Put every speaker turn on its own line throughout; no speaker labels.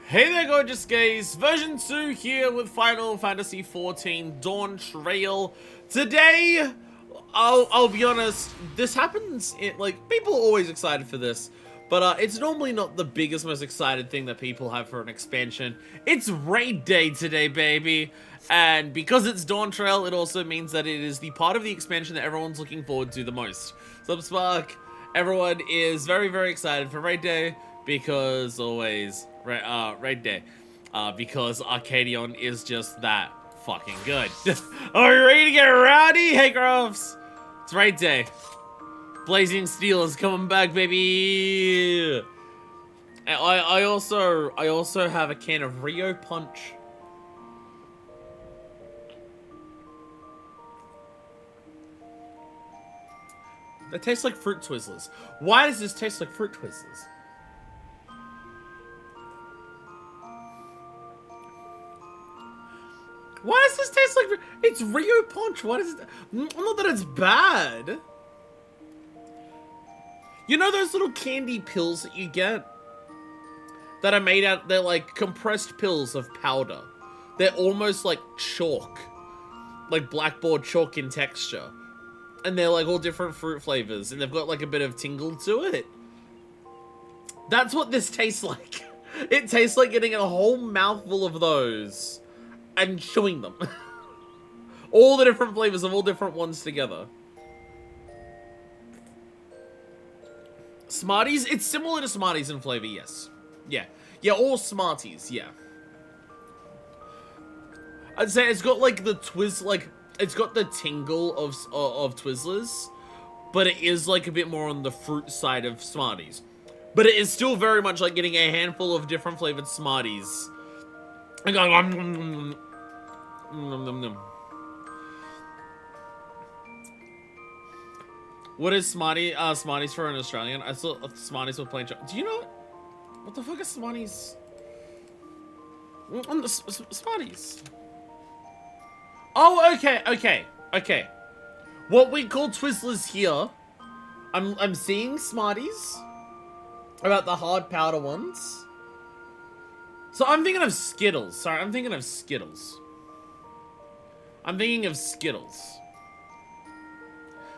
Hey there gorgeous guys, version 2 here with Final Fantasy XIV Dawntrail. Today, I'll be honest, this happens, people are always excited for this, but it's normally not the biggest, most excited thing that people have for an expansion. It's raid day today, baby, and because it's Dawntrail, it also means that it is the part of the expansion that everyone's looking forward to the most. Subspark, everyone is very, very excited for raid day, because always... raid day. Because Arcadion is just that fucking good. Are you ready to get rowdy? Hey, Groves! It's raid day. Blazing Steel is coming back, baby! And I also have a can of Rio Punch. That tastes like Fruit Twizzlers. Why does this taste like Fruit Twizzlers? Why does this taste like... It's Rio Punch. What is it? Not that it's bad. You know those little candy pills that you get? That are made out... They're like compressed pills of powder. They're almost like chalk. Like blackboard chalk in texture. And they're like all different fruit flavors. And they've got like a bit of tingle to it. That's what this tastes like. It tastes like getting a whole mouthful of those. And chewing them. All the different flavors of all different ones together. Smarties? It's similar to Smarties in flavor, yes. Yeah. Yeah, all Smarties, yeah. I'd say it's got like the it's got the tingle of Twizzlers, but it is like a bit more on the fruit side of Smarties. But it is still very much like getting a handful of different flavored Smarties. And going, nom, nom, nom. What is Smarties for an Australian? I saw Smarties with plain chocolate. Do you know what the fuck is Smarties? Smarties. Oh, okay. What we call Twizzlers here, I'm seeing Smarties about the hard powder ones. So I'm thinking of Skittles. Sorry, I'm thinking of Skittles.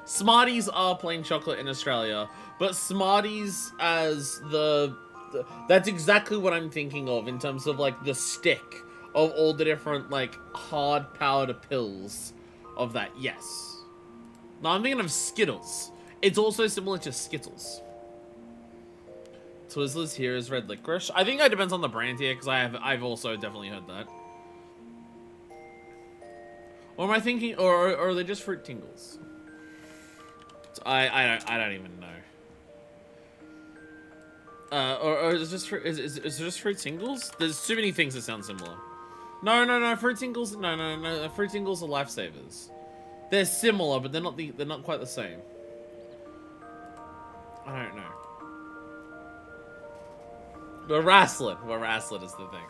Smarties are plain chocolate in Australia, but Smarties as that's exactly what I'm thinking of in terms of like the stick of all the different like hard powder pills of that, yes. No, I'm thinking of Skittles. It's also similar to Skittles. Twizzlers here is red licorice. I think that depends on the brand here, because I've also definitely heard that. Or am I thinking, or are they just fruit tingles? I don't even know. Or is it just is it just fruit tingles? There's too many things that sound similar. No, fruit tingles. No, fruit tingles are lifesavers. They're similar, but they're not quite the same. I don't know. We're wrestling is the thing.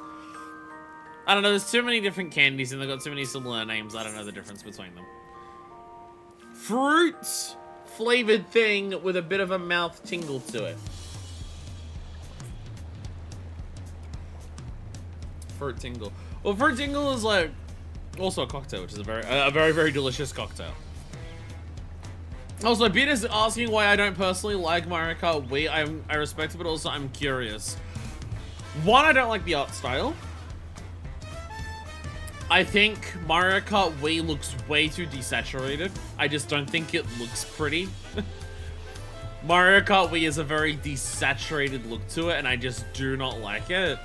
I don't know, there's too many different candies and they've got too many similar names, I don't know the difference between them. Fruit flavored thing with a bit of a mouth tingle to it. Fruit tingle. Well, fruit tingle is like also a cocktail, which is a very delicious cocktail. Also, Beat is asking why I don't personally like Mario Kart Wii. I respect it, but also I'm curious. One, I don't like the art style. I think Mario Kart Wii looks way too desaturated. I just don't think it looks pretty. Mario Kart Wii is a very desaturated look to it, and I just do not like it.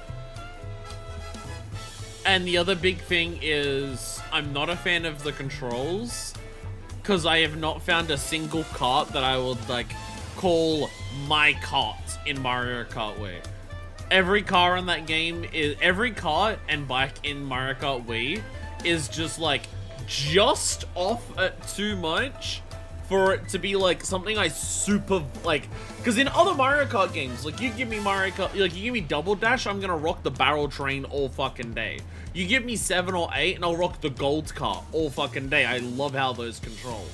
And the other big thing is, I'm not a fan of the controls, because I have not found a single kart that I would, like, call my kart in Mario Kart Wii. Every car in that game is... Every car and bike in Mario Kart Wii is just, like, just off at too much for it to be, like, something I super, like... Because in other Mario Kart games, like, you give me Mario Kart... Like, you give me Double Dash, I'm gonna rock the barrel train all fucking day. You give me 7 or 8, and I'll rock the gold cart all fucking day. I love how those control.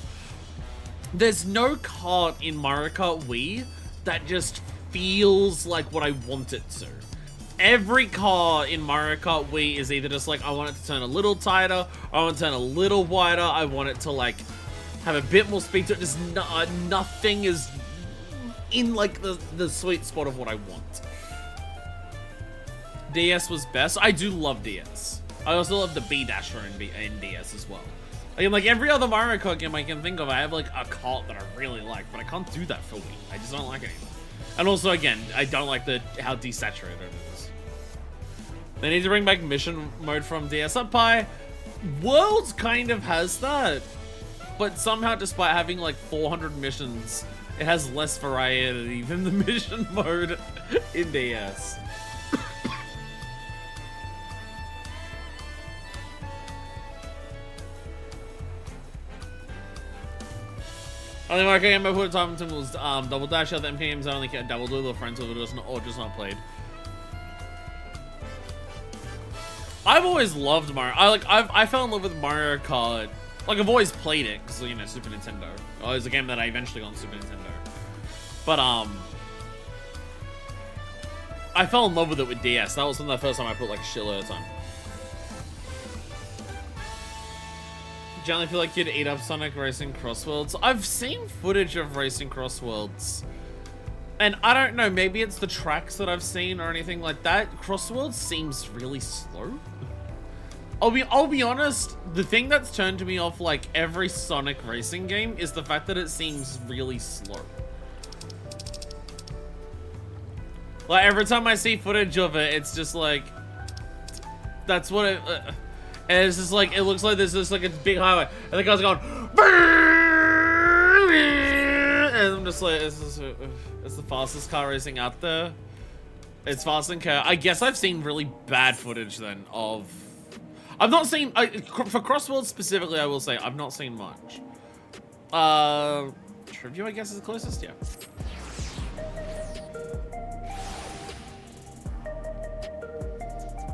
There's no kart in Mario Kart Wii that just feels like what I want it to. every car in Mario Kart Wii is either just like, I want it to turn a little tighter, I want it to turn a little wider, I want it to like have a bit more speed to it. Just nothing is in like the sweet spot of what I want. DS was best. I do love DS. I also love the B Dasher in DS as well. Like every other Mario Kart game I can think of, I have like a kart that I really like, but I can't do that for Wii. I just don't like it anymore. And also, again, I don't like how desaturated it is. They need to bring back mission mode from DS Up Pie. Worlds kind of has that, but somehow, despite having like 400 missions, it has less variety than the mission mode in DS. I think Mario Kart game put time was Double Dash. Other MP games I only get Double Duel or Friends with it or just not played. I've always loved Mario. I fell in love with Mario Kart. Like I've always played it because you know Super Nintendo. Oh, it was a game that I eventually got on Super Nintendo. But I fell in love with it with DS. That was the first time I put like a shitload of time. Do you only feel like you'd eat up Sonic Racing Crossworlds? I've seen footage of Racing Crossworlds. And I don't know, maybe it's the tracks that I've seen or anything like that. Crossworlds seems really slow. I'll be honest, the thing that's turned me off like every Sonic racing game is the fact that it seems really slow. Like every time I see footage of it, it's just like, that's what it, and it's just like, it looks like there's just like a big highway, and the guy's going, and I'm just like, it's the fastest car racing out there. It's faster than car. I guess I've seen really bad footage then of, I've not seen, for Crossworlds specifically, I will say, I've not seen much. Trivia, I guess, is the closest, yeah.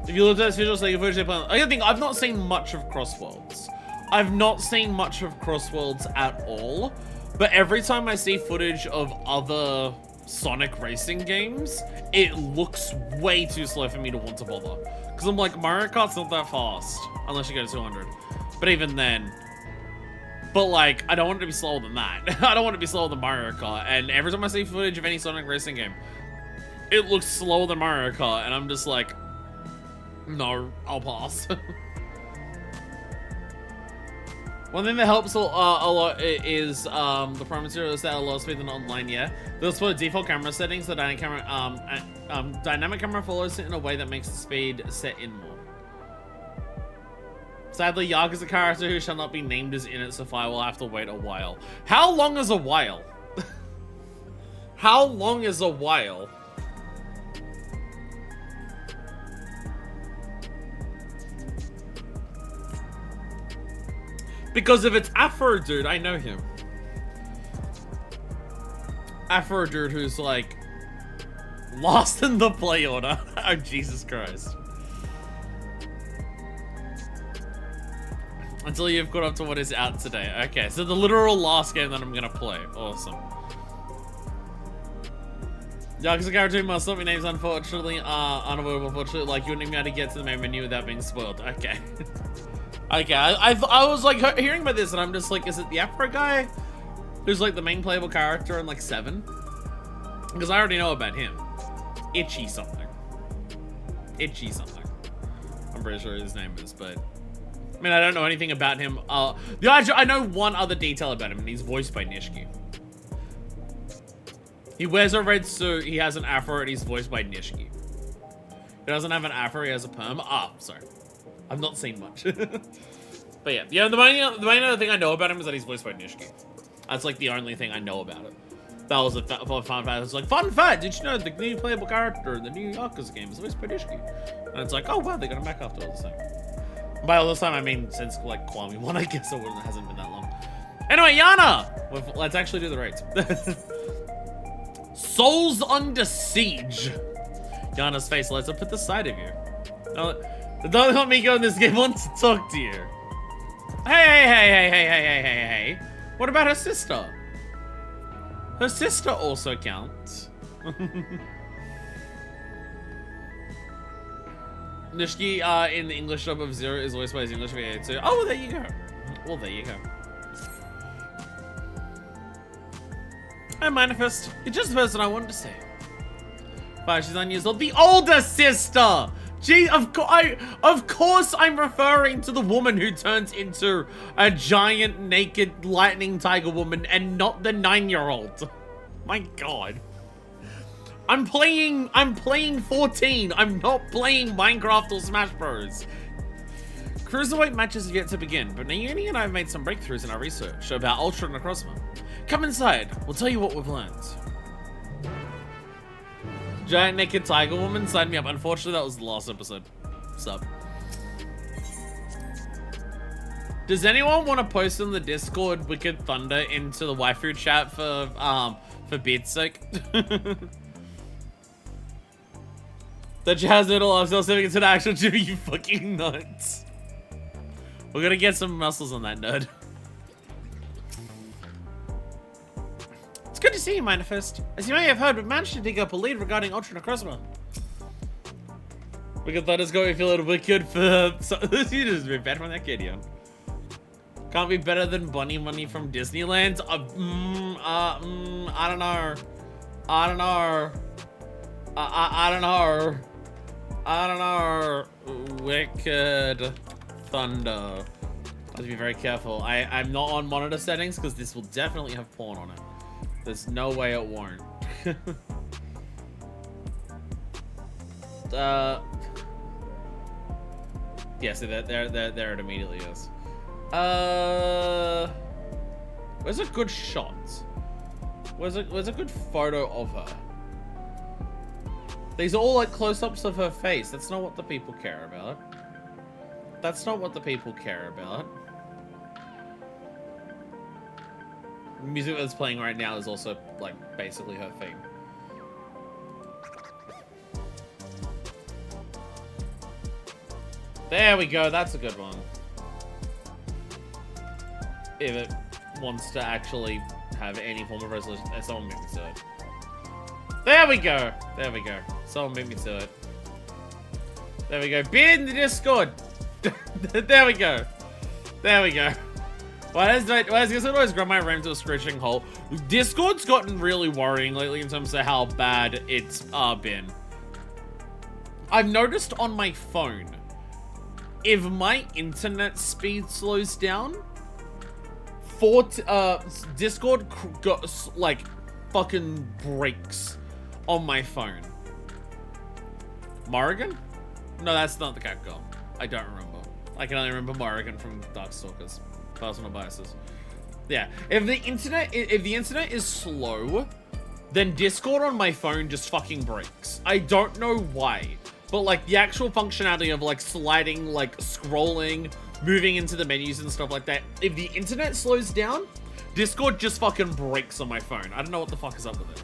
If you look at this visual, like footage, I think I've not seen much of Crossworlds. I've not seen much of Crossworlds at all, but every time I see footage of other Sonic racing games, it looks way too slow for me to want to bother. Because I'm like, Mario Kart's not that fast, unless you go to 200. But even then, but like, I don't want it to be slower than that. I don't want it to be slower than Mario Kart. And every time I see footage of any Sonic racing game, it looks slower than Mario Kart, and I'm just like, no, I'll pass. One thing that helps a lot is the Pro material is that a lot of speed than online, yeah. Those for default camera settings, the dynamic camera follows it in a way that makes the speed set in more. Sadly, Yarg is a character who shall not be named as in it, so I will have to wait a while. How long is a while? How long is a while? Because if it's Afro Dude, I know him. Afro Dude who's like lost in the play order. Oh, Jesus Christ. Until you've caught up to what is out today. Okay, so the literal last game that I'm gonna play. Awesome. Yakuza character must not be names, unfortunately, unavoidable, unfortunately. Like, you wouldn't even be able to get to the main menu without being spoiled. Okay. Okay, I was like hearing about this and I'm just like, is it the Afro guy who's like the main playable character in like 7? Because I already know about him. Itchy something. Itchy something. I'm pretty sure his name is, but I mean, I don't know anything about him. I know one other detail about him, and he's voiced by Nishiki. He wears a red suit, he has an afro, and he's voiced by Nishiki. He doesn't have an afro, he has a perm. Ah, sorry. I've not seen much. But yeah, the main other thing I know about him is that he's voiced by Nishiki. That's like the only thing I know about it. That was a fun fact. It's like, fun fact, did you know the new playable character in the new Yakuza game is voiced by Nishiki? And it's like, oh wow, they got him back after all this time. By all this time, I mean since like Kwame 1, I guess it hasn't been that long. Anyway, Yana! Let's actually do the raids. Souls Under Siege. Yana's face lights up at the sight of you. Don't let me go in this game. I want to talk to you. Hey. What about her sister? Her sister also counts. Nishiki in the English dub of Zero is voiced by his English VA too. Oh, well, there you go. Well, there you go. Hi, Manifest. You're just the person I wanted to say. 5, she's 9 years old. The older sister! Gee, of course I'm referring to the woman who turns into a giant, naked, lightning tiger woman and not the 9-year-old. My God. I'm playing 14. I'm not playing Minecraft or Smash Bros. Cruiserweight matches have yet to begin, but Naomi and I have made some breakthroughs in our research about Ultra Necrozma. Come inside, we'll tell you what we've learned. Giant naked tiger woman, sign me up. Unfortunately, that was the last episode. Sup. Does anyone want to post in the Discord Wicked Thunder into the waifu chat for beard's sake? That jazz noodle, I'm still sitting into the actual Jimmy, you fucking nuts. We're gonna get some muscles on that nerd. It's good to see you, Manifest. As you may have heard, we managed to dig up a lead regarding Ultra Necrozma. Wicked Thunder's got me feeling wicked for... You just been bad from that Arcadion. Can't be better than Bunny Money from Disneyland. I don't know. I don't know. I don't know. I don't know. Wicked Thunder. I have to be very careful. I'm not on monitor settings because this will definitely have porn on it. There's no way it won't. Yeah, so there it immediately is. Where's a good shot? Where's a good photo of her? These are all like close-ups of her face. That's not what the people care about. That's not what the people care about. The music that's playing right now is also like basically her theme. There we go, that's a good one. If it wants to actually have any form of resolution. Someone make me to it. There we go. There we go. Someone make me to it. There we go. Beard in the Discord. There we go. There we go. Why does it always grab my RAM to a screeching halt? Discord's gotten really worrying lately in terms of how bad it's been. I've noticed on my phone, if my internet speed slows down, Discord like fucking breaks on my phone. Morrigan? No, that's not the cat girl. I don't remember. I can only remember Morrigan from Darkstalkers. Personal biases. Yeah, if the internet is slow, then Discord on my phone just fucking breaks. I don't know why, but like the actual functionality of like sliding, like scrolling, moving into the menus and stuff like that, if the internet slows down, Discord just fucking breaks on my phone. I don't know what the fuck is up with it.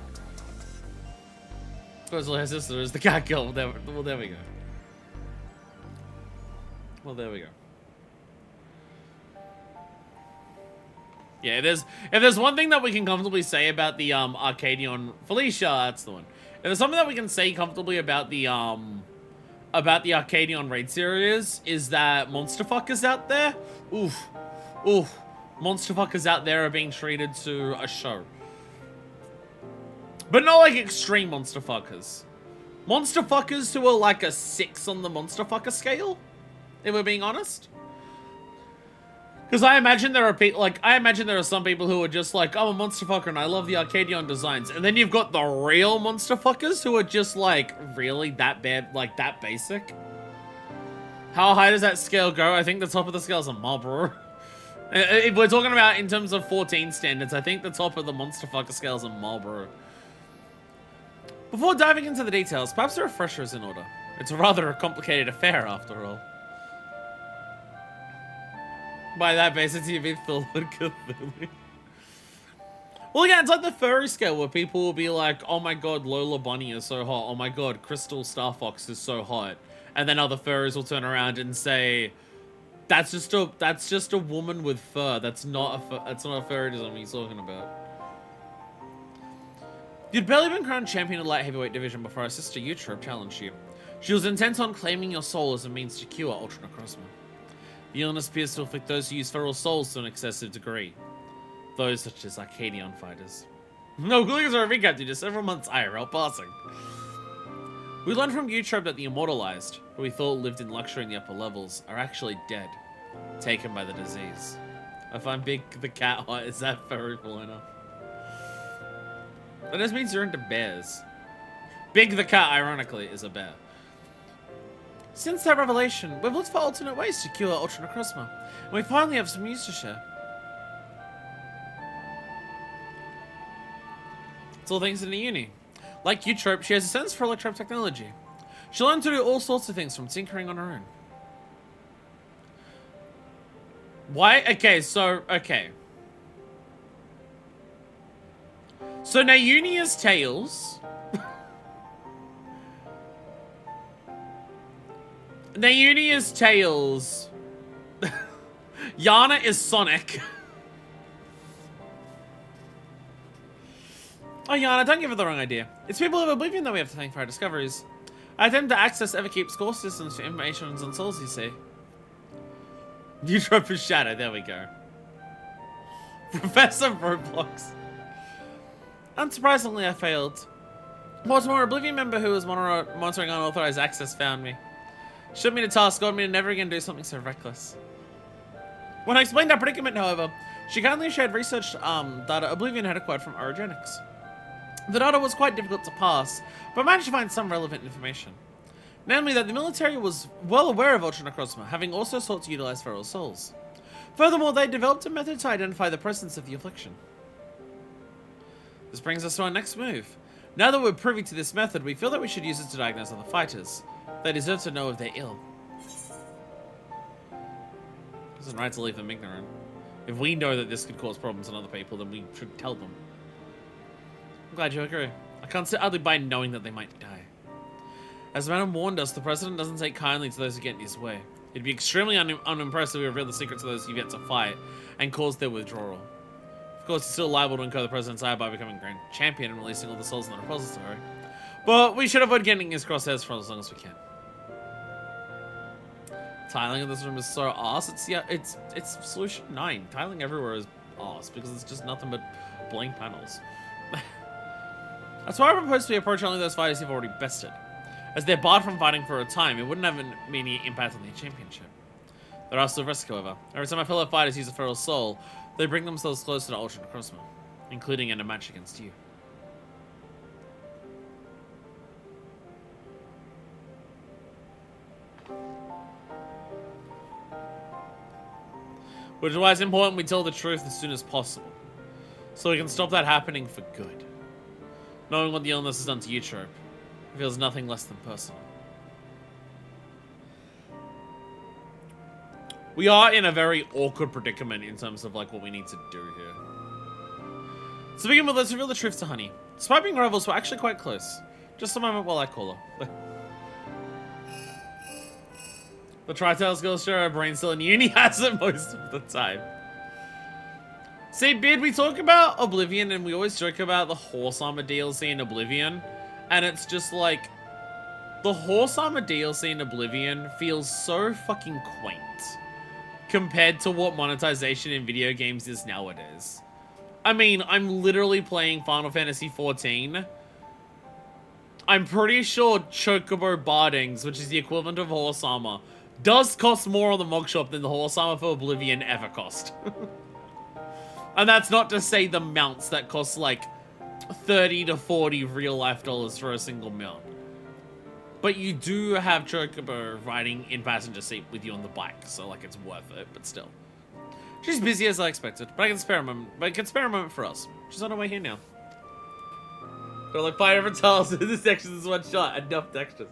Supposedly her sister is the cat girl. Well, there we go. Well, there we go. Yeah, if there's one thing that we can comfortably say about the Arcadion Felicia, that's the one. If there's something that we can say comfortably about the Arcadion raid series, is that monster fuckers out there, oof, monster fuckers out there are being treated to a show. But not like extreme monster fuckers. Monster fuckers who are like a 6 on the monster fucker scale, if we're being honest. Because I imagine there are people, like, I imagine there are some people who are just like, I'm a monster fucker and I love the Arcadion designs. And then you've got the real monster fuckers who are just like, really that bad, like that basic? How high does that scale go? I think the top of the scale is a Marlboro. If we're talking about in terms of 14 standards, I think the top of the monster fucker scale is a Marlboro. Before diving into the details, perhaps a refresher is in order. It's rather a complicated affair after all. By that basically you mean Phil and Cthulhu. Well, again, it's like the furry scale where people will be like, oh my god, Lola Bunny is so hot. Oh my god, Crystal Star Fox is so hot. And then other furries will turn around and say, that's just a woman with fur. That's not a furry design he's talking about. You'd barely been crowned champion of the light heavyweight division before our sister Eutrope challenged you. She was intent on claiming your soul as a means to cure Ultra Necrozma. The illness appears to afflict those who use feral souls to an excessive degree. Those such as Arcadion fighters. No, Gulligas are a recap due to several months IRL passing. We learned from Eutrope that the immortalized, who we thought lived in luxury in the upper levels, are actually dead, taken by the disease. I find Big the cat hot. Is that furryful enough? That just means you're into bears. Big the cat, ironically, is a bear. Since that revelation, we've looked for alternate ways to cure Ultra Necrozma, and we finally have some news to share. It's all thanks to the uni. Like Eutrope, she has a sense for electro technology. She learned to do all sorts of things from tinkering on her own. Why? Okay, so, okay. So Nayuni is Tails. Nayuni is Tails. Yana is Sonic. Oh, Yana, don't give her the wrong idea. It's people of Oblivion that we have to thank for our discoveries. I attempt to access Everkeep's core systems for information on souls, you see. Eutrope is Shadow, there we go. Professor Roblox. Unsurprisingly, I failed. Baltimore Oblivion member who was monitoring unauthorized access found me. She took me to task, got me to never again do something so reckless. When I explained our predicament, however, she kindly shared research data Oblivion had acquired from Orogenics. The data was quite difficult to pass, but I managed to find some relevant information. Namely that the military was well aware of Ultra Necrozma, having also sought to utilize feral souls. Furthermore, they developed a method to identify the presence of the affliction. This brings us to our next move. Now that we're privy to this method, we feel that we should use it to diagnose other fighters. They deserve to know if they're ill. It isn't right to leave them ignorant. If we know that this could cause problems in other people, then we should tell them. I'm glad you agree. I can't sit idly by knowing that they might die. As the man warned us, the president doesn't take kindly to those who get in his way. It'd be extremely unimpressive if we reveal the secrets of those who yet to fight and cause their withdrawal. Of course, he's still liable to incur the president's ire by becoming Grand Champion and releasing all the souls in the repository. But we should avoid getting his crosshairs for as long as we can. Tiling in this room is so arse. It's solution 9. Tiling everywhere is arse because it's just nothing but blank panels. That's why I propose we approach only those fighters who've already bested. As they're barred from fighting for a time, it wouldn't have any impact on the championship. There are still risks, however. Every time my fellow fighters use a feral soul, they bring themselves closer to Ultra Necrozma, including in a match against you. Which is why it's important we tell the truth as soon as possible, so we can stop that happening for good. Knowing what the illness has done to Eutrope, it feels nothing less than personal. We are in a very awkward predicament in terms of like what we need to do here. To begin with, let's reveal the truth to Honey. Despite being rivals, we're actually quite close. Just a moment while I call her. The Tri-Tails girls share our brain still in uni has it most of the time. See, Beard, we talk about Oblivion and we always joke about the Horse Armor DLC in Oblivion. And it's just like, the Horse Armor DLC in Oblivion feels so fucking quaint compared to what monetization in video games is nowadays. I mean, I'm literally playing Final Fantasy XIV. I'm pretty sure Chocobo Bardings, which is the equivalent of Horse Armor, does cost more on the Mog Shop than the Horse Armor for Oblivion ever cost. And that's not to say the mounts that cost like 30 to 40 real life dollars for a single mount. But you do have Chocobo riding in passenger seat with you on the bike, so like it's worth it, but still. She's busy as I expected, but I can spare a moment for us. She's on her way here now. Got like 5 different tiles in this section is one shot, enough textures.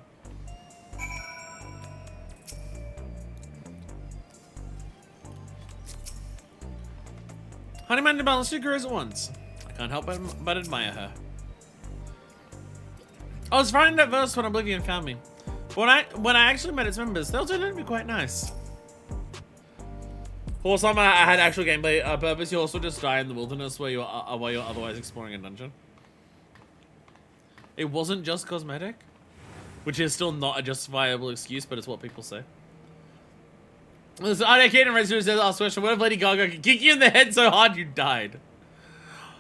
Honeyman to balance 2 careers at once. I can't help but admire her. I was frightened at first when Oblivion found me. But when I actually met its members, they all turned out to be quite nice. Horse Armor had actual gameplay purpose. You also just die in the wilderness where you're otherwise exploring a dungeon. It wasn't just cosmetic, which is still not a justifiable excuse, but it's what people say. This Arcadion Resident says, "Last question: what if Lady Gaga could kick you in the head so hard you died?"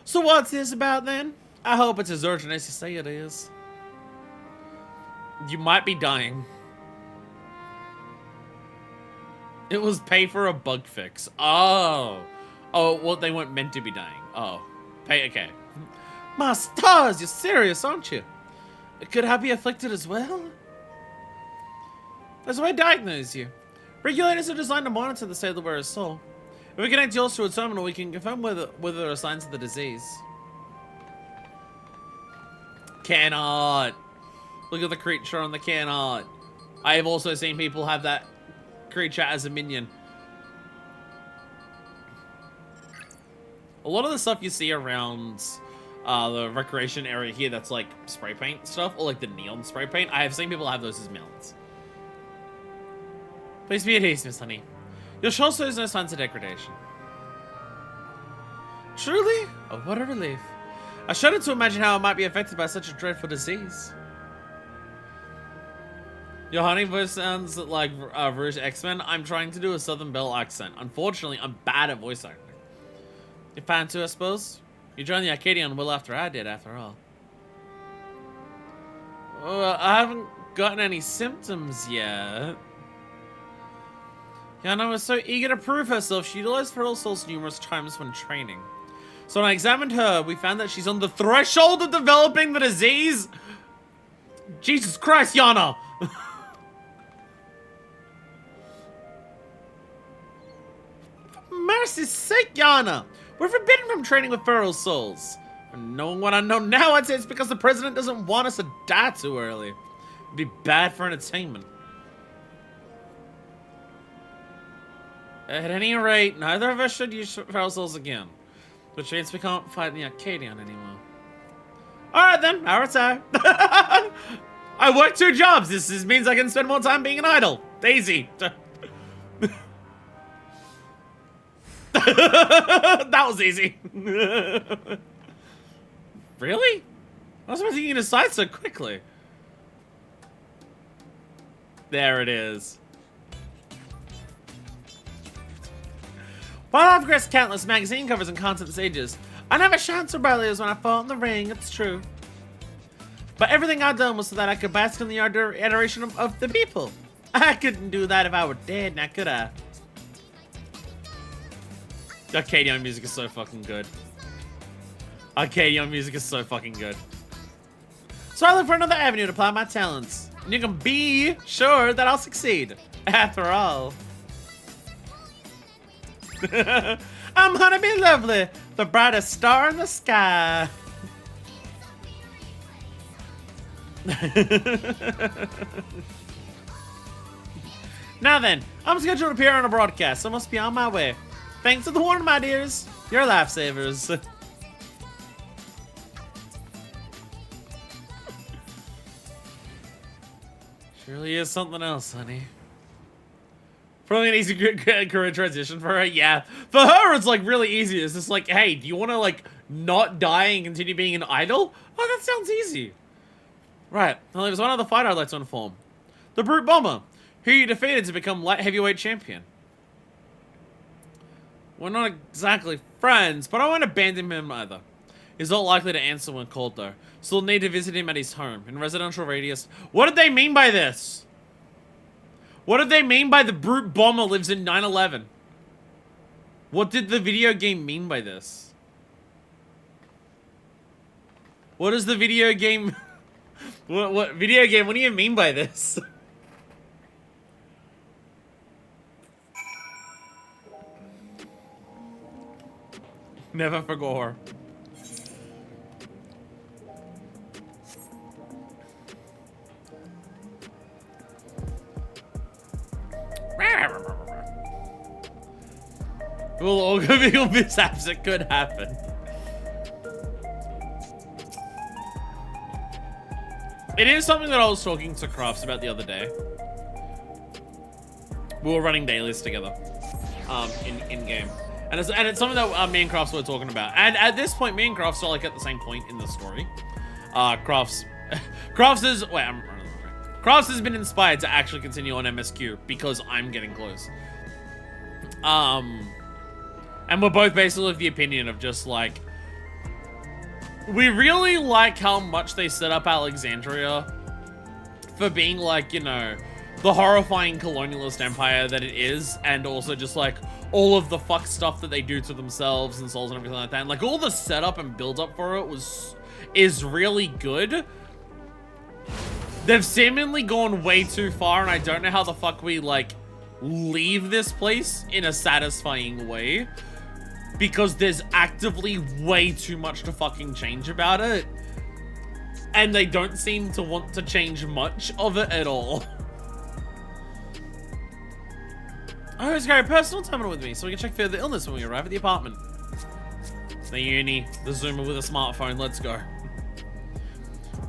So what's this about then? I hope it's as urgent as you say it is. You might be dying. It was pay for a bug fix. Oh. Oh, well, they weren't meant to be dying. Oh. Pay, okay. My stars, you're serious, aren't you? Could I be afflicted as well? That's why I diagnose you. Regulators are designed to monitor the state of the wearer's soul. If we connect yours to a terminal, we can confirm whether there are signs of the disease. Cannot. Look at the creature on the cannot. I have also seen people have that creature as a minion. A lot of the stuff you see around the recreation area here that's like spray paint stuff, or like the neon spray paint, I have seen people have those as melons. Please be at ease, Miss Honey. Your soul shows no signs of degradation. Truly? Oh, what a relief. I shudder to imagine how I might be affected by such a dreadful disease. Your honey voice sounds like Rouge X-Men. I'm trying to do a Southern Belle accent. Unfortunately, I'm bad at voice acting. You plan to, I suppose? You joined the Arcadion well after I did, after all. Well, I haven't gotten any symptoms yet. Yana was so eager to prove herself, she utilized feral souls numerous times when training. So when I examined her, we found that she's on the threshold of developing the disease. Jesus Christ, Yana! For mercy's sake, Yana! We're forbidden from training with feral souls. And knowing what I know now, I'd say it's because the president doesn't want us to die too early. It'd be bad for entertainment. At any rate, neither of us should use feral souls again. Which means we can't fight in the Arcadion anymore. Alright then, I retire. I work 2 jobs. This means I can spend more time being an idol. Daisy. That was easy. Really? I was thinking you decide so quickly. There it is. While I've progressed countless magazine covers and content stages, I never shined so brightly as when I fought in the ring, it's true. But everything I've done was so that I could bask in the adoration of the people. I couldn't do that if I were dead, now could I? Arcadion music is so fucking good. Arcadion music is so fucking good. So I look for another avenue to apply my talents. And you can be sure that I'll succeed. After all. I'm Honeybee Lovely, the brightest star in the sky. Now then, I'm scheduled to appear on a broadcast, so I must be on my way. Thanks for the warning, my dears. You're lifesavers. Surely is something else, honey. Probably an easy career transition for her. Yeah, for her it's like really easy. It's just like, hey, do you want to like not die and continue being an idol? Oh, that sounds easy. Right. Well, there's one other fighter I'd like to inform. The Brute Bomber, who you defeated to become light heavyweight champion. We're not exactly friends, but I won't abandon him either. He's not likely to answer when called though, so we'll need to visit him at his home in residential radius. What did they mean by this? What did they mean by the Brute Bomber lives in 9/11? What did the video game mean by this? What is the video game? What video game? What do you mean by this? Never forgot her. Well, all the mishaps that could happen. It is something that I was talking to Crafts about the other day. We were running dailies together, in game, and it's something that me and Crafts were talking about. And at this point, me and Crafts are like at the same point in the story. Crafts Crafts is... Wait, I'm running the way. Crafts has been inspired to actually continue on MSQ because I'm getting close. And we're both basically of the opinion of just, like... We really like how much they set up Alexandria for being, like, you know, the horrifying colonialist empire that it is, and also just, like, all of the fuck stuff that they do to themselves and souls and everything like that. And, like, all the setup and build-up for it is really good. They've seemingly gone way too far, and I don't know how the fuck we, like, leave this place in a satisfying way. Because there's actively way too much to fucking change about it. And they don't seem to want to change much of it at all. Oh, it's got a personal terminal with me, so we can check for the illness when we arrive at the apartment. The uni, the zoomer with a smartphone, let's go.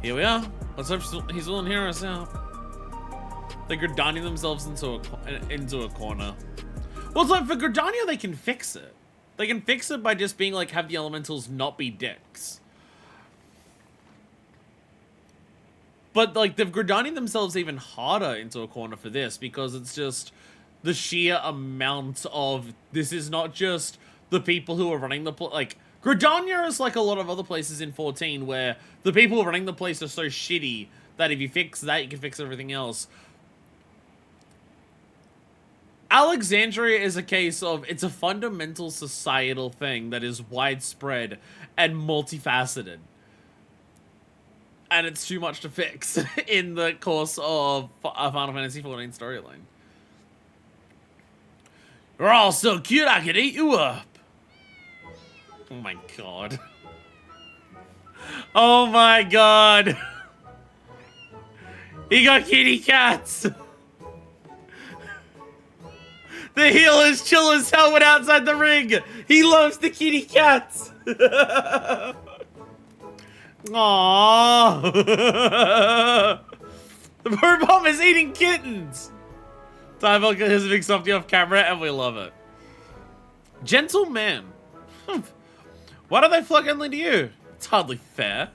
Here we are. Let's hope he's willing to hear us out. They're Gridania themselves into a corner. Well, it's like, for Gridania, they can fix it. They can fix it by just being like, have the elementals not be dicks. But like, they've Gridanian themselves even harder into a corner for this, because it's just the sheer amount of, this is not just the people who are running the like, Gridania is like a lot of other places in 14 where the people who are running the place are so shitty that if you fix that, you can fix everything else. Alexandria is a case of, it's a fundamental societal thing that is widespread and multifaceted. And it's too much to fix in the course of a Final Fantasy XIV storyline. You're all so cute, I could eat you up. Oh my god. Oh my god. He got kitty cats. The healer's chill as hell went outside the ring. He loves the kitty cats. Aww. The bird bomb is eating kittens. Time has a big softy off camera and we love it. Gentleman. Why do they flock only to you? It's hardly fair.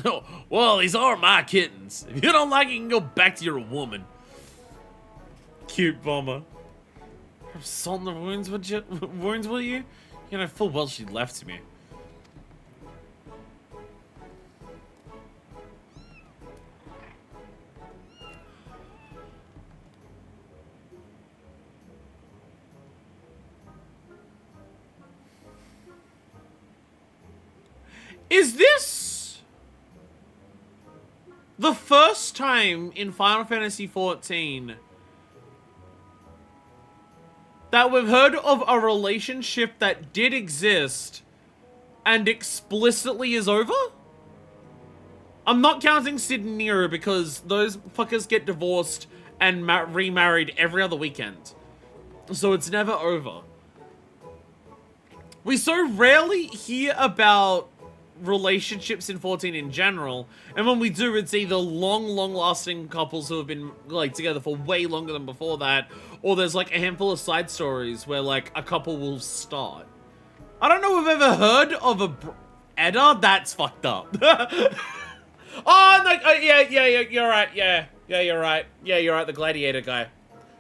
No, well, these are my kittens. If you don't like it, you can go back to your woman. Cute bomber. Salt in the wounds, will you? You know full well she left me. Is this the first time in Final Fantasy XIV that we've heard of a relationship that did exist and explicitly is over? I'm not counting Sid and Nero because those fuckers get divorced and remarried every other weekend. So it's never over. We so rarely hear about relationships in 14 in general, and when we do, it's either long-lasting couples who have been like together for way longer than before that, or there's like a handful of side stories where like a couple will start. I don't know if I've ever heard of a Edda. That's fucked up. Oh no! Yeah, you're right. Yeah, you're right. Yeah, you're right. The gladiator guy.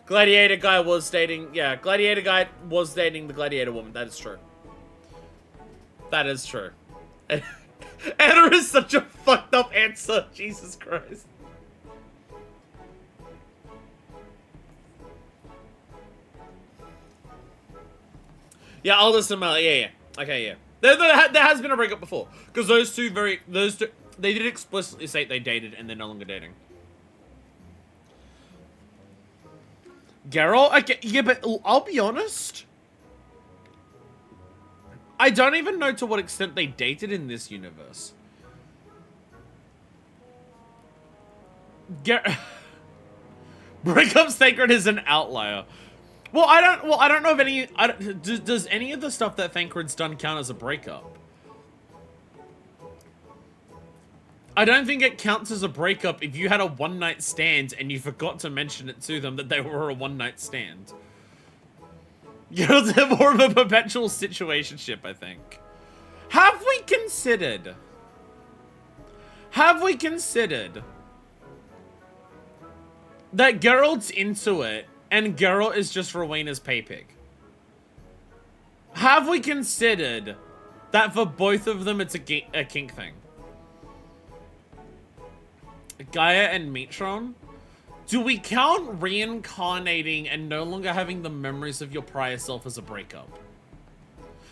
Gladiator guy was dating. Yeah, gladiator guy was dating the gladiator woman. That is true. That is true. Anna is such a fucked up answer. Jesus Christ. Yeah, I'll listen. Yeah. Okay, yeah. There has been a breakup before because those two, they did explicitly say they dated and they're no longer dating. Geralt, okay, yeah, but I'll be honest. I don't even know to what extent they dated in this universe. Breakup Sacred is an outlier. Well, I don't know if any. Does any of the stuff that Thancred's done count as a breakup? I don't think it counts as a breakup if you had a one-night stand and you forgot to mention it to them that they were a one-night stand. You're more of a perpetual situationship, I think. Have we considered Have we considered that Geralt's into it and Geralt is just Rowena's pay pig? Have we considered that for both of them it's a kink thing? Gaia and Metron? Do we count reincarnating and no longer having the memories of your prior self as a breakup?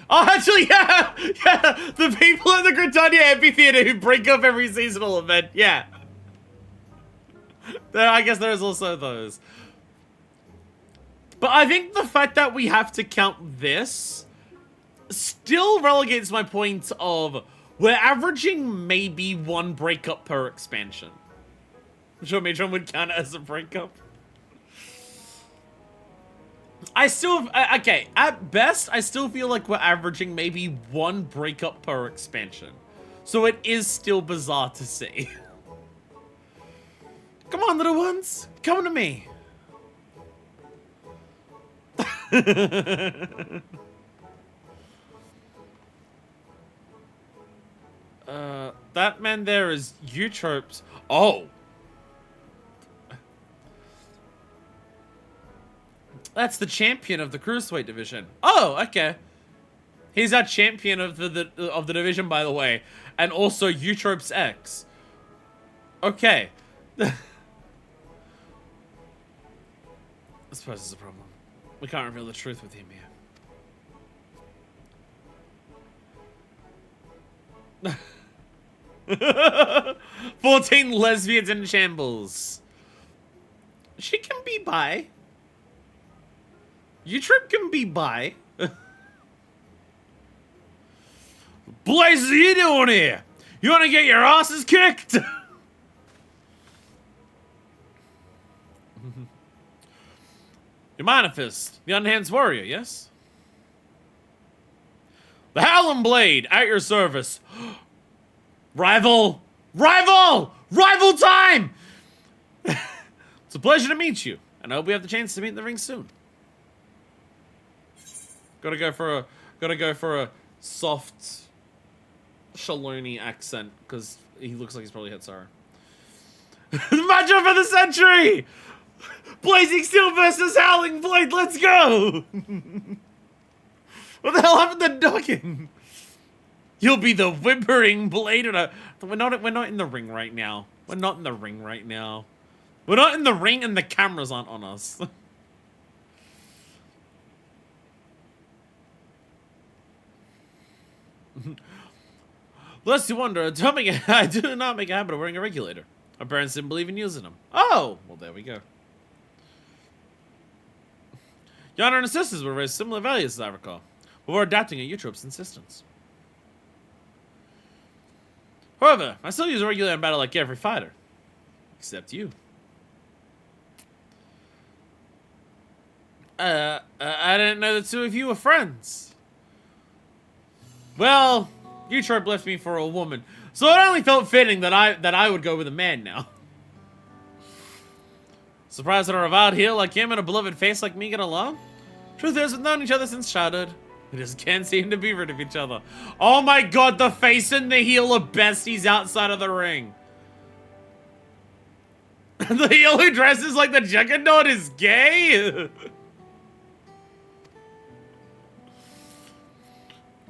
Oh, actually, yeah! Yeah! The people at the Britannia Amphitheater who break up every seasonal event, yeah. I guess there's also those. But I think the fact that we have to count this still relegates my point of we're averaging maybe 1 breakup per expansion. I'm sure Metron would count it as a breakup. I still, okay, at best, I still feel like we're averaging maybe 1 breakup per expansion. So it is still bizarre to see. Come on, little ones, come to me. That man there is Eutrope's. Oh. That's the champion of the Cruiserweight division. Oh, okay. He's our champion of the division, by the way. And also Eutrope's ex. Okay. I suppose it's a problem. We can't reveal the truth with him here. 14 lesbians in shambles. She can be bi. Eutrope can be bi. Blaze, what are you doing here? You want to get your asses kicked? Your manifest, the Unhands Warrior, yes? The Howling Blade, at your service. Rival! Rival! Rival time! It's a pleasure to meet you, and I hope we have the chance to meet in the ring soon. Gotta go for a soft Shaloni accent, because he looks like he's probably hit Sarah. Matchup of the century! Blazing Steel versus Howling Blade, let's go! What the hell happened to ducking? You'll be the whimpering blade. We're not in the ring right now. We're not in the ring right now. We're not in the ring and the cameras aren't on us. Lest you wonder, I do not make a habit of wearing a regulator. My parents didn't believe in using them. Oh! Well, there we go. Yonder and his sisters were raised similar values, as I recall, before adapting at Eutrope's insistence. However, I still use a regulator in battle like every fighter. Except you. I didn't know the two of you were friends. Well, Eutrope left me for a woman, so it only felt fitting that I would go with a man now. Surprised that a reviled heel like him and a beloved face like me get along? Truth is, we've known each other since childhood. We just can't seem to be rid of each other. Oh my god, the face and the heel are besties outside of the ring. The heel who dresses like the Juggernaut is gay?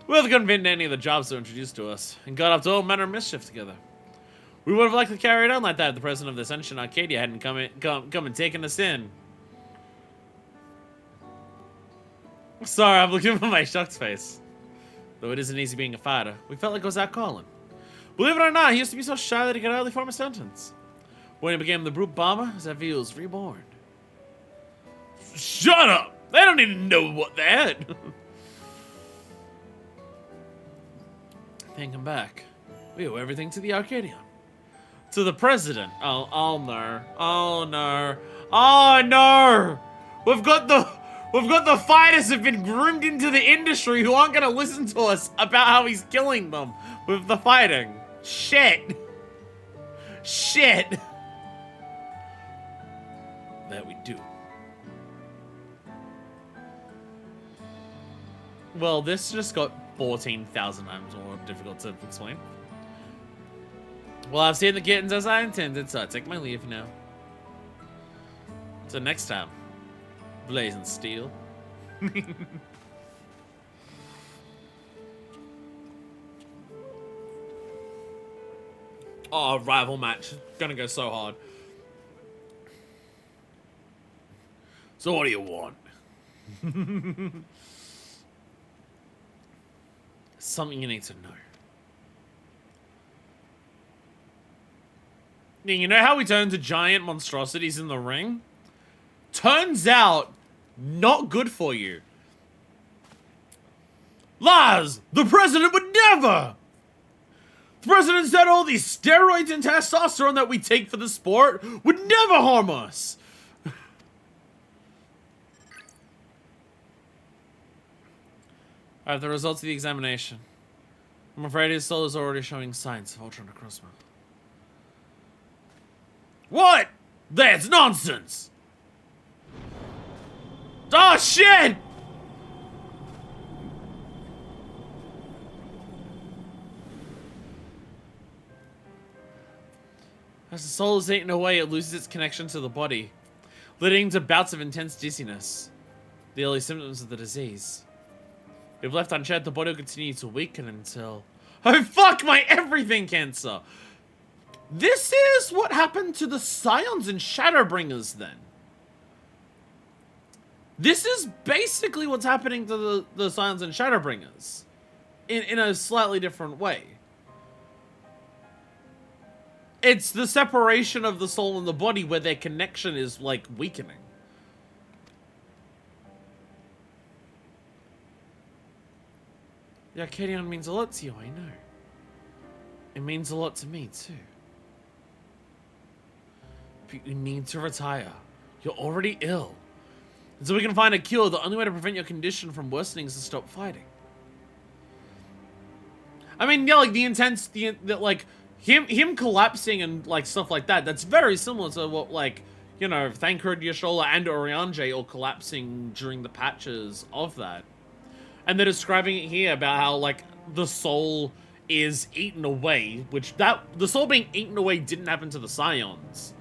We both couldn't fit into any of the jobs that were introduced to us, and got up to all manner of mischief together. We would have liked to carry it on like that if the president of the Ascension Arcadia hadn't come and taken us in. Sorry, I'm looking for my shocked face. Though it isn't easy being a fighter, we felt like it was our calling. Believe it or not, he used to be so shy that he could hardly form a sentence. When he became the brute bomber, his FV was reborn. Shut up! They don't even know what they had. Thinking back, we owe everything to the Arcadion. To the president. Oh no. Oh no. Oh no! We've got the fighters who've been groomed into the industry who aren't gonna listen to us about how he's killing them with the fighting. Shit. Shit. That we do. Well, this just got 14,000 times more difficult to explain. Well, I've seen the kittens as I intended, so I take my leave now. So next time, blazing steel. Oh, rival match. Gonna go so hard. So what do you want? Something you need to know. You know how we turn into giant monstrosities in the ring? Turns out, not good for you. Lies! The president would never! The president said all these steroids and testosterone that we take for the sport would never harm us. I have the results of the examination. I'm afraid his soul is already showing signs of ultra necrosma. What? That's nonsense! Oh shit! As the soul is eaten away, it loses its connection to the body, leading to bouts of intense dizziness, the early symptoms of the disease. If left unchecked, the body will continue to weaken until... Oh fuck my everything cancer! This is what happened to the Scions and Shadowbringers then. This is basically what's happening to the Scions and Shadowbringers. In a slightly different way. It's the separation of the soul and the body where their connection is, like, weakening. The Arcadion means a lot to you, I know. It means a lot to me, too. But you need to retire. You're already ill. Until we can find a cure, the only way to prevent your condition from worsening is to stop fighting. I mean, yeah, like, like, him collapsing and, like, stuff like that, that's very similar to what, like, you know, Thancred, Yashola, and Oriange all collapsing during the patches of that. And they're describing it here about how, like, the soul is eaten away, which the soul being eaten away didn't happen to the Scions.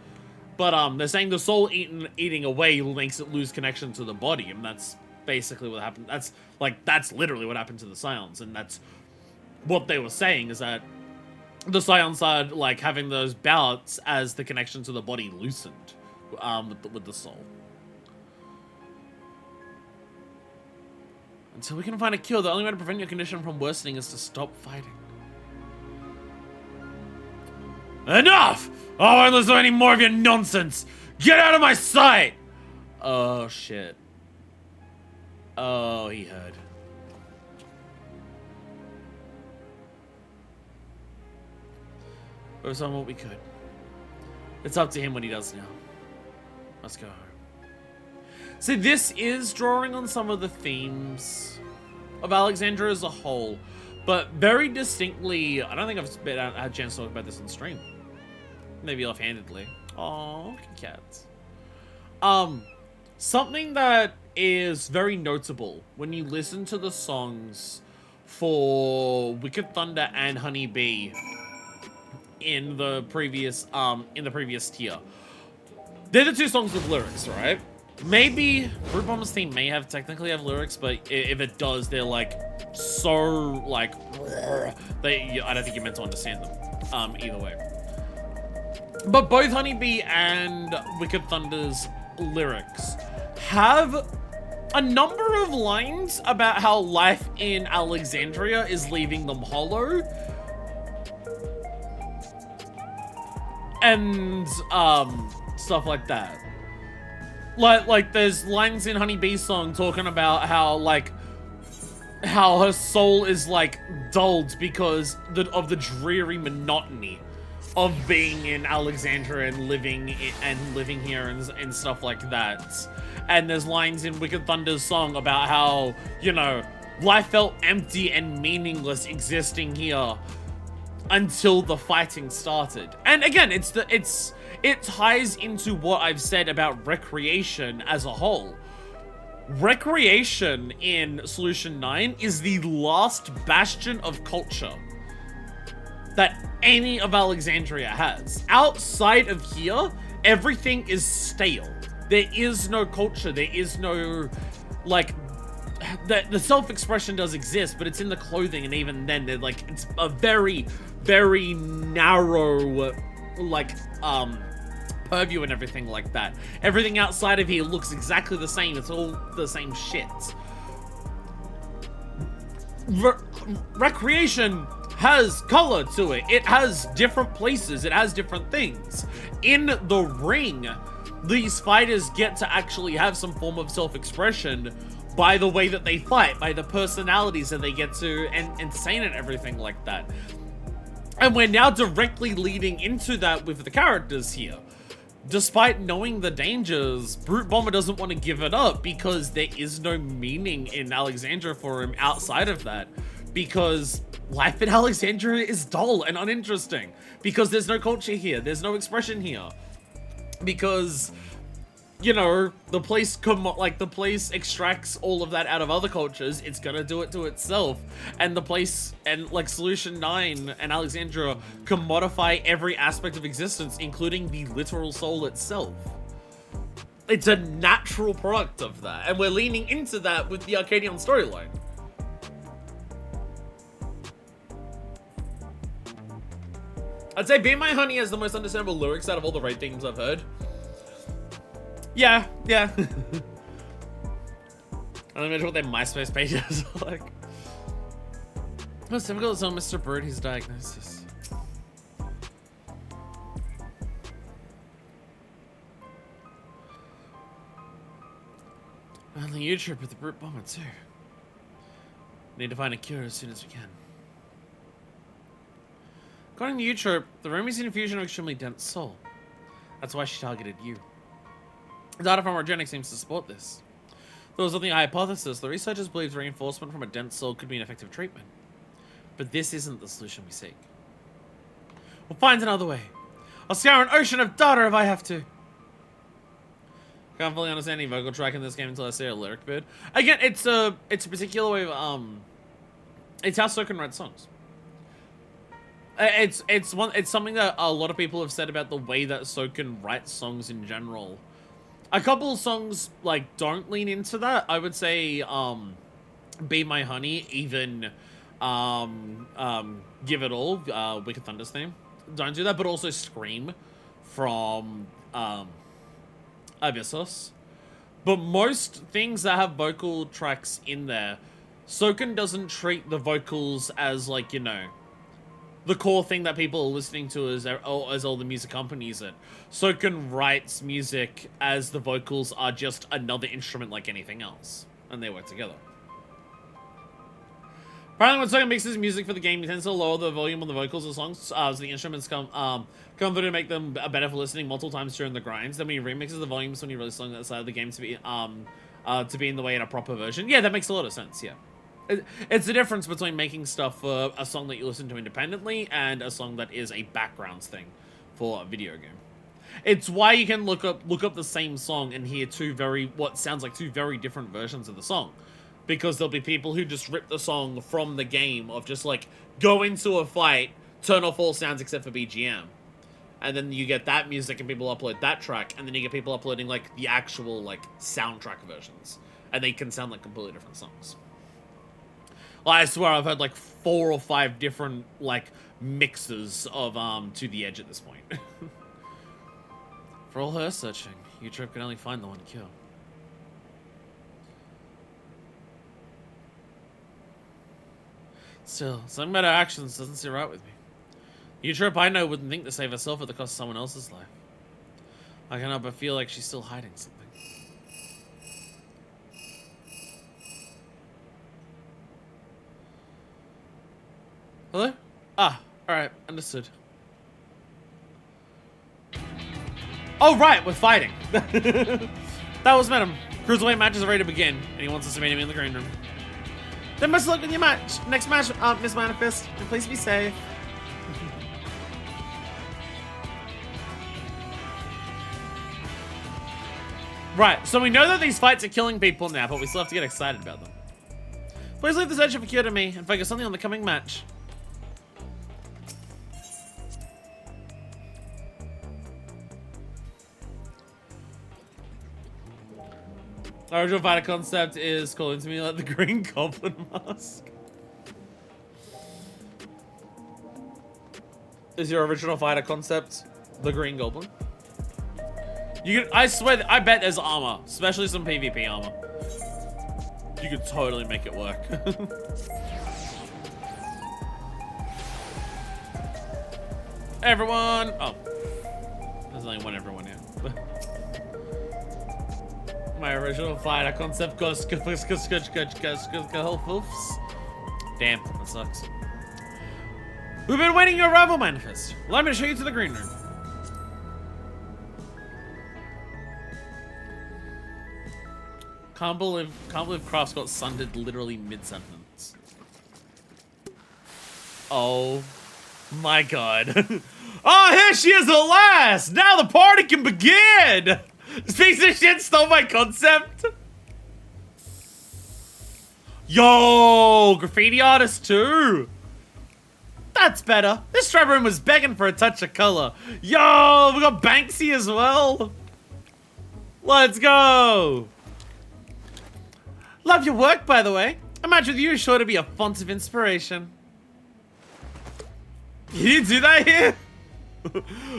But, they're saying the soul eating away makes it lose connection to the body, and that's basically what happened. That's literally what happened to the Scions, and that's what they were saying, is that the Scions started, like, having those bouts as the connection to the body loosened, with the soul. Until we can find a cure, the only way to prevent your condition from worsening is to stop fighting. Enough! I won't listen to any more of your nonsense! Get out of my sight! Oh, shit. Oh, he heard. We've done what we could. It's up to him what he does now. Let's go home. See, this is drawing on some of the themes of Alexandria as a whole, but very distinctly, I don't think I've had a chance to talk about this on stream. Maybe offhandedly. Aww, cats. Something that is very notable when you listen to the songs for Wicked Thunder and Honey Bee in the previous tier. They're the two songs with lyrics, right? Maybe Fruit Bombers theme may technically have lyrics, but if it does, they're like so like I don't think you're meant to understand them. Either way. But both Honeybee and Wicked Thunder's lyrics have a number of lines about how life in Alexandria is leaving them hollow. And stuff like that. Like there's lines in Honeybee's song talking about how her soul is like dulled because of the dreary monotony of being in Alexandria and living here and stuff like that. And there's lines in Wicked Thunder's song about how, you know, life felt empty and meaningless existing here until the fighting started. And again, it ties into what I've said about recreation as a whole. Recreation in Solution 9 is the last bastion of culture. that any of Alexandria has. Outside of here, everything is stale. There is no culture. There is no, like, the self-expression does exist, but it's in the clothing, and even then, they're like, it's a very, very narrow, like, purview and everything like that. Everything outside of here looks exactly the same. It's all the same shit. Recreation has color to it. It has different places. It has different things. In the ring, these fighters get to actually have some form of self-expression by the way that they fight, by the personalities that they get to entertain and everything like that. And we're now directly leading into that with the characters here. Despite knowing the dangers, Brute Bomber doesn't want to give it up because there is no meaning in Alexandria for him outside of that. Because life in Alexandria is dull and uninteresting. Because there's no culture here. There's no expression here. Because, you know, the place extracts all of that out of other cultures. It's gonna do it to itself. And the place, and like Solution 9 and Alexandria can modify every aspect of existence, including the literal soul itself. It's a natural product of that. And we're leaning into that with the Arcadion storyline. I'd say Be My Honey has the most understandable lyrics out of all the raid themes I've heard. Yeah. I don't imagine what their MySpace pages are like. Most typical is on Mr. Brody's diagnosis. On the U-trip with the Brute Bomber too. Need to find a cure as soon as we can. According to U-trip, the room is an infusion of extremely dense soul. That's why she targeted you. Data from Organic seems to support this. There was only a hypothesis. The researchers believed reinforcement from a dense soul could be an effective treatment. But this isn't the solution we seek. We'll find another way. I'll scour an ocean of data if I have to. Can't fully understand any vocal track in this game until I see a lyric bit. Again, it's a particular way of, it's how Soken writes songs. It's something that a lot of people have said about the way that Soken writes songs in general. A couple of songs, like, don't lean into that. I would say, Be My Honey, even, Give It All, Wicked Thunder's theme. Don't do that, but also Scream from, Abyssos. But most things that have vocal tracks in there, Soken doesn't treat the vocals as, like, you know, the core thing that people are listening to as all the music accompanies it. Soken writes music as the vocals are just another instrument like anything else, and they work together. Apparently when Soken mixes music for the game, he tends to lower the volume on the vocals of songs, so the instruments come through to make them better for listening multiple times during the grinds. Then when he remixes the volumes when he releases songs outside of the game to be in the way in a proper version. Yeah, that makes a lot of sense, yeah. It's the difference between making stuff for a song that you listen to independently and a song that is a background thing for a video game. It's why you can look up the same song and hear what sounds like two very different versions of the song. Because there'll be people who just rip the song from the game of just like, go into a fight, turn off all sounds except for BGM. And then you get that music and people upload that track, and then you get people uploading like the actual like soundtrack versions. And they can sound like completely different songs. I swear I've heard like 4 or 5 different like mixes of To the Edge at this point. For all her searching, U-Trip can only find the one cure. Still, something about her actions doesn't sit right with me. U-Trip I know wouldn't think to save herself at the cost of someone else's life. I cannot but feel like she's still hiding something. Hello? Ah, alright, understood. Oh, right, we're fighting. That was Madam. Cruiserweight matches are ready to begin, and he wants us to meet him in the green room. Then best of luck in your match. Next match, Miss Manifest, and please be safe. Right, so we know that these fights are killing people now, but we still have to get excited about them. Please leave the search of a cure to me, and focus only on the coming match. Our original fighter concept is calling to me like the Green Goblin mask. Is your original fighter concept the Green Goblin? You can, I swear, I bet there's armor, especially some PvP armor. You could totally make it work. Everyone! Oh. There's only one everyone here. My original fighter concept goes Damn, that sucks. We've been waiting your arrival manifest. Let me show you to the green room. Can't believe Crafts got sundered literally mid-sentence. Oh my god. Oh, here she is at last! Now the party can begin! This piece of shit stole my concept. Yo, graffiti artist too. That's better. This trap room was begging for a touch of color. Yo, we got Banksy as well. Let's go. Love your work, by the way. A match with you is sure to be a font of inspiration. You didn't do that here?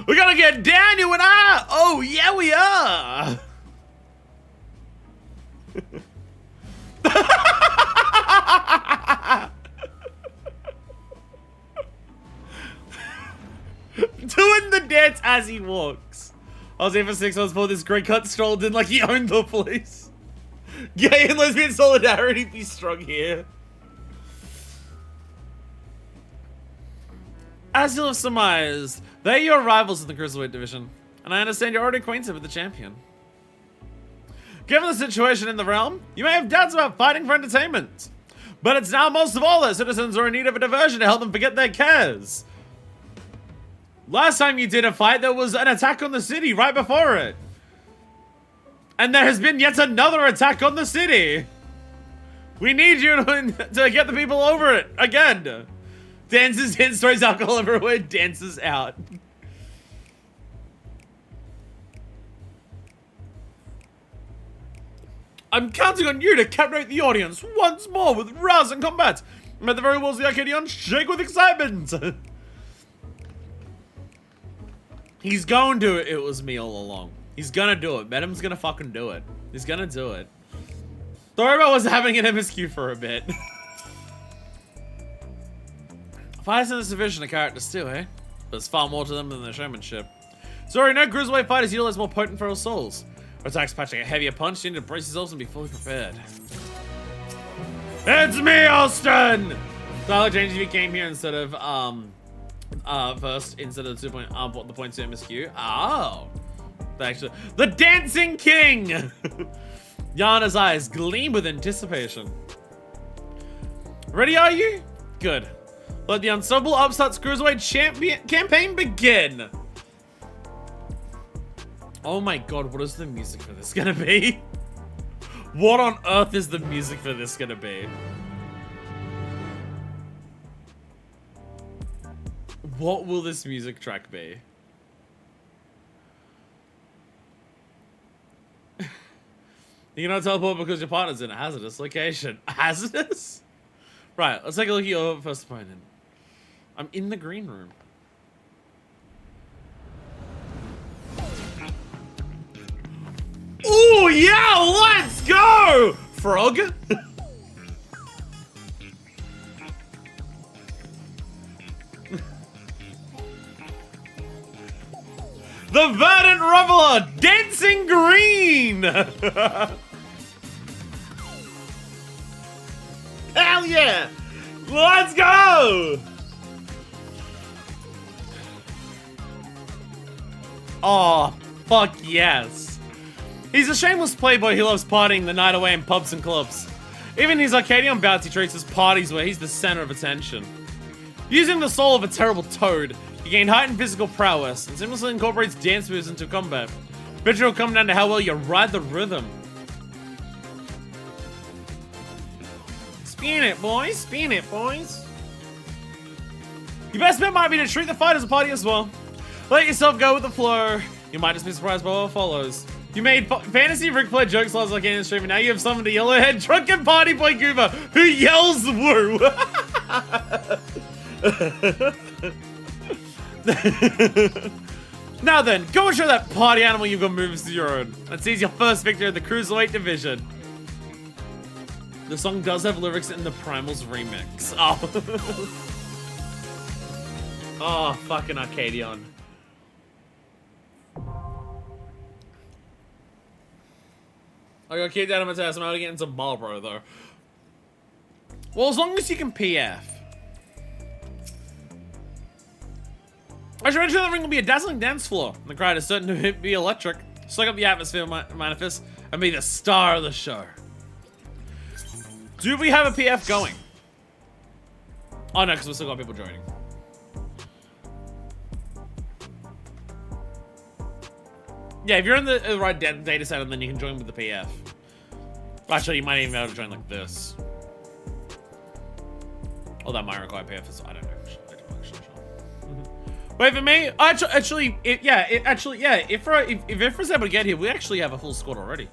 We're gonna get down, you and I! Oh, yeah, we are! Doing the dance as he walks. I was here for 6 months before this great cut strolled in like he owned the place. Gay and lesbian solidarity be strong here. As you'll have surmised, they're your rivals in the Cruiserweight division, and I understand you're already acquainted with the champion. Given the situation in the realm, you may have doubts about fighting for entertainment, but it's now most of all that citizens are in need of a diversion to help them forget their cares. Last time you did a fight, there was an attack on the city right before it. And there has been yet another attack on the city. We need you to get the people over it again. Dances in, throws alcohol everywhere, dances out. I'm counting on you to captivate the audience once more with rousing combat. May the very walls of the Arcadion shake with excitement. He's going to it. It was me all along. He's gonna do it. Venom's gonna fucking do it. He's gonna do it. Don't worry about what's happening in MSQ for a bit. Fighters in this division are characters too, eh? But there's far more to them than their showmanship. Sorry, no cruiserweight fighters utilize more potent feral souls. Or attacks patching a heavier punch, you need to brace yourselves and be fully prepared. It's me, Austin! Dialogue changes if you came here instead of, first, instead of the 2 MSQ. Oh. Actually, the Dancing King! Yana's eyes gleam with anticipation. Ready, are you? Good. Let the Unstoppable Upstarts Cruiserweight Champion campaign begin! Oh my god, what is the music for this gonna be? What on earth is the music for this gonna be? What will this music track be? You cannot teleport because your partner's in a hazardous location. Hazardous? Right, let's take a look at your first opponent. I'm in the green room. Ooh, yeah, let's go! Frog? The Verdant Reveler, Dancing Green! Hell yeah! Let's go! Oh, fuck yes. He's a shameless playboy who loves partying the night away in pubs and clubs. Even his Arcadion bouts he treats as parties where he's the center of attention. Using the soul of a terrible toad, he gained heightened physical prowess and seamlessly incorporates dance moves into combat. Victory will come down to how well you ride the rhythm. Spin it, boys. Spin it, boys. Your best bet might be to treat the fight as a party as well. Let yourself go with the flow. You might just be surprised by what follows. You made fantasy Ric Flair jokes last like in stream, and now you have summoned a yellowhead drunken party boy goober who yells woo. Now then, go and show that party animal you've got moves to your own. And seize your first victory in the Cruiserweight division. The song does have lyrics in the Primals remix. Oh. Oh, fucking Arcadion. I got kicked out of my test. I'm out to get into Marlboro, though. Well, as long as you can PF. I should mention the ring will be a dazzling dance floor. The crowd is certain to be electric. Soak up the atmosphere, manifest, and be the star of the show. Do we have a PF going? Oh no, because we still got people joining. Yeah, if you're in the right data set, then you can join with the PF. Actually, you might even be able to join like this. Oh, that might require PF. I don't know. Wait for me. Actually, if Ifra's able to get here, we actually have a full squad already.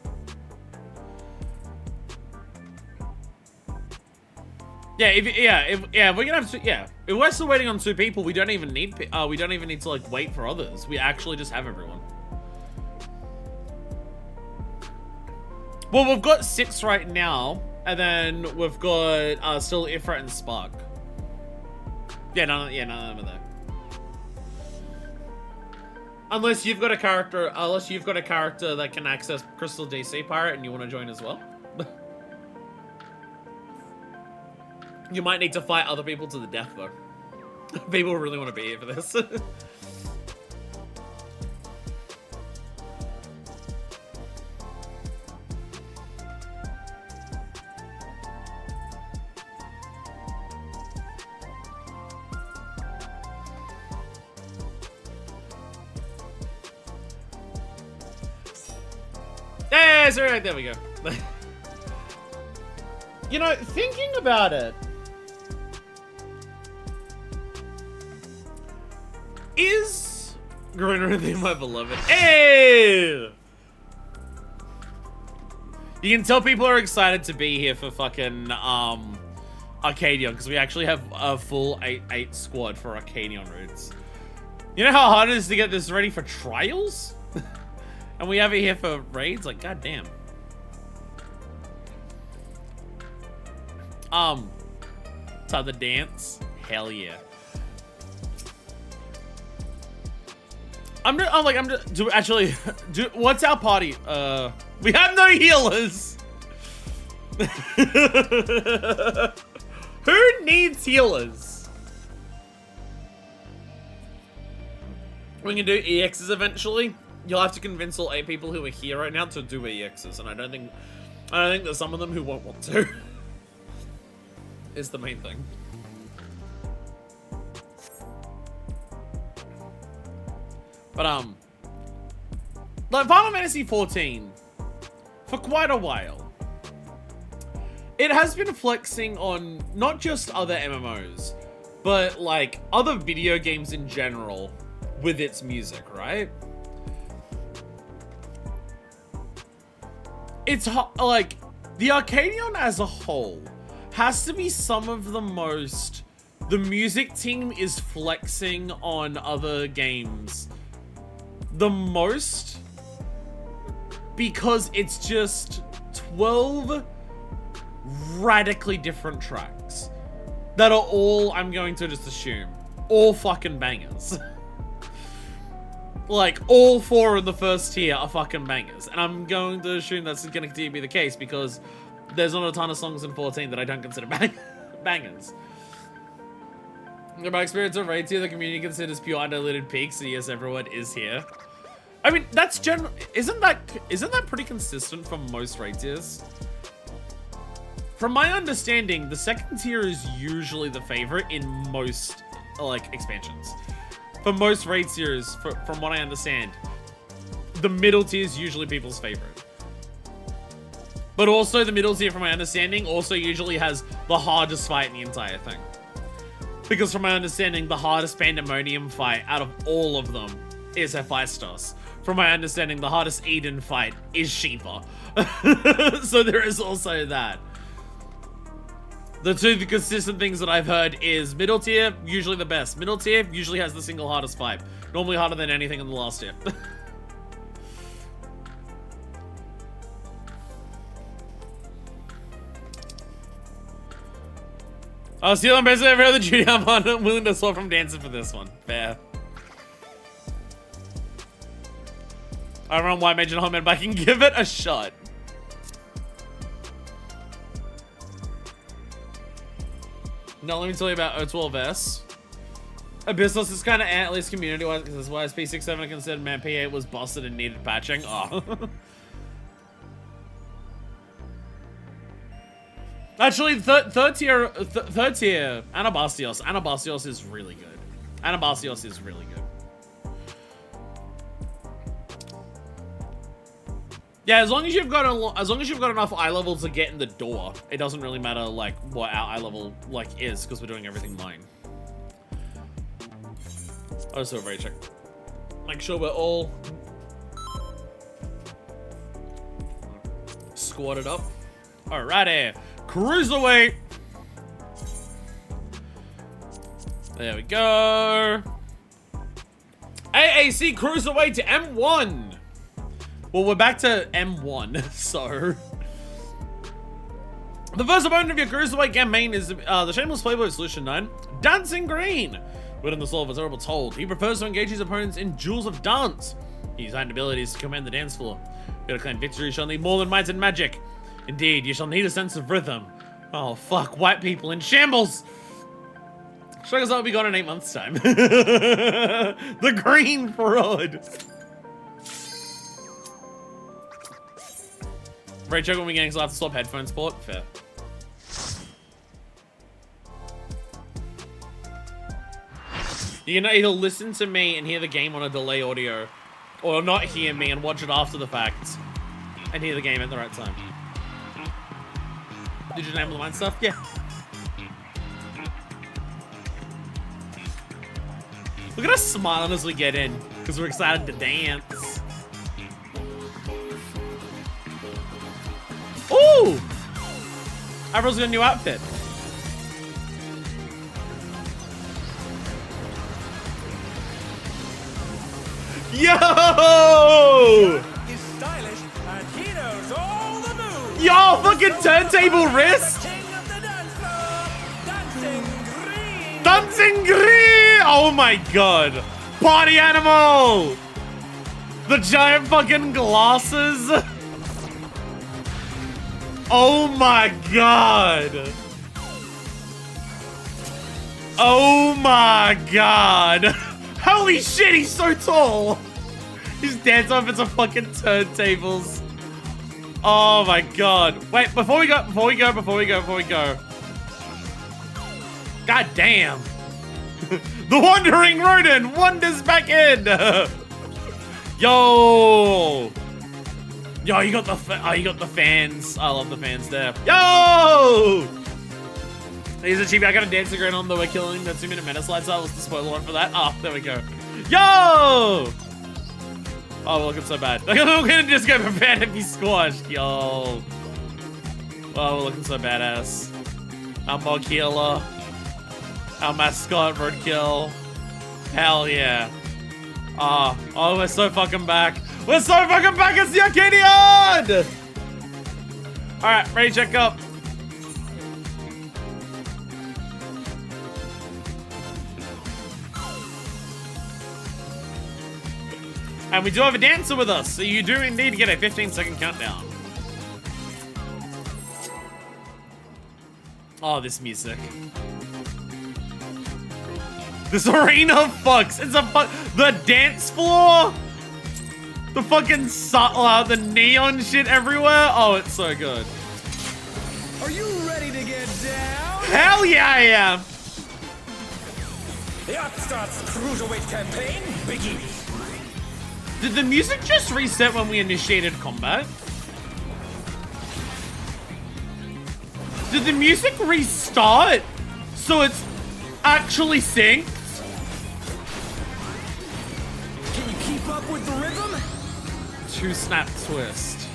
If we're gonna have if we're still waiting on 2 people, we don't even need to like wait for others. We actually just have everyone. Well, we've got 6 right now, and then we've got still Ifra and Spark. None of them are there. Unless you've got a character that can access Crystal DC Pirate and you want to join as well. You might need to fight other people to the death, though. People really want to be here for this. Yeah, sorry, right, there we go. You know, thinking about it, is Greener my beloved? Hey! You can tell people are excited to be here for fucking Arcadion, because we actually have a full 8 squad for Arcadion roots. You know how hard it is to get this ready for trials? And we have it here for raids? Like, goddamn. To the dance? Hell yeah. What's our party? We have no healers. Who needs healers? We can do EXs eventually. You'll have to convince all 8 people who are here right now to do EXs, and I don't think there's some of them who won't want to. Is the main thing. But like Final Fantasy XIV, for quite a while, it has been flexing on not just other MMOs, but like other video games in general with its music, right? It's like the Arcadion as a whole has to be some of the most the music team is flexing on other games the most, because it's just 12 radically different tracks that are all, I'm going to just assume, all fucking bangers. Like, all 4 in the first tier are fucking bangers. And I'm going to assume that's going to continue to be the case because there's not a ton of songs in 14 that I don't consider bangers. In my experience of raid tier, the community considers pure undiluted peaks, so yes, everyone is here. I mean, that's general. Isn't that pretty consistent for most raid tiers? From my understanding, the second tier is usually the favorite in most, like, expansions. For most raid tiers, from what I understand, the middle tier is usually people's favorite. But also, the middle tier, from my understanding, also usually has the hardest fight in the entire thing. Because from my understanding, the hardest Pandemonium fight out of all of them is Hephaestus. from my understanding, the hardest Eden fight is Shiva. So there is also that. The two consistent things that I've heard is middle tier, usually the best. Middle tier usually has the single hardest fight. Normally harder than anything in the last tier. I'll steal on basically every other duty I'm on. I'm willing to swap from dancing for this one. Fair. I don't know why I mentioned Homeland, but I can give it a shot. Now let me tell you about O12S. Abyssos is kind of at least community-wise, because that's why P67 considered man P8 was busted and needed patching. Oh. Actually, third tier, Anabastios. Anabastios is really good. Anabastios is really good. Yeah, as long as you've got enough eye level to get in the door, it doesn't really matter like what our eye level like is, because we're doing everything mine. Also, very check. Make sure we're all squatted up. Alrighty, cruiserweight. There we go. AAC cruiserweight to M1. Well, we're back to M1, so... The first opponent of your cruiserweight campaign is the Shameless Playboy Solution 9, Dancing Green. Within the soul of a terrible told, he prefers to engage his opponents in duels of dance. His heightened abilities to command the dance floor. Your claim victory shall need more than might and magic. Indeed, you shall need a sense of rhythm. Oh, fuck, white people in shambles! Struggles that will be gone in 8 months' time. The green fraud! Right, joke when we getting so I have to swap headphone support. Fair. You can either listen to me and hear the game on a delay audio, or not hear me and watch it after the fact, and hear the game at the right time. Did you name the mine stuff? Yeah. Look at us smiling as we get in, because we're excited to dance. Ooh! Avril's got a new outfit. Yo!
He's stylish and he knows all the moves.
Yo, fucking turntable wrist!
King of the dance floor, Dancing Green.
Dancing Green! Oh my god. Party animal! The giant fucking glasses. Oh my god. Oh my god. Holy shit, he's so tall! His dance outfits are fucking turntables. Oh my god. Wait, before we go. God damn. The wandering rodent wanders back in. Yo! Yo, you got the fans. I love the fans there. Yo! Here's a chibi. I got a dancing green on that we're killing. That 2-minute meta slide. So that was the spoiler one for that. Oh, there we go. Yo! Oh, we're looking so bad. We're gonna just go prepared to be squashed. Yo. Oh, we're looking so badass. Our Mog Healer. Our mascot, Roadkill. Hell yeah. Oh, we're so fucking back. We're so fucking back. It's the Arcadion! Alright, ready to check up. And we do have a dancer with us, so you do indeed get a 15-second countdown. Oh, this music. This arena fucks. It's a the dance floor. The fucking the neon shit everywhere. Oh, it's so good.
Are you ready to get down?
Hell yeah, I am.
The Upstarts Cruiserweight campaign begins.
Did the music just reset when we initiated combat? Did the music restart? So it's actually synced?
Can you keep up with the rhythm?
2 snap twist.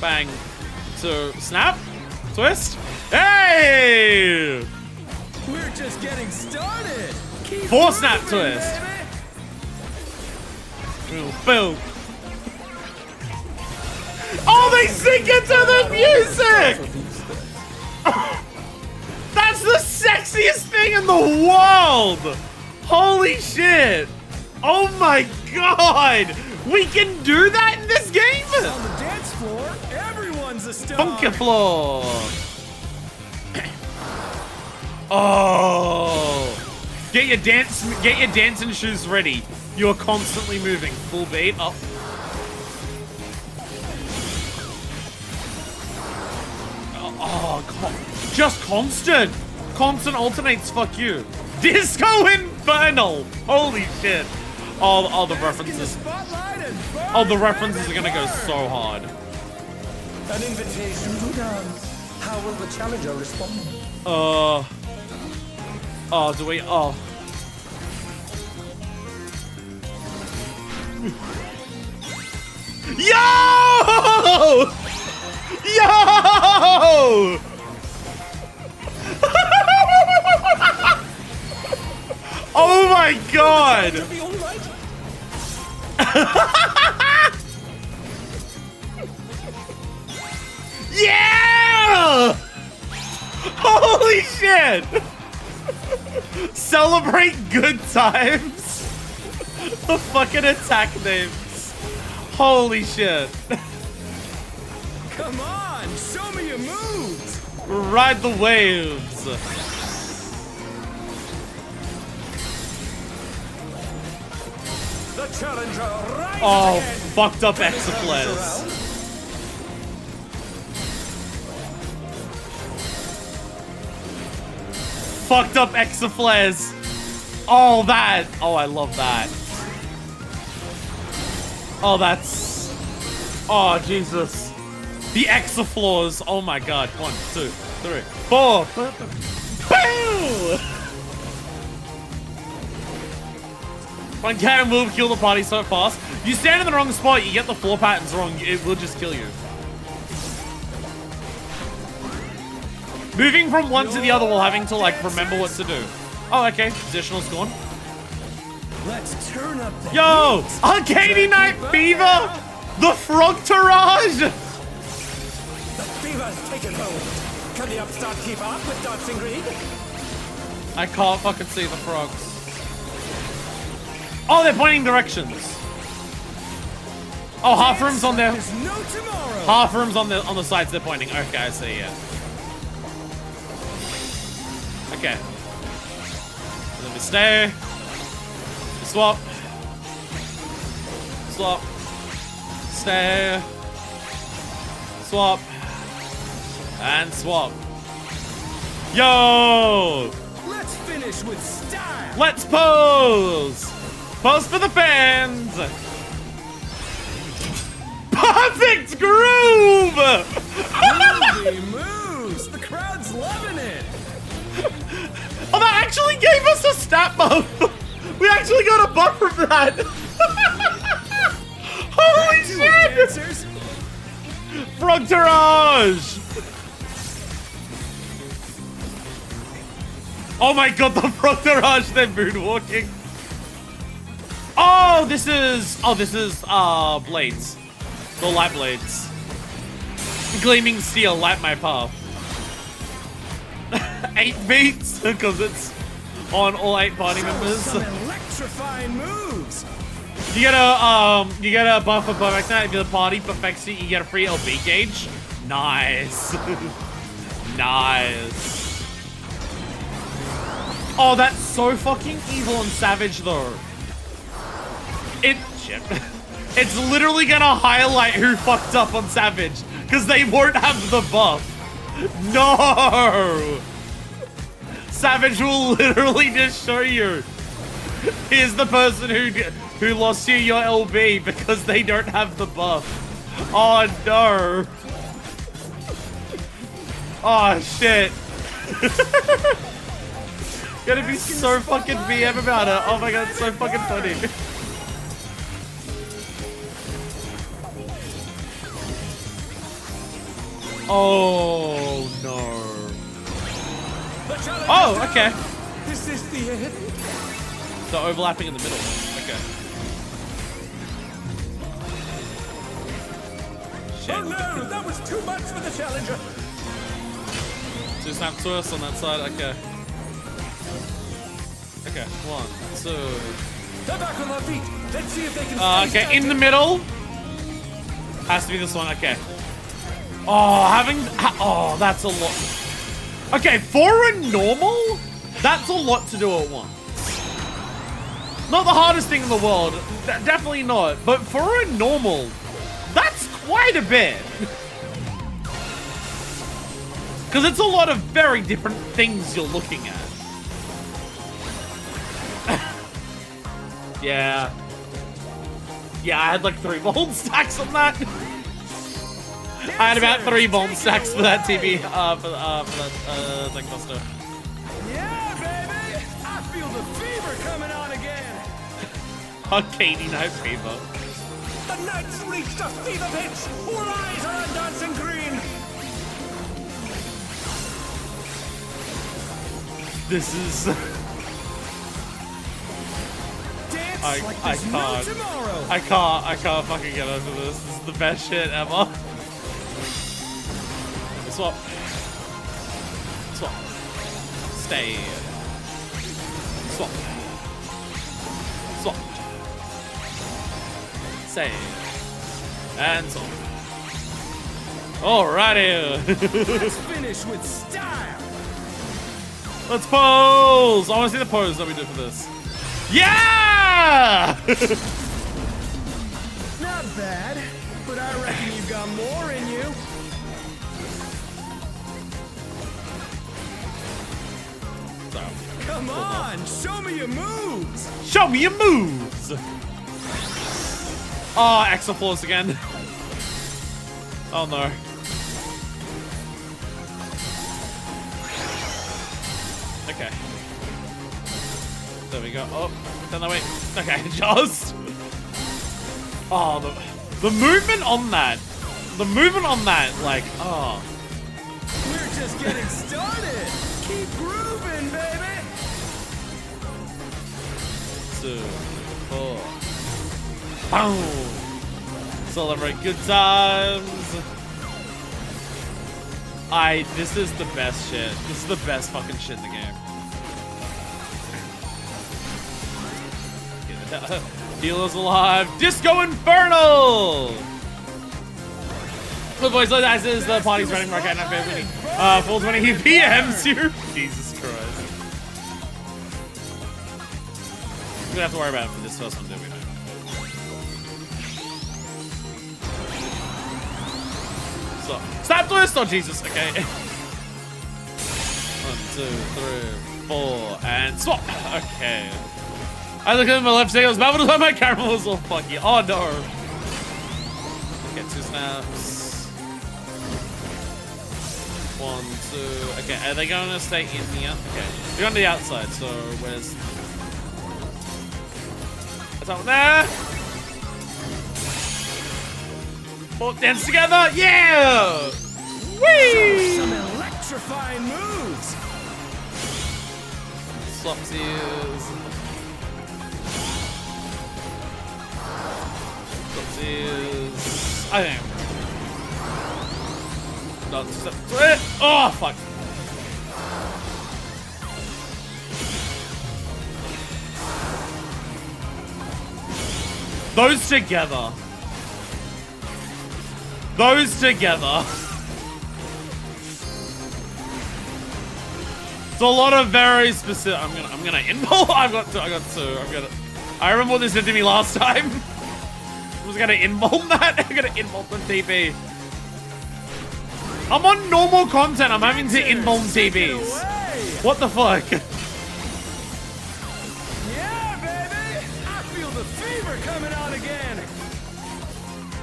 Bang. 2 snap twist. Hey!
We're just getting started. Keep
4 snap
moving,
twist.
baby.
Boom, boom. Oh, they sync into the music! That's the sexiest thing in the world! Holy shit! Oh my god! We can do that in this game?
On the dance floor, everyone's a star.
Funky floor! Oh! Get your dancing shoes ready. You are constantly moving. Full beat up. Oh, just constant. Constant alternates, fuck you. Disco Infernal. Holy shit. Oh, the references. Oh, the references are gonna go so hard.
An invitation to dance. How will the challenger respond?
Oh, do we? Oh. Yo! Yo! Oh my god! Yeah! Holy shit! Celebrate good times. The fucking attack names. Holy shit.
Come on, show me your moves.
Ride the waves.
The challenger rises
Oh,
again.
fucked up Exaflares. Fucked up Exaflares. Oh, that. Oh, I love that. Oh, that's... Oh, Jesus. The Exaflaws. Oh my god. 1, 2, 3, 4. Boo! One cannon will kill the party so fast. You stand in the wrong spot, you get the floor patterns wrong, it will just kill you. Moving from one to the other while having to, like, remember what to do. Oh, okay. Positional scorn.
Let's turn up the
Yo! Arcadion Night Fever! The Frog Tarage!
The fever's taken hold. Can the upstart keep up with Dancing Green?
I can't fucking see the frogs. Oh, they're pointing directions. Oh, half room's on there.
There's no tomorrow.
Half room's on the sides they're pointing. Okay, I see, yeah. Okay. Let me stay. Swap. Swap. Stay. Swap. And swap. Yo!
Let's finish with style.
Let's pose! Pose for the fans! Perfect groove!
Groovy moves. The crowd's loving it.
Oh, that actually gave us a stat buff! We actually got a buff from that! Holy
Do it,
shit!
dancers.
Frog Tarage! Oh my god, the Frog Tarage, they're moonwalking. Oh, this is blades. The light blades. Gleaming steel, light my path. 8 beats, because it's on all 8 party members.
Some electrifying moves.
You get a buff for perfect night. If you're the party perfects it, you get a free LB gauge. Nice. Nice. Oh, that's so fucking evil and savage though. Shit. It's literally gonna highlight who fucked up on Savage, because they won't have the buff. No! Savage will literally just show you. Here's the person who lost you your LB because they don't have the buff. Oh no. Oh shit. Gonna be so fucking BM about it. Oh my god, it's so fucking funny. Oh no.
The challenge
Oh,
is
okay.
down. Is this the end?
So overlapping in the middle. Okay. Shit.
Oh no, that was too much for the challenger.
Two snap twists on that side. Okay. Okay. 1, 2.
They're back on their feet. Let's see if they can stay
Okay, in the
standing.
middle. Has to be this one. Okay. Oh, oh, that's a lot. Okay, for a normal, that's a lot to do at once. Not the hardest thing in the world. Definitely not. But for a normal, that's quite a bit. Because it's a lot of very different things you're looking at. Yeah. Yeah, I had like 3 bomb stacks on that. I had about 3 bomb stacks for that TV, for that Deckbuster.
Yeah, baby! I feel the fever coming on again!
Arcadion Night Fever.
The Knights reached a fever pitch! All eyes are on Dancing Green!
This is...
Dance
I
like there's no
can't.
tomorrow!
I can't fucking get over this. This is the best shit ever. Swap. Swap. Stay. Swap. Swap. Stay. And swap. Alrighty.
Let's finish with style!
Let's pose! I want to see the pose that we did for this. Yeah!
Not bad, but I reckon you've got more in you.
So,
Come on, show me your moves!
show me your moves! Oh, extra force again. Oh no. Okay. There we go. Oh, turn that way. Okay, just. Oh, the movement on that. The movement on that, like, oh.
We're just getting started! Keep grooving, baby!
2, 4. Boom! Celebrate good times. This is the best shit. This is the best fucking shit in the game. Healer's alive. Disco Infernal! The voice like that says the party's running right now. Full 20 PMs here. Jesus Christ. We don't have to worry about it for this first one, do we? So, snap twist! Oh, Jesus. Okay. 1, 2, 3, 4, and swap. Okay. I look at my left stick, I was about to let my camera was all fucky. Oh no. Okay, 2 snaps. 1, 2. Okay, are they going to stay in the okay. They're on the outside, so where's that's out there? Both dance together, yeah! Whee!
Some electrifying moves!
Slopsies. Slopsies. I think. No, oh, fuck. Those together. Those together. It's a lot of very specific. I'm gonna inball. I got two. I remember what this did to me last time. I was gonna inball that. I'm gonna inball the TP. I'm on normal content. I'm having to inball TPs. What the fuck?
Yeah, baby! I feel the fever coming on again!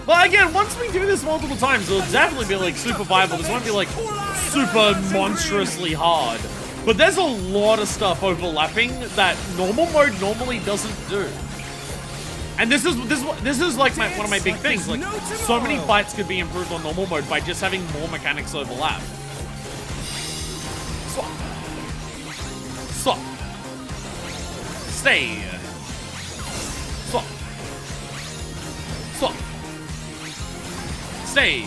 Well, again, once we do this multiple times, it'll definitely be like super viable. This won't be like super monstrously hard. But there's a lot of stuff overlapping that normal mode normally doesn't do. And this is like one of my big things. Like, so many fights could be improved on normal mode by just having more mechanics overlap. Swap. Swap. Stay. Swap. Swap. Stay.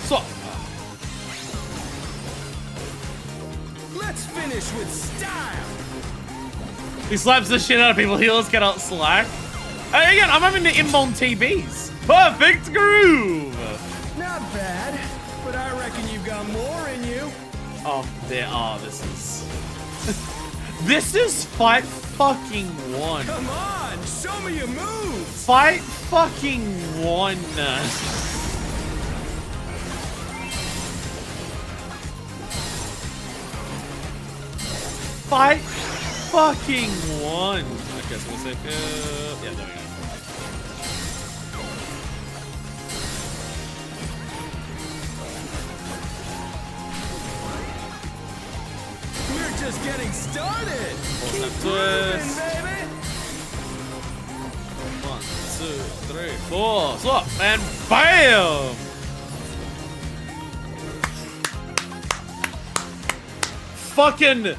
Swap.
Let's finish with style.
He slaps the shit out of people. Healers get out slack. And again, I'm having to inbound TBs. Perfect groove.
Not bad, but I reckon you've got more in you.
Oh, there are. This is. This is fight fucking 1.
Come on, show me your moves.
Fight fucking 1. Fight fucking 1. Okay, so we'll say, yeah, there we go.
We're just getting started. Keep
Twist.
grooving, baby.
1, 2, 3, 4, swap, and bam! Fucking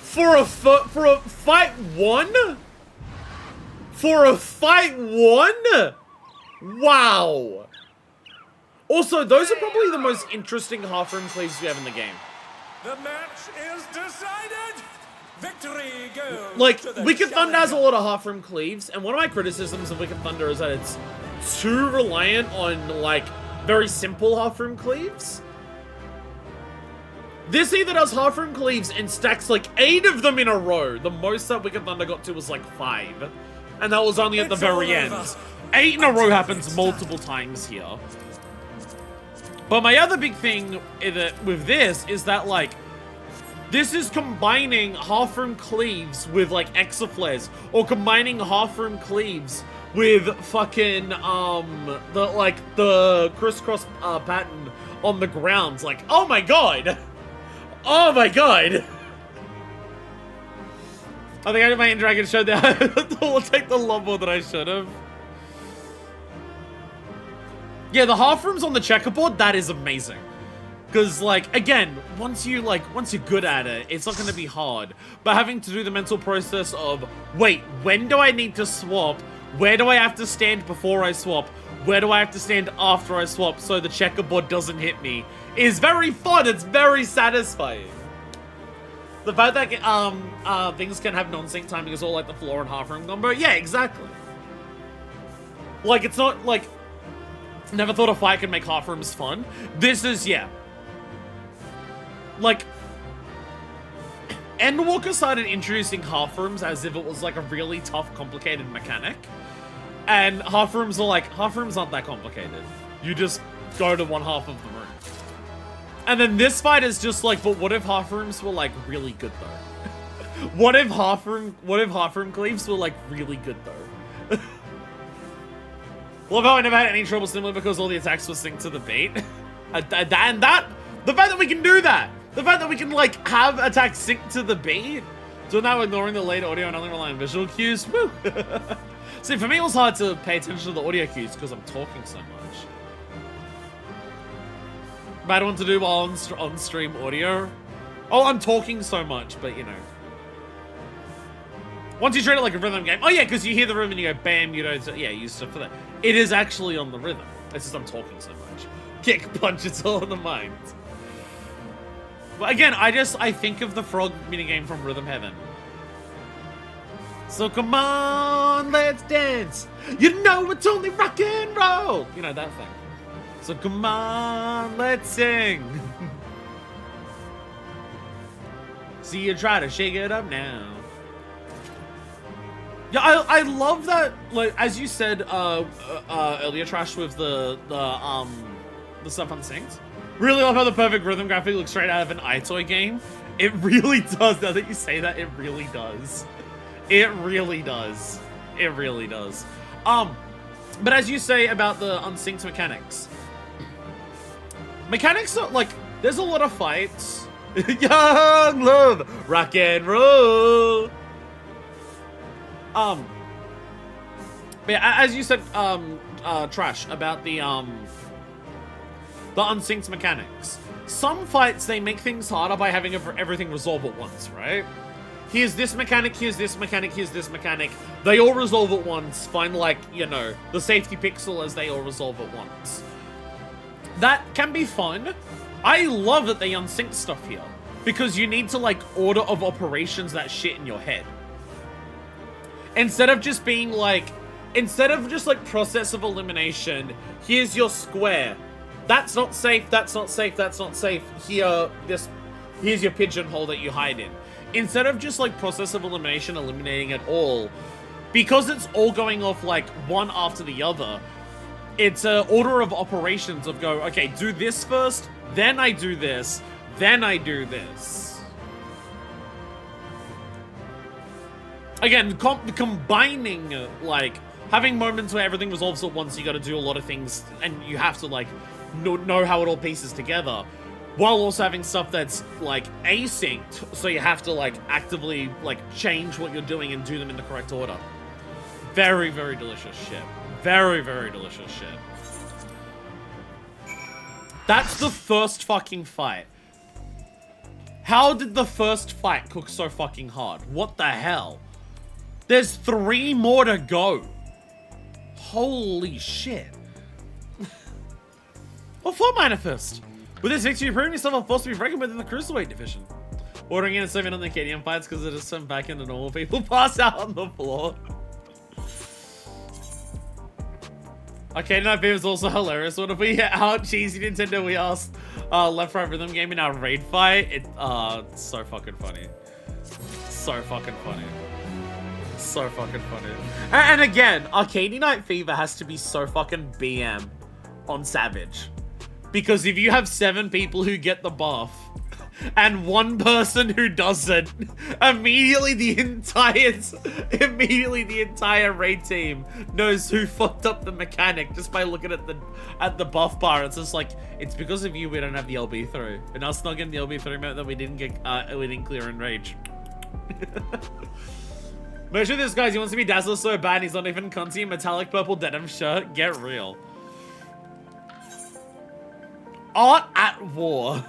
for a fight 1? For a fight 1? Wow. Also, those are probably the most interesting half-room cleaves we have in the game.
The match is decided. Victory goes
Like,
to the
Wicked Thunder has a
challenger.
lot of half-room cleaves, and one of my criticisms of Wicked Thunder is that it's too reliant on, like, very simple half-room cleaves. This either does half-room cleaves and stacks, like, 8 of them in a row. The most that Wicked Thunder got to was, like, 5. And that was only at the
It's
very
all
end.
over.
8 in a row happens multiple times here. But my other big thing with this is that, like, this is combining half-room cleaves with, like, exaflares, or combining half-room cleaves with fucking, the crisscross pattern on the ground. Like, oh my god! Oh my god! I think I did my Dragon show that. I'll take the lot more than I should have. Yeah, the half rooms on the checkerboard, that is amazing. Because, like, again, once you're good at it, it's not going to be hard. But having to do the mental process of, wait, when do I need to swap? Where do I have to stand before I swap? Where do I have to stand after I swap so the checkerboard doesn't hit me? Is very fun. It's very satisfying. The fact that things can have non-sync timing is all like the floor and half room combo. Yeah, exactly. Like, it's not like... Never thought a fight could make half rooms fun. This is, yeah. Like, Endwalker started introducing half rooms as if it was like a really tough, complicated mechanic. And half rooms are like, half rooms aren't that complicated. You just go to one half of the room. And then this fight is just like, but what if half rooms were like really good though? What if half room cleaves were like really good though? Love how I never had any trouble similar because all the attacks were synced to the beat. The fact that we can do that! The fact that we can, like, have attacks synced to the beat! So now ignoring the late audio and only relying on visual cues, woo! See, for me it was hard to pay attention to the audio cues because I'm talking so much. Bad one to do while on stream audio. Oh, I'm talking so much, but you know. Once you treat it like a rhythm game, oh yeah, because you hear the rhythm and you go bam, you know, so, yeah, use stuff for that. It is actually on the rhythm. It's just I'm talking so much. Kick, punch, it's all in the mind. But again, I think of the frog minigame from Rhythm Heaven. So come on, let's dance. You know it's only rock and roll. You know, that thing. So come on, let's sing. See you try to shake it up now. Yeah, I love that, like, as you said earlier, Trash, with the stuff unsynced. Really love how the perfect rhythm graphic looks straight out of an iToy game. It really does. Now that you say that, it really does. It really does. It really does. But as you say about the unsynced mechanics. Mechanics are, like, there's a lot of fights. Young love, rock and roll. But yeah, as you said, Trash, about the unsynced mechanics. Some fights, they make things harder by having everything resolve at once, right? Here's this mechanic, here's this mechanic, here's this mechanic. They all resolve at once. Find, like, you know, the safety pixel as they all resolve at once. That can be fun. I love that they unsync stuff here. Because you need to, like, order of operations that shit in your head. Instead of just being, like... Instead of just, like, process of elimination, here's your square. That's not safe, that's not safe, that's not safe. Here's your pigeonhole that you hide in. Instead of just, like, process of elimination, eliminating it all, because it's all going off, like, one after the other, it's an order of operations of go, okay, do this first, then I do this, then I do this. Again, combining, like, having moments where everything resolves at once, you gotta do a lot of things, and you have to, like, know how it all pieces together, while also having stuff that's, like, asynced, so you have to, like, actively, like, change what you're doing and do them in the correct order. Very, very delicious shit. Very, very delicious shit. That's the first fucking fight. How did the first fight cook so fucking hard? What the hell? There's 3 more to go. Holy shit. Well, for Manifest. With this victory, you're proving yourself a force to be reckoned with in the Cruiserweight division. Ordering in a 7 on the Arcadion fights because it is sent back into normal people pass out on the floor. Arcadion IP was also hilarious. What if we hit out cheesy Nintendo we asked left right rhythm game in our raid fight? It's so fucking funny. So fucking funny. So fucking funny. And again, Arcadion Night Fever has to be so fucking BM on Savage. Because if you have 7 people who get the buff and 1 person who doesn't, immediately the entire raid team knows who fucked up the mechanic just by looking at the buff bar. It's just like, it's because of you we don't have the LB through. And us not getting the LB through meant that we didn't clear in rage. Make sure this guy, he wants to be Dazzler so bad he's not even cunty metallic purple denim shirt. Get real. Art at war.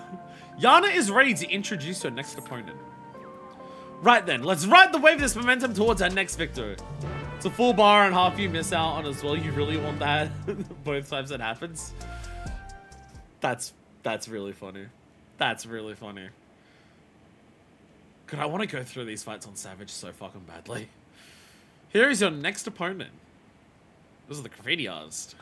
Yana is ready to introduce her next opponent. Right then, let's ride the wave of this momentum towards our next victory. It's a full bar and half you miss out on as well. You really want that both times that happens? That's really funny. That's really funny. God, I want to go through these fights on Savage so fucking badly. Here is your next opponent. This is the graffiti artist.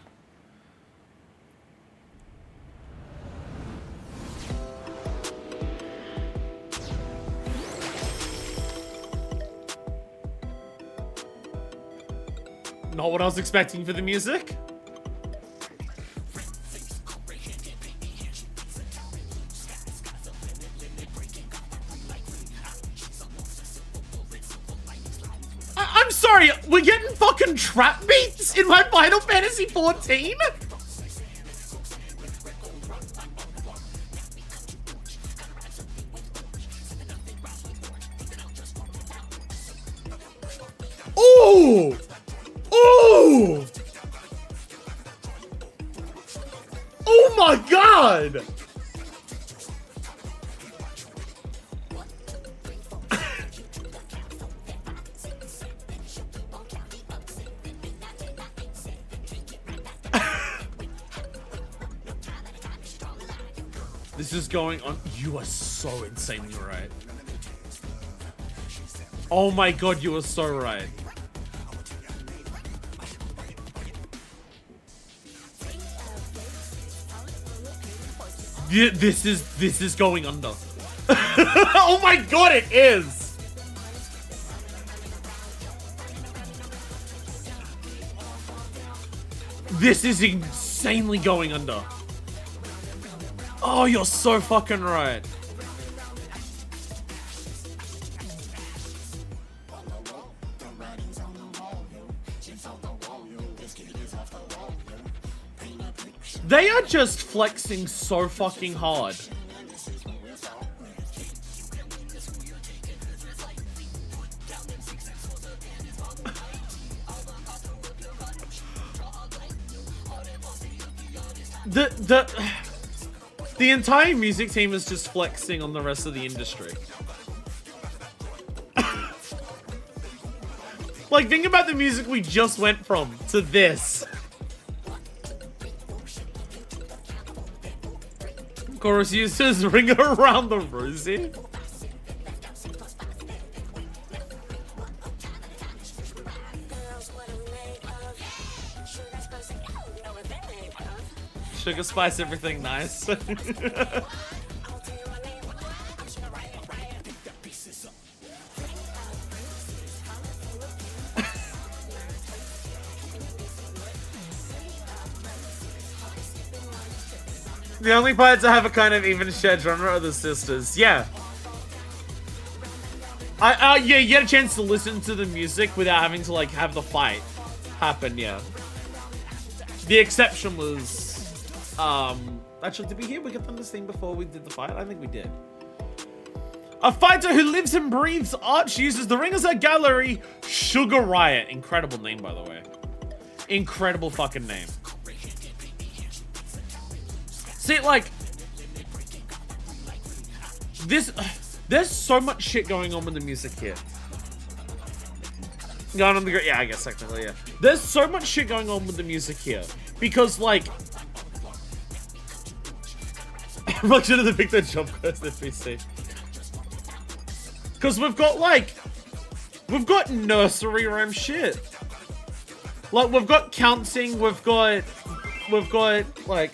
Not what I was expecting for the music. I'm sorry, we're getting fucking trap beats in my Final Fantasy 14? Ooh! Ooh! Oh my god! This is going on. You are so insanely right. Oh my god, you are so right. Yeah, this is going under. Oh my god, it is. This is insanely going under. Oh, you're so fucking right. They are just flexing so fucking hard. the entire music team is just flexing on the rest of the industry. Like, think about the music we just went from to this. Chorus uses Ring Around the Rosie. Sugar spice everything nice. The only parts that have a kind of even shared genre are the sisters. Yeah. Yeah, you get a chance to listen to the music without having to, like, have the fight happen, yeah. The exception was, actually, did we hear Wicked Thunder's thing before we did the fight? I think we did. A fighter who lives and breathes art. She uses the ring as her gallery. Sugar Riot. Incredible name, by the way. Incredible fucking name. See, like, this, there's so much shit going on with the music here. Going on the, yeah, I guess technically, yeah. There's so much shit going on with the music here. Because, like, reflection of the Victor Jump Quest FBC. Because we've got, like, we've got nursery rhyme shit. Like, we've got counting, we've got, like,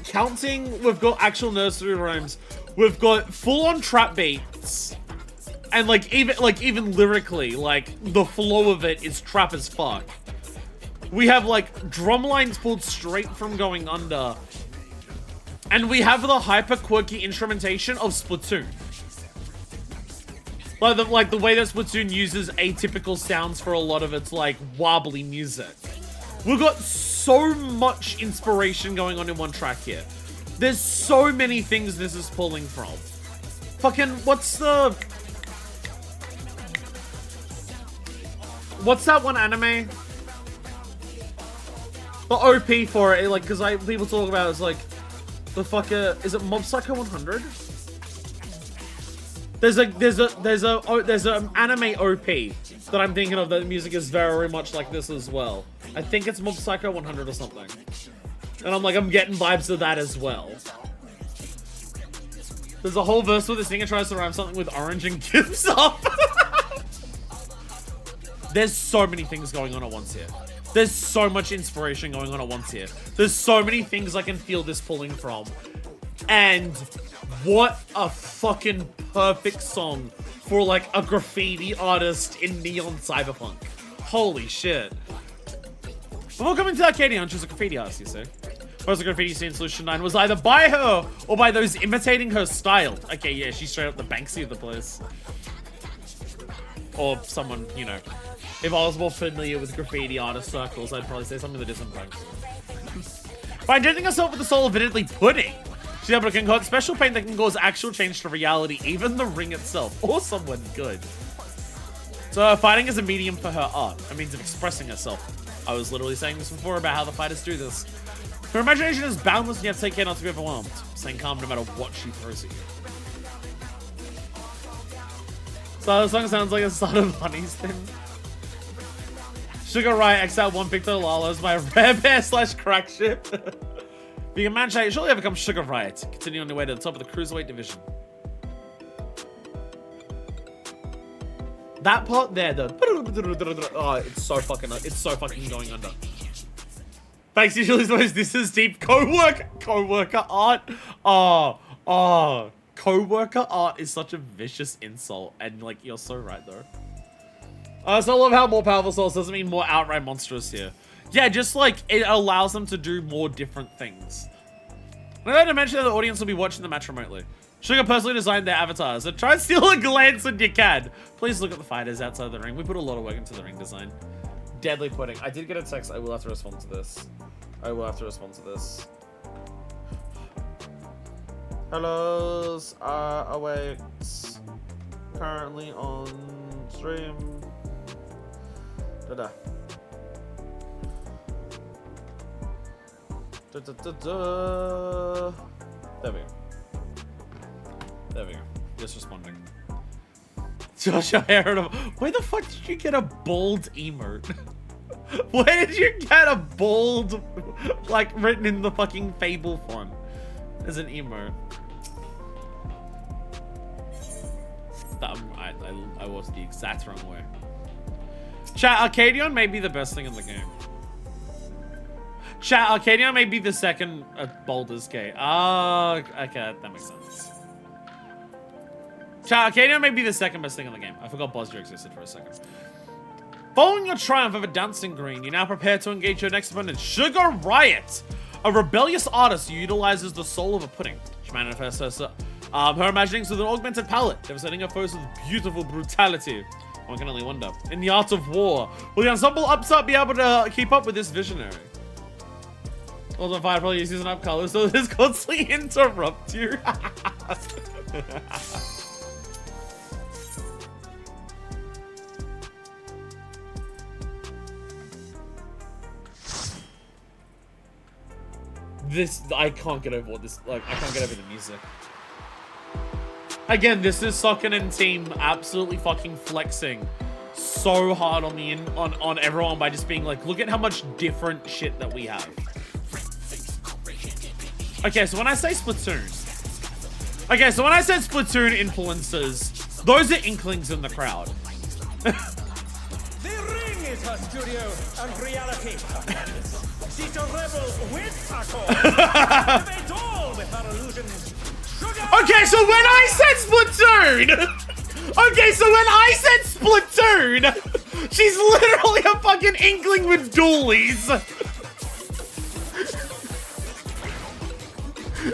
counting, we've got actual nursery rhymes, we've got full-on trap beats, and, like, even lyrically, like, the flow of it is trap as fuck. We have, like, drum lines pulled straight from Going Under, and we have the hyper-quirky instrumentation of Splatoon. Like the way that Splatoon uses atypical sounds for a lot of its, like, wobbly music. We've got so much inspiration going on in one track here. There's so many things this is pulling from. Fucking, what's that one anime? The OP for it, like, because people talk about it, it's like, the fucker, is it Mob Psycho 100? There's an anime OP that I'm thinking of that the music is very much like this as well. I think it's Mob Psycho 100 or something. And I'm getting vibes of that as well. There's a whole verse where the singer tries to rhyme something with orange and gives up. There's so many things going on at once here. There's so much inspiration going on at once here. There's so many things I can feel this pulling from. And what a fucking perfect song for, like, a graffiti artist in neon cyberpunk. Holy shit. Before coming to Arcadion, she was a graffiti artist, you see. Most of the graffiti scene in Solution 9 was either by her or by those imitating her style. Okay, yeah, she's straight up the Banksy of the place. Or someone, you know. If I was more familiar with graffiti artist circles, I'd probably say something that isn't Banksy. By injecting herself with the soul of Vividly Pudding, she's able to concoct special paint that can cause actual change to reality, even the ring itself, or someone good. So fighting is a medium for her art, a means of expressing herself. I was literally saying this before about how the fighters do this. Her imagination is boundless and you have to take care not to be overwhelmed, staying calm no matter what she throws at you. So the song sounds like a sort of Honey's thing. Sugar Riot XL1 Victor Lala's my rare bear / crack ship. Being a man child, you surely ever become Sugar Riot. Continue on your way to the top of the cruiserweight division. That part there, the oh, it's so fucking going under. Thanks, usually this is deep coworker art. Coworker art is such a vicious insult, and like you're so right though. So I love how more powerful souls doesn't mean more outright monstrous here. Yeah, just like it allows them to do more different things. I'm going to mention that the audience will be watching the match remotely. Sugar personally designed their avatars, so try and steal a glance when you can. Please look at the fighters outside the ring. We put a lot of work into the ring design. Deadly Pudding. I did get a text. I will have to respond to this. Hellos are awake. Currently on stream. Da, da, da, da. There we go. There we go. Just responding. Josh, I heard of. Where the fuck did you get a bold emote? Where did you get a bold, like, written in the fucking Fable font as an emote? I was the exact wrong way. Chat, Arcadion may be the best thing in the game. Chat, Arcadion may be the second Baldur's Gate. Oh, okay, that makes sense. Chat, Arcadion may be the second best thing in the game. I forgot Bosger existed for a second. Following your triumph over Dancing Green, you now prepare to engage your next opponent, Sugar Riot, a rebellious artist who utilizes the soul of a pudding. She manifests her imaginings with an augmented palette, devastating her foes with beautiful brutality. One can only wonder. In the art of war, will the ensemble upstart be able to keep up with this visionary? Also, Fire probably uses an up color, so this constantly interrupt you. I can't get over what this, like, I can't get over the music. Again, this is Socken and team absolutely fucking flexing so hard on on everyone by just being like, look at how much different shit that we have. Okay, so when I say Splatoon, influences, those are inklings in the crowd.
The ring is her studio and reality. She's a rebel with hardcore. Activate all with her illusions.
Okay, so when I said Splatoon, she's literally a fucking inkling with dualies.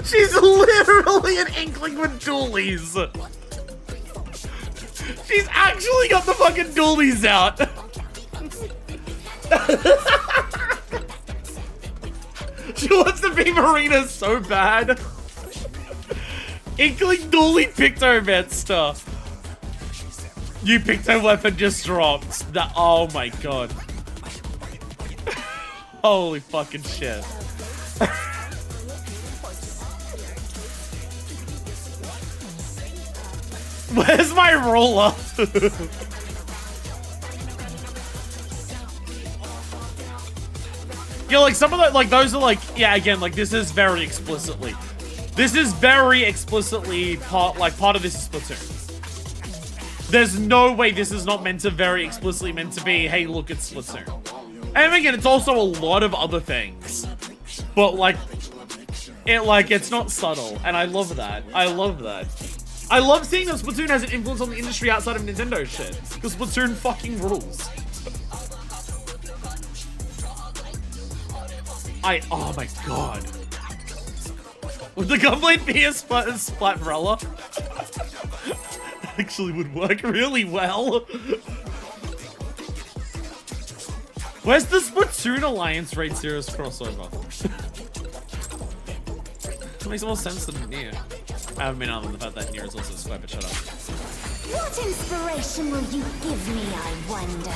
She's literally an inkling with dualies. She's actually got the fucking dualies out. She wants to be Marina so bad. Inkling dually Pictomancer. You Picto weapon just dropped. Oh my god. Holy fucking shit. Where's my roller? Yeah, like some of the, like those are like, yeah, again, like this is very explicitly part of this is Splatoon. There's no way this is not meant to very explicitly meant to be, hey, look, it's Splatoon. And again, it's also a lot of other things. But it's not subtle, and I love that. I love that. I love seeing that Splatoon has an influence on the industry outside of Nintendo shit. Because Splatoon fucking rules. Oh my god. Would the Gunblade be a Splatbrella? Actually would work really well. Where's the Splatoon Alliance Raid Series crossover? It makes more sense than Nier. I haven't been other than the fact that Nier is also a square, but shut up.
What inspiration will you give me, I wonder?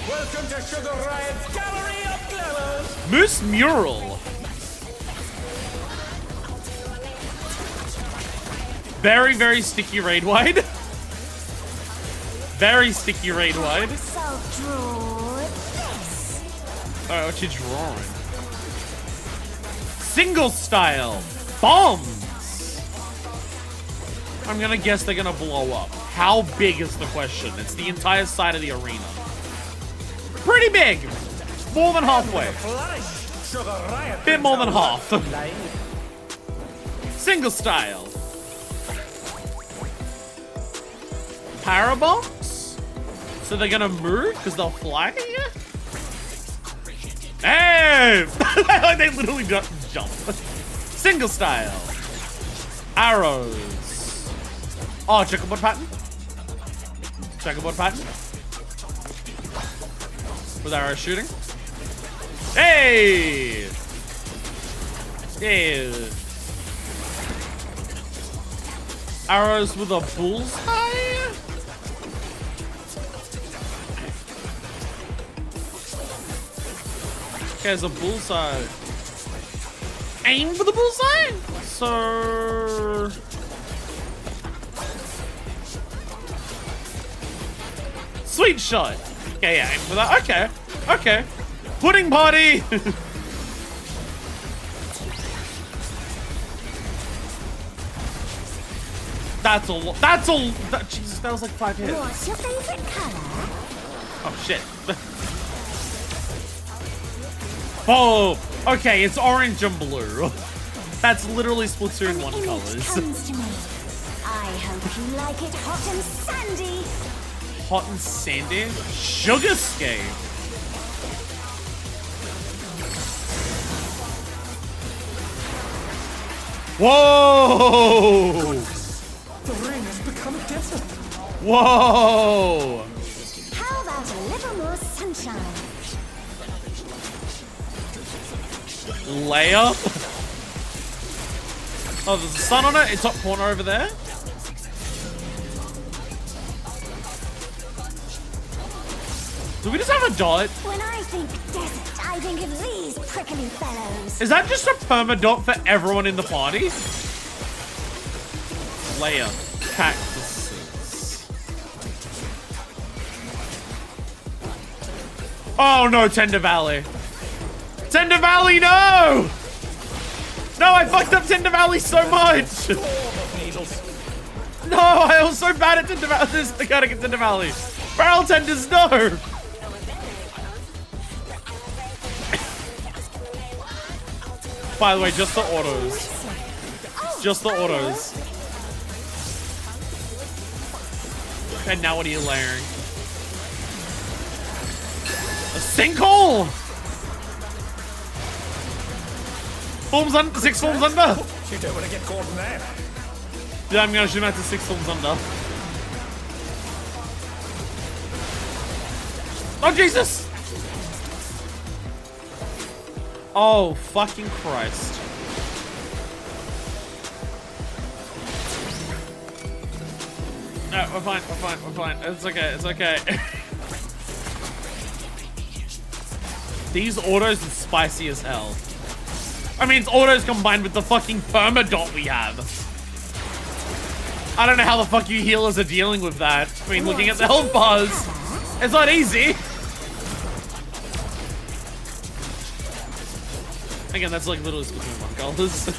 Welcome to Sugar Riot's Gallery of Glamours.
Moose Mural. Very, very sticky raid wide. Very sticky raid wide.
So draw this.
Alright, what you drawing? Single style. Bombs. I'm gonna guess they're gonna blow up. How big is the question? It's the entire side of the arena. Pretty big. More than halfway. Bit more than half. Single style. Parabox? So they're gonna move because they'll fly? Hey! They literally jump. Single style. Arrows. Oh, checkerboard pattern? Checkerboard pattern? With arrow shooting? Hey! Yeah. Arrows with a bullseye? there's a bullseye. Aim for the bullseye? So... Sweet shot. Okay, yeah, aim for that. Okay, okay. Pudding party! That's a lot. That's a... Jesus, that was like 5 hits.
What's your favorite color?
Oh, shit. Oh, okay, it's orange and blue. That's literally Splatoon 1 colors.
Comes to me. I hope you like it hot and sandy.
Hot and sandy? Sugar skate. Whoa!
The rain has become a desert.
Whoa!
How about a little more sunshine?
Layup? Oh, there's a sun on it. It's top corner over there. Do we just have a dot?
When I think desert, I think of these prickly fellows.
Is that just a perma-dot for everyone in the party? Layup. Cactuses. Oh no, Tender Valley. Tender Valley, no! No, I fucked up Tender Valley so much! No, I was so bad at Tender Valley. I gotta get Tender Valley. Barrel tenders, no! By the way, just the autos. Just the autos. And now what are you layering? A sinkhole! Forms under, 6 forms under.
You don't want to get caught in that.
Yeah, I'm gonna shoot him out to 6 forms under. Oh, Jesus! Oh, fucking Christ. No, we're fine, we're fine, we're fine. It's okay, it's okay. These autos are spicy as hell. I mean, it's autos combined with the fucking perma-dot we have. I don't know how the fuck you healers are dealing with that. I mean, looking at the health bars, it's not easy. Again, that's like literally Splatoon 1 colors.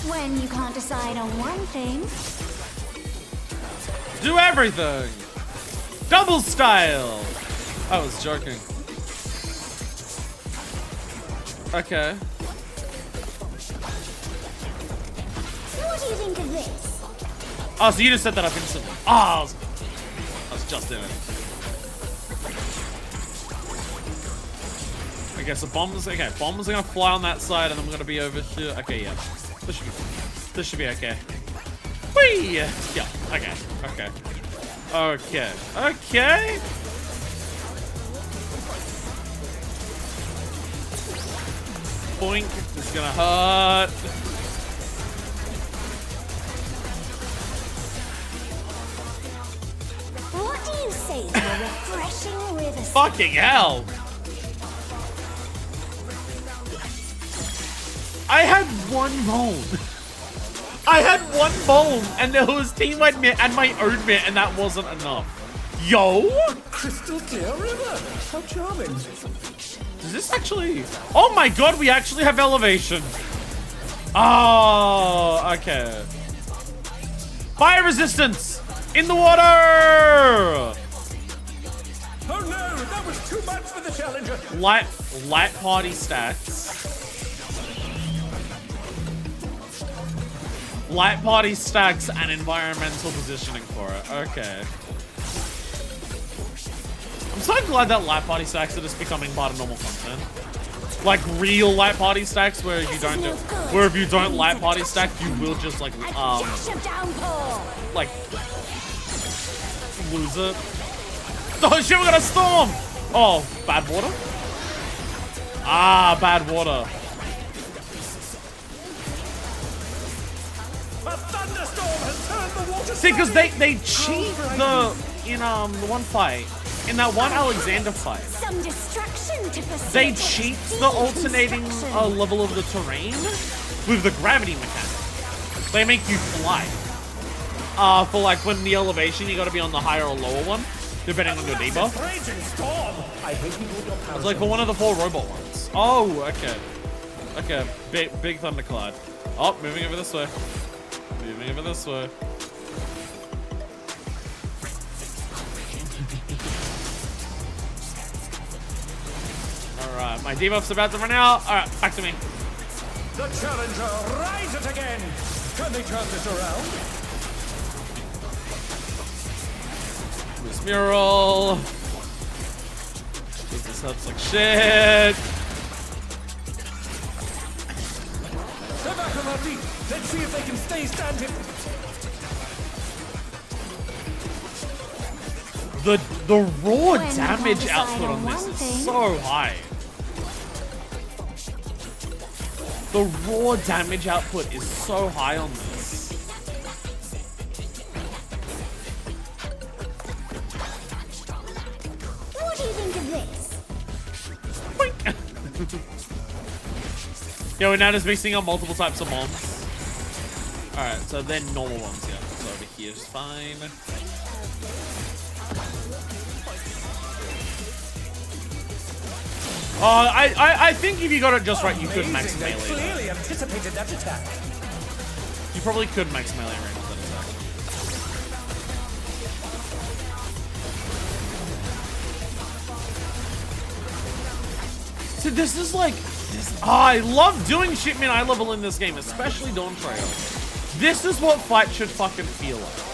When you can't decide on one thing.
Do everything! Double style! I was joking. Okay.
What do you think of this?
Oh, so you just set that up instantly. Oh, I was just in it. Okay, so bombs. Okay, bombs are gonna fly on that side, and I'm gonna be over here. Okay, yeah. This should be okay. Whee! Yeah. Okay. Okay. Okay. Okay. Boink. It's gonna hurt.
What do you say to a refreshing river?
Fucking hell. I had one bone. I had one bone, and there was teammate mitt and my own mitt, and that wasn't enough. Yo!
Crystal clear river. How charming.
Does this actually... Oh my god, we actually have elevation. Oh, okay. Fire resistance! In the water!
Oh no, that was too much for the challenger.
Light party stacks. Light party stacks and environmental positioning for it. Okay. I'm so glad that light party stacks are just becoming part of normal content. Like real light party stacks where you don't do, where if you don't light party stack, you will just like like lose it. Oh shit, we got a storm! Oh, bad water? Ah, bad water.
A thunderstorm has turned the water.
See, because they cheat the in the one fight in that one Alexander fight,
Some destruction to
they
facilitate
cheat the alternating
deconstruction.
level of the terrain with the gravity mechanic. They make you fly. For like when the elevation, you gotta be on the higher or lower one, depending on your debuff.
Raging storm. I hope you hold your powers.
It's like for one of the 4 robot ones. Oh, okay. Okay, big thundercloud. Oh, moving over this way. Moving over this way. Alright, my debuff's about to run out. Alright, back to me.
The challenger rises again. Can they turn this around?
This mural. This helps like shit.
They're back on their feet. Let's see if they can stay standing.
The raw
When
damage
you
output
decide
on
on
this
one
is
thing.
so high. The raw damage output is so high on this.
What do you think of this?
Yeah, we're now just mixing up multiple types of bombs. Alright, so they're normal ones, yeah. So over here is fine. I think if you got it just right, you could max
Amazing, they
melee.
clearly anticipated that attack.
You probably could max melee range with that attack. So this is like, I love doing shit min eye level in this game, especially Dawntrail. This is what fight should fucking feel like.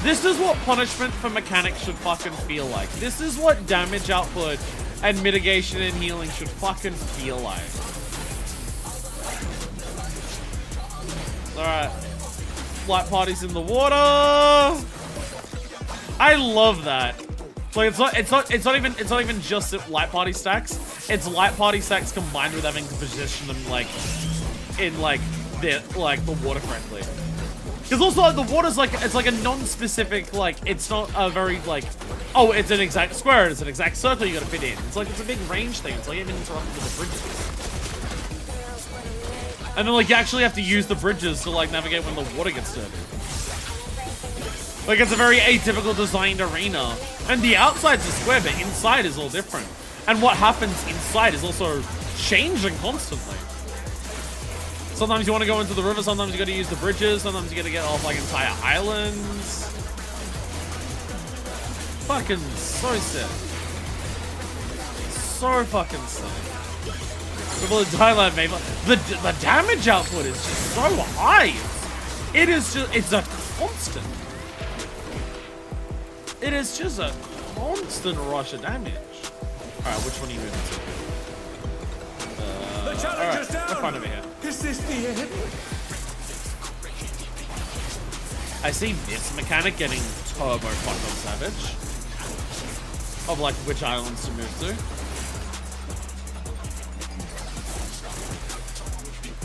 This is what punishment for mechanics should fucking feel like. This is what damage output and mitigation and healing should fucking feel like. Alright. Light parties in the water. I love that. Like it's not even just light party stacks. It's light party stacks combined with having to position them like in like the water correctly. Because also like, the water's like it's like a non-specific, like it's not a very like, oh, it's an exact square, it's an exact circle you gotta fit in. It's like it's a big range thing. It's like even interrupted with the bridges. And then like you actually have to use the bridges to like navigate when the water gets dirty. Like it's a very atypical designed arena. And the outside's a square, but inside is all different. And what happens inside is also changing constantly. Sometimes you want to go into the river, sometimes you gotta use the bridges, sometimes you gotta get off like entire islands. Fucking so sick. So fucking sick. People in Thailand, maybe. The damage output is just so high. It is just, it's a constant. It is just a constant rush of damage. Alright, which one are you moving to?
The challenger's
Alright, we're fine over here.
Is this the end?
I see this mechanic getting turbo fucked on Savage. Of like which islands to move to.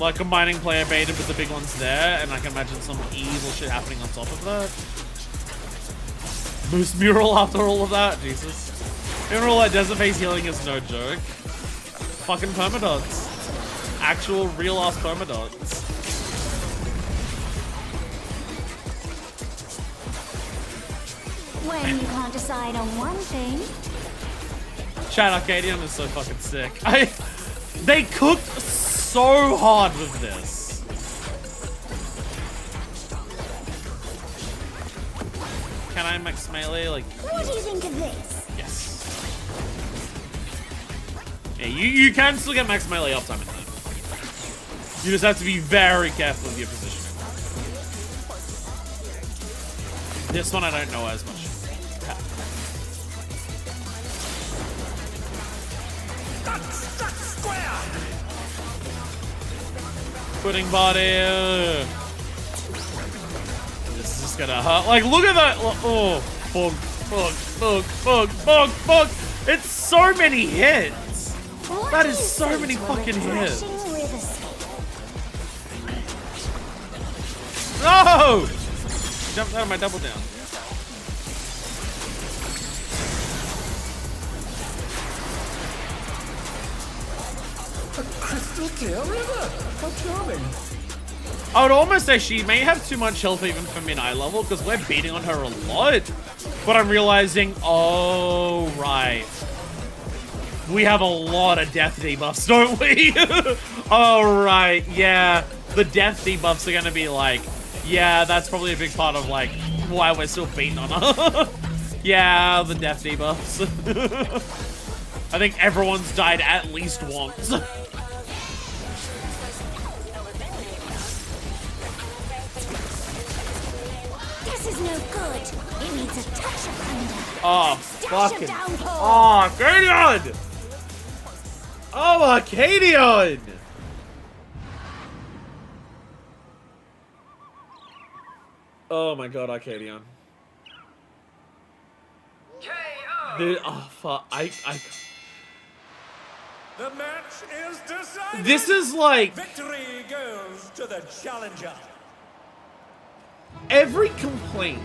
Like combining player beta with the big ones there, and I can imagine some evil shit happening on top of that. Moose mural after all of that, Jesus. Even all that desert phase healing is no joke. Fucking permadots. Actual real ass permadots.
When you can't decide on one thing.
Chat Arcadion is so fucking sick. They cooked so hard with this. Can I max melee? Like,
What do you think of this?
yes. Yeah, you can still get max melee uptime in that. You just have to be very careful with your positioning. This one I don't know as much.
That's square.
Pudding body. This is just gonna hurt. Like, look at that. Oh, fuck. It's so many hits.
What
That
do
is
you
so
say
many
to a
fucking hits.
refreshing river skate?
No! Jumped out of my double down.
A crystal clear river. How charming.
I would almost say she may have too much health even for mid-eye level because we're beating on her a lot. But I'm realizing, oh, right. We have a lot of death debuffs, don't we? Oh, right, yeah. The death debuffs are going to be like, yeah, that's probably a big part of like why we're still beating on her. Yeah, the death debuffs. I think everyone's died at least once.
This is no good. It needs a touch of thunder.
Oh,
Dash of
fucking.
downpour.
Oh, Arcadion! Oh, Arcadion! Oh my god, Arcadion. Dude, oh fuck,
The match is decided.
This is like
Victory goes to the challenger.
every complaint.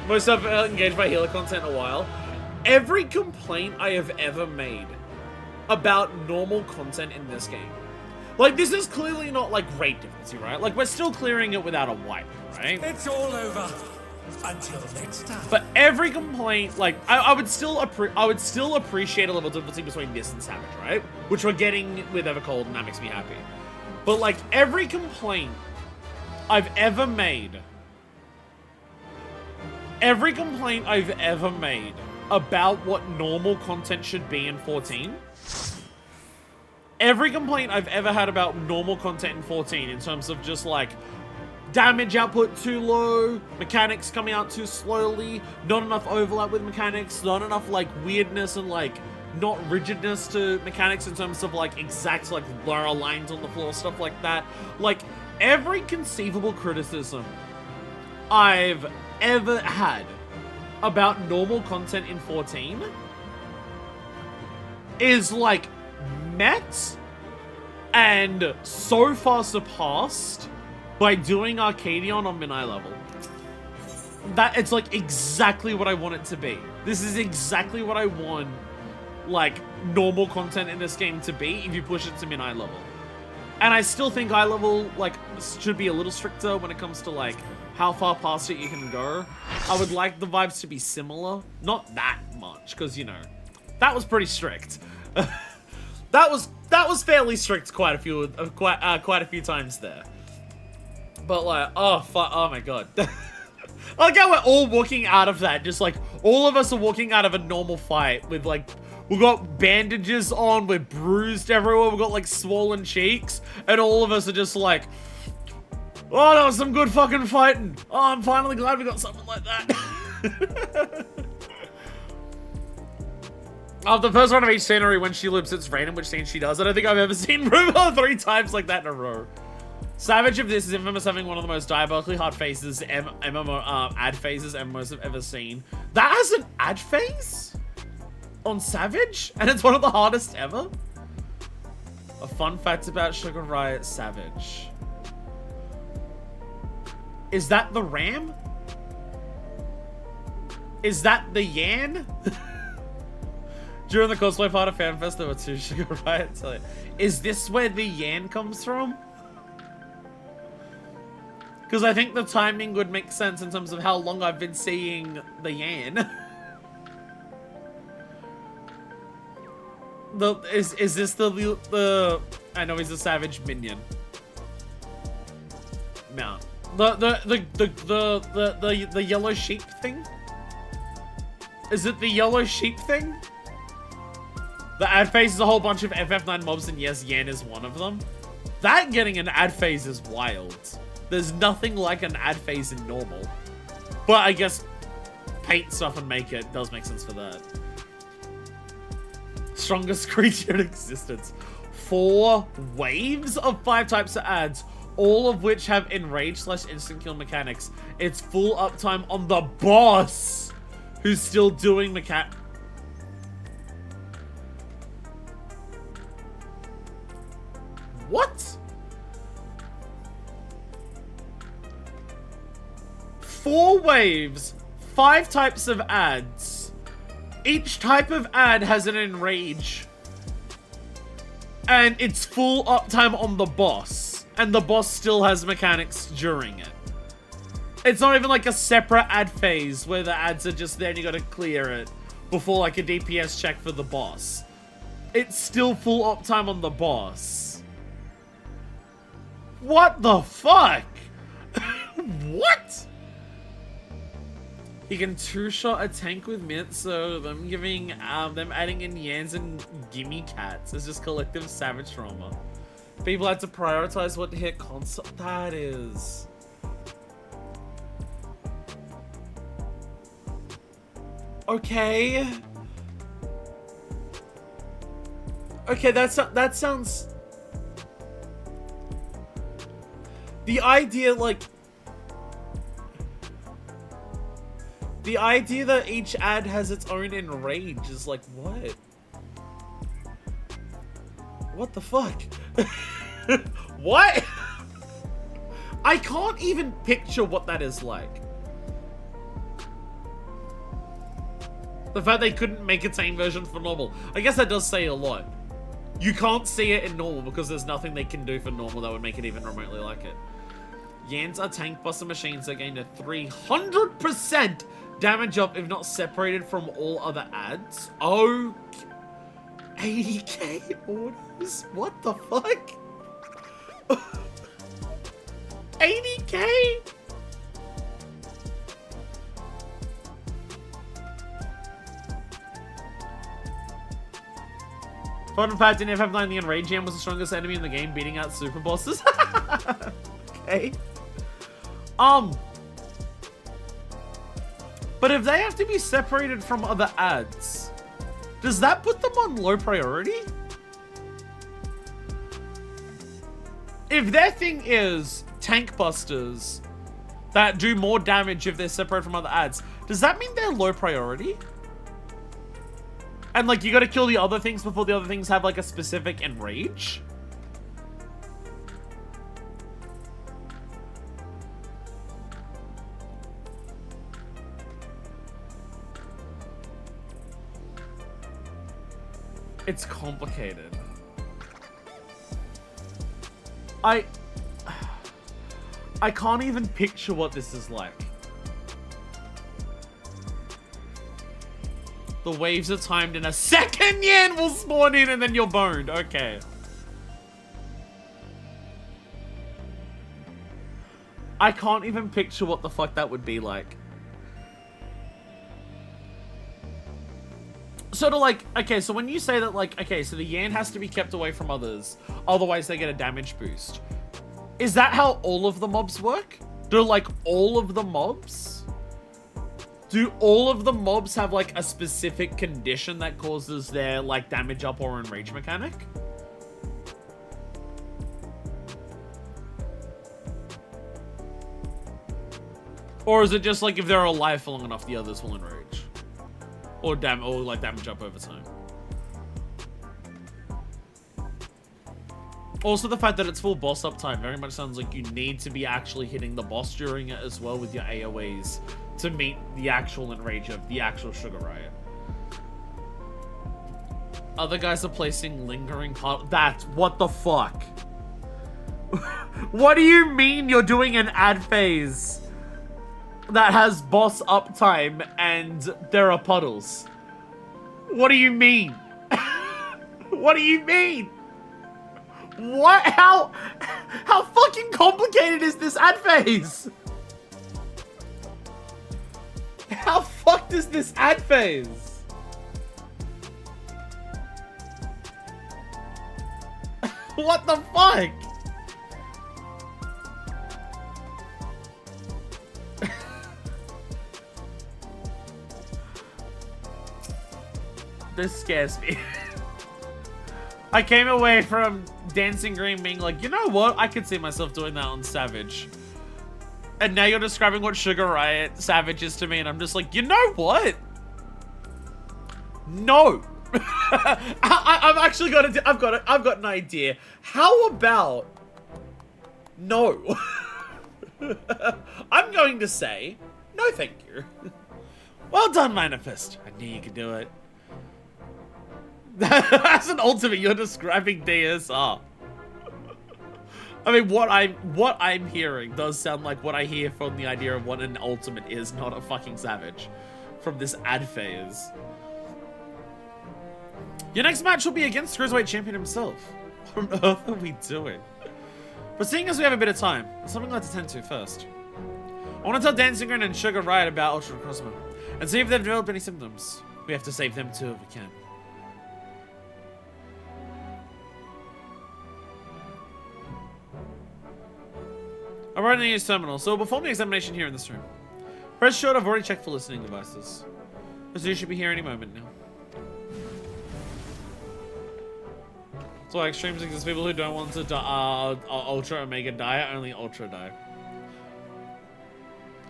Most of engaged by healer content in a while. Every complaint I have ever made about normal content in this game. Like, this is clearly not like rate difficulty, right? Like, we're still clearing it without a wipe, right?
It's all over. Until next time.
But every complaint, like, I would still appreciate a level of difficulty between this and Savage, right? Which we're getting with Evercold, and that makes me happy. But like, every complaint I've ever made about what normal content should be in 14, every complaint I've ever had about normal content in 14 in terms of just like damage output too low, mechanics coming out too slowly, not enough overlap with mechanics, not enough like weirdness and like not rigidness to mechanics in terms of like exact like blur lines on the floor, stuff like that. Like every conceivable criticism I've ever had about normal content in 14 is like met and so far surpassed by doing Arcadion on mid-eye level. That it's like exactly what I want it to be. This is exactly what I want like normal content in this game to be if you push it to mid-eye level. And I still think eye level like should be a little stricter when it comes to like how far past it you can go. I would like the vibes to be similar, not that much, because you know that was pretty strict. that was fairly strict quite a few times there. But like, oh fuck, oh my god. I like how we're all walking out of that, just like all of us are walking out of a normal fight with like, we've got bandages on, we're bruised everywhere, we've got like swollen cheeks, and all of us are just like, oh, that was some good fucking fighting. Oh, I'm finally glad we got something like that. After the first one of each scenery, when she loops, it's random which scene she does. I don't think I've ever seen Rumor 3 times like that in a row. Savage of this is infamous having one of the most diabolically hard phases, MMO ad phases MMOs have ever seen. That has an ad phase on Savage, and it's one of the hardest ever. A fun fact about Sugar Riot Savage. Is that the ram? Is that the Yan? During the cosplay part of FanFest, there were 2 Sugar Riots. Is this where the Yan comes from? Because I think the timing would make sense in terms of how long I've been seeing the Yan. Is this the I know he's a Savage minion. Mount. The yellow sheep thing? Is it the yellow sheep thing? The ad phase is a whole bunch of FF9 mobs, and yes, Yan is one of them. That getting an ad phase is wild. There's nothing like an ad phase in normal. But I guess paint stuff and make it does make sense for that. Strongest creature in existence. 4 waves of 5 types of ads, all of which have enrage / instant kill mechanics. It's full uptime on the boss, who's still doing What? 4 waves, 5 types of ads. Each type of ad has an enrage. and it's full uptime on the boss, and the boss still has mechanics during it. It's not even like a separate ad phase where the ads are just there and you gotta clear it before like a DPS check for the boss. It's still full uptime on the boss. What the fuck? What? You can two-shot a tank with mint, so them adding in Yans and gimme cats is just collective savage trauma. People had to prioritize what to hit console. That is. Okay. Okay, that sounds. The idea, like. The idea that each ad has its own enrage is like, what? What the fuck? What? I can't even picture what that is like. The fact they couldn't make its same version for normal. I guess that does say a lot. You can't see it in normal because there's nothing they can do for normal that would make it even remotely like it. Yans are tank buster machines that gain a 300% damage up if not separated from all other ads. Oh, 80k orders? What the fuck? 80k? Fun fact, in FF9, the Enrage Yam was the strongest enemy in the game, beating out super bosses. Okay. But if they have to be separated from other ads, does that put them on low priority? If their thing is tank busters that do more damage if they're separated from other ads, does that mean they're low priority? And like, you gotta kill the other things before the other things have like a specific enrage? It's complicated. I can't even picture what this is like. The waves are timed in a second. Yan will spawn in and then you're boned. Okay. I can't even picture what the fuck that would be like. Sort of like, okay, so when you say that, like, okay, so the Yan has to be kept away from others, otherwise they get a damage boost. Is that how all of the mobs work? Do, like, all of the mobs? Do all of the mobs have, like, a specific condition that causes their, like, damage up or enrage mechanic? Or is it just, like, if they're alive for long enough, the others will enrage? Or like damage up over time. Also, the fact that it's full boss uptime very much sounds like you need to be actually hitting the boss during it as well with your AoEs to meet the actual enrage of the actual Sugar Riot. Other guys are placing lingering part. That's what the fuck. What do you mean you're doing an ad phase that has boss uptime and there are puddles? What do you mean? What do you mean? What? How fucking complicated is this ad phase? How fucked is this ad phase? What the fuck? This scares me. I came away from Dancing Green being like, you know what? I could see myself doing that on Savage. And now you're describing what Sugar Riot Savage is to me, and I'm just like, you know what? No. I've actually got I've got an idea. How about no? I'm going to say no, thank you. Well done, Manifest. I knew you could do it. As an ultimate, you're describing DSR. I mean, what I'm hearing does sound like what I hear from the idea of what an ultimate is, not a fucking savage, from this ad phase. Your next match will be against Cruiserweight Champion himself. What on earth are we doing? But seeing as we have a bit of time, there's something I'd like to tend to first. I want to tell Dancing Green and Sugar Riot about Ultra Cosmo, and see if they've developed any symptoms. We have to save them too if we can. I'm running a news terminal, so we'll perform the examination here in this room. Press short, I've already checked for listening devices. So you should be here any moment now. So like extremes exist, people who don't want to Ultra Omega die, only Ultra die.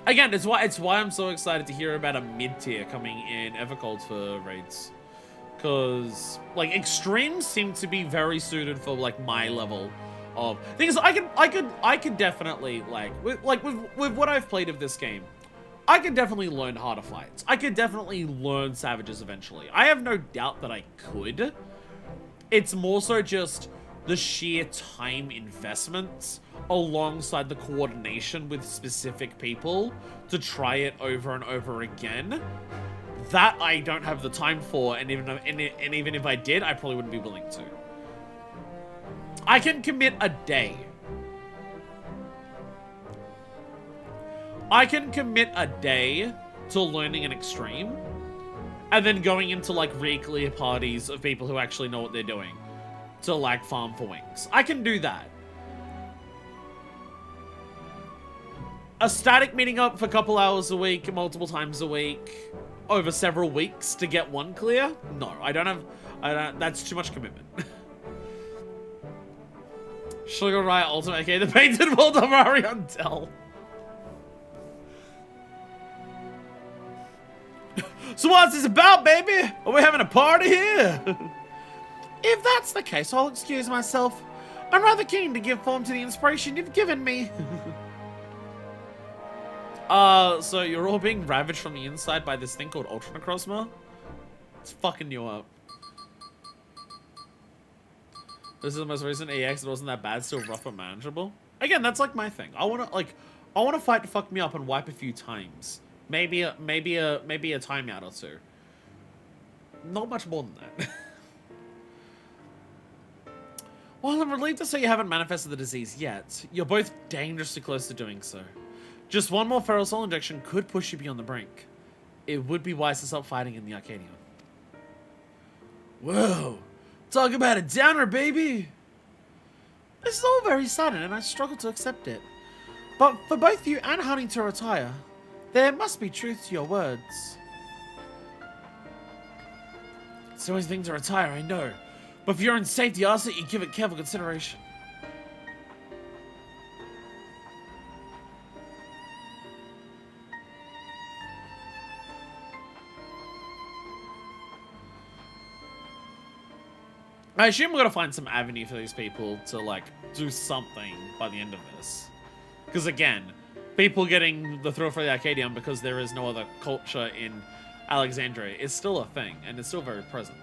Again, it's why I'm so excited to hear about a mid-tier coming in Evercold for raids. Cause like extremes seem to be very suited for like my level of things. I could definitely with what I've played of this game, I could definitely learn harder fights. I could definitely learn savages eventually. I have no doubt that I could. It's more so just the sheer time investments alongside the coordination with specific people to try it over and over again. That I don't have the time for, and even if I did, I probably wouldn't be willing to. I can commit a day. I can commit a day to learning an extreme, and then going into like weekly parties of people who actually know what they're doing to like farm for wings. I can do that. A static meeting up for a couple hours a week, multiple times a week, over several weeks to get one clear? No, I don't, that's too much commitment. Sugar Riot Ultimate, okay, the painted world of Ariandel. So what's this about, baby? Are we having a party here? If that's the case, I'll excuse myself. I'm rather keen to give form to the inspiration you've given me. So you're all being ravaged from the inside by this thing called Ultra Necrozma? It's fucking you up. This is the most recent EX. It wasn't that bad, still rough but manageable. Again, that's like my thing. I wanna fight to fuck me up and wipe a few times. Maybe a timeout or two. Not much more than that. While I'm relieved to say you haven't manifested the disease yet, you're both dangerously close to doing so. Just one more feral soul injection could push you beyond the brink. It would be wise to stop fighting in the Arcadion. Whoa! Talk about a downer, baby! This is all very sudden and I struggle to accept it. But for both you and Honey to retire, there must be truth to your words. It's always a thing to retire, I know. But for your own safety, I ask that you give it careful consideration. I assume we're gonna find some avenue for these people to, like, do something by the end of this. Because, again, people getting the thrill for the Arcadion because there is no other culture in Alexandria is still a thing, and it's still very present.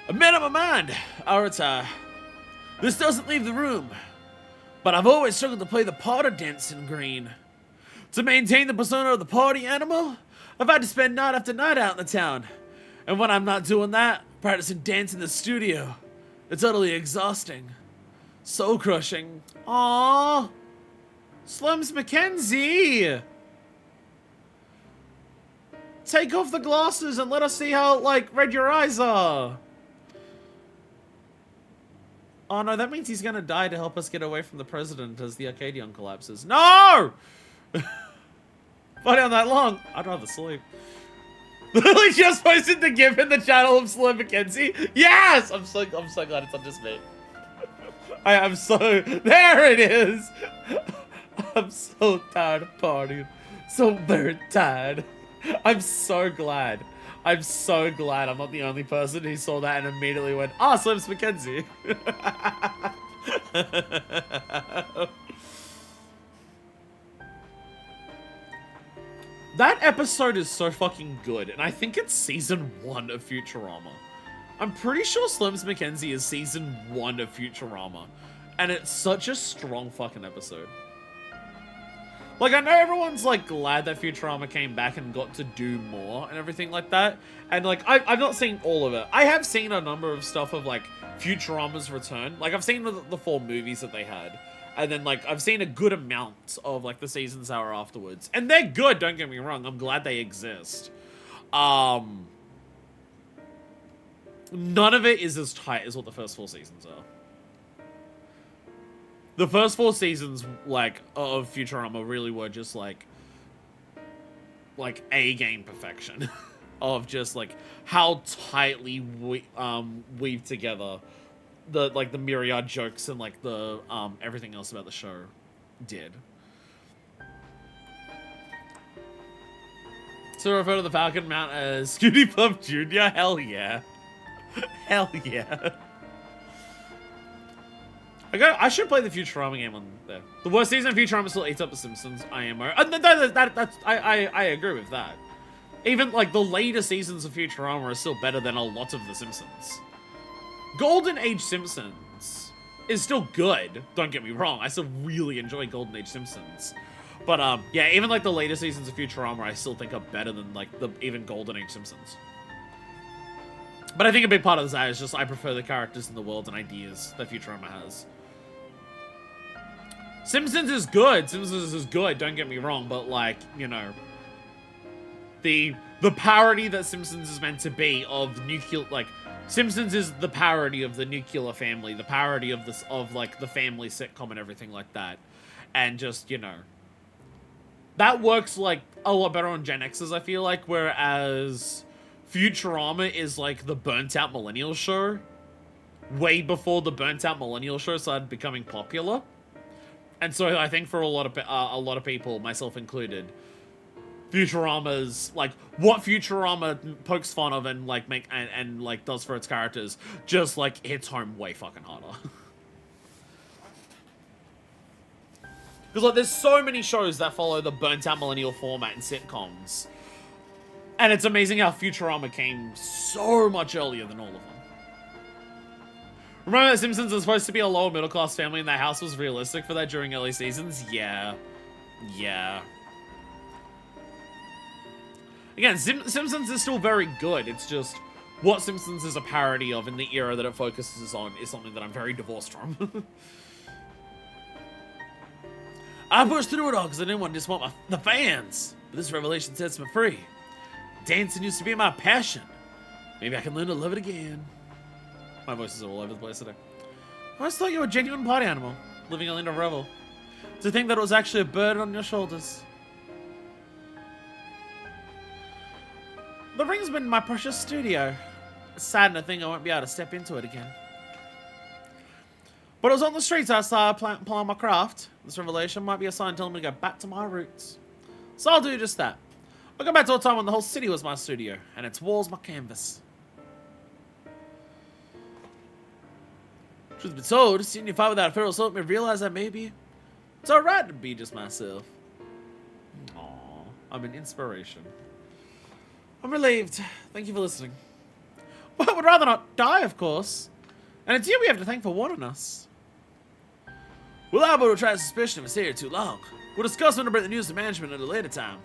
I made up my mind. I'll retire. This doesn't leave the room, but I've always struggled to play the part of Dancing Green. To maintain the persona of the party animal, I've had to spend night after night out in the town. And when I'm not doing that, practicing dance in the studio. It's utterly exhausting. Soul crushing. Aww. Slims Mackenzie. Take off the glasses and let us see how, like, red your eyes are. Oh no, that means he's gonna die to help us get away from the president as the Arcadion collapses. No! Fighting on that long, I'd rather sleep. Literally just posted the GIF in the channel of Slim Mackenzie. Yes! I'm so glad it's not just me. I am so, there it is! I'm so tired of partying. So very tired. I'm so glad. I'm so glad I'm not the only person who saw that and immediately went, ah, Slim's Mackenzie. That episode is so fucking good, and I think it's season 1 of Futurama. I'm pretty sure Slims Mackenzie is season 1 of Futurama, and it's such a strong fucking episode. Like, I know everyone's, like, glad that Futurama came back and got to do more and everything like that. And, like, I've not seen all of it. I have seen a number of stuff of, like, Futurama's return. Like, I've seen the 4 movies that they had. And then, like, I've seen a good amount of, like, the seasons that were afterwards. And they're good, don't get me wrong. I'm glad they exist. None of it is as tight as what the first 4 seasons are. The first 4 seasons, like, of Futurama really were just, like A-game perfection. Of just, like, how tightly weaved together the myriad jokes and, like, the, everything else about the show did. So refer to the Falcon Mount as Scooty Puff Jr.? Hell yeah. Hell yeah. I should play the Futurama game on there. The worst season of Futurama still eats up The Simpsons. IMO. I agree with that. Even, like, the later seasons of Futurama are still better than a lot of The Simpsons. Golden Age Simpsons is still good. Don't get me wrong. I still really enjoy Golden Age Simpsons. But, yeah, even, like, the later seasons of Futurama I still think are better than, like, even Golden Age Simpsons. But I think a big part of that is just I prefer the characters in the world and ideas that Futurama has. Simpsons is good. Simpsons is good, don't get me wrong, but, like, you know, the parody that Simpsons is meant to be of nuclear, like, Simpsons is the parody of the nuclear family, the parody of this, of, like, the family sitcom and everything like that. And just, you know, that works, like, a lot better on Gen X's, I feel like, whereas Futurama is, like, the burnt-out millennial show way before the burnt-out millennial show started becoming popular. And so I think for a lot of people, myself included, Futurama's, like, what Futurama pokes fun of and, like, like, does for its characters just, like, hits home way fucking harder. Because, like, there's so many shows that follow the burnt-out millennial format in sitcoms. And it's amazing how Futurama came so much earlier than all of them. Remember that Simpsons was supposed to be a lower middle class family and that house was realistic for that during early seasons? Yeah. Yeah. Again, Simpsons is still very good. It's just what Simpsons is a parody of in the era that it focuses on is something that I'm very divorced from. I pushed through it all because I didn't want to disappoint the fans. But this revelation sets me free. Dancing used to be my passion. Maybe I can learn to love it again. My voice is all over the place today. I always thought you were a genuine party animal, living a land of revel. To think that it was actually a burden on your shoulders. The ring's been in my precious studio. It's sad to think I won't be able to step into it again. But it was on the streets I started playing my craft. This revelation might be a sign telling me to go back to my roots. So I'll do just that. I'll go back to a time when the whole city was my studio, and its walls my canvas. Truth be told, seeing you fight without Pharaoh's helped me realize that maybe it's alright to be just myself. Aww, I'm an inspiration. I'm relieved. Thank you for listening. Well, I would rather not die, of course. And it's you we have to thank for warning us. We're liable to attract suspicion if we stay here too long. We'll discuss when to bring the news to management at a later time.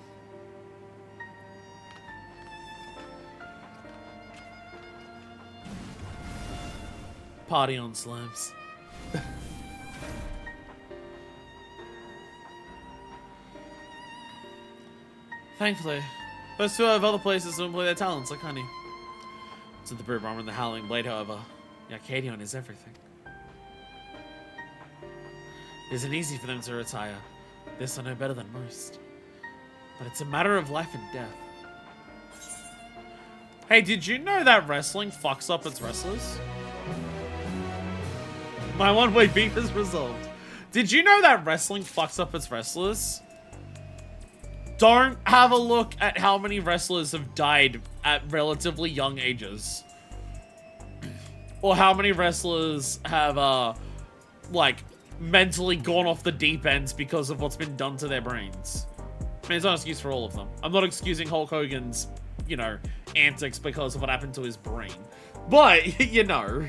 Party on slimes. Thankfully, those two have other places to employ their talents, like honey. To the Brute Armor and the Howling Blade, however, the Arcadion is everything. It isn't easy for them to retire. This I know better than most. But it's a matter of life and death. Hey, did you know that wrestling fucks up its wrestlers? My one-way beef is resolved. Did you know that wrestling fucks up its wrestlers? Don't have a look at how many wrestlers have died at relatively young ages. Or how many wrestlers have, like, mentally gone off the deep ends because of what's been done to their brains. I mean, it's not an excuse for all of them. I'm not excusing Hulk Hogan's, you know, antics because of what happened to his brain. But, you know.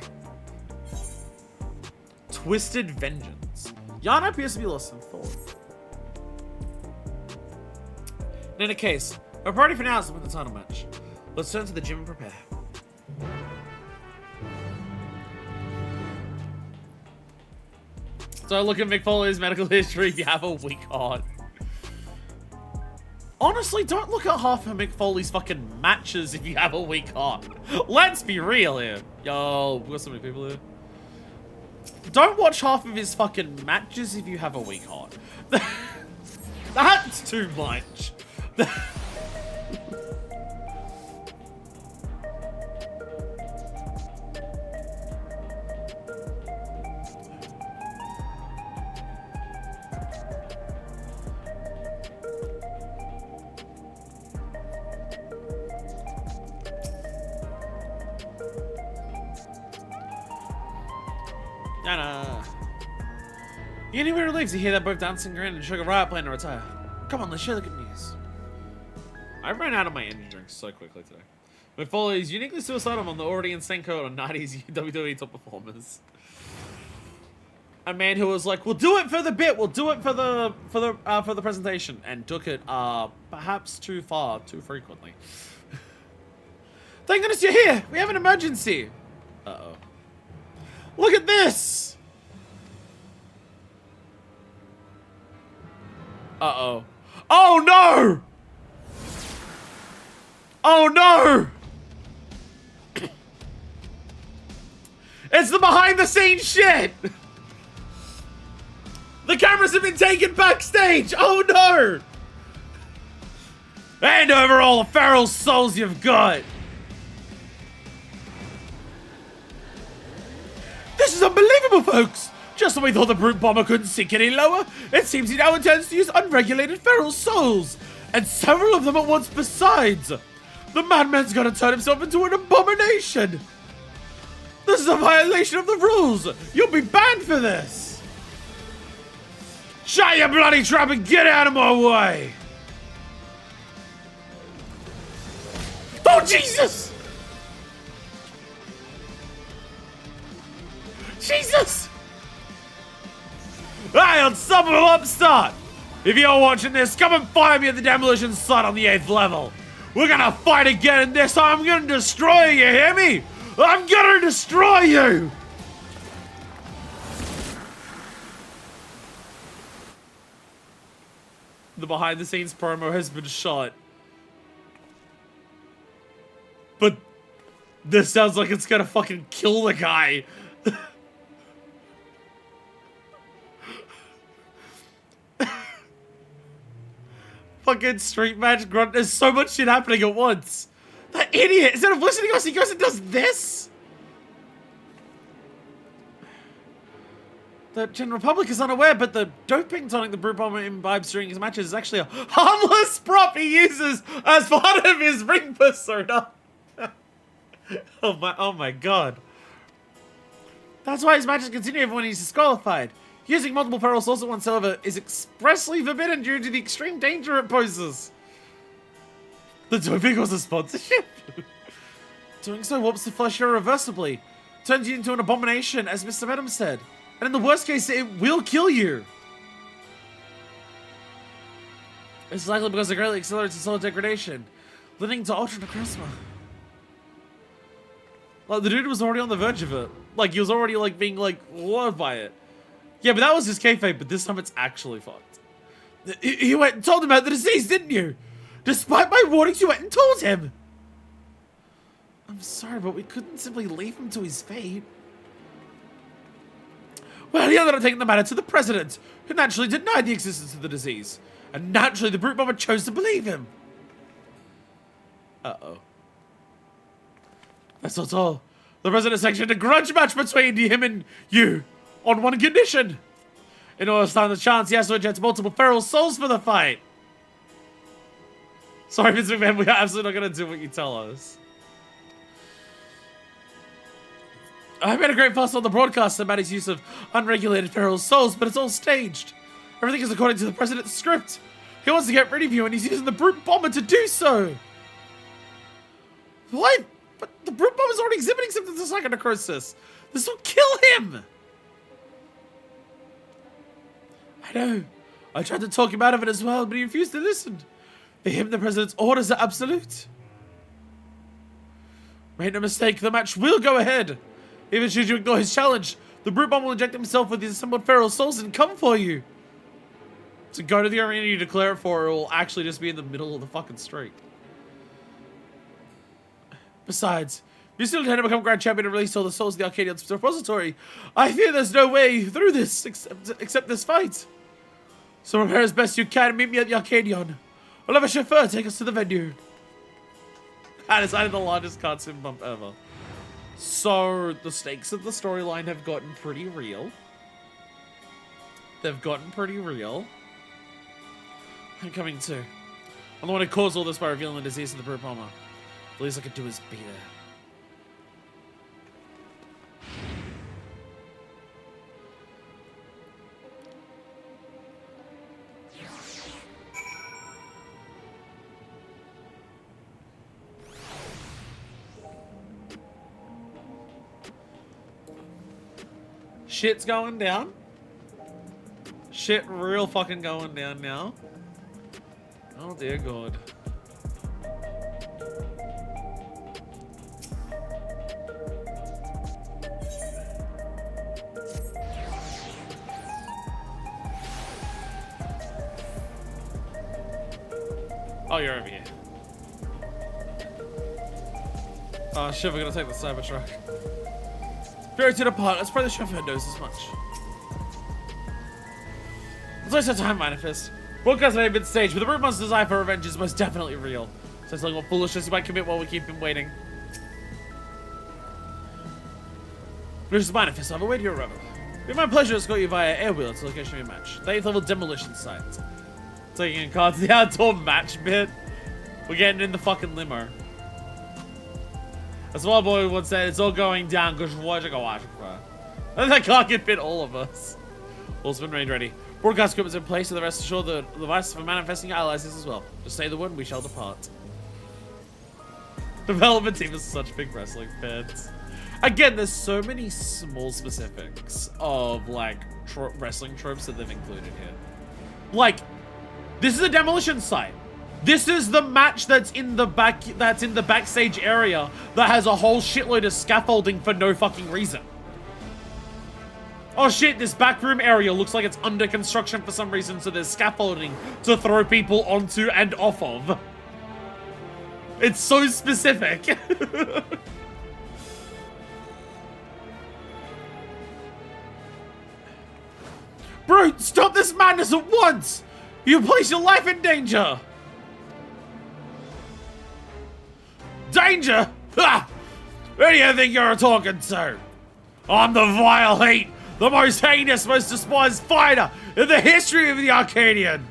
Twisted Vengeance. Yana appears to be less than Thor. In any case, our priority for now is to win the title match. Let's turn to the gym and prepare. So look at Mick Foley's medical history if you have a weak heart. Honestly, don't look at half of Mick Foley's fucking matches if you have a weak heart. Let's be real here. Yo, we've got so many people here. Don't watch half of his fucking matches if you have a weak heart. That's too much. Anywhere leaves, you hear that both Dancing Grin and Sugar Riot plan to retire. Come on, let's share the good news. I ran out of my energy drinks so quickly today. Mick Foley is uniquely suicidal on the already insane code on 90s WWE top performers. A man who was like, "We'll do it for the bit, we'll do it for the presentation," and took it perhaps too far, too frequently. Thank goodness you're here. We have an emergency. Uh-oh. Look at this. Uh-oh. Oh no! Oh no! It's the behind the scenes shit! The cameras have been taken backstage! Oh no! Hand over all the feral souls you've got! This is unbelievable, folks! Just when we thought the brute bomber couldn't sink any lower, it seems he now intends to use unregulated feral souls, and several of them at once besides. The madman's gonna turn himself into an abomination. This is a violation of the rules. You'll be banned for this. Shut your bloody trap and get out of my way. Oh, Jesus! Jesus! Hey, unstoppable upstart! If you're watching this, come and find me at the demolition site on the 8th level. We're gonna fight again, and this time I'm gonna destroy you, hear me? I'm gonna destroy you! The behind the scenes promo has been shot. But this sounds like it's gonna fucking kill the guy. Fucking street match grunt. There's so much shit happening at once. That idiot, instead of listening to us, he goes and does this? The general public is unaware, but the doping tonic the Brute Bomber imbibes during his matches is actually a harmless prop he uses as part of his ring persona. Oh my god. That's why his matches continue even when he's disqualified. Using multiple feral souls at once, however, is expressly forbidden due to the extreme danger it poses. The doping was a sponsorship. Doing so warps the flesh irreversibly, turns you into an abomination, as Mr. Venom said. And in the worst case, it will kill you. It's likely because it greatly accelerates soul degradation, leading to ultra necrosma. Like, the dude was already on the verge of it. Like, he was already, like, being, like, lured by it. Yeah, but that was his kayfabe, but this time it's actually fucked. You went and told him about the disease, didn't you? Despite my warnings, you went and told him! I'm sorry, but we couldn't simply leave him to his fate. Well, he ended up taking the matter to the president, who naturally denied the existence of the disease. And naturally, the Brute Bomber chose to believe him. Uh-oh. That's not all. The president sanctioned a grudge match between him and you. On one condition. In order to stand the chance, he has to inject multiple feral souls for the fight. Sorry, Vince McMahon, we are absolutely not going to do what you tell us. I made a great fuss on the broadcast about his use of unregulated feral souls, but it's all staged. Everything is according to the president's script. He wants to get rid of you and he's using the brute bomber to do so. What? But the brute bomber's already exhibiting symptoms of psychonecrosis. This will kill him. I know. I tried to talk him out of it as well, but he refused to listen. For him, the president's orders are absolute. Make no mistake, the match will go ahead. Even should you ignore his challenge, the brute bomb will inject himself with his assembled feral souls and come for you. To go to the arena you declare it for, it will actually just be in the middle of the fucking street. Besides, if you still intend to become Grand Champion and release all the souls of the Arcadion repository, I fear there's no way through this except this fight. So prepare as best you can and meet me at the Arcadion. I'll have a chauffeur take us to the venue. That is the largest cutscene bump ever. So, the stakes of the storyline have gotten pretty real. They've gotten pretty real. I'm coming too. I'm the one who caused all this by revealing the disease of the brute bomber. The least I could do is be there. Shit's going down. Shit real fucking going down now. Oh dear God. Oh, you're over here. Oh shit, we're gonna take the Cybertruck. Very to depart. Let's pray the chauffeur knows as much. Let's waste our time, Manifest. Broadcast may have been staged, but the brute monster's desire for revenge is most definitely real. So it's like what foolishness he might commit while we keep him waiting. Bruce's Manifest, I've awaited your arrival. It'd be my pleasure to escort you via airwheel to the location of your match. The 8th level demolition site. Taking in cards the outdoor match bit. We're getting in the fucking limo. That's what boy once said, it's all going down because watch and that car can fit all of us. All spin range ready. Broadcast equipment's in place, so the rest assure the device for manifesting allies is as well. Just say the word and we shall depart. Development team is such big wrestling fans. Again, there's so many small specifics of like wrestling tropes that they've included here. Like, this is a demolition site. This is the match that's in the backstage area that has a whole shitload of scaffolding for no fucking reason. Oh shit, this backroom area looks like it's under construction for some reason, so there's scaffolding to throw people onto and off of. It's so specific. Bro, stop this madness at once! You place your life in danger! Danger? Ha! Who do you think you're talking to? I'm the vile hate, the most heinous, most despised fighter in the history of the Arcadion.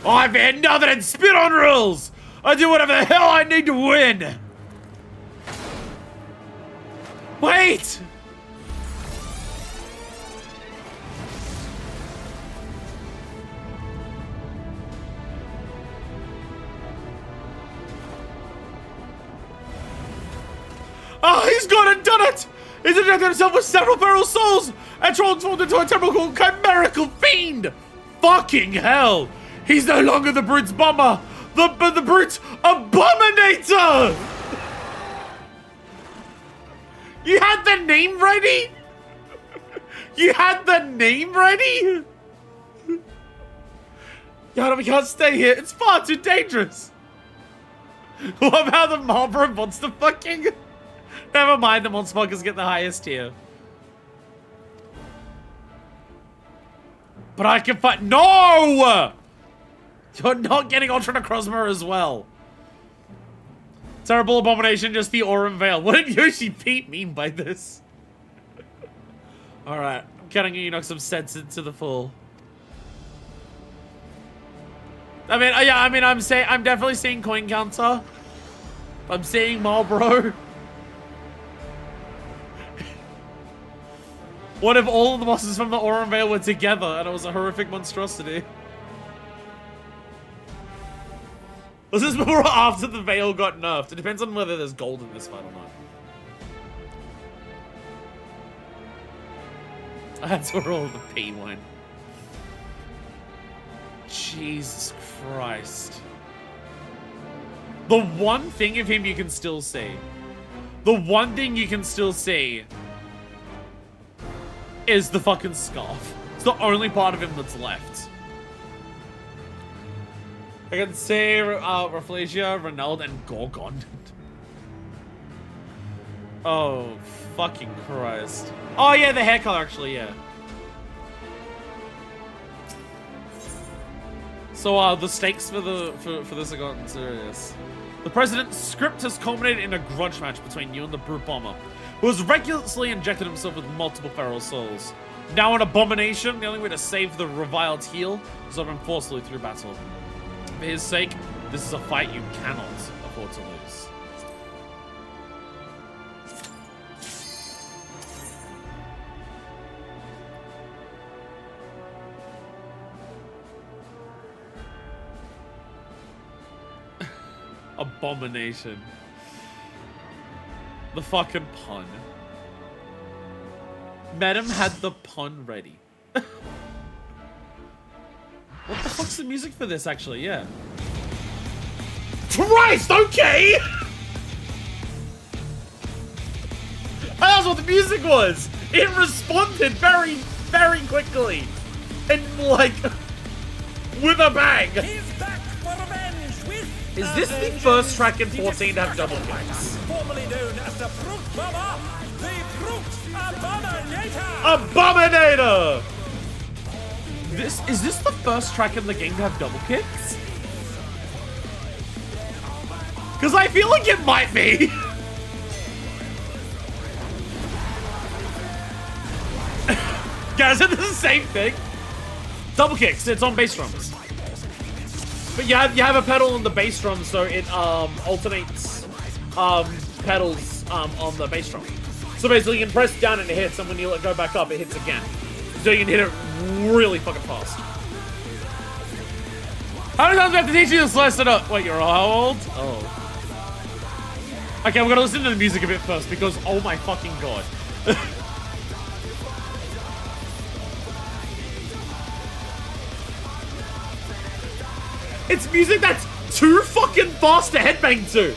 I've had nothing and spit on rules. I do whatever the hell I need to win. Wait! Oh, he's gone and done it! He's injected himself with several feral souls and transformed into a temporal chimerical fiend! Fucking hell! He's no longer the brute's bomber! The brute's abominator! You had the name ready? You had the name ready? Yana, we can't stay here. It's far too dangerous. What about the Marlboro monster fucking? Never mind, the Monsfuckers get the highest tier. But I can fight. No! You're not getting Ultra Necrozma as well. Terrible Abomination, just the Aurum Veil. What did Yoshi Pete mean by this? Alright, I'm getting you knock some sense into the full. I mean, yeah, I'm definitely seeing coin counter. I'm seeing Marlboro. What if all of the bosses from the Aurum Veil were together and it was a horrific monstrosity? Was this before or after the veil got nerfed? It depends on whether there's gold in this fight or not. That's where all the P went. Jesus Christ. The one thing of him you can still see. The one thing you can still see is the fucking scarf. It's the only part of him that's left. I can see Rafflesia, Ronald, and Gorgon. Oh, fucking Christ. Oh yeah, the hair color actually, yeah. So the stakes for this have gotten serious. The president's script has culminated in a grudge match between you and the brute bomber, who has regularly injected himself with multiple feral souls. Now an abomination, the only way to save the reviled heel is to run forcefully through battle. For his sake, this is a fight you cannot afford to lose. Abomination. The fucking pun. Madam had the pun ready. What the fuck's the music for this, actually? Yeah. Christ, okay! That's what the music was! It responded very, very quickly. And, like, with a bang.
He's back for revenge with
Is this the first track in 14 to have double kicks?
Formerly known as the Brute Bomber, the Brute Abominator!
Abominator! Is this the first track in the game to have double kicks? Because I feel like it might be. Guys, is it the same thing? Double kicks, it's on bass drums. But you have a pedal on the bass drum, so it alternates pedals on the bass drum. So basically you can press down and it hits, and when you let go back up, it hits again. So you can hit it really fucking fast. How many times do I have to teach you this lesson? Wait, you're how old? Oh. Okay, we're gonna listen to the music a bit first, because oh my fucking god. It's music that's too fucking fast to headbang to.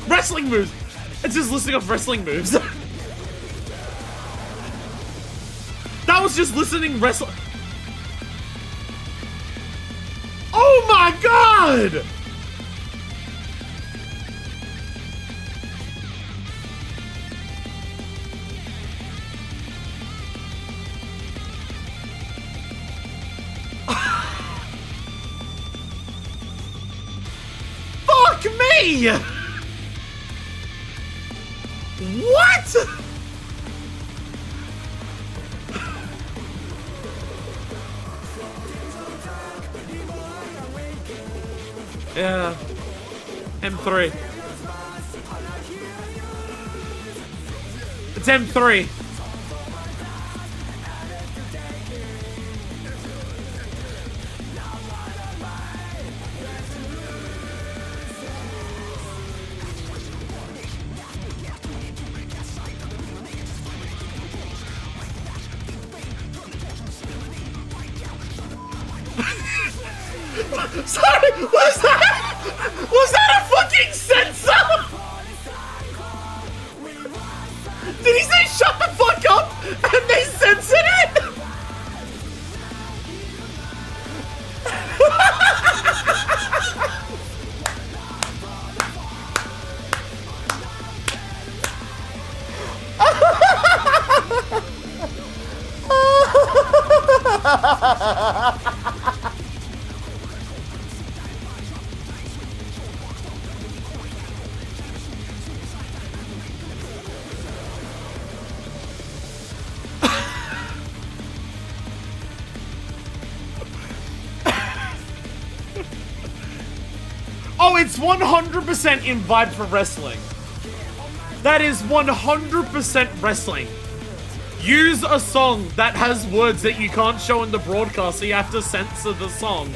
Wrestling moves. It's just listing off wrestling moves. That was just listening wrestling. Oh my god! Fuck me! What? Yeah. M3. It's M3. Sorry, was that a fucking sensor? Did he say shut the fuck up and they censored it? Oh, it's 100% in vibe for wrestling. That is 100% wrestling. use a song that has words that you can't show in the broadcast, so you have to censor the song,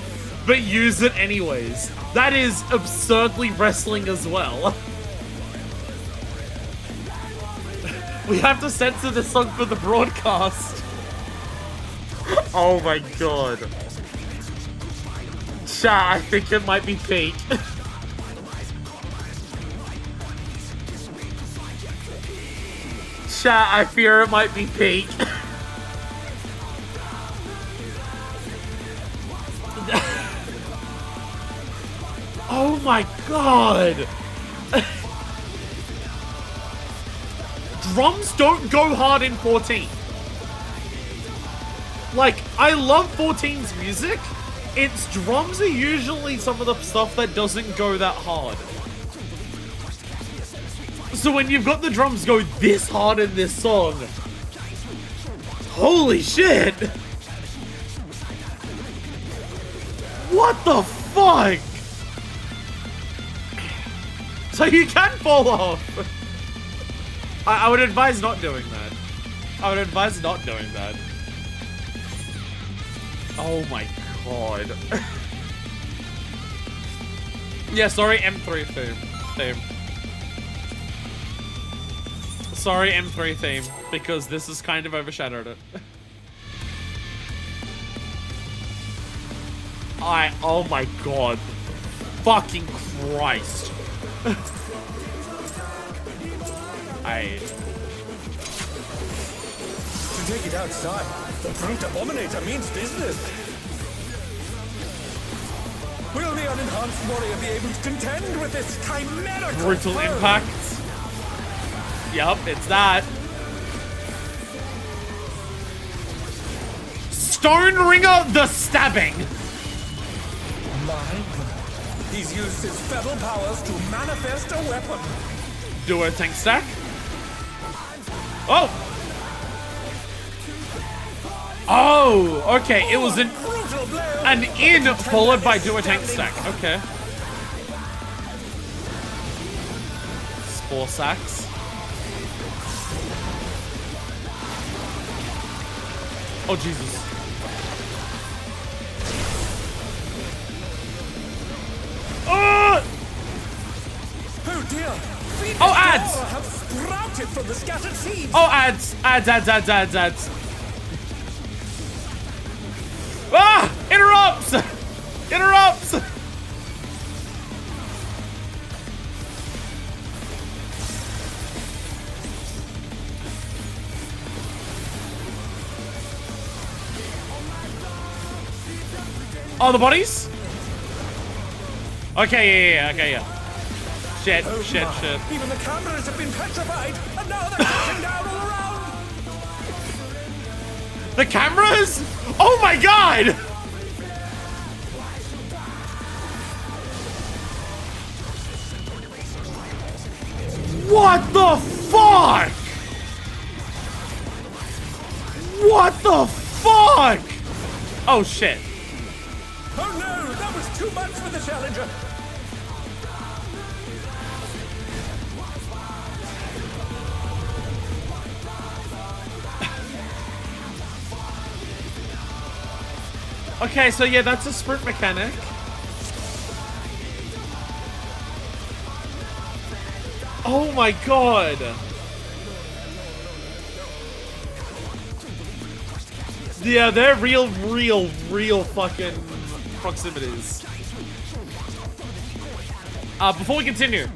but use it anyways. That is absurdly wrestling as well. We have to censor the song for the broadcast. Oh my god. Chat, I think it might be peak. Chat, I fear it might be peak. Oh my god! Drums don't go hard in 14. Like, I love 14's music. Its drums are usually some of the stuff that doesn't go that hard. So when you've got the drums go this hard in this song, holy shit! What the fuck? So you can fall off. I would advise not doing that. I would advise not doing that. Oh my god. Yeah, sorry, M3 theme. Sorry, M3 theme, because this has kind of overshadowed it. Oh my god. Fucking Christ.
To take it outside, the brute abominator means business. Will the unenhanced warrior be able to contend with this chimerical
Brutal
foe?
impact. Yup, it's that. Stone Ringer the Stabbing.
My god. He's used his feral powers to manifest a weapon.
Do a tank stack. Oh! Oh, okay. It was an in followed by do a tank stack. Okay. Spore sacks. Oh, Jesus. Oh!
Oh dear!
Oh, ads!
Have sprouted from the scattered seeds.
Oh, ads! Ads. Ah! Interrupts! Interrupts! Oh, the bodies? Okay, yeah, okay, yeah. Shit.
Even the cameras have been petrified, and now they're crashing down all around.
The cameras? Oh my god! What the fuck? What the fuck? Oh shit.
Oh no, that was too much for the challenger.
Okay, so yeah, that's a sprint mechanic. Oh my god. Yeah, they're real fucking proximities. Before we continue,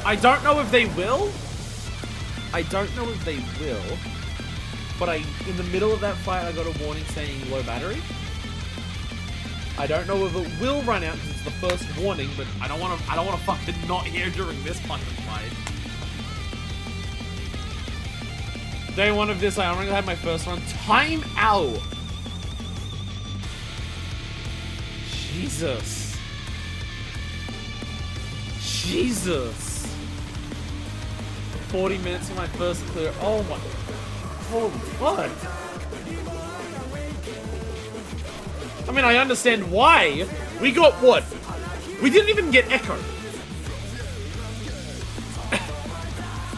I don't know if they will. But in the middle of that fight, I got a warning saying low battery. I don't know if it will run out because it's the first warning, but I don't want to fucking not hear during this fucking fight. Day one of this, I already had my first run. Time out. Jesus. 40 minutes for my first clear. Oh my. Holy fuck. I mean, I understand why. We got what? We didn't even get Echo.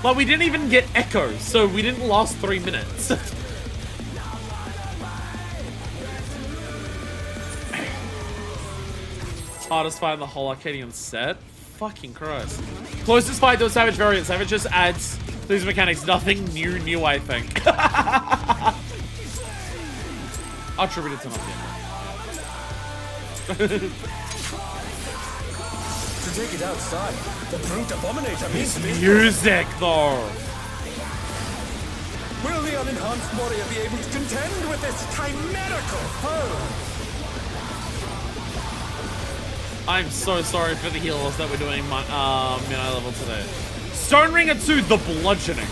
But we didn't even get echoes, so we didn't last 3 minutes. Hardest fight in the whole Arcadion set? Fucking Christ. Closest fight to a Savage variant. Savage just adds these mechanics. Nothing new, I think. I'll attribute it to nothing.
To take it outside, the brute abominator means business.
Music, though.
Will the unenhanced warrior be able to contend with this chimerical foe?
I'm so sorry for the healers that we're doing mid-eye level today. Stone Ringer 2, the bludgeoning.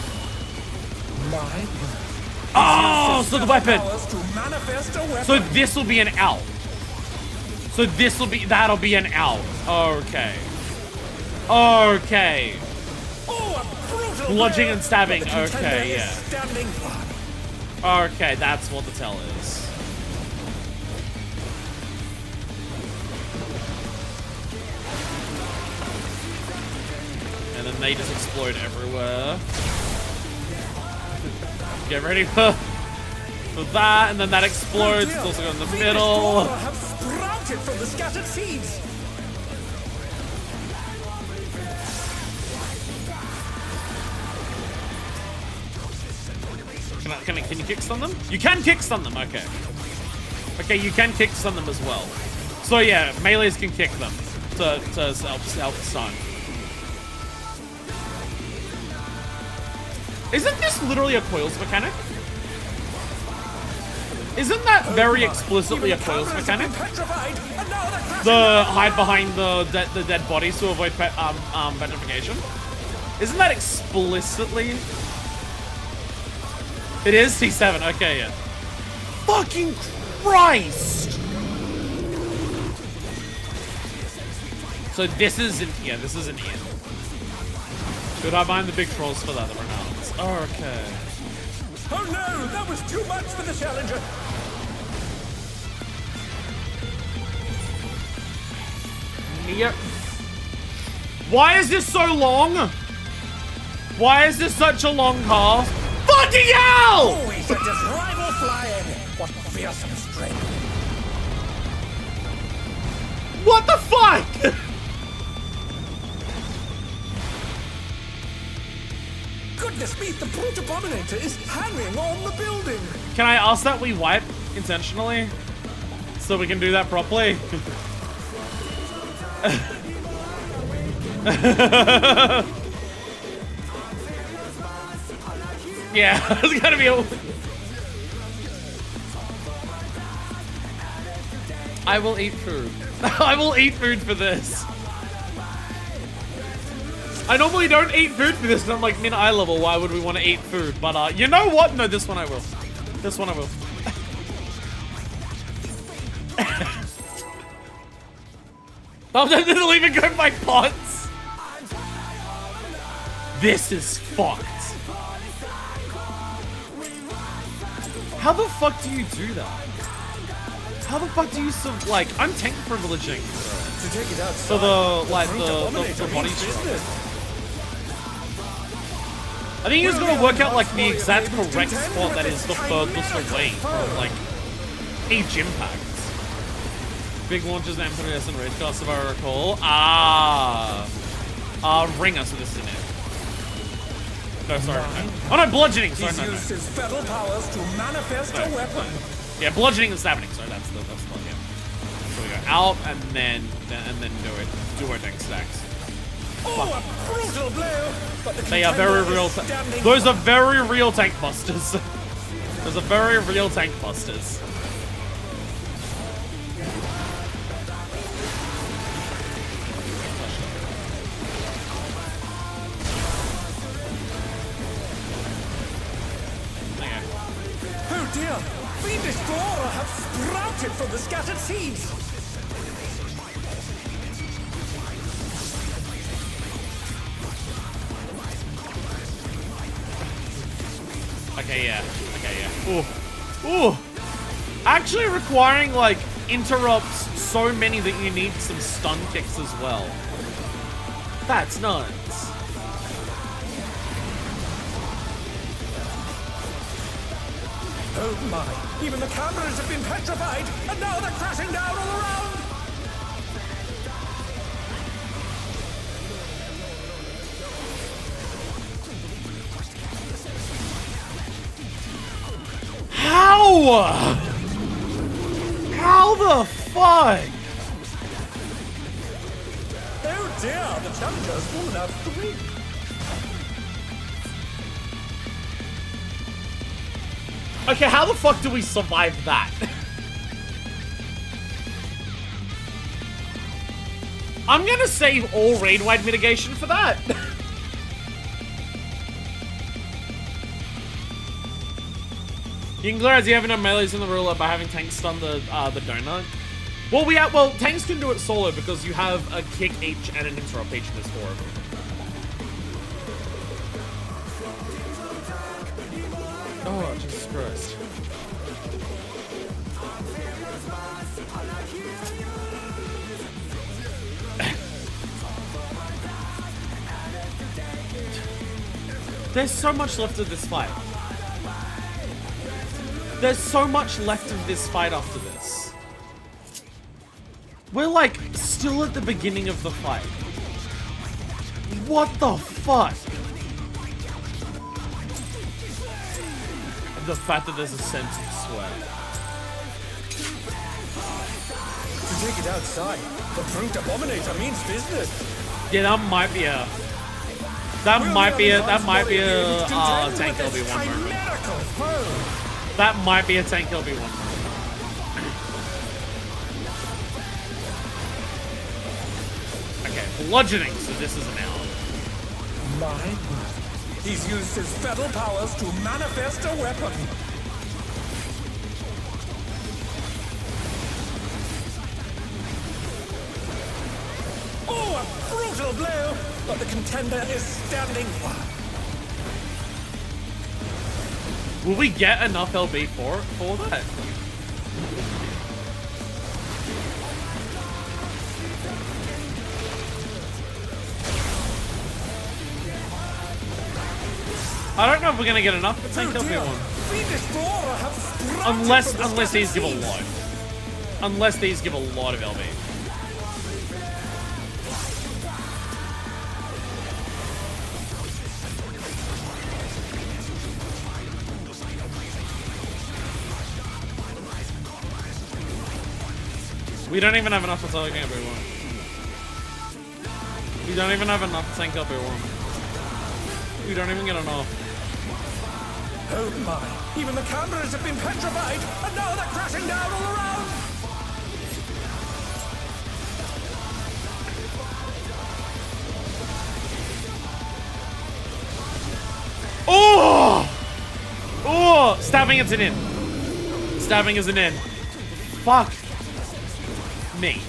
Oh, so the weapon. So this will be an out. So that'll be an out. Okay. Okay. Bludgeoning and stabbing. Okay, yeah. Okay, that's what the tell is. And then they just explode everywhere. Get ready for that, and then that explodes. It's also in the middle.
Have sprouted from the scattered seeds.
Can you kickstun them? You can kickstun them. Okay. Okay, you can kickstun them as well. So yeah, melees can kick them to help stun. Isn't this literally a coils mechanic? Isn't that very explicitly a coils mechanic? The hide behind the dead bodies to avoid petrification? Isn't that explicitly? It is T7. Okay, yeah. Fucking Christ! So this isn't. Yeah, this isn't it. Should I bind the big trolls for that? Oh, okay.
Oh no, that was too much for the challenger.
Yep. Why is this so long? Why is this such a long cast? Fucking hell!
Oh, he sent his rival flying. What fearsome strength.
What the fuck?
Goodness me, the brute abominator is hanging on the building.
Can I ask that we wipe intentionally? So we can do that properly? Yeah, it's gotta be a... I will eat food. I will eat food for this. I normally don't eat food for this, and I'm like, mid-eye level, why would we want to eat food? But, you know what? No, this one I will. This one I will. Oh, they didn't even go by pots. This is fucked. How the fuck do you do that? How the fuck do you like, I'm tank privileging.
To take it out.
So the body structure. I think he's gonna work out like the exact correct spot that is the furthest away from like a gym pack. Big launches and M3S and Ragecast, if I recall. Ringer, so this is in it. No, sorry. No. Oh no, bludgeoning. Sorry,
He's
no.
used his feral powers to manifest a weapon.
Yeah, bludgeoning and stabbing. Sorry, that's the one. Yeah. So we go out and then do it tank stacks.
Oh, a brutal blow! But
They are very real. Those are very real tank busters. Those are very real tank busters.
Oh dear! Fiendish flora have sprouted from the scattered seeds!
Okay, yeah. Okay, yeah. Ooh. Ooh. Actually requiring, like, interrupts so many that you need some stun kicks as well. That's nuts.
Oh my, even the cameras have been petrified, and now they're crashing down all around!
How? How the fuck?
Oh dear, the challengers will have 3.
Okay, how the fuck do we survive that? I'm gonna save all raid-wide mitigation for that. You can clear as you have enough melees in the ruler by having tanks stun the donut. Well, tanks can do it solo because you have a kick each and an interrupt each, and there's 4 of them. Oh, Jesus Christ. There's so much left of this fight. There's so much left of this fight after this. We're like still at the beginning of the fight. What the fuck? The fact that there's a sense of sweat.
To take it outside, the brute abominator means business.
Yeah, that might be a tank LB1 moment. That might be a tank LB1 moment. Okay, bludgeoning, so this is an L.
My word. He's used his feral powers to manifest a weapon. Oh, a brutal blow! But the contender is standing firm.
Will we get enough LB for that? I don't know if we're gonna get enough to tank LB1. Unless these give a lot. Unless these give a lot of LB. We don't even have enough to tank LB1. We don't even have enough to tank LB1. We don't even get enough.
Oh my, even the cameras have been petrified, and now they're crashing down all around!
Oh! Oh! Stabbing is an in. Stabbing is an in. Fuck me.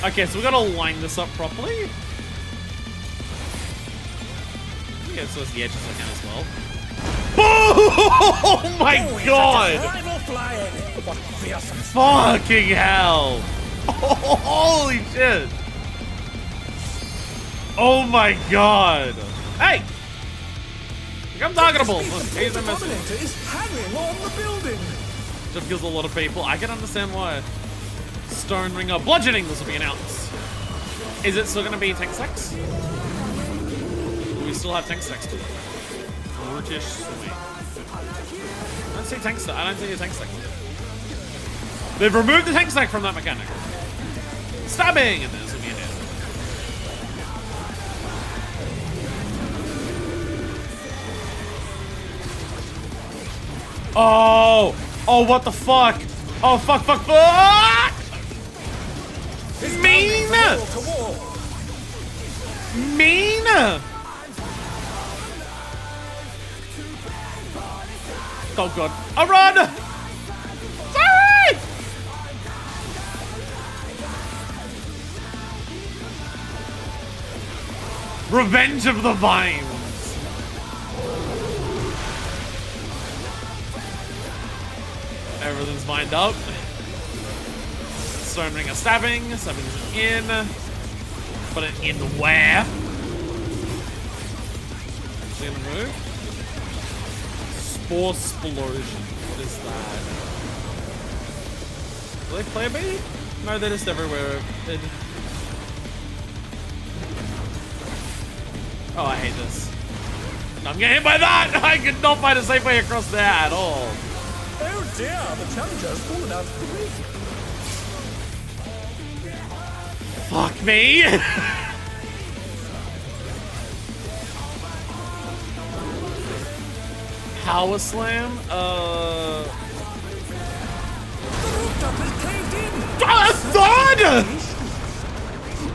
Okay, so we gotta line this up properly. Okay, so it's the edges I can as well. Oh my god! Fucking hell! Oh, holy shit! Oh my god! Hey! I'm targetable! He's a missile.
Is hanging on the building.
Just kills a lot of people. I can understand why. Stone Ringer. Bludgeoning, this will be announced. Is it still going to be tank stacks? We still have tank stacks to it. Brutish swing. I don't see tank stack. I don't see a tank stack. They've removed the tank stack from that mechanic. Stabbing! And this will be an hit. Oh! Oh, what the fuck? Oh, fuck, fuck, fuck! Mean! Mean! Oh god. A run! Sorry! Revenge of the Vines. Everything's lined up. Stone Ringer stabbing. Stabbing's in. But it in where? Actually gonna move. Spore Splosion. What is that? Do they play a bait? No, they're just everywhere. Oh, I hate this. I'm getting hit by that! I could not find a safe way across there at all.
Oh dear, the challenger's fallen out of the race.
Fuck me! Power Slam?
The rooftop is caved in.
A thud!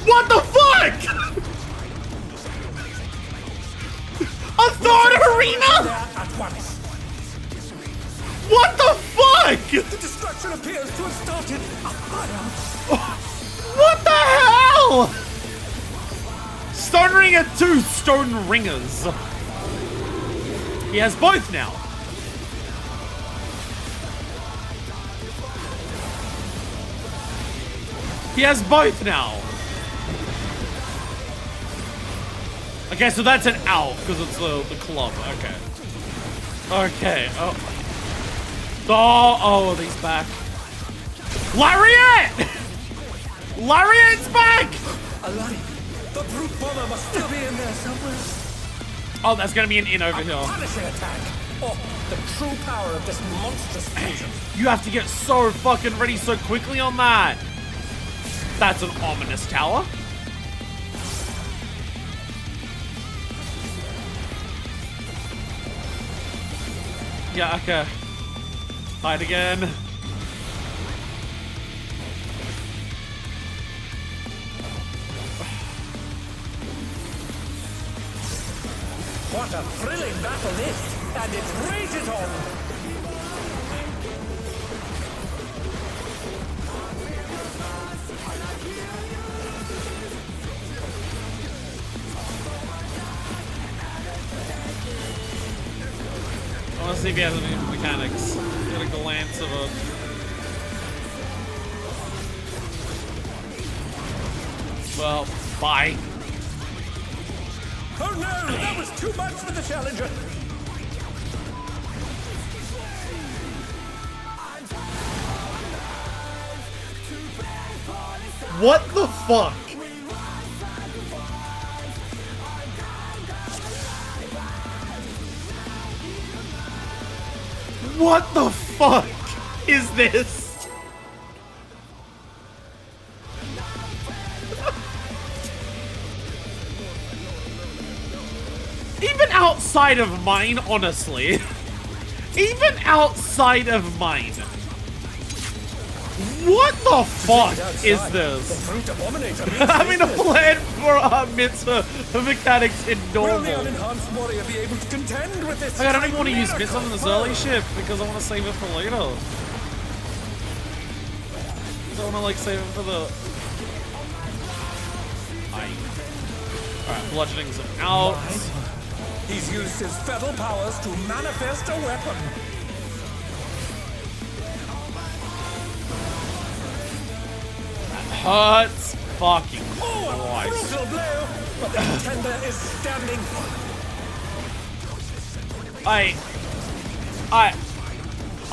What the fuck? A third arena?
There at once.
What the fuck?
The destruction appears to have started a fire.
What the hell? Stone Ringer 2 Stone Ringers. He has both now. He has both now. Okay, so that's an out because it's the club. Okay. Okay. Oh. Oh, he's back. Lariat! Lariat's back!
Alive. The brute bomber must still be in there somewhere.
Oh, that's gonna be an in over here.
Punishing attack. Oh, the true power of this monstrous fusion.
You have to get so fucking ready so quickly on that. That's an ominous tower. Yeah, okay. Hide again.
What a thrilling battle this, and it rages on.
I want to see if he has any mechanics. Get a glance of it. Well, bye.
Oh no, that was too much for the challenger.
What the fuck? What the fuck is this? Even outside of mine, honestly. Even outside of mine. What the fuck is this?
The brute abominator means
Having a
business.
plan for our mitzvah mechanics in
Will
normal.
the unenhanced warrior be able to contend with this?
Like, I don't even want to use
miracle
bits on this
foe?
early ship because I want to save it for later. I want to like save it for the. Alright, bludgeoning's out.
He's used his fetal powers to manifest a weapon.
Hurts fucking
Oh, a
Christ.
brutal blow, but the contender is standing.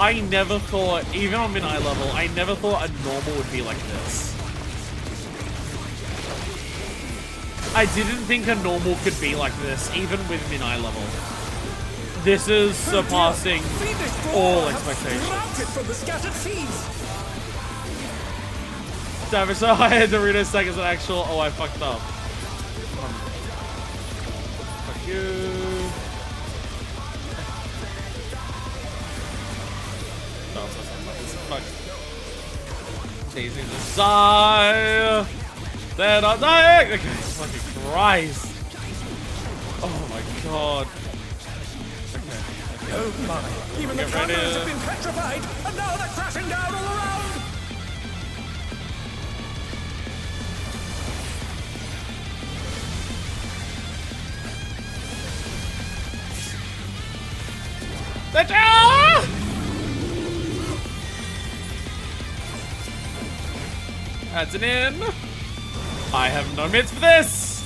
I never thought, even on mid-eye level, I never thought a normal would be like this. I didn't think a normal could be like this, even with mid-eye level. This is surpassing all expectations.
Routed from the scattered seas.
Damn it, so I had Dorito seconds an actual. Oh, I fucked up. Fuck you. Fuck. Daisy to die. Then I'm dying. Okay, fucking Christ. Oh my god. Okay.
Oh my. Even the
Get ready.
cameras have been petrified, and now they're crashing down all around.
That's an in. I have no mids for this.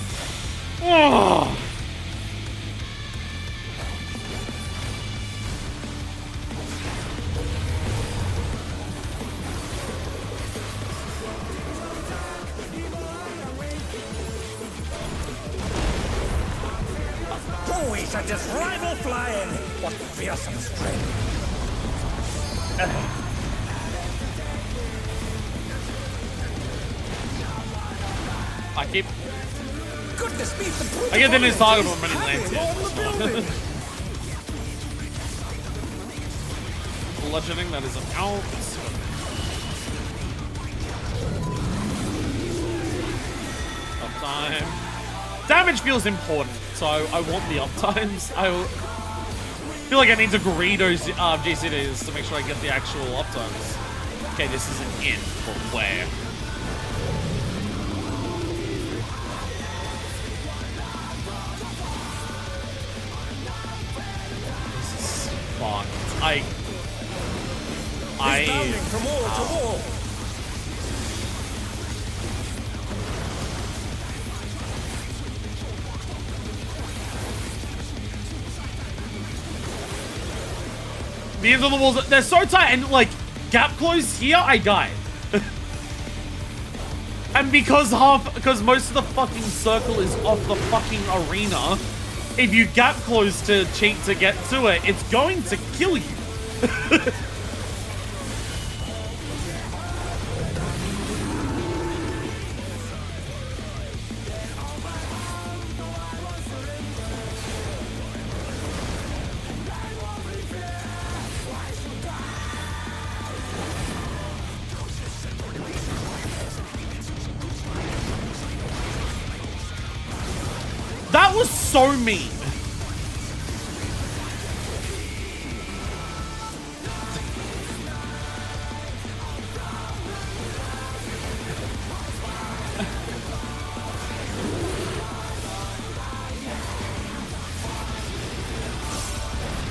Oh.
Who is at this rival flying? What fearsome strength!
I keep.
Goodness me, the brute
I get them
of
his target
all
when he lands
climbing
here.
over the building.
Bludgeoning, that is an out. Uptime. Damage feels important, so I want the uptimes. I feel like I need to greed those GCDs to make sure I get the actual uptimes. Okay, this is an in, but where? This is fucked.
He's bounding from wall to wall.
The ends on the walls, they're so tight, and like, gap close here, I die. And because most of the fucking circle is off the fucking arena, if you gap close to cheat to get to it, it's going to kill you. That was so mean.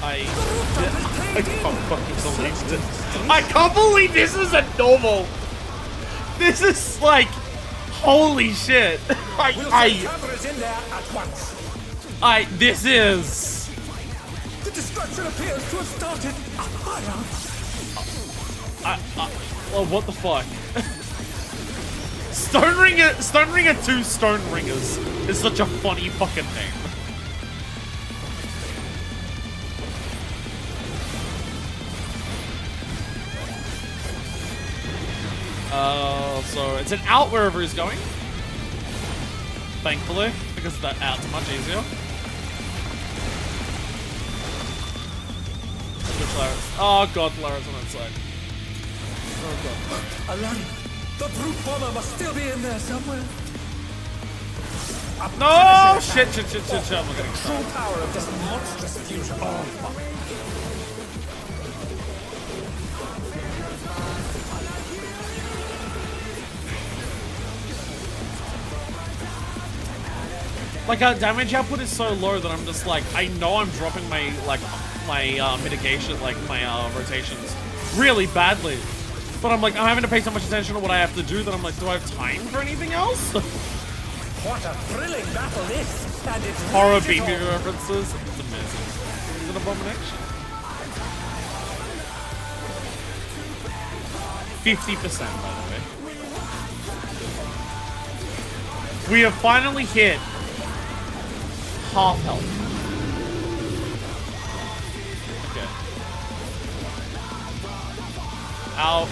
I can't fucking believe this. I can't believe this is a normal. This is like, holy shit.
Cameras in there at once.
This is.
The destruction appears to have started higher.
Oh, what the fuck? Stone Ringer 2 Stone Ringers is such a funny fucking name. So it's an out wherever he's going. Thankfully, because that out's much easier. Oh god, Lara's on that side. Oh god.
Alan, the brute bomber must still be in there somewhere.
No! Shit, I'm not getting
True
shot.
power of this monstrous fusion. Oh, fuck.
Like, our damage output is so low that I'm just like, I know I'm dropping my mitigation, like, my rotations really badly. But I'm like, I'm having to pay so much attention to what I have to do that I'm like, do I have time for anything else?
What a thrilling battle this, and it's
Horror
raging
beat
on.
references. It's amazing. It's an abomination. 50%, by the way. We have finally hit half health. Okay. Ow.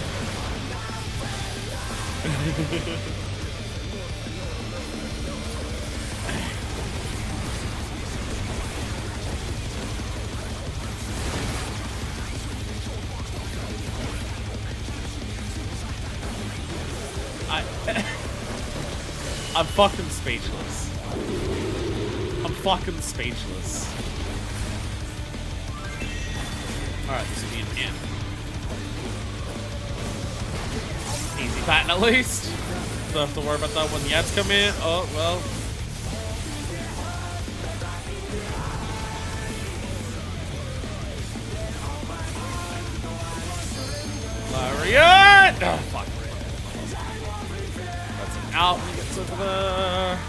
I'm fucking speechless. I'm fucking speechless. Alright, this will be an end. Easy pattern at least. Don't have to worry about that when the ads come in. Oh, well. Lariat! Oh, fuck. out when he gets over there.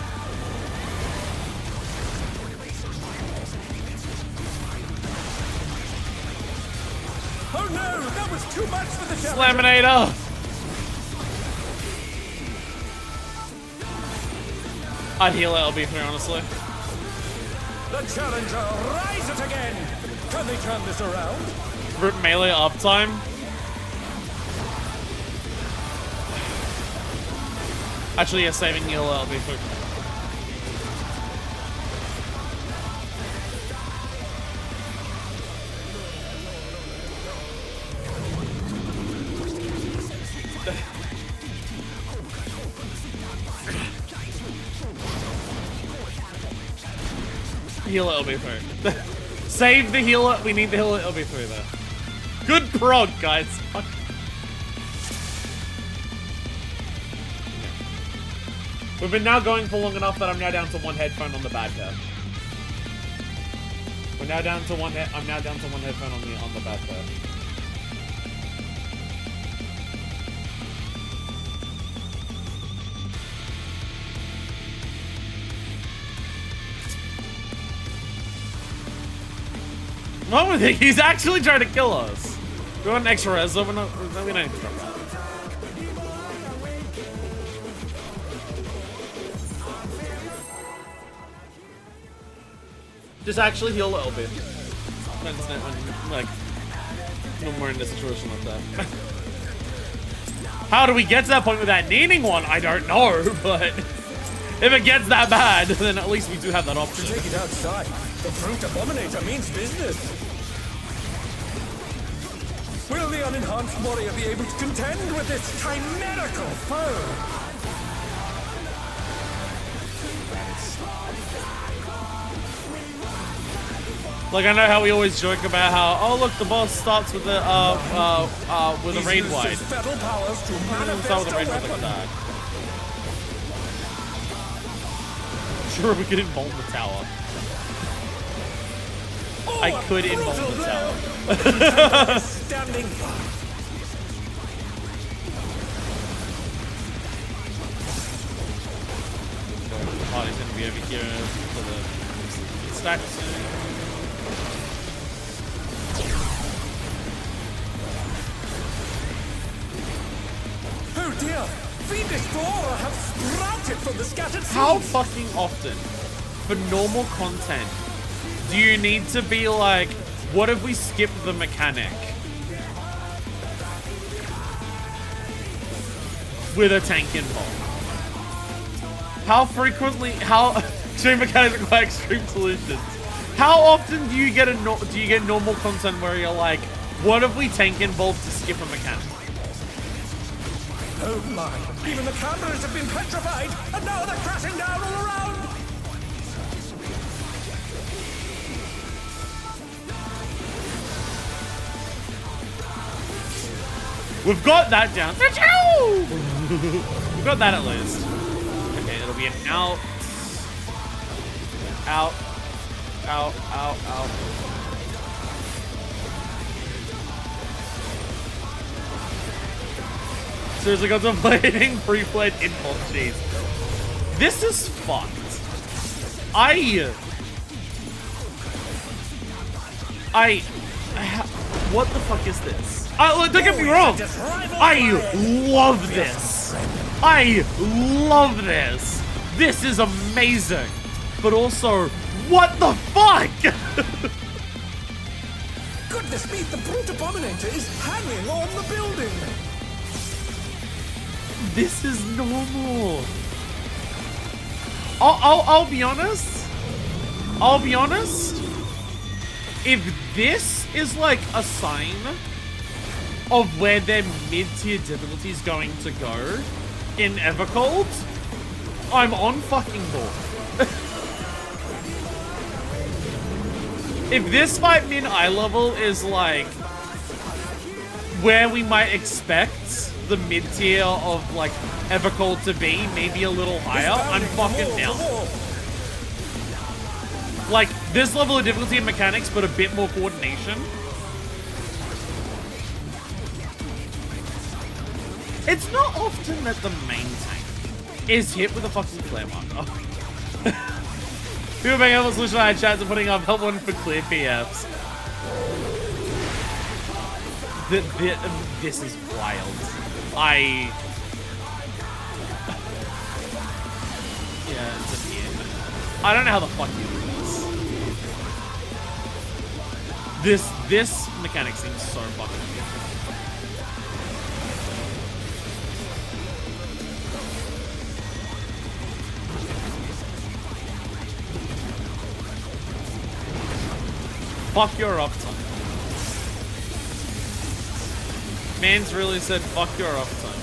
Oh no, that was too much for the challenger.
Slaminator! I'd heal LB3, honestly.
The challenger rises again. Can they turn this around?
Rip melee uptime. Actually, yeah, saving heal LB3. Heal LB3. Save the healer. We need the healer LB3 there. Good prog, guys. Fuck. We've been now going for long enough that I'm now down to one headphone on the bad guy. We're now down to one. I'm now down to one headphone on the bad guy. What with it? He's actually trying to kill us. We want an extra res, so we don't need to drop that. Just actually heal LB. Like, when we're in a situation like that. How do we get to that point without needing one? I don't know, but if it gets that bad, then at least we do have that option.
Take it outside. The Fruit Abominator means business. Will the unenhanced warrior be able to contend with this chimerical foe?
Like, I know how we always joke about how, oh look, the boss starts with a raid wide.
Start
With a raid wide like that. Sure, we could involve the tower. I could involve the tower.
Standing.
Party's gonna be over here for the stacks.
Oh dear! Fiendish flora have sprouted from the scattered seeds!
How fucking often, for normal content, do you need to be like, what if we skip the mechanic with a tank involved? How frequently, extreme mechanics require extreme solutions. How often do you get normal content where you're like, what if we tank involved to skip a mechanic?
Oh my! Even the cameras have been petrified, and now they're crashing down all around!
We've got that down. We've got that at least. Okay, it'll be an out. Out. Out, out, out. Seriously contemplating pre-played impulse. Jeez. This is fucked. What the fuck is this? Look, don't get me wrong. I love this. I love this. This is amazing. But also, what the fuck?
Goodness me, the Brute Abominator is hanging on the building!
This is normal. I'll be honest. I'll be honest. If this is like a sign of where their mid-tier difficulty is going to go in Evercold, I'm on fucking board. If this fight min eye level is like where we might expect the mid-tier of like Evercold to be, maybe a little higher, I'm fucking down. Like this level of difficulty and mechanics, but a bit more coordination. It's not often that the main tank is hit with a fucking clear marker. People being able to solution our chats and putting up help one for clear PFs. This is wild. Yeah, it's a pin. I don't know how the fuck you do this. This mechanic seems so fucking good. Fuck your uptime. Man's really said fuck your uptime.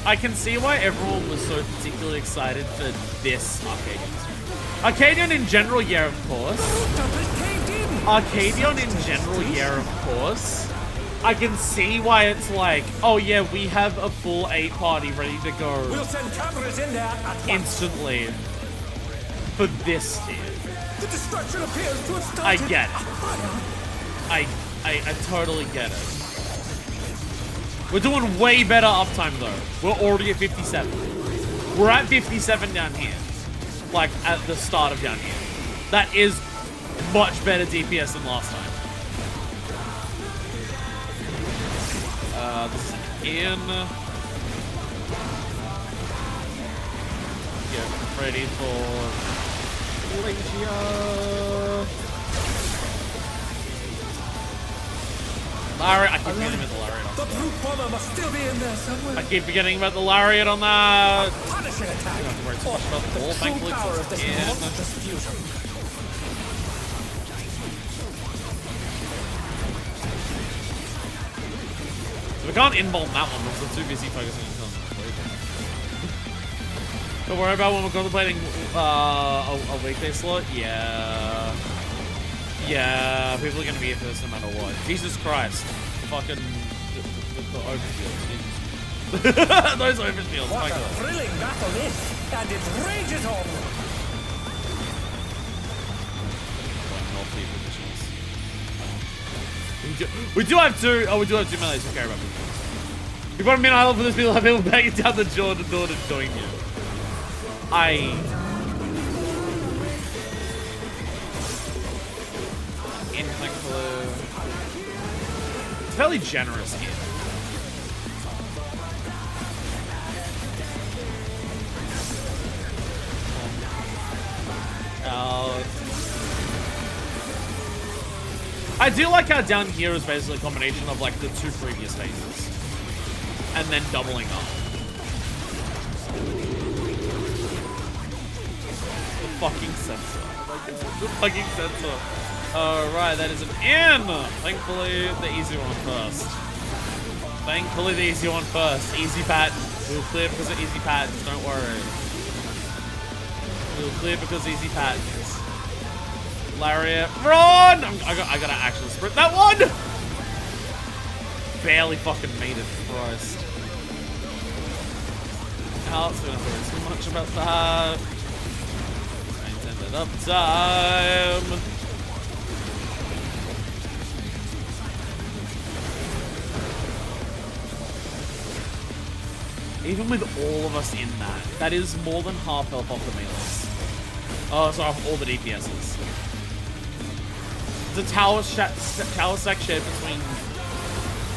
I can see why everyone was so particularly excited for this Arcadion. Arcadion in general, yeah, of course. Arcadion in general, yeah, of course. I can see why it's like, oh yeah, we have a full 8 party ready to go.
We'll send cameras in there at once.
Instantly for this tier.
The destruction appears to have started.
I get it. I totally get it. We're doing way better uptime though. We're already at 57. We're at 57 down here. Like at the start of down here. That is much better DPS than last time. This is in. Get ready for Legia. Lariat. I keep forgetting about the Lariat on
The brute bomber must still be in there somewhere.
I keep forgetting about the Lariat on that.
Punishing attack.
I don't have to worry too much about the ball, thankfully.
Power of this
Yeah.
monstrous fusion.
So we can't inbound that one because we're too busy focusing on killing the Don't worry about when we're contemplating a weekday slot. Yeah. Yeah, people are going to be here for this no matter what. Jesus Christ. Fucking the overfields. Those overfields.
What
My
a
God.
thrilling battle this, and it rages on.
We do have two. Oh, we do have 2 melees. Okay, remember. We brought a mid island for this. People have people banging down the door to join you. It's fairly generous here. I do like how down here is basically a combination of like the 2 previous phases. And then doubling up. The fucking sensor. The fucking sensor. Alright, that is an N! Thankfully, the easy one first. Thankfully, the easy one first. Easy pattern. We'll clear because of easy patterns, don't worry. We'll clear because easy patterns. Lariat, run! I gotta actually sprint that one! Barely fucking made it, Christ. Alex, we don't have to worry too much about that. Intended uptime. Even with all of us in that is more than half health off the melees. Oh, sorry, off all the DPSs. It's a tower stack shared between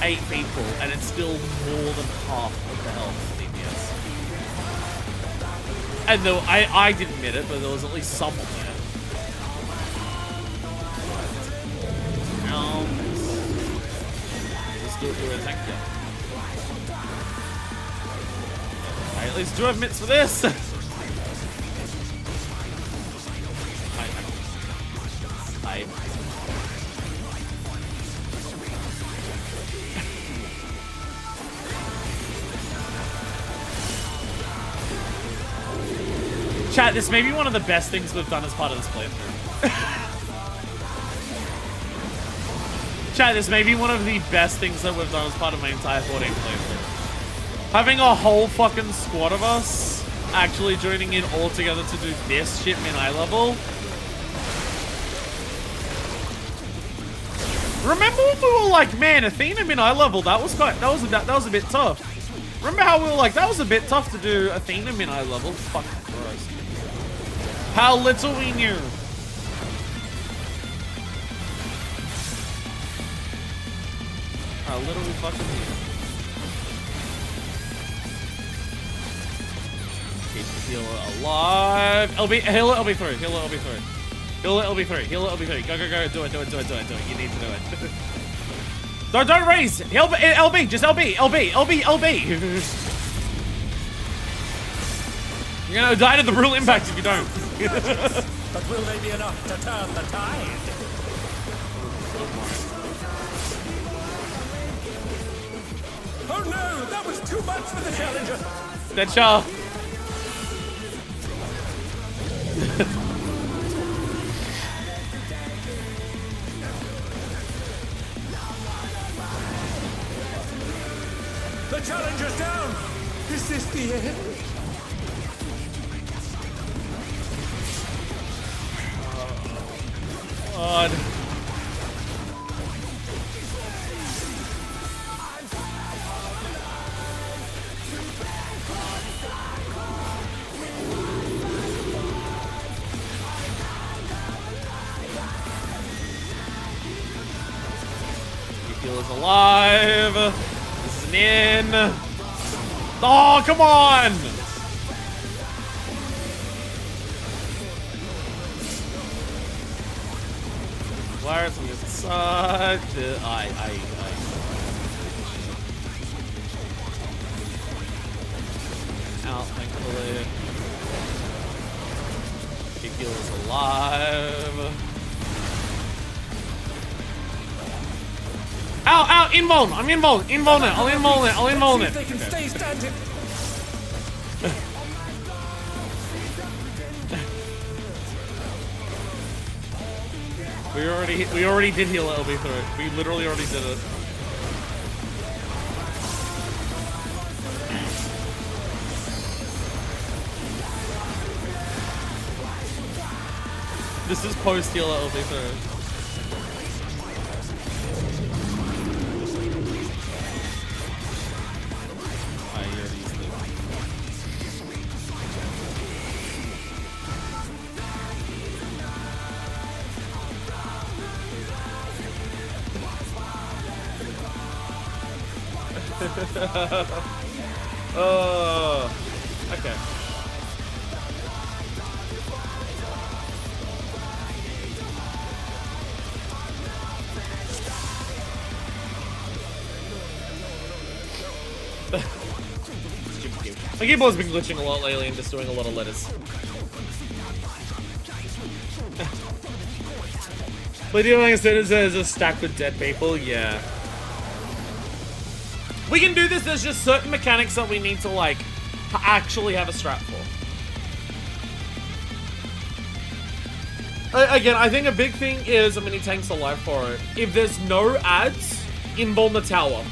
8 people, and it's still more than half of the health of DPS. And though I didn't admit it, but there was at least someone there. Just do it, thank you. I at least do have mitts for this. Chat, this may be one of the best things we've done as part of this playthrough. Chat, this may be one of the best things that we've done as part of my entire 14 playthrough. Having a whole fucking squad of us actually joining in all together to do this shit min eye level. Remember when we were like, man, Athena in eye level, that was a bit tough. Remember how we were like, that was a bit tough to do Athena in eye level? Fuck Christ. How little we knew. How little we fucking knew. Keep the healer alive. LB, heal it, LB3, heal it, LB3. Heal it, LB3, heal it, LB3. Go, go, go, do it. You need to do it. Don't raise. LB, just LB. You're gonna die to the brutal impact if you don't.
But will they be enough to turn the tide? Oh no, that was too much for the challenger.
Dead Char.
The challenger's down. Is this the end?
God. Healer's alive. This is an in. Oh, come on! Wires on the side. Out, thankfully. Kick healer's alive. Ow, invuln! I'm invuln it! I'll invuln it!
They can stay standing.
We already did heal LB through it. We literally already did it. This is post heal LB through. Oh, okay. My keyboard's been glitching a lot lately and just doing a lot of letters. But doing as soon as there's a stack with dead people, yeah. We can do this, there's just certain mechanics that we need to, like, actually have a strat for. Again, I think a big thing is, many tanks alive for it. If there's no ads, invuln the tower.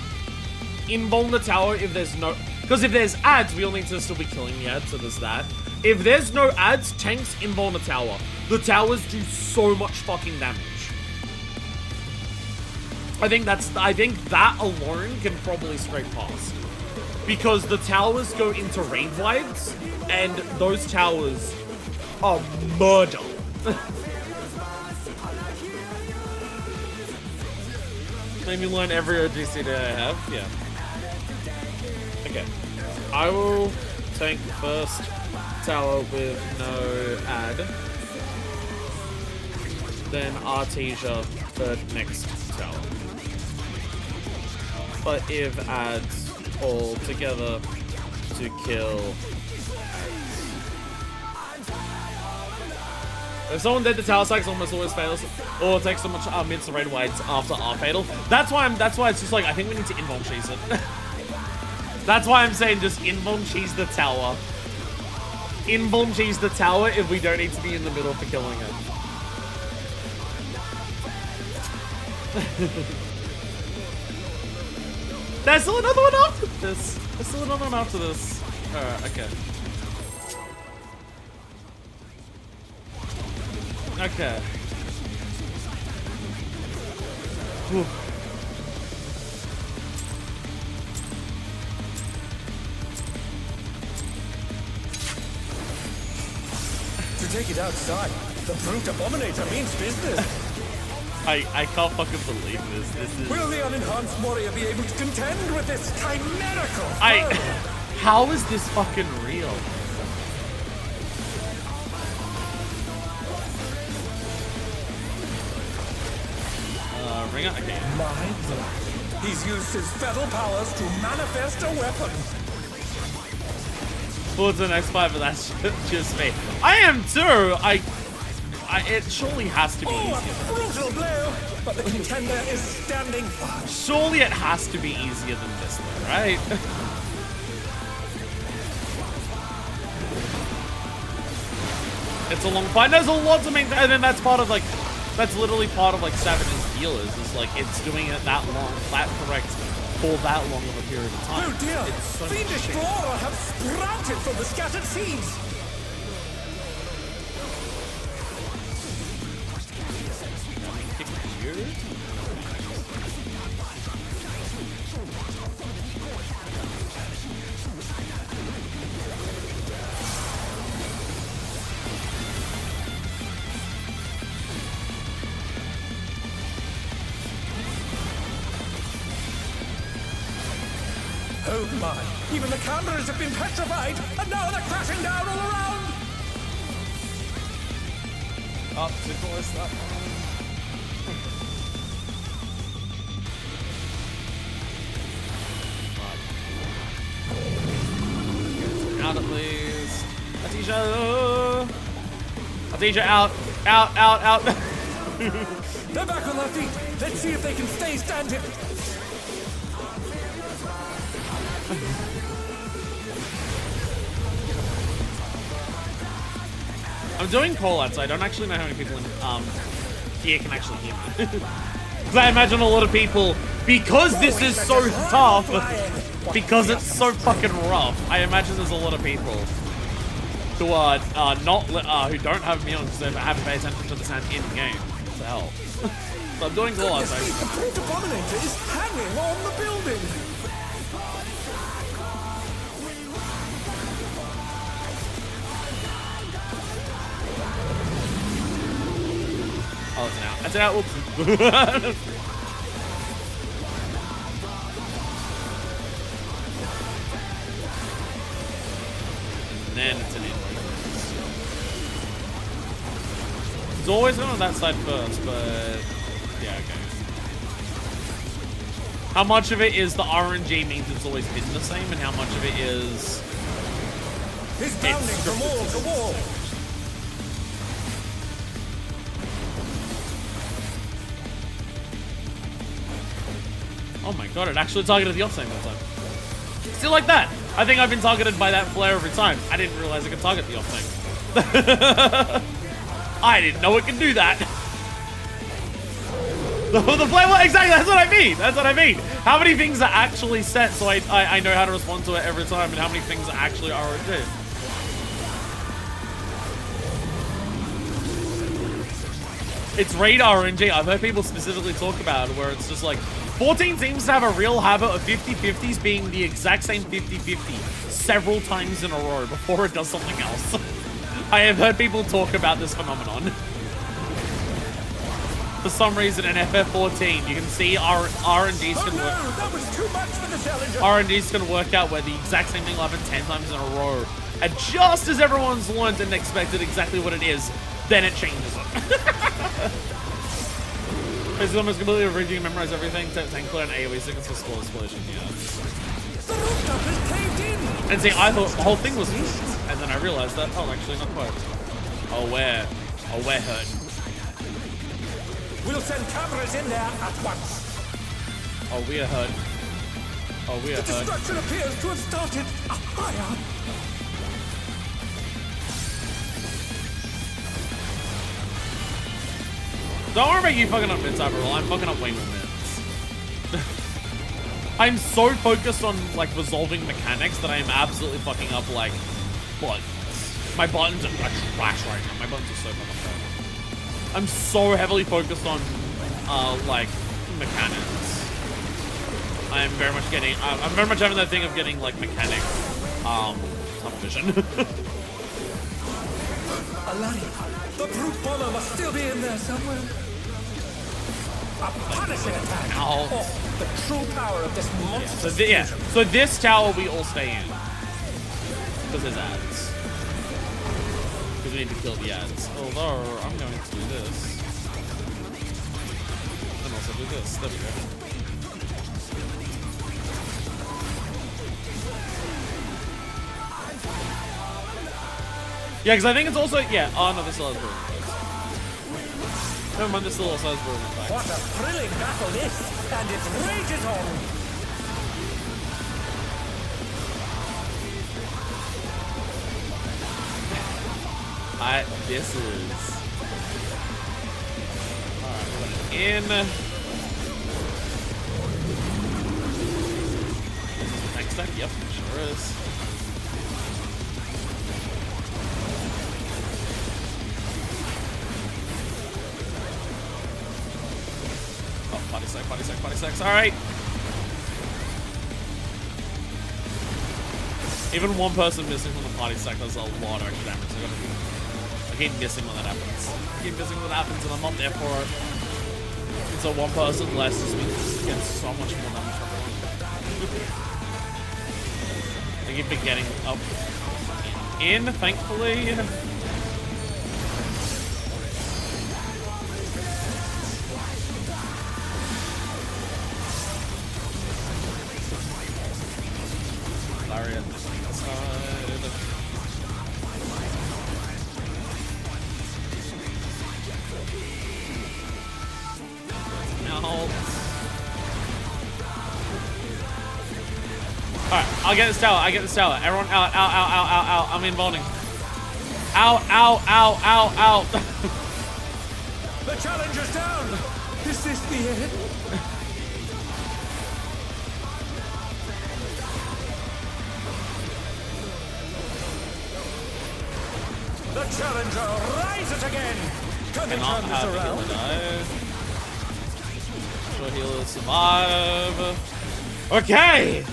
Invuln the tower if there's no... Because if there's ads, we all need to still be killing the ads, so there's that. If there's no ads, tanks invuln the tower. The towers do so much fucking damage. I think that alone can probably straight past. Because the towers go into raid wides, and those towers are murder. Made me learn every OGC that I have, yeah. Okay. I will tank the first tower with no ad. Then Artesia third next tower. But if ads all together to kill ads. If someone dead, the tower cycle almost always fails, or takes so much mids to raid wides after our fatal. That's why it's just like, I think we need to invuln cheese it. That's why I'm saying just invuln cheese the tower. Invuln cheese the tower if we don't need to be in the middle for killing it. There's still another one after this. There's still another one after this. Alright, okay. Okay. Whew.
To take it outside, the brute abominator means business.
I can't fucking believe this. This is...
Will the unenhanced warrior be able to contend with this chimerical foe?
How is this fucking real? Ring it again.
He's used his fetal powers to manifest a weapon.
Forward to the next fight, but that's just me. I am too. It surely has to be
Oh,
easier.
a brutal blow, but the contender is standing fast.
Surely it has to be easier than this, though, right? It's a long fight. There's a lot to maintain, and then that's part of like, that's literally part of like Savage's deal is like it's doing it that long, that correct for that long of a period of time.
Oh dear,
It's so much
fiendish
shit.
flora have sprouted from the scattered seeds. Oh my, even the cameras have been petrified, and now they're crashing down all around!
Obstacle is that one. Out at least. Adija, out. Out.
They're back on their feet. Let's see if they can stay standing.
I'm doing call-outs. I don't actually know how many people in here can actually hear me. Because I imagine a lot of people, because this is so tough, because it's so fucking rough, I imagine there's a lot of people who are not, who don't have me on because they haven't paid attention to the sound in game to help. So I'm doing call-outs.
The brute abominator is hanging on the building.
Oh, it's an out. That's an out. Whoops. And then it's an in. It's always going on that side first, but yeah, okay. How much of it is the RNG means it's always been the same, and how much of it is
He's bounding from wall to wall.
Oh my god, it actually targeted the offside that time. Still like that. I think I've been targeted by that flare every time. I didn't realize it could target the offside. I didn't know it could do that. The flare, well, exactly, that's what I mean. That's what I mean. How many things are actually set so I know how to respond to it every time, and how many things are actually RNG. It's raid RNG. I've heard people specifically talk about it where it's just like 14 seems to have a real habit of 50-50s being the exact same 50-50 several times in a row before it does something else. I have heard people talk about this phenomenon. For some reason in FF14, you can see RNGs
Oh
can
no,
work.
that was too much for the challenger.
RNGs can work out where the exact same thing will happen 10 times in a row. And just as everyone's learned and expected exactly what it is, then it changes it. It's almost completely reading and memorize everything. Thankfully, an AoE seconds for spoil explosion, yeah.
The rooftop is caved in.
And see, I thought the whole thing was easy. And then I realized that, oh, actually, not quite. Oh, we're hurting.
We'll send cameras in there at once.
Oh, we are hurting. Oh, we are
The
hurting.
destruction appears to have started a fire.
Don't worry about you fucking up mid cyber. I'm fucking up way more mids. I'm so focused on like resolving mechanics that I am absolutely fucking up like buttons. My buttons are trash right now. My buttons are so fucking bad. I'm so heavily focused on like liking mechanics. I'm very much getting. I'm very much having that thing of getting like mechanic, vision.
Alani, the brute bomber must still be in there somewhere. A punishing attack.
Ow.
Oh, the true power of this monster.
So this tower we all stay in because there's ads. Because we need to kill the ads. Although I'm going to do this. And also do this. There we go. Yeah, because I think it's also, yeah. Oh no, this still has room. Never mind, this still also has room.
What a thrilling battle this, and it rages on.
This is. Alright, put it in. This is the tank stack? Yep, sure is. Body sex, alright. Even one person missing from the party stack does a lot of extra damage. I keep missing when that happens. I keep missing when that happens and I'm not there for it. And so one person less just means you get so much more damage from it. I keep getting up in, thankfully. I'll get this tower. I get this tower. Everyone out, out, out, out, out, out. I'm involving. Out, out, out, out, out.
The challenger's down. Is this the end? The challenger rises again. Can they turn this around?
Sure, he'll survive. Okay.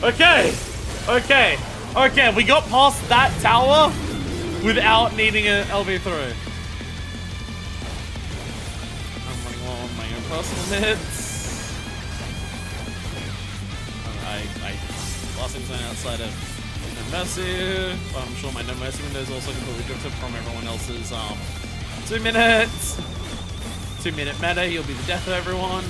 Okay, okay, okay, we got past that tower without needing an LV3. I'm running low on my own personal hits. Last thing's going outside of No Mercy. But I'm sure my No Mercy window is also completely drifted from everyone else's 2 minutes. 2 minute meta, he'll be the death of everyone.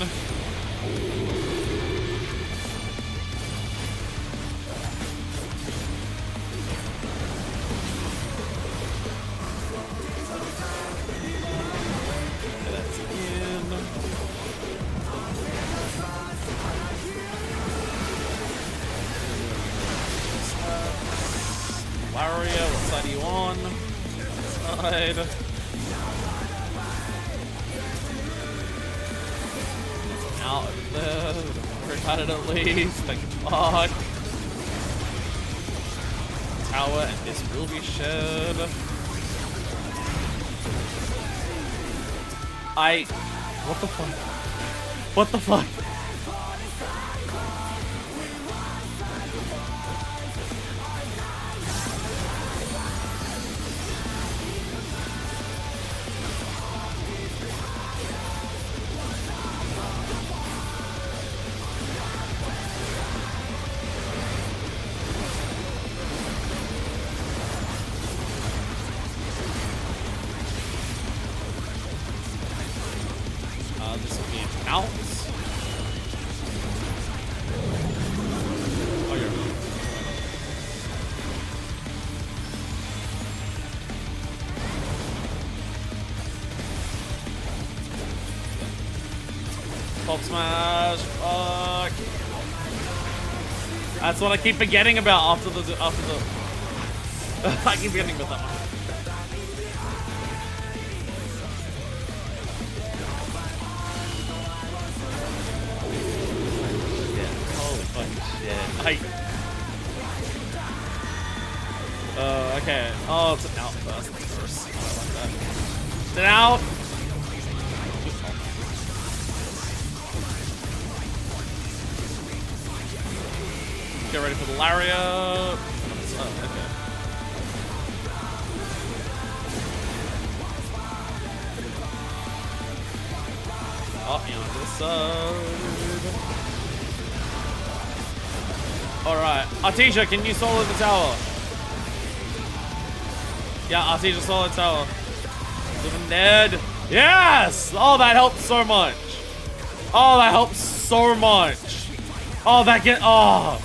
What side are you on? Side. Out of there. We've had it at least. Thank fuck. Tower, and this will be shared. What the fuck? What the fuck? This will be an out. Oh, you're Pop smash. Fuck. That's what I keep forgetting about after the I keep forgetting about that one. Okay. Oh, it's an out first. I like that. It's an out. ready for the lariat. Oh, okay. Oh, you on this side. Alright. Artesia, can you solo the tower? Yeah, Artesia solo the tower. Living dead. Yes! Oh, that helps so much. Oh, that helps so much. Oh, that get. Oh.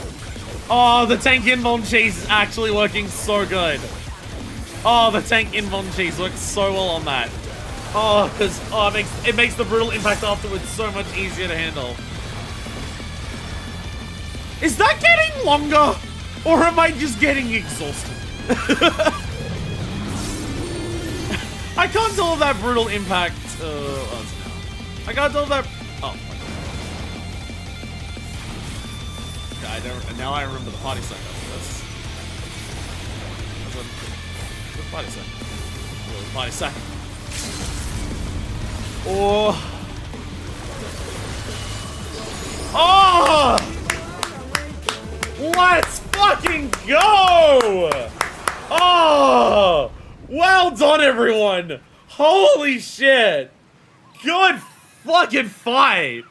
Oh, the tank invuln cheese is actually working so good. Oh, the tank invuln cheese works so well on that. Oh, because it makes the brutal impact afterwards so much easier to handle. Is that getting longer? Or am I just getting exhausted? I can't tell if that brutal impact. I can't tell if that. Oh. Yeah, I don't. Now I remember the party set after this. The party set. The party set. Oh. Oh! Let's fucking go! Oh! Well done, everyone! Holy shit! Good fucking fight!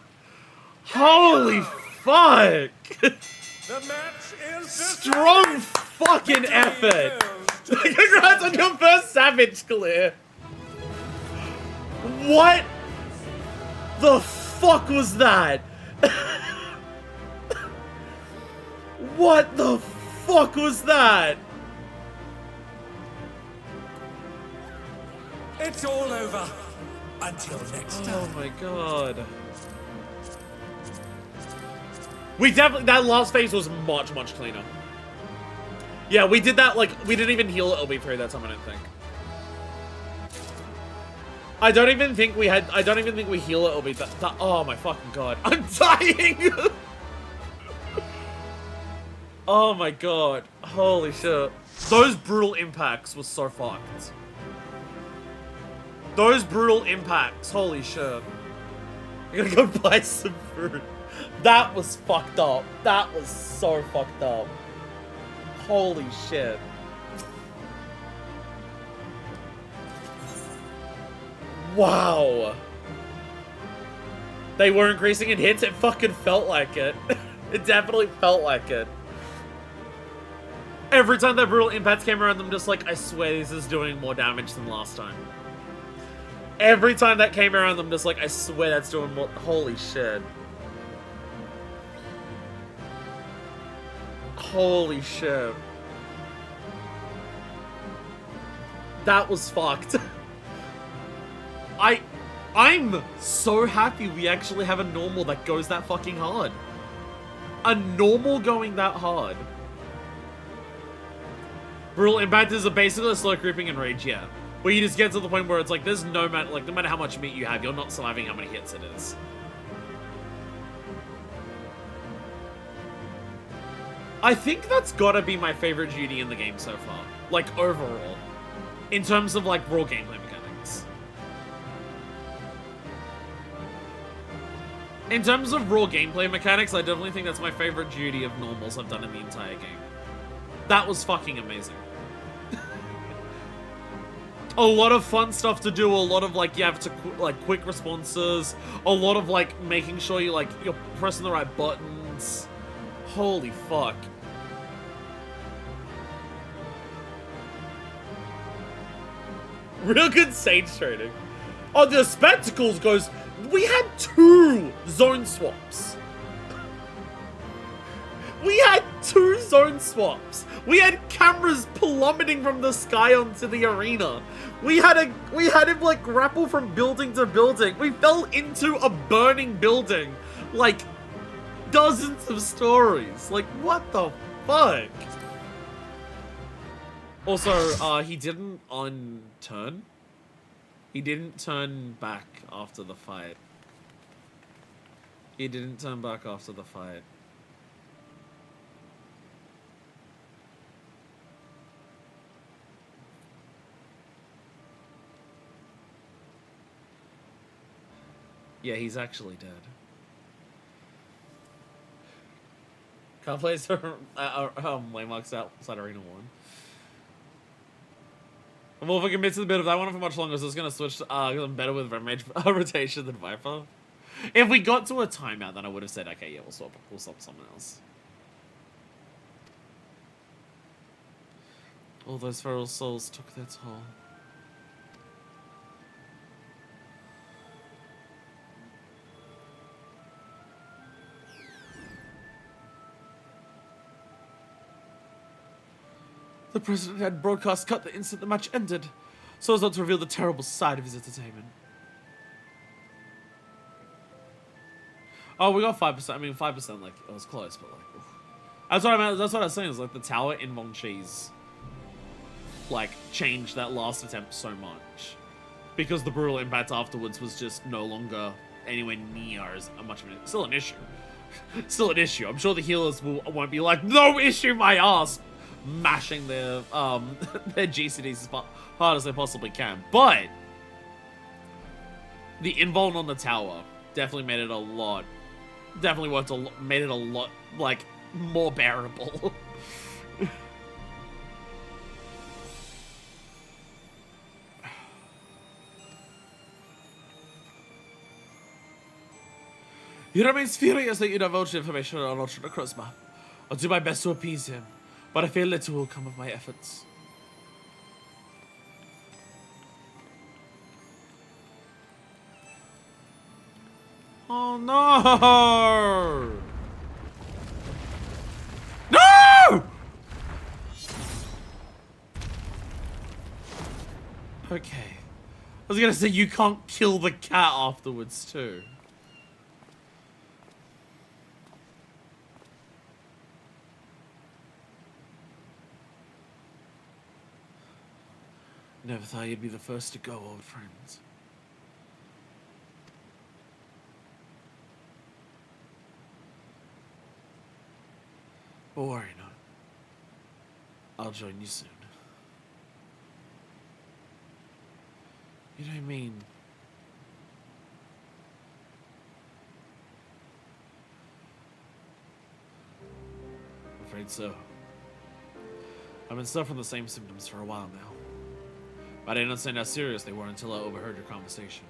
Holy fuck!
The match is
Strong fucking effort! Congrats on your first Savage clear! What the fuck was that? What the fuck was that?
It's all over. Until next time.
Oh my god. We definitely, that last phase was much, much cleaner. Yeah, we did that, like, we didn't even heal LB3 that time, I don't think. I don't even think we heal at LB that, oh my fucking god. I'm dying! Oh my god. Holy shit. Those brutal impacts were so fucked. Those brutal impacts, holy shit. I'm gonna go buy some food. That was fucked up. That was so fucked up. Holy shit. Wow. They were increasing in hits, it fucking felt like it. It definitely felt like it. Every time that brutal impacts came around, I'm just like, I swear this is doing more damage than last time. Every time that came around, I'm just like, I swear that's doing more. Holy shit. Holy shit. That was fucked. I'm so happy we actually have a normal that goes that fucking hard. A normal going that hard. Brutal impact is basically a slow creeping and rage, yeah. Where you just get to the point where it's like, there's no matter, like, no matter how much meat you have, you're not surviving how many hits it is. I think that's gotta be my favorite duty in the game so far. Like, overall. In terms of, like, raw gameplay mechanics. In terms of raw gameplay mechanics, I definitely think that's my favorite duty of normals I've done in the entire game. That was fucking amazing. A lot of fun stuff to do, a lot of, like, you have to, like, quick responses, a lot of, like, making sure you, like, you're pressing the right buttons. Holy fuck. Real good Sage trading. Oh, the Spectacles goes, we had 2 zone swaps. We had 2 zone swaps. We had cameras plummeting from the sky onto the arena. We had him like grapple from building to building. We fell into a burning building. Like dozens of stories. Like what the fuck? Also, he didn't turn. He didn't turn back after the fight. He didn't turn back after the fight. Yeah, he's actually dead. Can't place landmarks outside Arena 1. I'm more committed to the bit of that one for much longer, so it's gonna switch because I'm better with Red Mage rotation than Viper. If we got to a timeout, then I would have said, okay, yeah, we'll swap someone else. All those feral souls took their toll. The president had broadcast cut the instant the match ended, so as not to reveal the terrible side of his entertainment. Oh, we got 5%. I mean, 5%, like, it was close, but, like, oof. That's what I meant. That's what I was saying, is, like, the tower in Von Cheese, like, changed that last attempt so much. Because the brutal impact afterwards was just no longer anywhere near as much of an... Still an issue. Still an issue. I'm sure the healers won't be like, no issue, my ass! Mashing their their GCDs as hard as they possibly can. But the invuln on the tower definitely made it a lot... made it a lot, like, more bearable. He remains furious that you divulged information on Ultra Necrozma. I'll do my best to appease him, but I fear little will come of my efforts. Oh no! No! Okay. I was gonna say you can't kill the cat afterwards too. Never thought you'd be the first to go, old friends. But worry not. I'll join you soon. You don't mean... I'm afraid so. I've been suffering the same symptoms for a while now. But I didn't understand how serious they were until I overheard your conversation.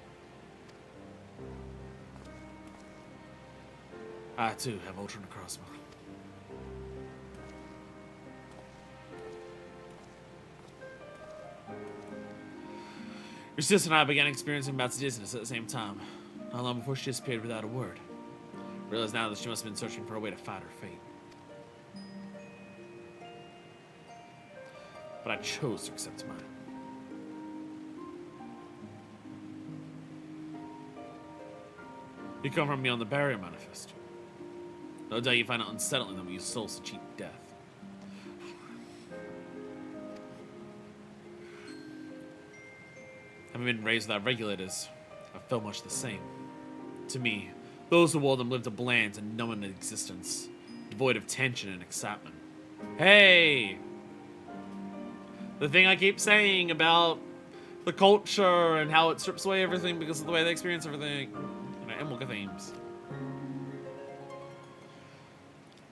I, too, have Ultra Necrozma. Your sister and I began experiencing bouts of dizziness at the same time. Not long before she disappeared without a word. I realize now that she must have been searching for a way to fight her fate. But I chose to accept mine. You come from me on the barrier manifest. No doubt you find it unsettling that we use souls to cheat death. Having been raised without regulators, I felt much the same. To me, those who wore them lived a bland and numbing existence, devoid of tension and excitement. Hey! The thing I keep saying about the culture and how it strips away everything because of the way they experience everything. Emulga themes.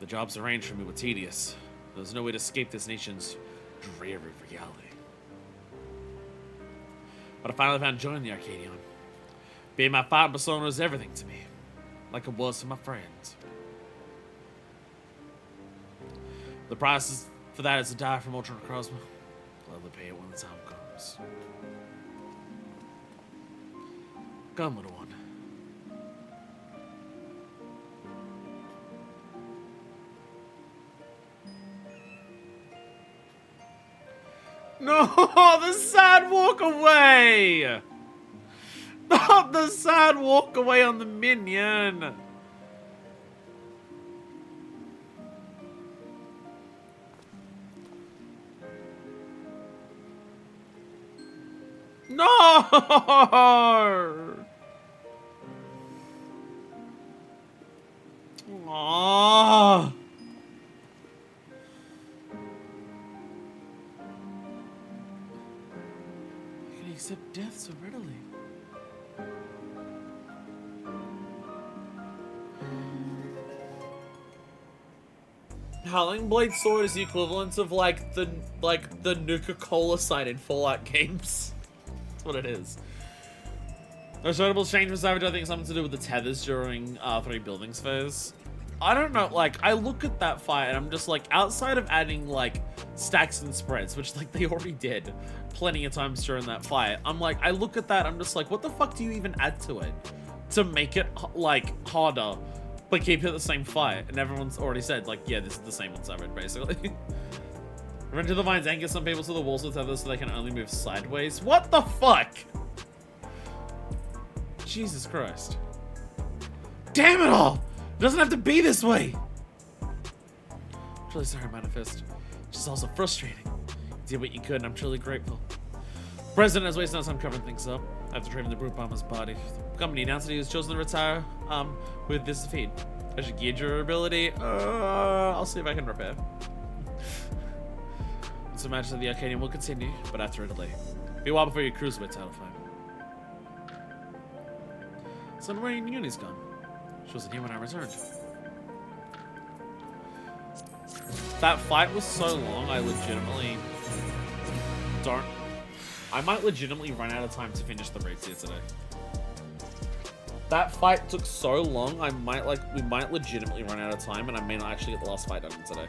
The jobs arranged for me were tedious. There was no way to escape this nation's dreary reality. But I finally found joy in the Arcadion. Being my fighting persona is everything to me, like it was to my friends. The price for that is to die from Ultra Necrozma. I'll gladly pay it when the time comes. Come, little one. No, the sad walk away! Not the sad walk away on the minion! No! Aww. Accept death so readily. Howling Blade Sword is the equivalent of like the Nuka-Cola side in Fallout games. That's what it is. Most notable change for Savage, I think, something to do with the tethers during 3 buildings phase. I don't know, like, I look at that fight and I'm just like, outside of adding like stacks and spreads, which like they already did plenty of times during that fight, I'm like, I look at that, I'm just like, what the fuck do you even add to it to make it like harder, but keep it the same fight? And everyone's already said like, yeah, this is the same on Savage basically. Revenge of the Vines anchor some people to the walls with tethers so they can only move sideways. What the fuck? Jesus Christ. Damn it all! It doesn't have to be this way! I'm truly sorry, Manifest. It's just also frustrating. You did what you could, and I'm truly grateful. President has wasted no time covering things up. After retrieving the Brute Bomber's body, the company announced that he was chosen to retire with this defeat. As your gear durability, I'll see if I can repair. It's a match that the Arcadion will continue, but after a delay. Be a while before your cruiserweight title fight. So where Uni's gone? She wasn't here when I returned. That fight was so long, I might legitimately run out of time to finish the raids here today. That fight took so long, we might legitimately run out of time, and I may not actually get the last fight done today.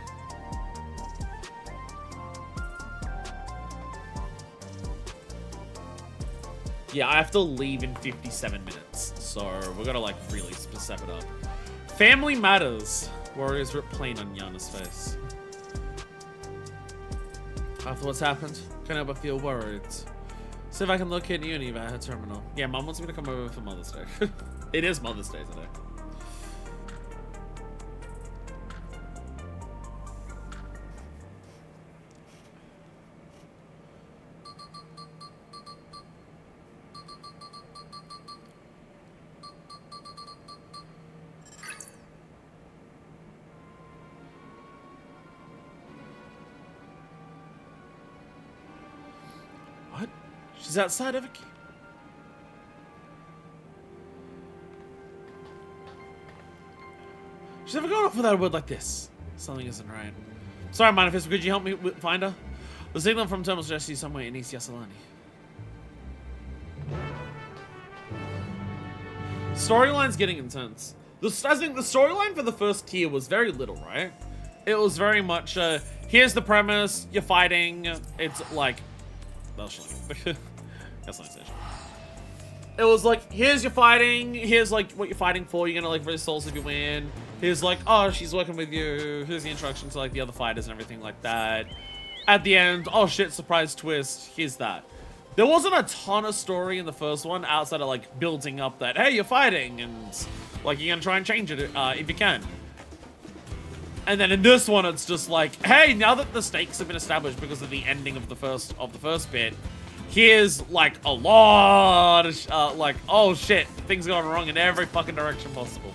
Yeah, I have to leave in 57 minutes, so we're gonna like really step it up. Family matters. Warriors rip plain on Yana's face. After what's happened, can't help but feel worried. See if I can locate Uni via her terminal. Yeah, Mom wants me to come over for Mother's Day. It is Mother's Day today. What? She's outside of a key. She's never gone off without a word like this. Something isn't right. Sorry, Manifest, could you help me find her? The signal from Terminal suggests she's somewhere in East Yassilani. Storyline's getting intense. I think the storyline for the first tier was very little, right? It was very much, here's the premise, you're fighting, it's like... That's not station. It was like, here's your fighting, here's like what you're fighting for, you're gonna like raise souls if you win. Here's like, oh, she's working with you, here's the introduction to like the other fighters and everything like that. At the end, oh shit, surprise twist, here's that. There wasn't a ton of story in the first one outside of like building up that, hey, you're fighting, and like you're gonna try and change it if you can. And then in this one, it's just like, hey, now that the stakes have been established because of the ending of the first bit, here's like a lot of like, oh shit, things going wrong in every fucking direction possible.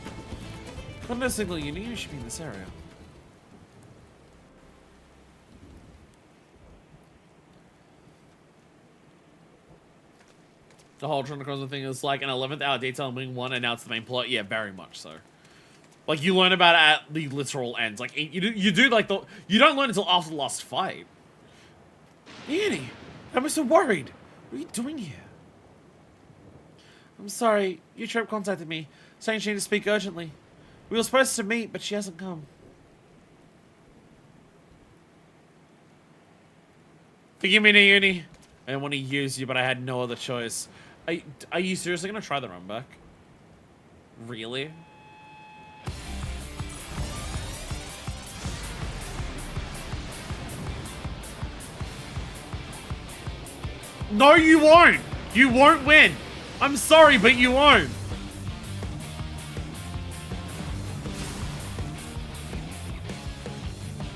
Got no signal you need, you should be in this area. The whole Tron thing is like an 11th hour detail in Wing 1, and now it's the main plot. Yeah, very much so. Like, you learn about it at the literal end. Like, you do like the... You don't learn until after the last fight. Annie, I'm so worried. What are you doing here? I'm sorry. Your trip contacted me, saying she needed to speak urgently. We were supposed to meet, but she hasn't come. Forgive me, Nauni. I didn't want to use you, but I had no other choice. Are you seriously going to try the run back? Really? No, you won't. You won't win. I'm sorry, but you won't.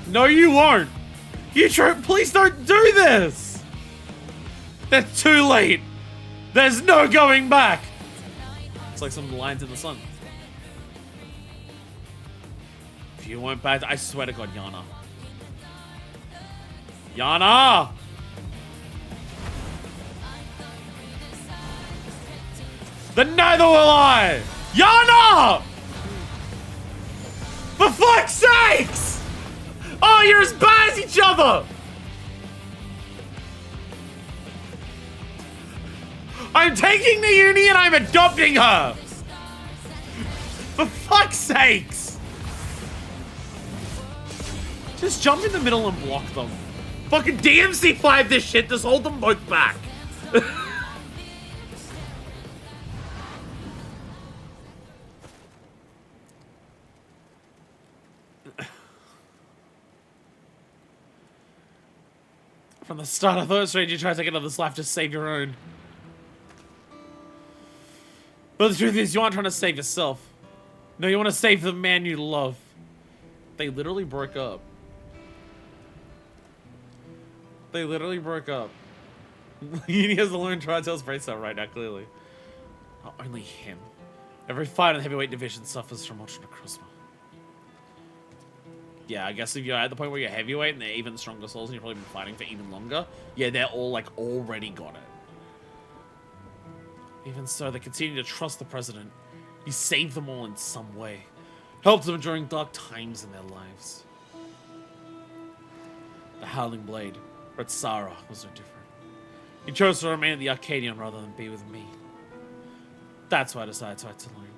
No, you won't. You please don't do this. That's too late. There's no going back. It's like some lines in the sun. If you went back, I swear to God, Yana. Yana! Then neither will I! Yana! For fuck's sakes! Oh, you're as bad as each other! I'm taking the uni and I'm adopting her! For fuck's sakes! Just jump in the middle and block them. Fucking DMC5 this shit, just hold them both back. From the start, I thought it was strange you tried to take another's life to save your own. But the truth is, you aren't trying to save yourself. No, you want to save the man you love. They literally broke up. They literally broke up. He has the lone Dawntrail's bracelet right now, clearly. Not only him. Every fight in the heavyweight division suffers from ultra necrosma. Yeah, I guess if you're at the point where you're heavyweight and they're even stronger souls and you've probably been fighting for even longer, yeah, they're all, like, already got it. Even so, they continue to trust the president. He saved them all in some way. Helped them during dark times in their lives. The Howling Blade, Retsara, was no different. He chose to remain at the Arcadion rather than be with me. That's why I decided to fight alone.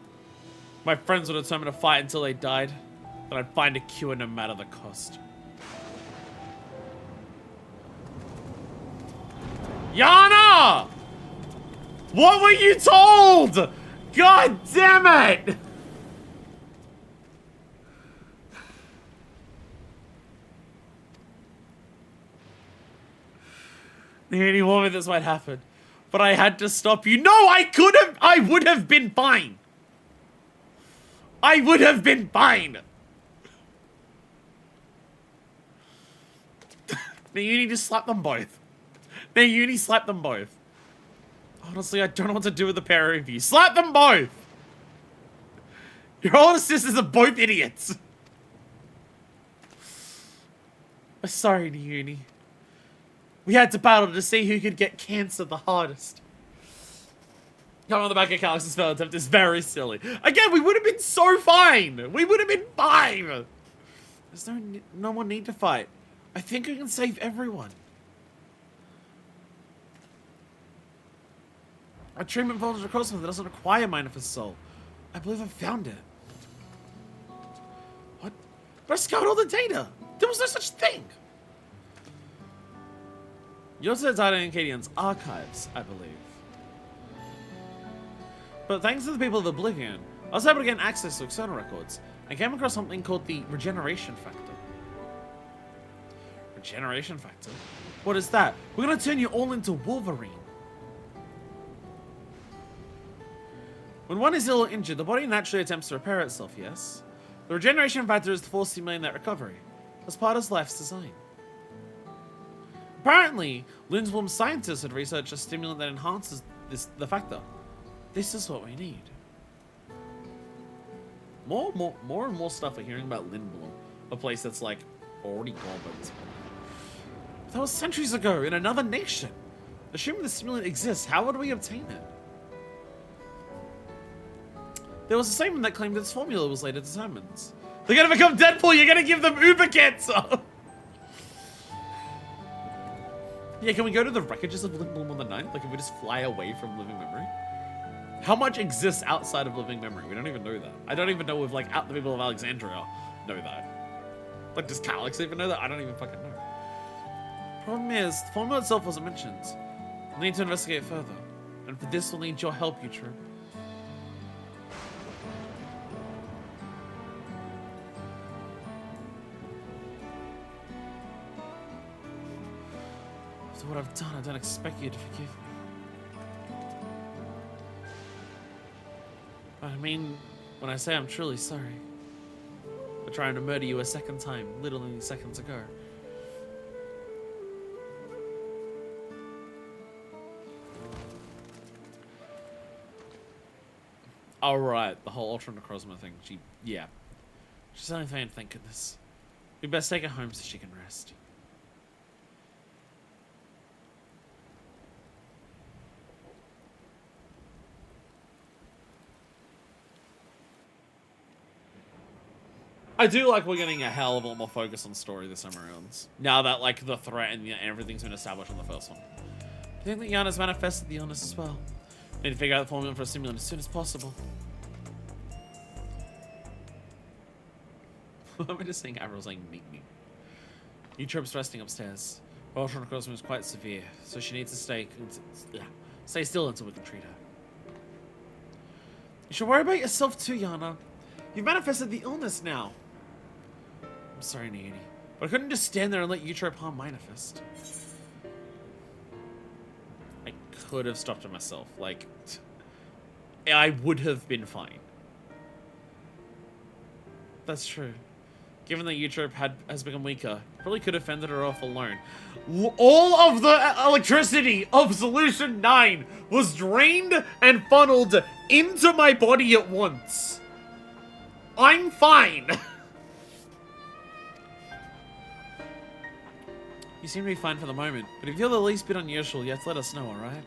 My friends were determined to fight until they died, that I'd find a cure no matter the cost. Yana! What were you told? God damn it! The only moment this might happen. But I had to stop you. No, I would have been fine. I would have been fine. Now you need to slap them both. Now you need to slap them both. Honestly, I don't know what to do with the pair of you. Slap them both! Your older sisters are both idiots. I'm sorry, Uni. We had to battle to see who could get cancer the hardest. Coming on the back of Calix's spell attempt is very silly. Again, we would have been so fine. We would have been fine. There's no more need to fight. I think we can save everyone. A treatment for ultra necrosma that doesn't require Manifest Soul. I believe I found it. What? But I scoured all the data. There was no such thing. You also died in Arcadion's archives, I believe. But thanks to the people of Oblivion, I was able to gain access to external records. I came across something called the Regeneration Factor. Regeneration Factor? What is that? We're gonna turn you all into Wolverine. When one is ill or injured, the body naturally attempts to repair itself, yes? The Regeneration Factor is the force stimulating that recovery, as part of life's design. Apparently, Lindblom's scientists had researched a stimulant that enhances the factor. This is what we need. More and more stuff we're hearing about Lindblom, a place that's like already gone by this point. But that was centuries ago in another nation. Assuming the stimulant exists, how would we obtain it? There was a statement that claimed its formula was later determined. They're gonna become Deadpool, you're gonna give them uber cancer! Yeah, can we go to the wreckages of Lindblom on the 9th? Like, can we just fly away from living memory? How much exists outside of living memory? We don't even know that. I don't even know if, like, the people of Alexandria know that. Like, does Calix even know that? I don't even fucking know. Problem is, the formula itself wasn't mentioned. We'll need to investigate further. And for this, we'll need your help, you true. After what I've done, I don't expect you to forgive me. But I mean, when I say I'm truly sorry for trying to murder you a second time, literally seconds ago. Alright, the whole Ultra Necrozma thing, yeah. She's only fine, thank goodness. We best take her home so she can rest. I do like we're getting a hell of a lot more focus on story this time around. Now that like the threat and everything's been established on the first one. I think that Yana's manifested the illness as well. Need to figure out the formula for a stimulant as soon as possible. I'm just saying Avril's saying meet me. Eutrope's resting upstairs. Ultron crossing is quite severe, so she needs to stay still until we can treat her. You should worry about yourself too, Yana. You've manifested the illness now. I'm sorry, Naomi, but I couldn't just stand there and let Eutrope harm manifest. I could have stopped it myself. Like, I would have been fine. That's true. Given that Eutrope has become weaker, probably could have fended her off alone. All of the electricity of Solution 9 was drained and funneled into my body at once. I'm fine. You seem to be fine for the moment, but if you're the least bit unusual, you have to let us know, alright?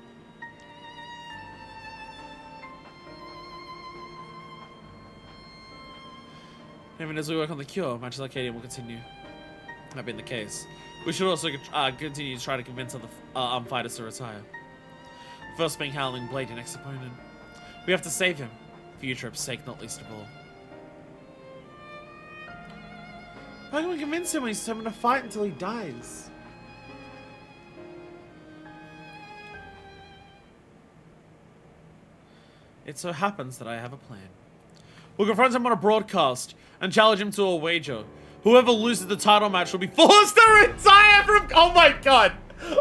Even as we work on the cure, much as Arcadion will continue. That being the case, we should also continue to try to convince other fighters to retire. First being Howling Blade, your next opponent. We have to save him, for Eutrope's sake, not least of all. How can we convince him when he's determined to fight until he dies? It so happens that I have a plan. We'll confront him on a broadcast and challenge him to a wager. Whoever loses the title match will be forced to retire from... Oh my god!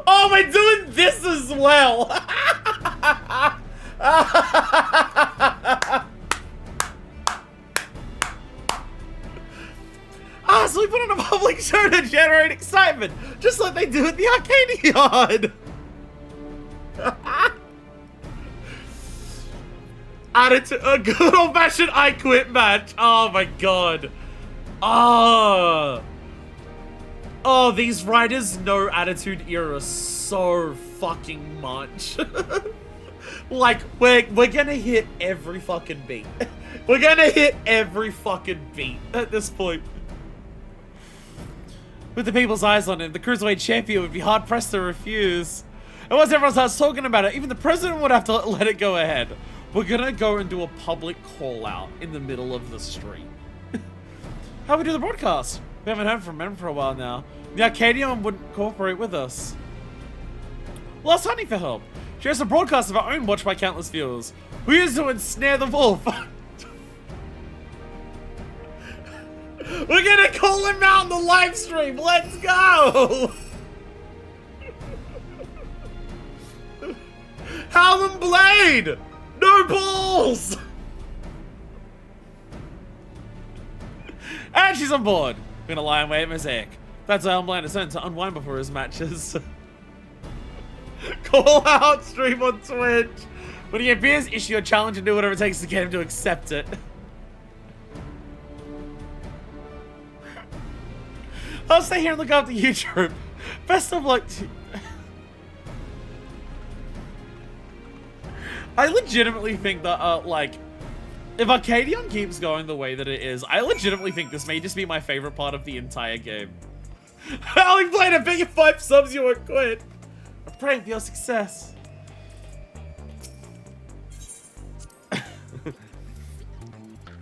Oh, we're doing this as well! So we put on a public show to generate excitement, just like they do at the Arcadion! Attitude, a good old-fashioned I Quit match. Oh my god. Oh, these writers know Attitude Era so fucking much. Like, we're gonna hit every fucking beat. We're gonna hit every fucking beat at this point. With the people's eyes on him, the Cruiserweight champion would be hard-pressed to refuse. And once everyone starts talking about it, even the president would have to let it go ahead. We're gonna go and do a public call-out in the middle of the street. How do we do the broadcast? We haven't heard from them for a while now. The Arcadion wouldn't cooperate with us. Well, ask Honey for help. She has a broadcast of her own watched by countless viewers. We use to ensnare the wolf. We're gonna call him out on the live stream. Let's go! Howling Blade! No balls! And she's on board. We're gonna lie and wait at Mosaic. That's how Blade is sent to unwind before his matches. Call out stream on Twitch. When he appears, issue a challenge and do whatever it takes to get him to accept it. I'll stay here and look after you, Troop. Best of luck to you. I legitimately think that, like, if Arcadion keeps going the way that it is, I legitimately think this may just be my favorite part of the entire game. I only played a big 5 subs, you won't quit. I'm praying for your success.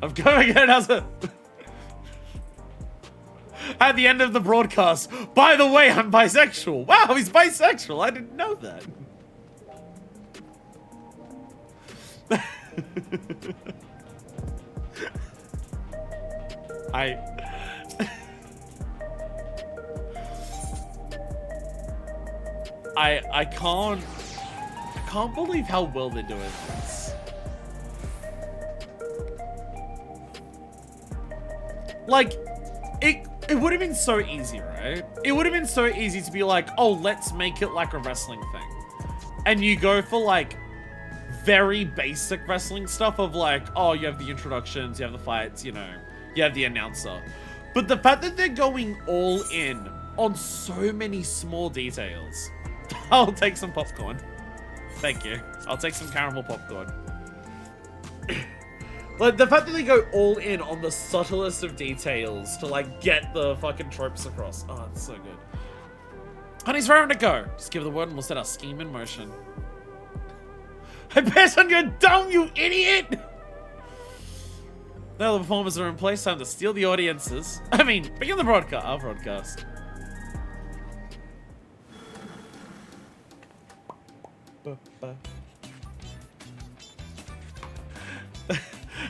I'm going again as a... At the end of the broadcast, by the way, I'm bisexual. Wow, he's bisexual. I didn't know that. I can't believe how well they're doing this. Like, it would have been so easy, right? It would have been so easy to be like, oh, let's make it like a wrestling thing. And you go for like very basic wrestling stuff of like, oh, you have the introductions, you have the fights, you know, you have the announcer. But the fact that they're going all in on so many small details. I'll take some popcorn. Thank you. I'll take some caramel popcorn. Like, the fact that they go all in on the subtlest of details to, like, get the fucking tropes across. Oh, it's so good. Honey's raring to go. Just give the word and we'll set our scheme in motion. I pass on your dome, you idiot! Now the performers are in place, time to steal the audiences. I mean, begin the broadcast. Our broadcast.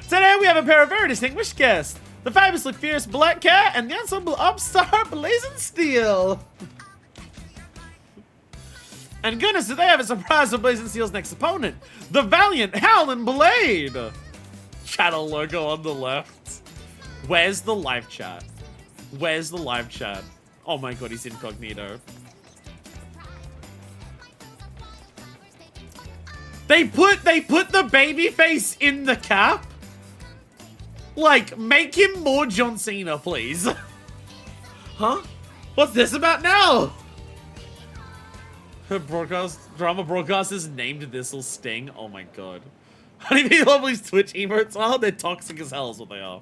Today we have a pair of very distinguished guests. The fabulously fierce Black Cat and the ensemble upstart Blazing Steel. And goodness, do they have a surprise for Blazing Steel's next opponent, the valiant Howlin' Blade. Channel logo on the left. Where's the live chat? Where's the live chat? Oh my god, he's incognito. They put the baby face in the cap? Like, make him more John Cena, please. Huh? What's this about now? Drama broadcasters named This'll Sting. Oh my god. How do you think all these Twitch emotes are? They're toxic as hell is what they are.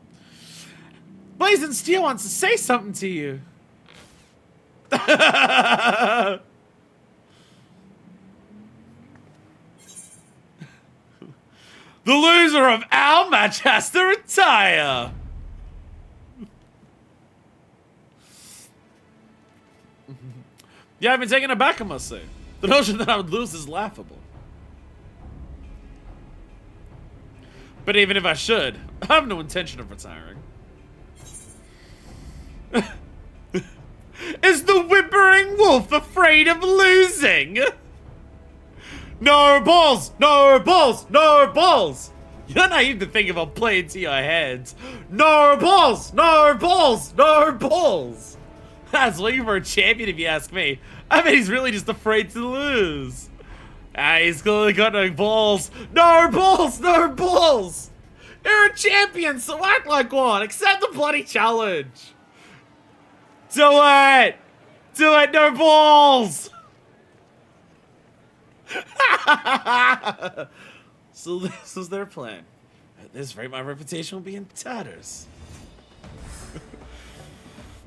Blazing Steel wants to say something to you. The loser of our match has to retire. Yeah, I've been taken aback, I must say. The notion that I would lose is laughable. But even if I should, I have no intention of retiring. Is the whimpering wolf afraid of losing? No balls! No balls! No balls! You're naive to think about playing to your heads. No balls! No balls! No balls! That's looking for a champion if you ask me. I mean, he's really just afraid to lose. He's clearly got no balls. No balls! No balls! You're a champion, so act like one. Accept the bloody challenge. Do it! Do it, no balls! So this was their plan. At this rate, my reputation will be in tatters.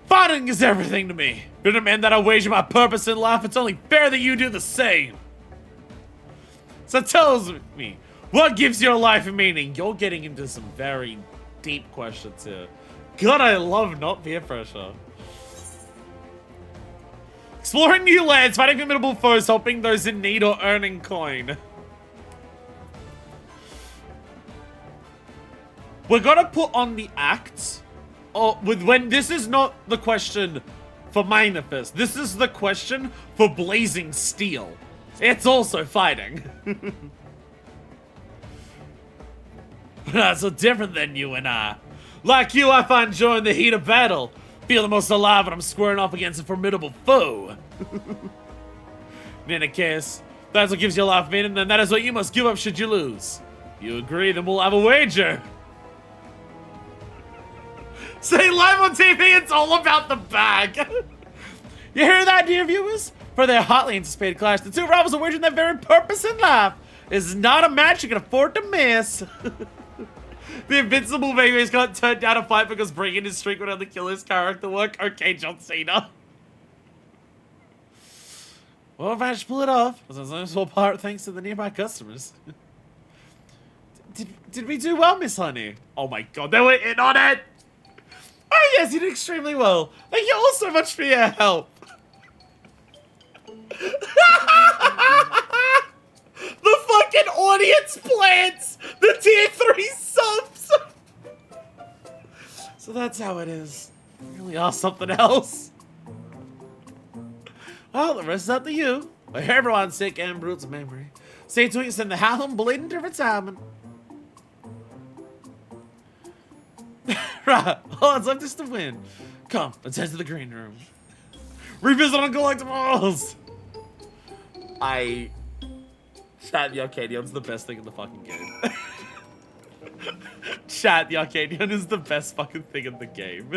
Fighting is everything to me. But a man that I wager my purpose in life, it's only fair that you do the same. So tells me, what gives your life a meaning? You're getting into some very deep questions here. God, I love not peer pressure. Exploring new lands, fighting formidable foes, helping those in need, or earning coin. We're gonna put on the act. With when this is not the question for Minifest. This is the question for Blazing Steel. It's also fighting. Not so different than you and I. Like you, I find joy in the heat of battle. Feel the most alive when I'm squaring off against a formidable foe. In any case, if that's what gives your life meaning, then that is what you must give up should you lose. You agree, then we'll have a wager. Say live on TV, it's all about the bag. You hear that, dear viewers? For their hotly anticipated clash, the two rivals are wagering their very purpose in life. This is not a match you can afford to miss. The invincible babies got turned down a fight because breaking his streak would only kill his character work. Okay, John Cena. Well, if I managed to pull it off, it was a small part thanks to the nearby customers. Did we do well, Miss Honey? Oh my god, they were in on it! Oh yes, you did extremely well. Thank you all so much for your help. The fucking audience plants the tier 3 subs. So that's how it is. You really are something else. Well, the rest is up to you. I hear everyone's sick and brutal memory. Stay tuned and send the Howlin' Blade into retirement. Right, all that's left is to win. Come, let's head to the green room. Revisit on collectibles. Chat, the Arcadion's the best thing in the fucking game. Chat, the Arcadion is the best fucking thing in the game.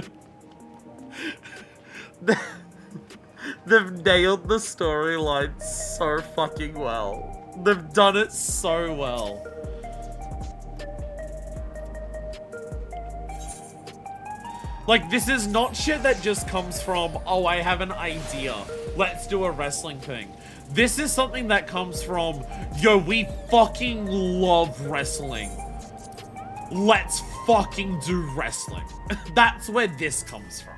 They've nailed the storyline so fucking well. They've done it so well. Like, this is not shit that just comes from, oh, I have an idea. Let's do a wrestling thing. This is something that comes from, yo, we fucking love wrestling. Let's fucking do wrestling. That's where this comes from.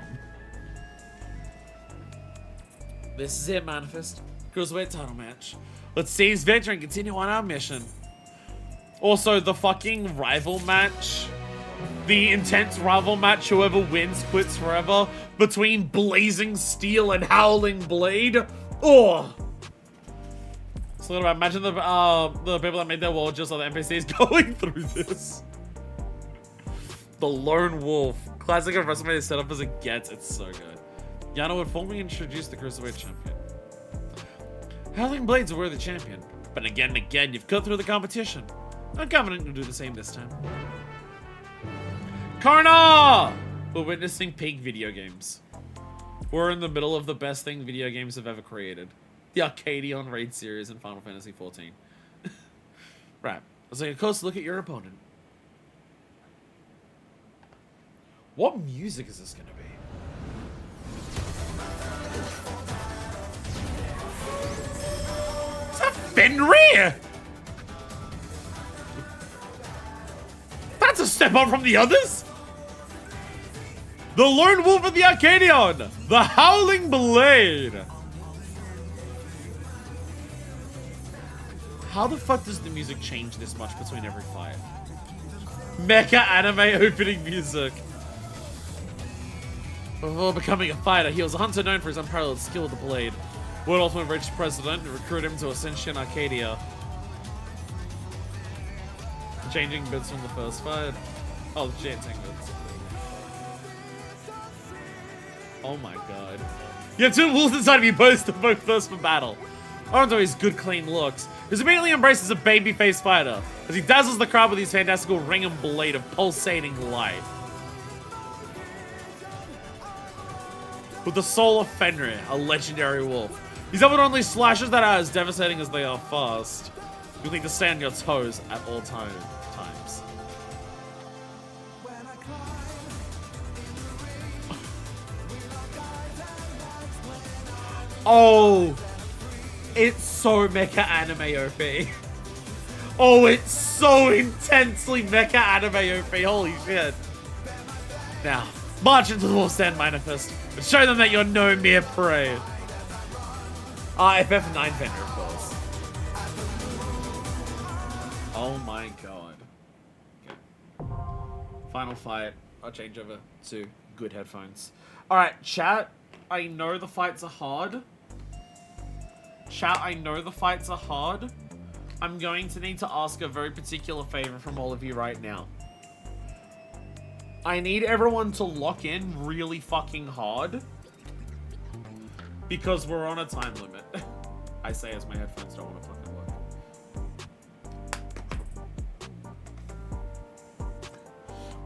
This is it, Manifest. Cruiserweight title match. Let's seize victory and continue on our mission. Also, the fucking rival match. The intense rival match, whoever wins quits forever. Between Blazing Steel and Howling Blade. Oh! So imagine the people that made their world just like the NPCs going through this. The Lone Wolf. Classic of WrestleMania setup as it gets. It's so good. Yano would formally introduce the Cruiserweight champion. Howling Blade's a worthy champion, but again and again you've cut through the competition. I'm confident you'll do the same this time. Karna! We're witnessing peak video games. We're in the middle of the best thing video games have ever created. The Arcadion raid series in Final Fantasy XIV. Right, let's take a close look at your opponent. What music is this gonna be? Is that Fenrir? That's a step up from the others. The Lone Wolf of the Arcadion, the Howling Blade. How the fuck does the music change this much between every fight? Mecha anime opening music. Before becoming a fighter, he was a hunter known for his unparalleled skill with the blade. World Ultimate reached President and recruited him to Ascension Arcadia. Changing bits from the first fight. Oh, chanting bits. Oh my god. You have two wolves inside of you both to both thirst for battle. Onto his good clean looks, he's immediately embraced as a babyface fighter, as he dazzles the crowd with his fantastical ring and blade of pulsating light. With the soul of Fenrir, a legendary wolf. He's able to only slashes that are as devastating as they are fast. You'll need to stay on your toes at all times. Oh, it's so mecha anime OP. Oh, it's so intensely mecha anime OP. Holy shit. Now, march into the Wolf's Den, Manifest, and show them that you're no mere prey. FF9 vendor, of course. Oh my god. Okay. Final fight. I'll change over to good headphones. Alright, chat. I know the fights are hard. Chat, I know the fights are hard. I'm going to need to ask a very particular favor from all of you right now. I need everyone to lock in really fucking hard. Because we're on a time limit. I say as my headphones don't want to fucking work.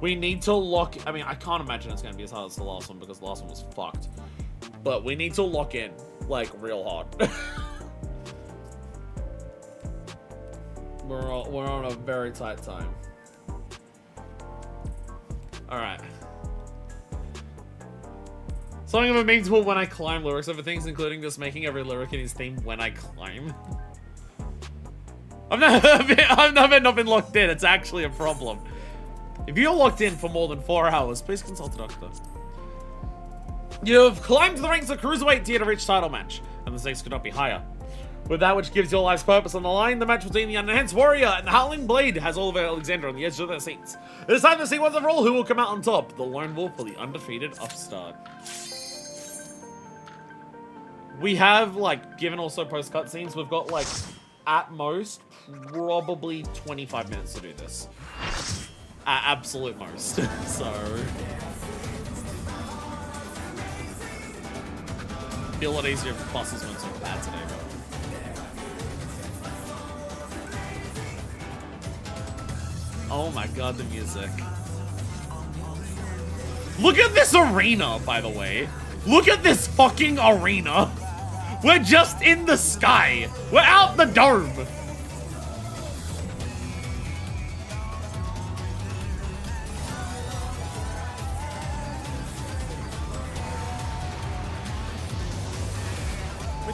We need to lock... I mean, I can't imagine it's going to be as hard as the last one because the last one was fucked. But we need to lock in, like, real hard. We're on a very tight time. Alright. Something of a meme to put when I climb lyrics over things, including just making every lyric in his theme when I climb. I've never not been locked in. It's actually a problem. If you're locked in for more than 4 hours, please consult a doctor. You've climbed the ranks of Cruiserweight tier to reach title match, and the stakes could not be higher. With that which gives your life's purpose on the line, the match between the Unenhanced Warrior and the Howling Blade has Oliver Alexander on the edge of their seats. It is time to see once and for all who will come out on top, the Lone Wolf or the undefeated upstart. We have, like, given also post cutscenes, we've got, like, at most, probably 25 minutes to do this. At absolute most. So... it'd be a lot easier if the buses weren't so bad today, but... oh my god, the music. Look at this arena, by the way. Look at this fucking arena. We're just in the sky. We're out the dome.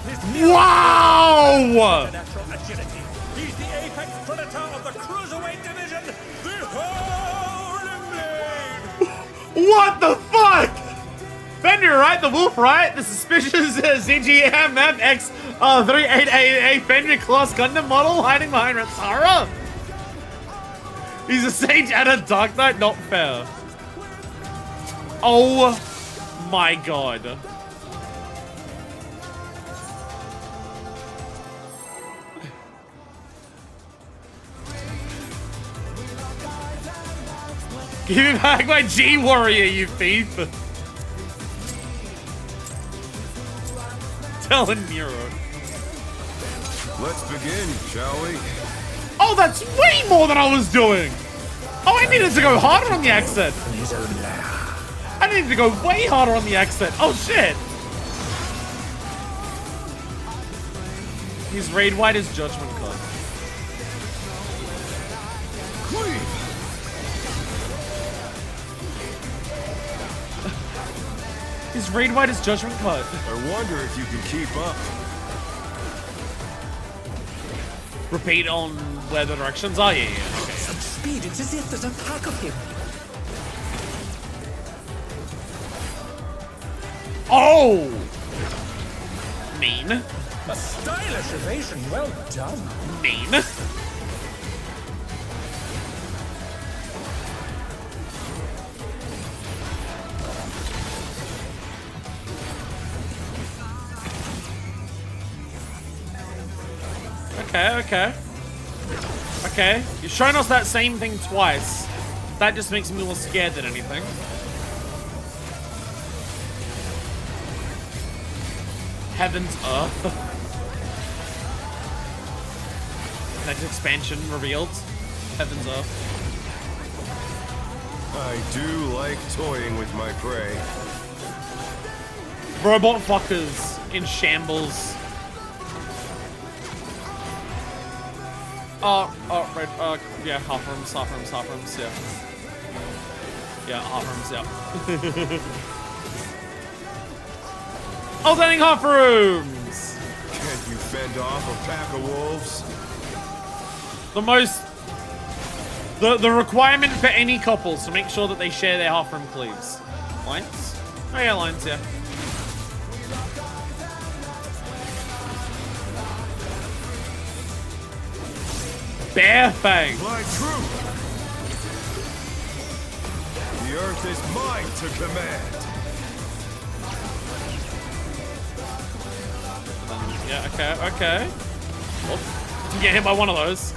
his
Wow!
natural agility. He's the apex predator of the cruiserweight division, the Howling Blade.
What the fuck? Ben, you're right, the wolf, right? The suspicious ZGM X388A Fenrir Class Gundam model hiding behind Ratsara? He's a sage and a Dark Knight, not fair. Oh my god. Give me back my G-Warrior, you thief! Telling Nero.
Let's begin, shall we?
Oh, that's way more than I was doing! Oh, I needed to go harder on the accent! I needed to go way harder on the accent! Oh, shit! His raid white is Judgment Card.
Clean.
His raid white is Judgment Card.
I wonder if you can keep up.
Repeat on where the directions are. Yeah, yeah. Okay.
Such speed, it's as if there's a pack of him.
Oh! Mean.
A stylish evasion, well done.
Mean. Okay. Okay, you're showing us that same thing twice. That just makes me more scared than anything. Heaven's Earth. Next expansion revealed. Heaven's Earth.
I do like toying with my prey.
Robot fuckers in shambles. Oh, right, yeah, half rooms, yeah. Yeah, half rooms, yeah. Alternating half rooms!
Can't you fend off a pack of wolves?
The requirement for any couples to make sure that they share their half room cleaves. Lines? Oh yeah, lines, yeah. Bear Fang.
My troop! The earth is mine to command.
Yeah, okay. Oh, get hit by one of those.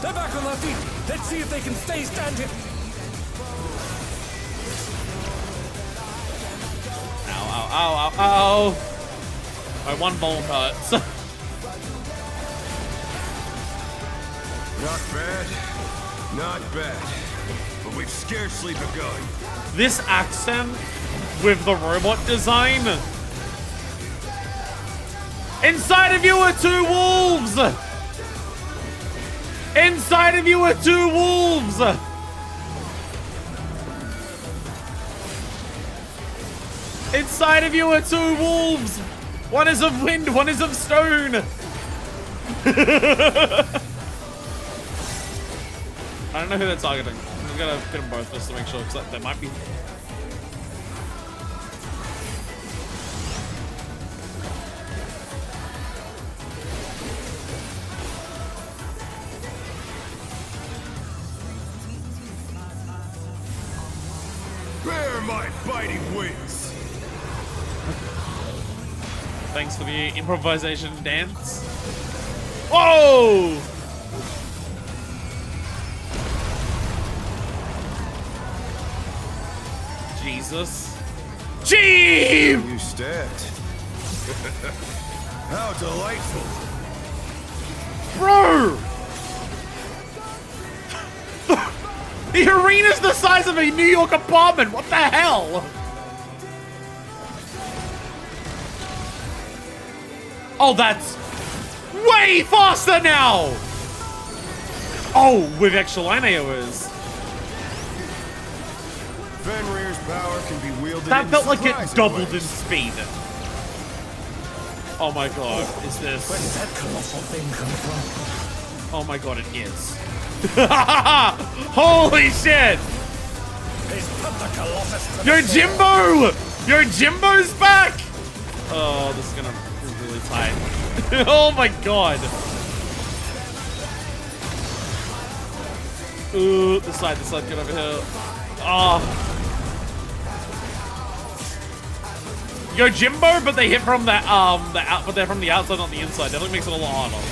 They're back on their feet. Let's see if they can stay standing.
Ow. My one bone hurts.
Not bad. But we've scarcely begun.
This accent with the robot design. Inside of you are two wolves! Inside of you are two wolves! Inside of you are two wolves! One is of wind, one is of stone! I don't know who they're targeting. I'm gonna get them both just to make sure, because there might be...
Bear my biting wings!
Thanks for the improvisation dance. Whoa! Jesus. Jeep!
You stepped. How delightful!
Bro! The arena's the size of a New York apartment. What the hell? Oh, that's way faster now! Oh, with extra line AOs.
Fenrir's power can be wielded
That
in
felt like it
surprising
doubled in
ways.
speed. Oh my god, is this?
Where did that colossal thing come from?
Oh my god, it is. Holy shit!
He's put the Colossus to
Yo,
the sword.
Jimbo! Yo, Jimbo's back! Oh, this is gonna be really tight. Oh my god. Ooh, this side, get over here. Oh. Yo, Jimbo, but they hit from but they're from the outside, not the inside. Definitely makes it a lot harder.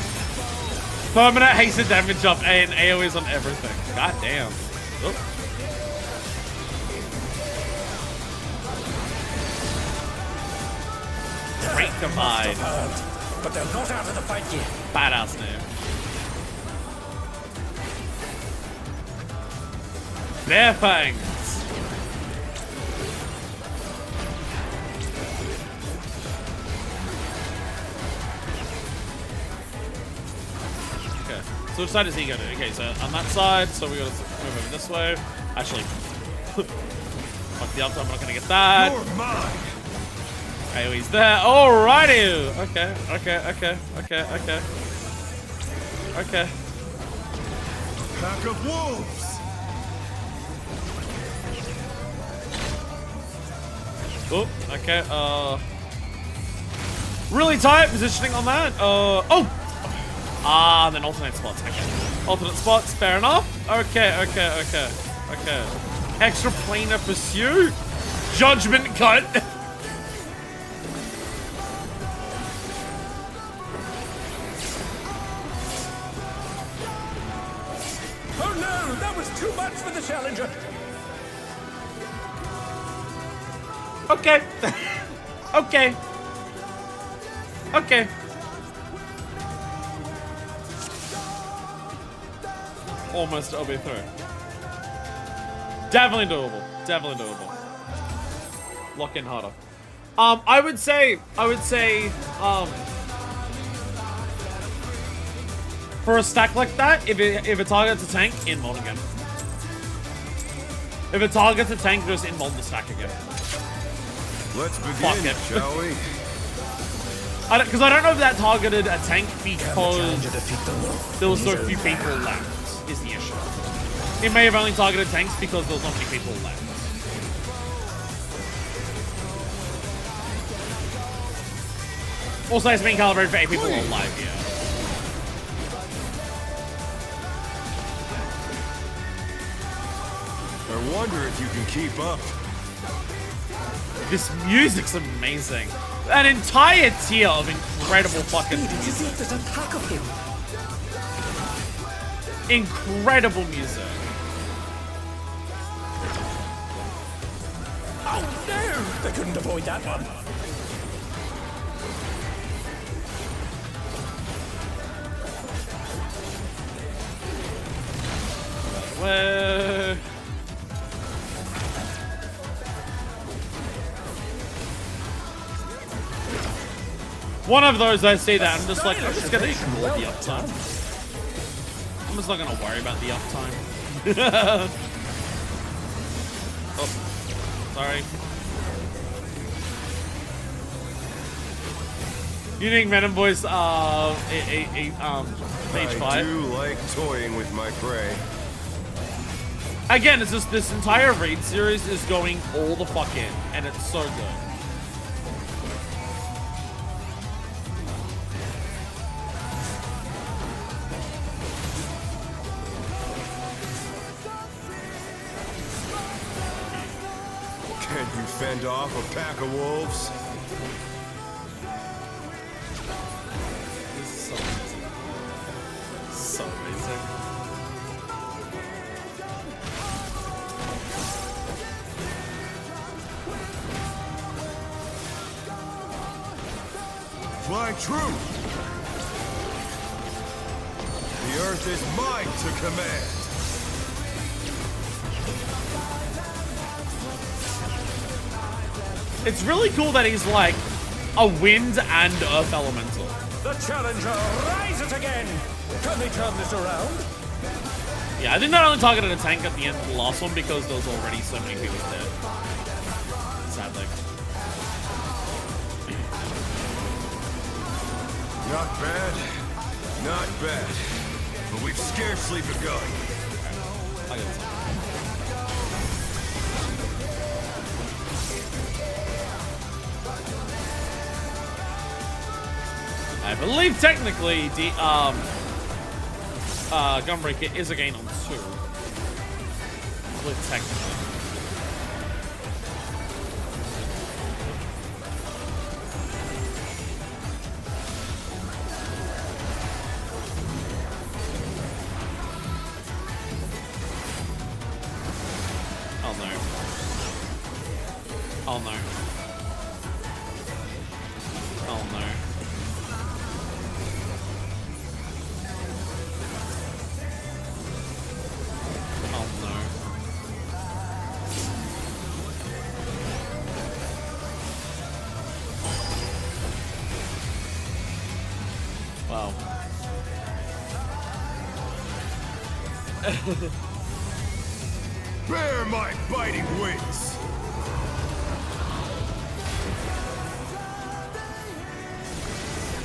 Permanent haste damage up and AoEs on everything. God damn. Oop. Great divide.
But they're not out of the fight yet.
Badass name. Bear fangs. Okay. So which side is he going to? Okay, so on that side, so we gotta move over this way. Actually, fuck the up, I'm not gonna get that.
You're mine.
Okay, he's there. Alrighty. Okay.
Pack of wolves.
Oh, okay, really tight positioning on that. Oh! Ah, then alternate spots, okay. Alternate spots, fair enough. Okay. Extra planar pursuit. Judgment cut.
Oh no, that was too much for the challenger.
Okay. Okay. Almost OB through. Definitely doable. Lock in harder. I would say, for a stack like that, if it targets a tank, in mod again. If it targets a tank, just in mod the stack again.
Let's
Fuck
begin,
it.
shall we?
Because I don't know if that targeted a tank because there was so few people left, is the issue. It may have only targeted tanks because there was not many people left. Also, it's being calibrated for 8 people alive, yeah.
I wonder if you can keep up.
This music's amazing. An entire tier of incredible fucking
It's as
music.
if there's a pack of him.
Incredible music.
Oh no! They couldn't avoid that one.
Where? One of those I see that I'm just like, I'm just gonna ignore the uptime. I'm just not gonna worry about the uptime. Oh, sorry. Unique Venom Voice, page 5.
I do like toying with my prey.
Again, it's just this entire raid series is going all the fuck in, and it's so good.
Can you fend off a pack of wolves?
This is so amazing. So amazing.
Fly true! The earth is mine to command!
It's really cool that he's like a wind and earth elemental.
The challenger rises again. Can they turn this around?
Yeah, I think that only targeted a tank at the end of the last one because there was already so many people dead. Sadly.
Not bad. Not bad. But we've scarcely begun.
I got some. I believe technically the Gunbreaker is a gain on 2. I believe technically. Oh no. Oh no. Oh no. Oh no. Wow.
Bear my biting wings!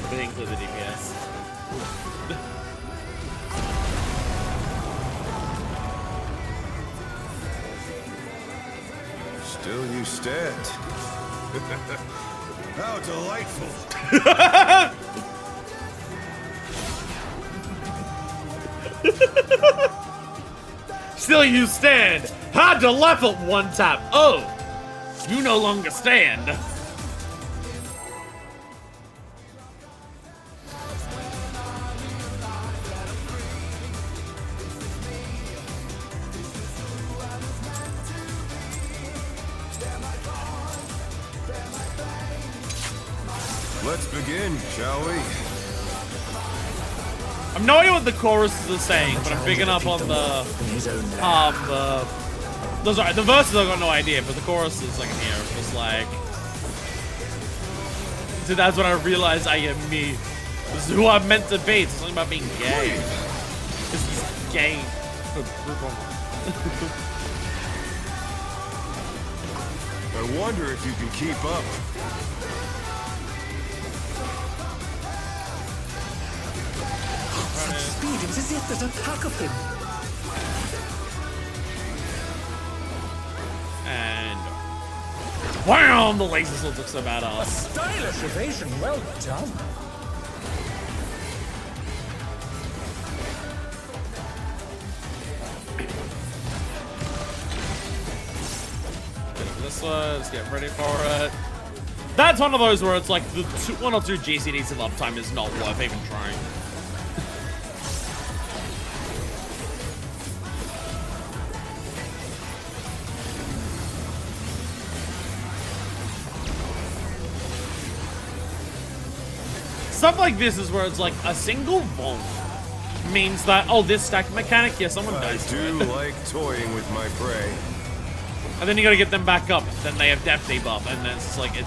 Everything include the DPS.
Still you stand. How delightful!
Still you stand. Hard to laugh at one tap. Oh, you no longer stand.
Let's begin, shall we?
I'm no idea what the choruses are saying, but I'm picking up on the verses I've got no idea, but the choruses I can hear are just like. So that's when I realized I am me. This is who I'm meant to be. It's something about being gay. This is gay.
I wonder if you can keep up.
Such speed, it's as if there's a pack of them.
And wham! The laser sword looks so badass.
Stylish evasion, well done.
This one, let's get ready for it. That's one of those where it's like the 1 or 2 GCDs of uptime is not worth even trying. Stuff like this is where it's like a single volt means that, oh, this stack mechanic, yeah, someone
I
dies to
do
it.
like toying with my prey.
And then you gotta get them back up. Then they have death debuff, and then it's just like,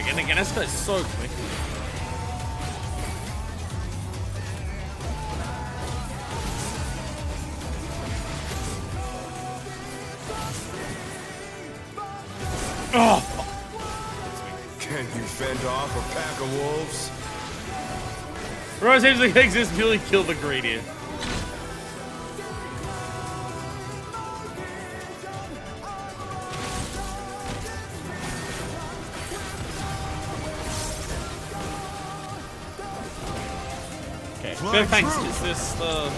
and again, it's so quickly. Oh, fuck.
Can you fend off a pack of wolves?
Rose seems like thinks this really killed the gradient. Okay, big thanks. Is this the...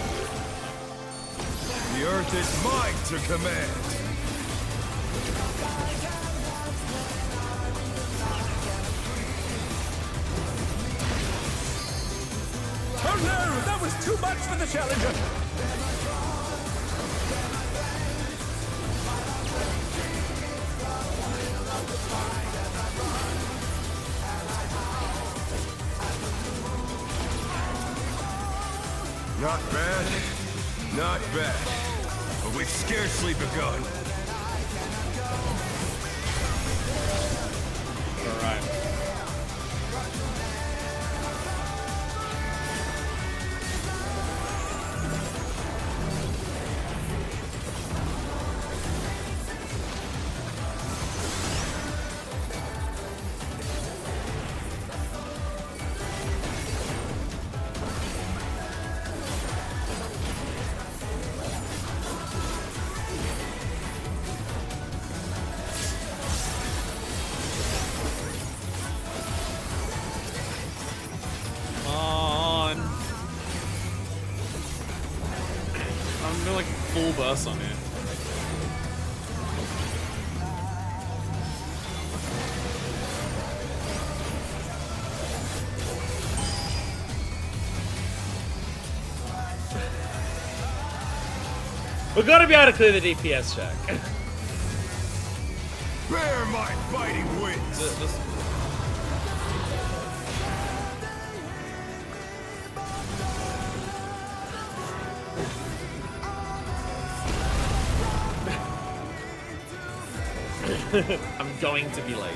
The earth is mine to command.
Oh no, that was too much for the challenger.
Not bad. Not bad. But we've scarcely begun.
All right. burst on you. We're gonna be able to clear the DPS check.
Bear my biting wings.
I'm going to be late.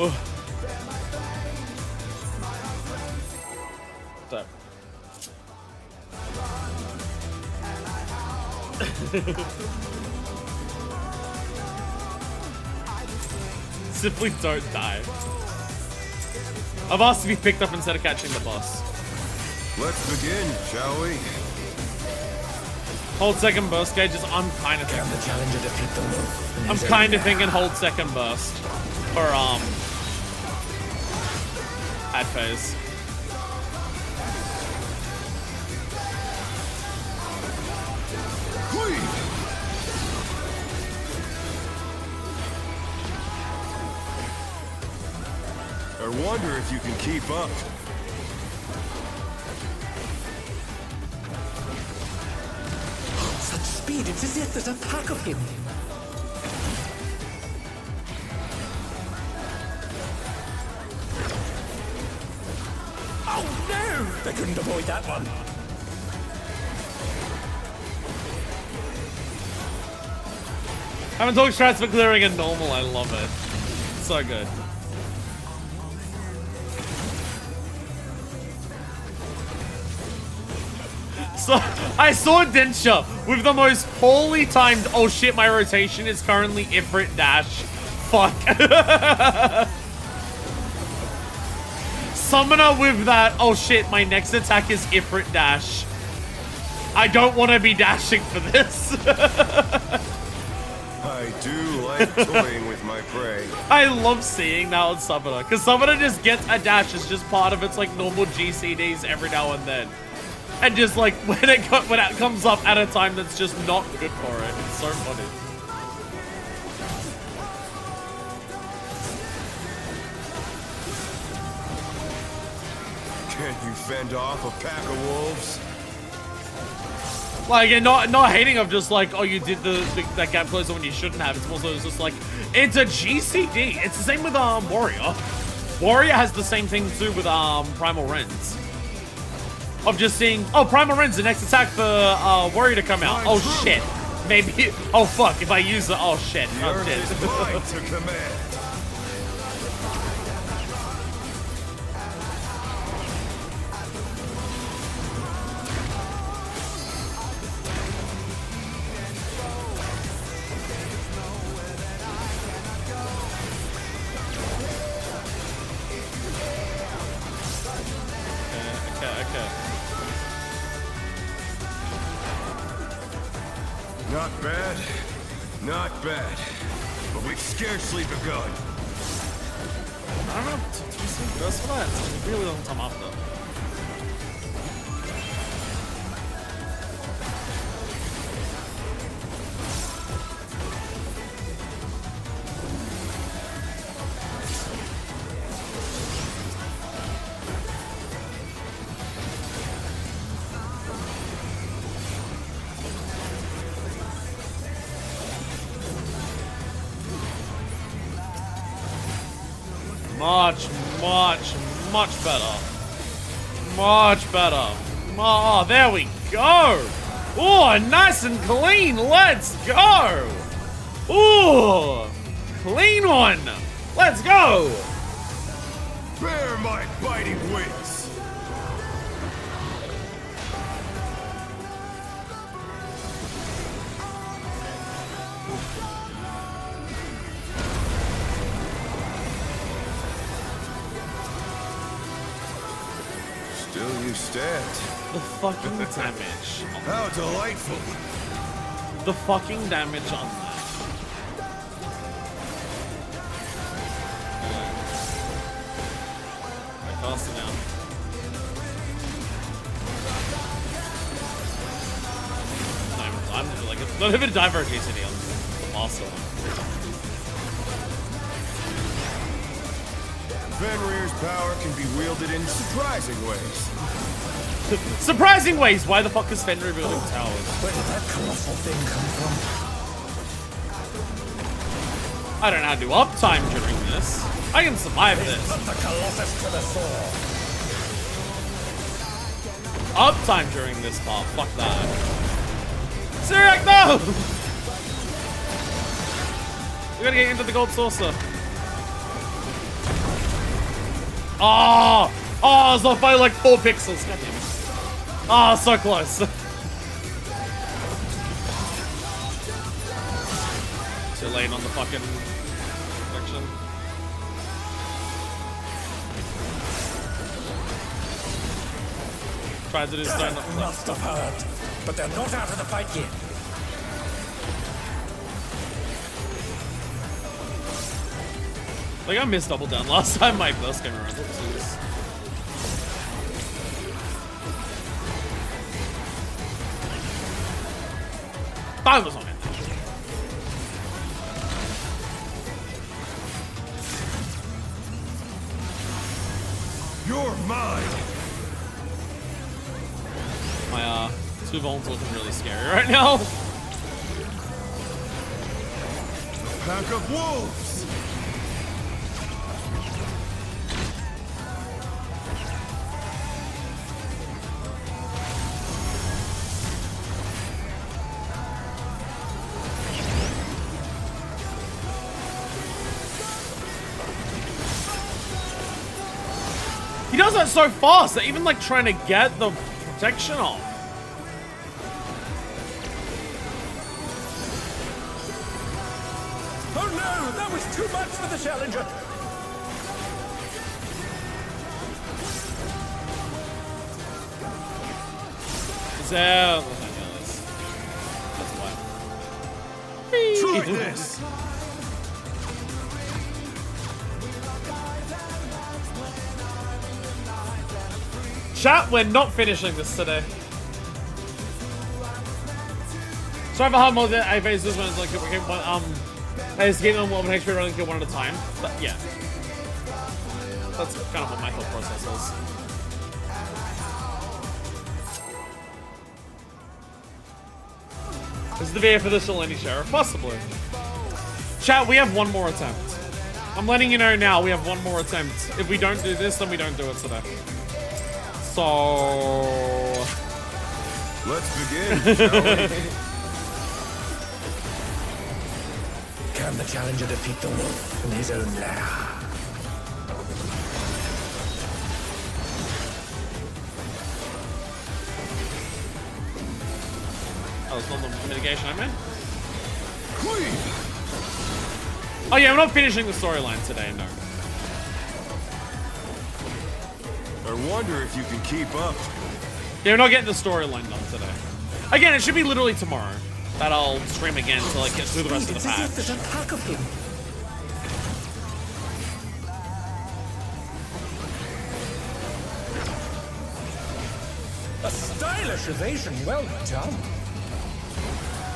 Oh. So. Simply don't die. I've asked to be picked up instead of catching the boss.
Let's begin, shall we?
Hold second burst gauges. I'm kind of thinking hold second burst for ad phase.
I wonder if you can keep up.
Such speed, it's as if there's a pack of him. Oh no! I couldn't avoid that one.
Haven't talked strats for clearing in normal. I love it. So good. So I saw Densha with the most poorly timed. Oh shit! My rotation is currently Ifrit dash. Fuck. Summoner with that. Oh shit! My next attack is Ifrit dash. I don't want to be dashing for this.
I do like toying with my prey.
I love seeing that on Summoner, because Summoner just gets a dash as just part of its like normal GCDs every now and then. And just like when it comes up at a time that's just not good for it. It's so funny.
Can you fend off a pack of wolves?
Like, and not hating of just like, oh, you did that gap closer when you shouldn't have. It's also just like, it's a GCD. It's the same with Warrior. Warrior has the same thing too with Primal Rends. Of just seeing, oh, Primal Rends, the next attack for Warrior to come out. Oh shit. Maybe, oh fuck, if I use it, oh shit. I'm dead.
Mine to command.
Okay.
Not bad, not bad, but we've scarcely begun.
I don't know, do you see burst for that? It's a really long time after. Much better. Much better. Oh, there we go. Oh, nice and clean. Let's go. Oh, clean one. Let's go.
Bear my biting wings. Still you stand.
The fucking damage.
How delightful.
The fucking damage on that. Right, faster now. I'm like, it's not even divergacity on the faster one.
Fenrir's power can be wielded in surprising ways.
Surprising ways! Why the fuck is Fenrir building towers?
Where did that colossal thing come from?
I don't know how to do uptime during this. I can survive this.
Put the Colossus to the sword.
Uptime during this part. Fuck that. Syriac, no! We gotta get into the gold saucer. Oh! Oh, I was off by like 4 pixels. God damn it. Oh, so close. Too late on the fucking section. Tried to do stone up.
Must have heard, but they're not out of the fight yet.
Like, I missed double down last time my burst came around. Oopsies. That was on it.
You're mine.
My, 2 volts looking really scary right now.
Pack of wolves.
He does that so fast that even like trying to get the protection off.
Oh no, that was too much for the challenger.
Is there... That's why.
Try this.
Chat, we're not finishing this today. Sorry for how more I phase this one is like I just get on one HP running kill one at a time. But yeah. That's kind of what my thought process was. Is the video for the Selene Sheriff? Possibly. Chat, we have one more attempt. I'm letting you know now, we have one more attempt. If we don't do this, then we don't do it today. So...
Let's begin, shall we?
Can the challenger defeat the wolf in his own lair?
Oh, it's not the mitigation I meant?
Clean.
Oh yeah, I'm not finishing the storyline today, no.
I wonder if you can keep up.
Yeah, we're not getting the storyline done today. Again, it should be literally tomorrow that I'll stream again to like get through the rest of the
It's as if
patch.
there's a pack of him. A stylish evasion, well done.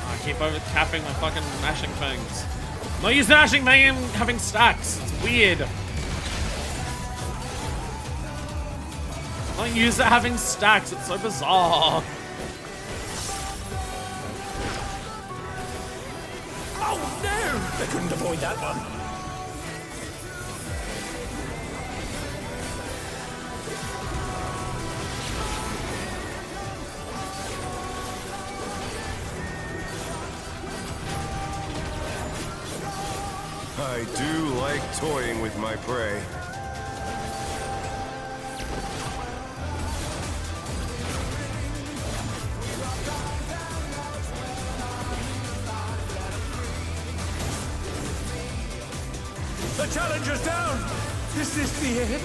I keep over capping my fucking mashing things. I'm not using mashing, man, having stacks. It's weird. I don't use it having stacks. It's so bizarre.
Oh no! They couldn't avoid that one.
I do like toying with my prey.
The challenger's down! Is this the end?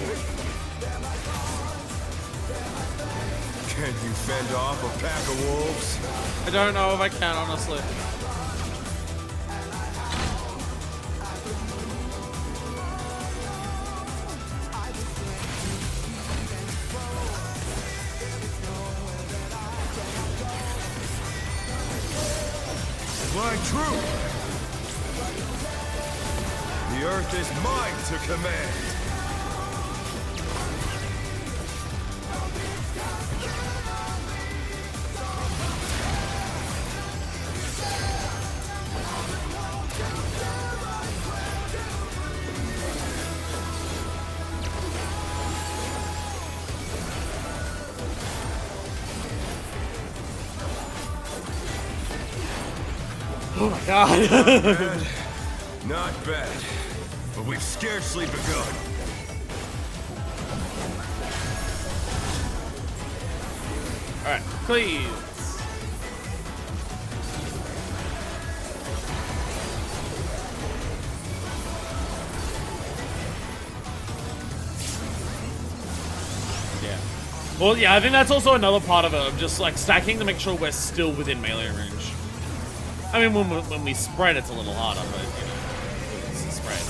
Can you fend off a pack of wolves?
I don't know if I can, honestly.
Flying true! The earth is mine to command!
Oh my god.
Not bad, but we've scarcely begun.
Alright, please. Yeah. Well, yeah, I think that's also another part of it, of just like stacking to make sure we're still within melee range. I mean, when we spread, it's a little harder, but, you know, it's a spread.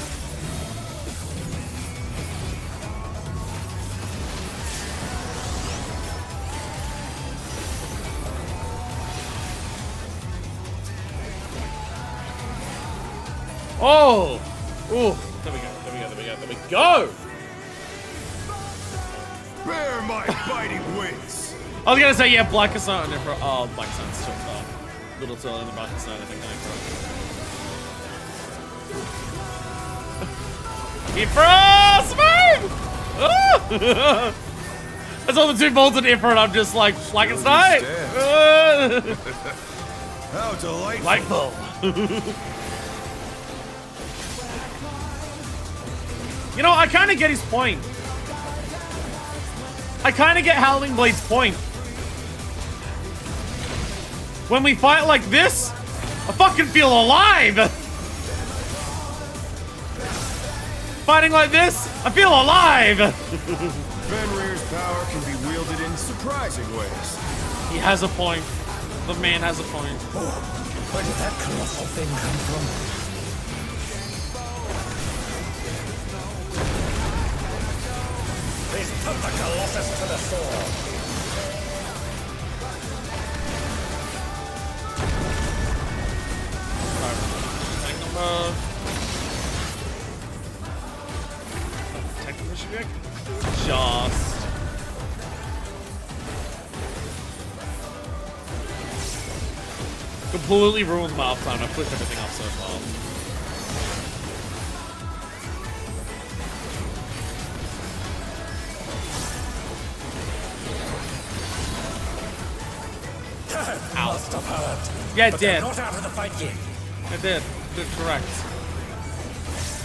Oh! Ooh, there we go, there we go, there we go, there we go!
Bear my biting wings!
I was gonna say, yeah, Black Casino and Ifra. Oh, Black Casino's too far. Little too early in the Black Casino, I think, Ifra! Smooth! I saw the two bolts in Ifra and I'm just like, Black Casino!
How delightful!
Light bulb. You know, I kind of get his point. I kind of get Howling Blade's point. When we fight like this, I fucking feel alive. Fighting like this, I feel alive.
Fenrir's power can be wielded in surprising ways.
He has a point. The man has a point.
Where did that colossal thing come from? Please put the Colossus to the sword.
Technical check. Just. Completely ruined my uptime. I pushed everything up so far.
Must have hurt.
Yeah, it
But they're
did.
not out of the fight yet.
It did. Did correct.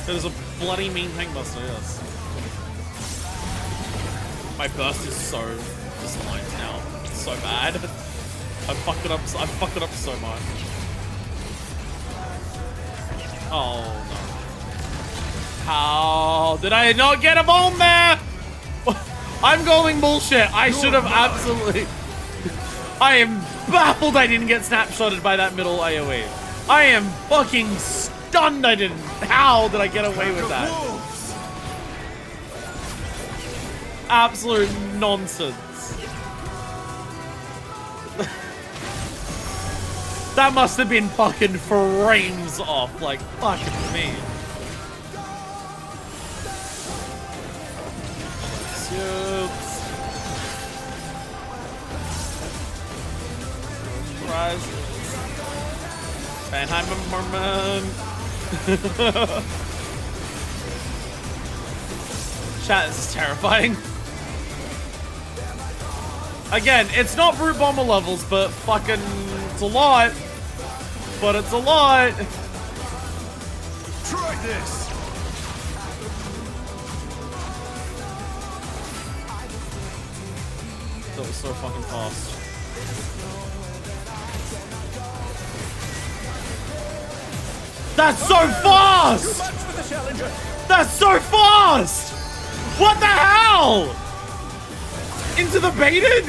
It was a bloody mean tank buster, yes. My burst is so disaligned now. It's so bad. I fucked it up so much. Oh no. How did I not get a bomb there? I'm going bullshit. I should have absolutely. I am baffled I didn't get snapshotted by that middle AoE. I am fucking stunned I didn't. How did I get away with that? Absolute nonsense. That must have been fucking frames off, like fucking me. Suits. Rise. Vanheimer. Chat, this is terrifying. Again, it's not brute bomber levels, but fucking, it's a lot. But it's a lot.
Try this.
That was so fucking fast. That's so fast!
Too much for the challenger.
That's so fast! What the hell? Into the baited?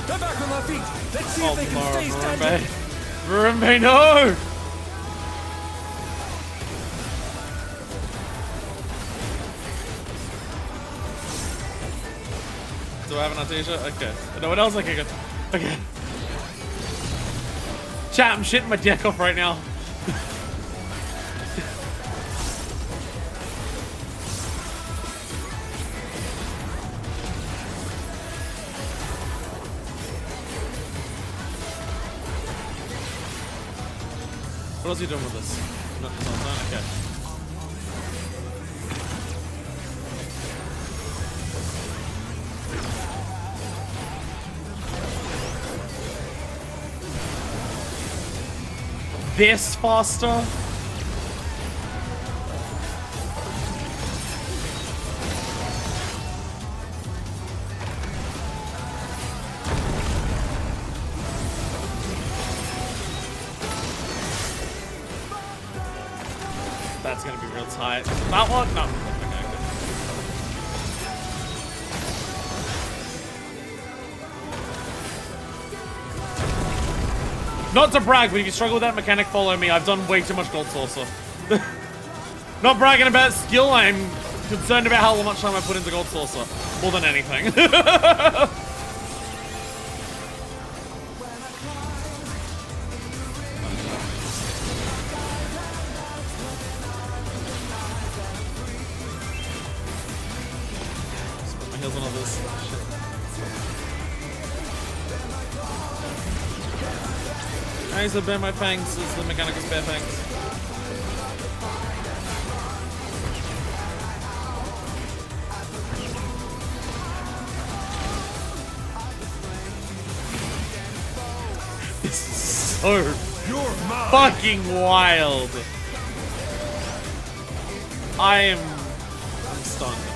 They're back on their feet. Let's see if they can stay standing.
Marimbe, no! Do I have an Artesia? Okay. No one else? Okay, good. Okay. Chat, I'm shitting my deck off right now. What else are you doing with this? Okay. This faster? That's gonna be real tight. That one? No. Okay, good. Not to brag, but if you struggle with that mechanic, follow me. I've done way too much Gold Saucer. Not bragging about skill, I'm concerned about how much time I put into Gold Saucer. More than anything. Here's one of this. Shit. I used to bare my fangs as the mechanic is bare fangs. This is so fucking wild. I'm stunned.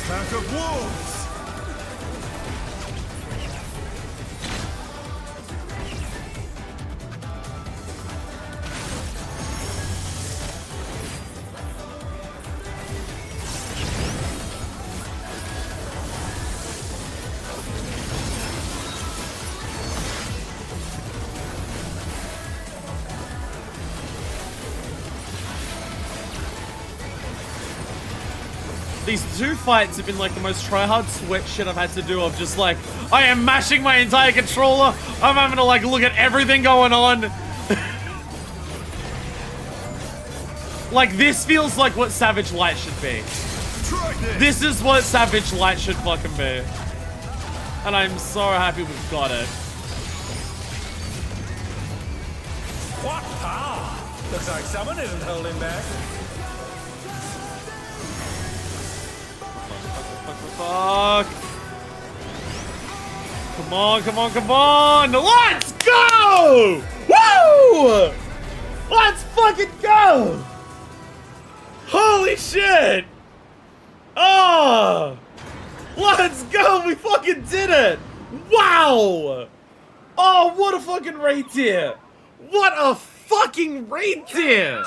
Pack of wolves!
These two fights have been like the most try-hard sweat shit I've had to do of just like, I am mashing my entire controller, I'm having to like look at everything going on. Like this feels like what Savage Light should be. This is what Savage Light should fucking be. And I'm so happy we've got it.
What power? Looks like someone isn't holding back.
Fuck. Come on, come on, come on. Let's go! Woo! Let's fucking go! Holy shit! Oh! Let's go! We fucking did it! Wow! Oh, what a fucking raid tier! What a fucking raid tier!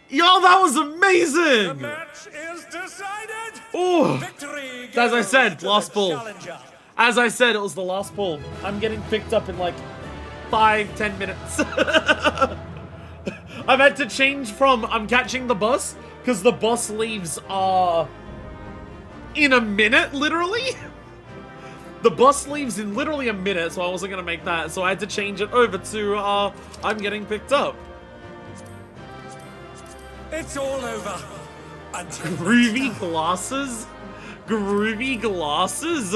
Yo, that was
The
amazing!
match is decided.
Oh,
Victory
as I
goes
said,
to
last
the
pull.
challenger.
As I said, it was the last pull. I'm getting picked up in like 5-10 minutes. I've had to change from I'm catching the bus because the bus leaves in a minute, literally. The bus leaves in literally a minute, so I wasn't gonna make that. So I had to change it over to I'm getting picked up.
It's all over. Until
Groovy glasses? Groovy glasses?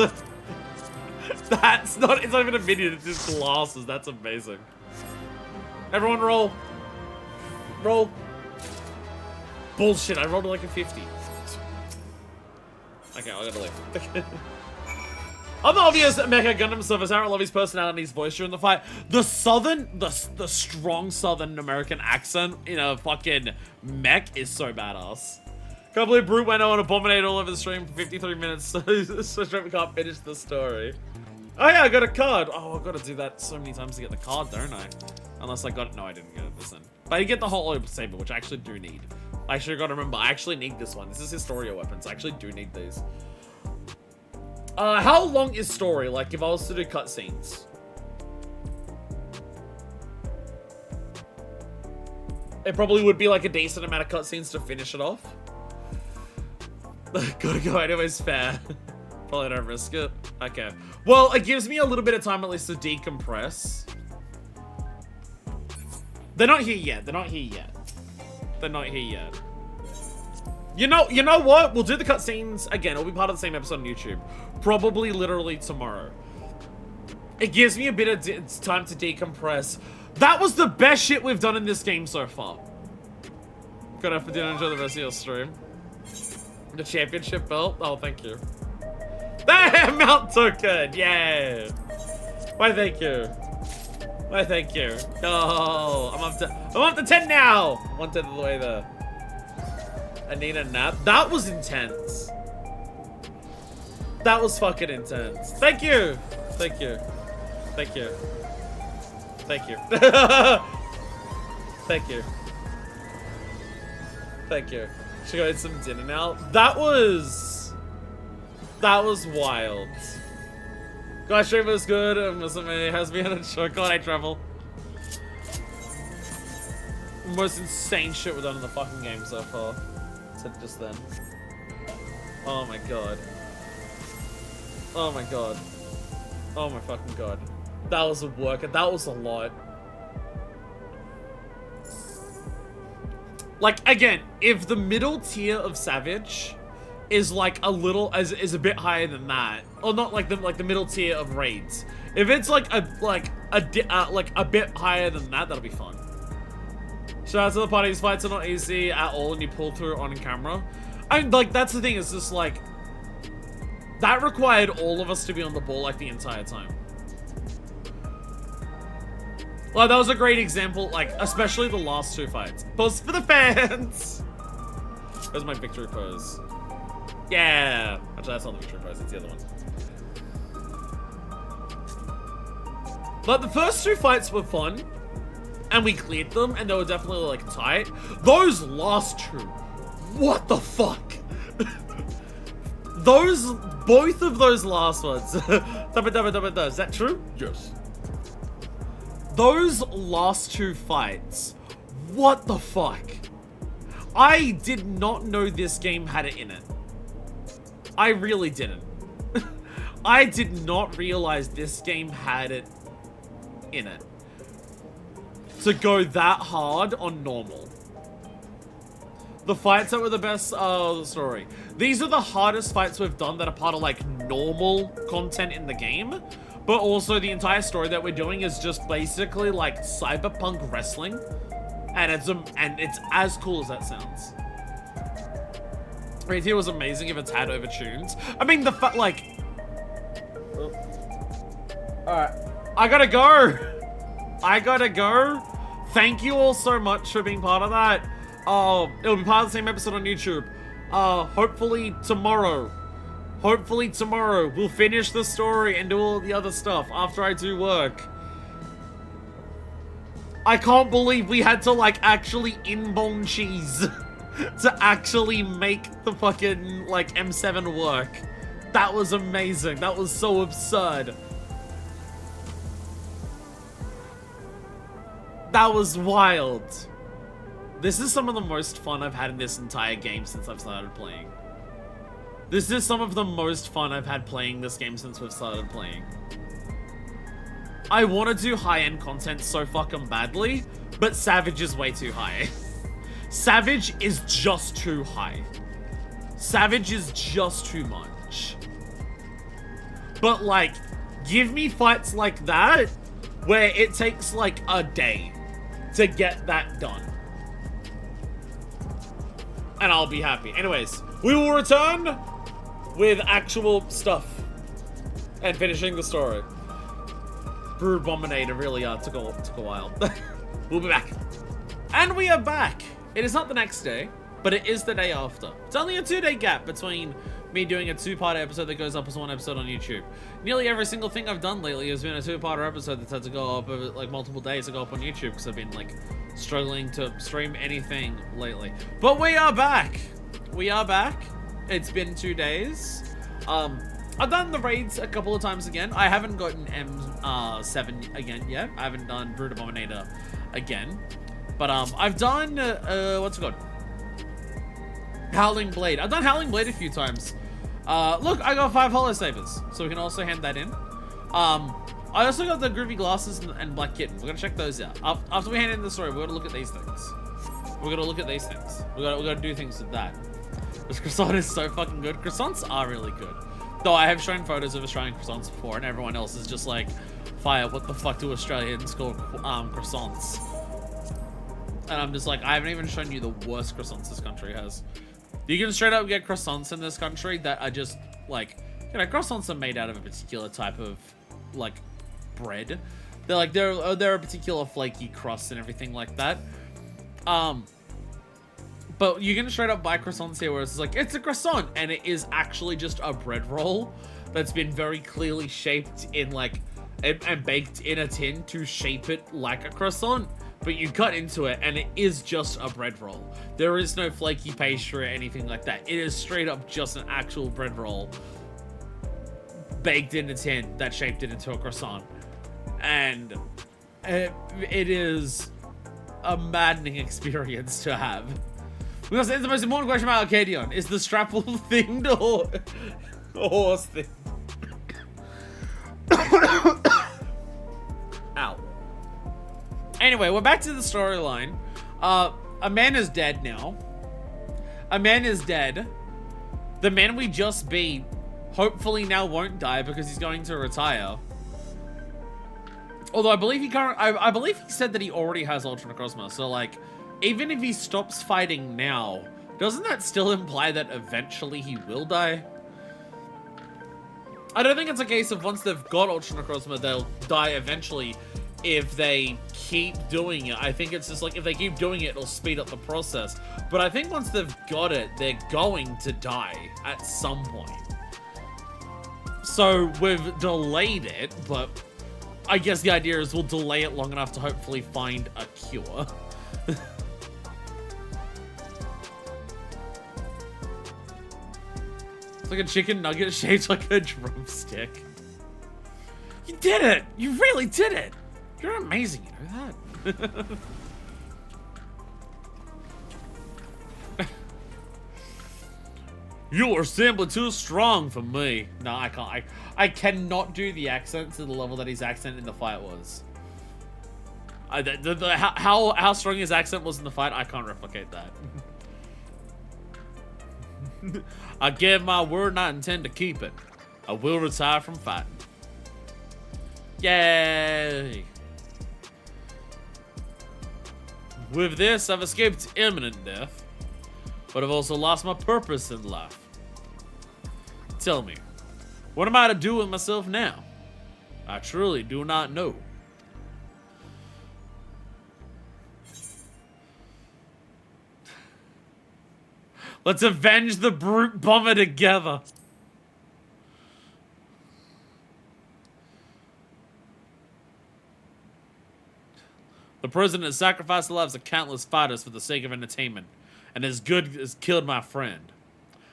It's not even a minion, it's just glasses. That's amazing. Everyone roll. Roll. Bullshit, I rolled like a 50. Okay, I gotta leave. Other obvious Mecha Gundam stuff is Aaron Lovey's personality and his voice during the fight. The strong Southern American accent in a fucking mech is so badass. Can't believe Brute went on Abominate all over the stream for 53 minutes, so we can't finish the story. Oh yeah, I got a card. Oh, I've got to do that so many times to get the card, don't I? Unless I got... No, I didn't get it this time. But I get the whole Open Saber, which I actually do need. I actually got to remember, I actually need this one. This is Historia weapons. I actually do need these. How long is story? Like, if I was to do cutscenes? It probably would be like a decent amount of cutscenes to finish it off. Gotta go anyways, fair. Probably don't risk it. Okay. Well, it gives me a little bit of time at least to decompress. They're not here yet. They're not here yet. They're not here yet. You know what? We'll do the cutscenes again. It'll be part of the same episode on YouTube. Probably literally tomorrow. It gives me a bit of time to decompress. That was the best shit we've done in this game so far. Good enough for dinner. Enjoy the rest of your stream. The championship belt. Oh, thank you. Damn, Mount Token. Yeah. Why, thank you. Why, thank you. Oh, I'm up to 10 now. 1/10 of the way there. I need a nap. That was intense. That was fucking intense. Thank you. Thank you. Thank you. Thank you. Thank you. Thank you. Should go eat some dinner now. That was wild. Guys, stream was good. It has been a show. God, I travel. Most insane shit we've done in the fucking game so far. Said just then. Oh my god. Oh my god. Oh my fucking god. That was a work. That was a lot. Like, again, if the middle tier of Savage is like a little, is a bit higher than that, or not like the middle tier of raids. If it's like a bit higher than that, that'll be fun. Shout out to the party. These fights are not easy at all, and you pull through on camera. And like that's the thing. It's just like that required all of us to be on the ball like the entire time. Well, that was a great example, like, especially the last two fights. Pose for the fans! There's my victory pose. Yeah! Actually, that's not the victory pose, it's the other one. But the first two fights were fun, and we cleared them, and they were definitely, like, tight. Those last two, what the fuck? Both of those last ones. Is that true? Yes. Those last two fights, what the fuck? I did not know this game had it in it. I really didn't. I did not realize this game had it in it. To go that hard on normal. The fights that were the best, sorry. These are the hardest fights we've done that are part of like normal content in the game. But also the entire story that we're doing is just basically like cyberpunk wrestling. And it's as cool as that sounds. Right here was amazing if it's had overtunes. I mean, the fact, like... Alright. I gotta go! I gotta go! Thank you all so much for being part of that. It'll be part of the same episode on YouTube. Hopefully tomorrow. Hopefully tomorrow we'll finish the story and do all the other stuff after I do work. I can't believe we had to like actually inbone cheese to actually make the fucking like M7 work. That was amazing. That was so absurd. That was wild. This is some of the most fun I've had in this entire game since I've started playing. This is some of the most fun I've had playing this game since we've started playing. I want to do high-end content so fucking badly, but Savage is way too high. Savage is just too high. Savage is just too much. But like, give me fights like that, where it takes like a day to get that done. And I'll be happy. Anyways, we will return with actual stuff and finishing the story. Brood Bombinator really took a while. We'll be back. And we are back. It is not the next day, but it is the day after. It's only a 2-day gap between me doing a 2-part episode that goes up as 1 episode on YouTube. Nearly every single thing I've done lately has been a 2-parter episode that's had to go up over like multiple days to go up on YouTube because I've been like struggling to stream anything lately. But we are back. We are back. It's been 2 days. I've done the raids a couple of times again. I haven't gotten M7 again yet. I haven't done Brood Abominator again. But I've done what's it called? Howling Blade. I've done Howling Blade a few times. Look, I got 5 Hollow Sabers, so we can also hand that in. I also got the Groovy Glasses and Black Kitten. We're gonna check those out. After we hand in the story, we're gonna look at these things. We're gonna look at these things. We gotta do things with that. This croissant is so fucking good. Croissants are really good. Though I have shown photos of Australian croissants before, and everyone else is just like, fire, what the fuck do Australians call croissants? And I'm just like, I haven't even shown you the worst croissants this country has. You can straight up get croissants in this country that are just like, you know, croissants are made out of a particular type of like bread. They're like, they're a particular flaky crust and everything like that. But you can straight up buy croissants here where it's like, it's a croissant, and it is actually just a bread roll that's been very clearly shaped in like, and baked in a tin to shape it like a croissant. But you cut into it and it is just a bread roll. There is no flaky pastry or anything like that. It is straight up just an actual bread roll baked in a tin that shaped it into a croissant. And it is a maddening experience to have. Because it's the most important question about Arcadion. Is the strapple themed or horse themed? Ow. Anyway, we're back to the storyline. A man is dead now. A man is dead. The man we just beat hopefully now won't die because he's going to retire. Although I believe I believe he said that he already has Ultra Necrozma, so like, even if he stops fighting now, doesn't that still imply that eventually he will die? I don't think it's a case of once they've got Ultra Necrozma, they'll die eventually if they keep doing it. I think it's just like, if they keep doing it, it'll speed up the process. But I think once they've got it, they're going to die at some point. So we've delayed it, but I guess the idea is we'll delay it long enough to hopefully find a cure. It's like a chicken nugget shaped like a drumstick. You did it! You really did it! You're amazing, you know that? You are simply too strong for me. No, I can't. I cannot do the accent to the level that his accent in the fight was. How strong his accent was in the fight, I can't replicate that. I give my word and I intend to keep it. I will retire from fighting. Yay! With this, I've escaped imminent death, but I've also lost my purpose in life. Tell me, what am I to do with myself now? I truly do not know. Let's avenge the brute bomber together. The president has sacrificed the lives of countless fighters for the sake of entertainment, and as good as killed my friend.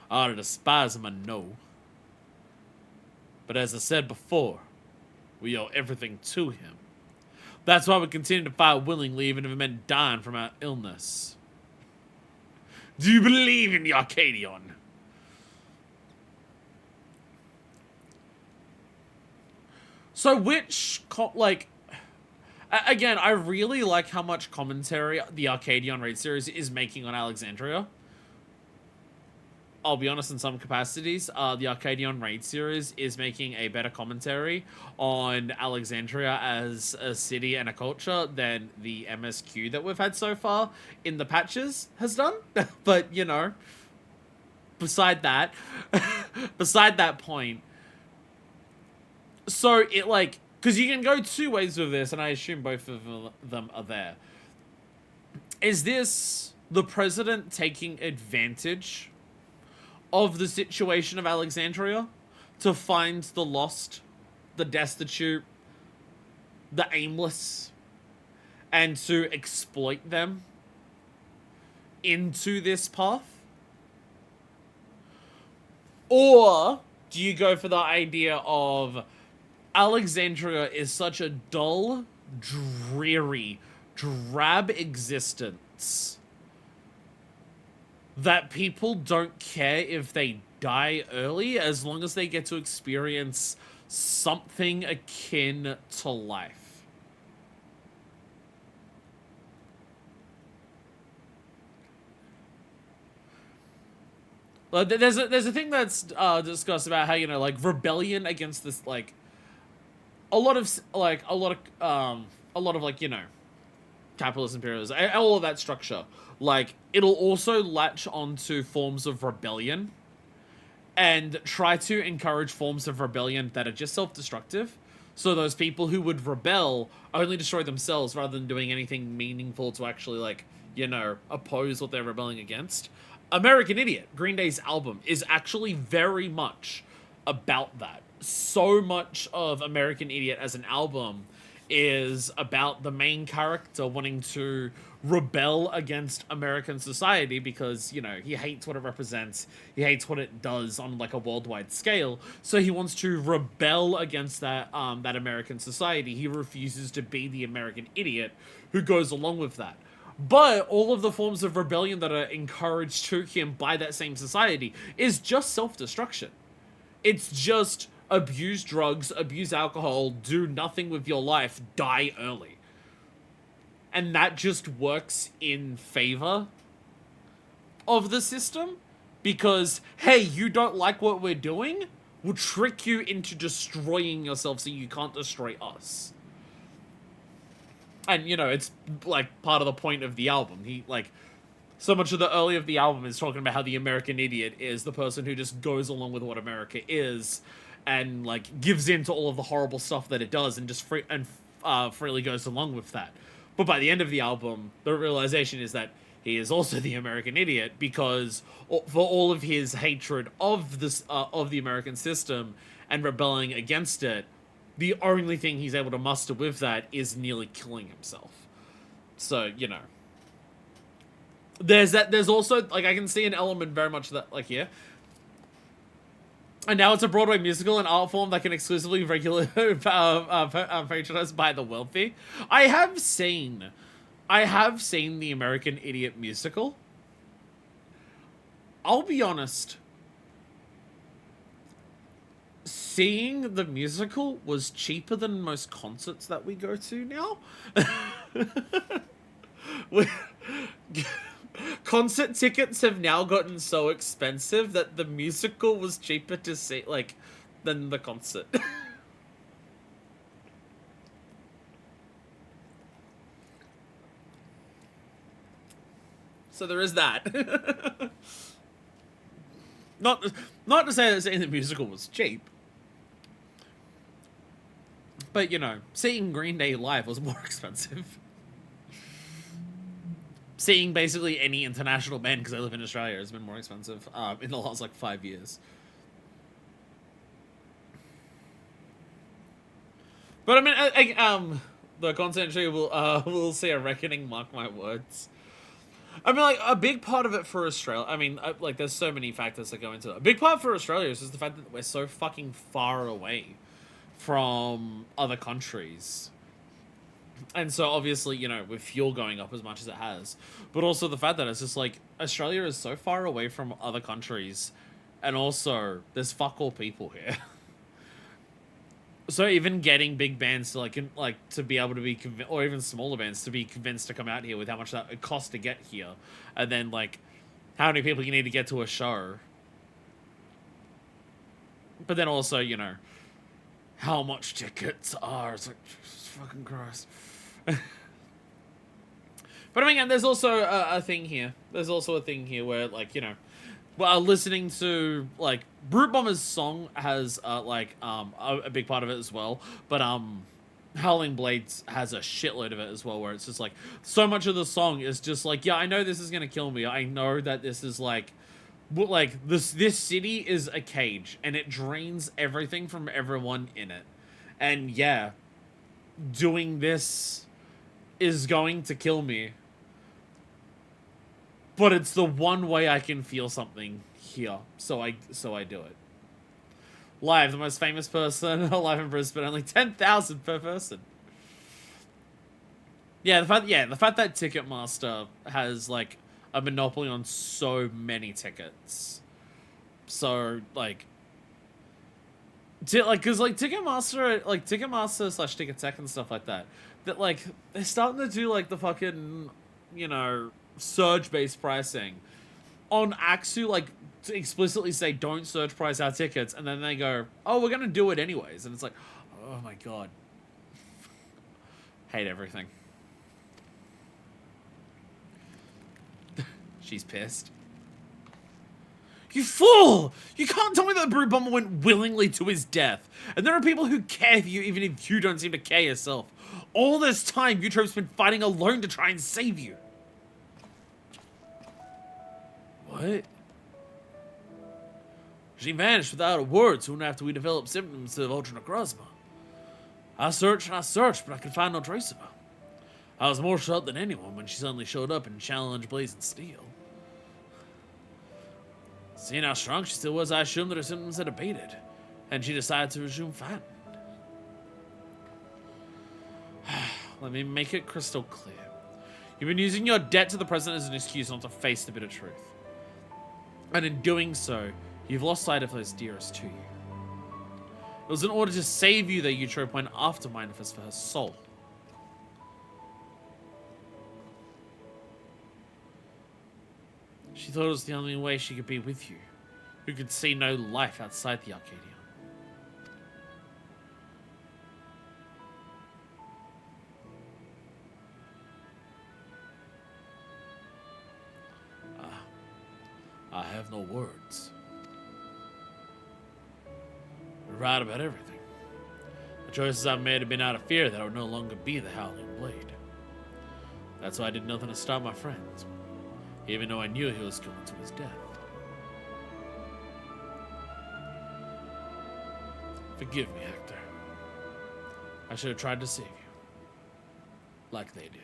I ought to despise him, I know. But as I said before, we owe everything to him. That's why we continue to fight willingly, even if it meant dying from our illness. Do you believe in the Arcadion? So which, like... Again, I really like how much commentary the Arcadion raid series is making on Alexandria. I'll be honest, in some capacities, the Arcadion raid series is making a better commentary on Alexandria as a city and a culture than the MSQ that we've had so far in the patches has done. But, you know, beside that point, so it like, because you can go two ways with this, and I assume both of them are there. Is this the president taking advantage of the situation of Alexandria to find the lost, the destitute, the aimless, and to exploit them into this path? Or do you go for the idea of Alexandria is such a dull, dreary, drab existence that people don't care if they die early as long as they get to experience something akin to life? There's a thing that's discussed about how, you know, like, rebellion against this, like, a lot of like, you know, capitalist imperialism, all of that structure, like, it'll also latch onto forms of rebellion and try to encourage forms of rebellion that are just self-destructive. So those people who would rebel only destroy themselves rather than doing anything meaningful to actually, like, you know, oppose what they're rebelling against. American Idiot, Green Day's album, is actually very much about that. So much of American Idiot as an album is about the main character wanting to rebel against American society because, you know, he hates what it represents. He hates what it does on, like, a worldwide scale. So he wants to rebel against that American society. He refuses to be the American idiot who goes along with that. But all of the forms of rebellion that are encouraged to him by that same society is just self-destruction. It's just abuse drugs, abuse alcohol, do nothing with your life, die early. And that just works in favor of the system because, hey, you don't like what we're doing? We'll trick you into destroying yourself so you can't destroy us. And, you know, it's, like, part of the point of the album. He, like, so much of the early of the album is talking about how the American idiot is the person who just goes along with what America is and, like, gives in to all of the horrible stuff that it does and just freely goes along with that. But by the end of the album, the realization is that he is also the American idiot because for all of his hatred of this, of the American system and rebelling against it, the only thing he's able to muster with that is nearly killing himself. So, you know. There's that. There's also, like, I can see an element very much that, like, here. And now it's a Broadway musical, an art form that can exclusively patronized by the wealthy. I have seen the American Idiot musical. I'll be honest. Seeing the musical was cheaper than most concerts that we go to now. Concert tickets have now gotten so expensive that the musical was cheaper to see, like, than the concert. So there is that. Not to say that seeing the musical was cheap. But, you know, seeing Green Day live was more expensive. Seeing basically any international band, because I live in Australia, has been more expensive in the last, like, 5 years. But, I mean, the content tree will see a reckoning, mark my words. I mean, like, a big part of it for Australia, I mean, like, there's so many factors that go into it. A big part for Australia is just the fact that we're so fucking far away from other countries. And so, obviously, you know, with fuel going up as much as it has, but also the fact that it's just, like, Australia is so far away from other countries, and also, there's fuck all people here. So even getting big bands to, like to be able to be or even smaller bands to be convinced to come out here with how much that it costs to get here, and then, like, how many people you need to get to a show. But then also, you know, how much tickets are. It's like, Jesus fucking Christ. But I mean, there's also a thing here. There's also a thing here where, like, you know, well, listening to, like, Brute Bomber's song has, a big part of it as well. But, Howling Blades has a shitload of it as well, where it's just like, so much of the song is just like, yeah, I know this is gonna kill me. I know that this is like this city is a cage, and it drains everything from everyone in it. And yeah, doing this is going to kill me. But it's the one way I can feel something here, so I do it. Live, the most famous person alive in Brisbane, only 10,000 per person. Yeah, the fact that Ticketmaster has like a monopoly on so many tickets, so like, because like Ticketmaster slash Ticket Tech and stuff like that, that like they're starting to do like the fucking, you know, surge-based pricing on acts who like to explicitly say don't surge price our tickets, and then they go, oh, we're gonna do it anyways, and it's like, oh my god, hate everything. She's pissed. You fool! You can't tell me that the Brood Bomber went willingly to his death. And there are people who care for you even if you don't seem to care yourself. All this time, Eutrope's been fighting alone to try and save you. What? She vanished without a word soon after we developed symptoms of ultra-necrozma. I searched and I searched, but I could find no trace of her. I was more shocked than anyone when she suddenly showed up and challenged Blazing Steel. Seeing how strong she still was, I assumed that her symptoms had abated, and she decided to resume fighting. Let me make it crystal clear. You've been using your debt to the President as an excuse not to face the bitter truth. And in doing so, you've lost sight of those dearest to you. It was in order to save you that Eutrope went after Mindfist for her soul. She thought it was the only way she could be with you, who could see no life outside the Arcadion. I have no words. You're right about everything. The choices I've made have been out of fear that I would no longer be the Howling Blade. That's why I did nothing to stop my friends, even though I knew he was going to his death. Forgive me, Hector. I should have tried to save you, like they did.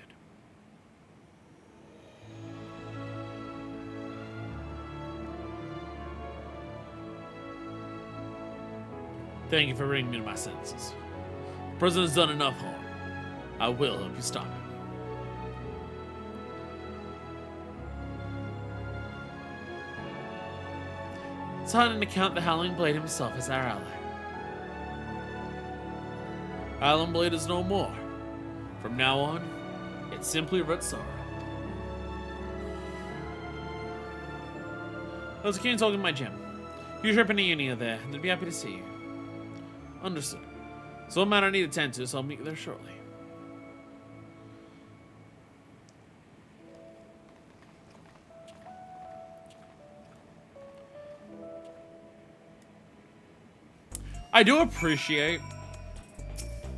Thank you for bringing me to my senses. The President's done enough harm. I will help you stop him. It's hard to count the Howling Blade himself as our ally. Howling Blade is no more. From now on, it's simply Retsara. I was keen talking to my gym. Eutrope and Ione are there, and they'd be happy to see you. Understood. So a matter I need to tend to, so I'll meet you there shortly. I do appreciate,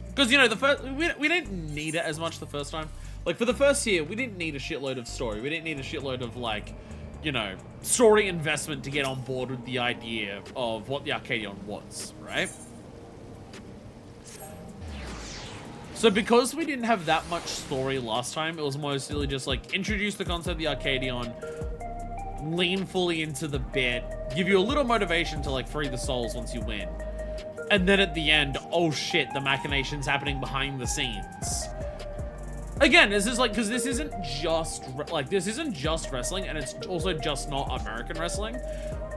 because, you know, the first, we didn't need it as much the first time. Like, for the first year, we didn't need a shitload of story. We didn't need a shitload of, like, you know, story investment to get on board with the idea of what the Arcadion was, right? So because we didn't have that much story last time, it was mostly just, like, introduce the concept of the Arcadion, lean fully into the bit, give you a little motivation to, like, free the souls once you win. And then at the end, oh shit, the machinations happening behind the scenes. Again, this is like, because this isn't just, like, this isn't just wrestling, and it's also just not American wrestling.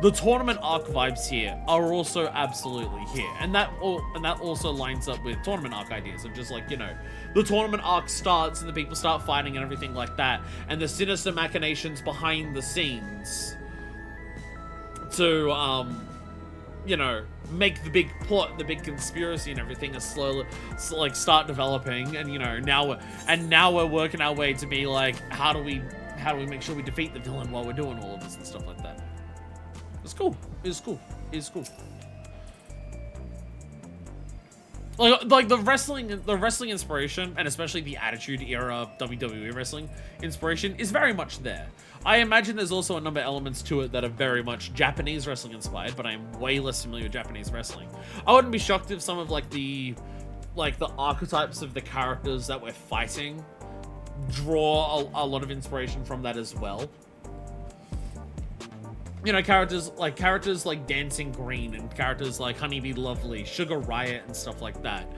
The tournament arc vibes here are also absolutely here. And that also lines up with tournament arc ideas of just like, you know, the tournament arc starts and the people start fighting and everything like that. And the sinister machinations behind the scenes to, you know, make the big plot, the big conspiracy and everything is slowly, like, start developing. And, you know, now we're working our way to be like, how do we make sure we defeat the villain while we're doing all of this and stuff like that. It's cool. It's cool. It's cool. Like the wrestling inspiration, and especially the Attitude Era WWE wrestling inspiration, is very much there. I imagine there's also a number of elements to it that are very much Japanese wrestling inspired, but I'm way less familiar with Japanese wrestling. I wouldn't be shocked if some of the archetypes of the characters that we're fighting draw a lot of inspiration from that as well. You know, characters like Dancing Green and characters like Honeybee Lovely, Sugar Riot, and stuff like that.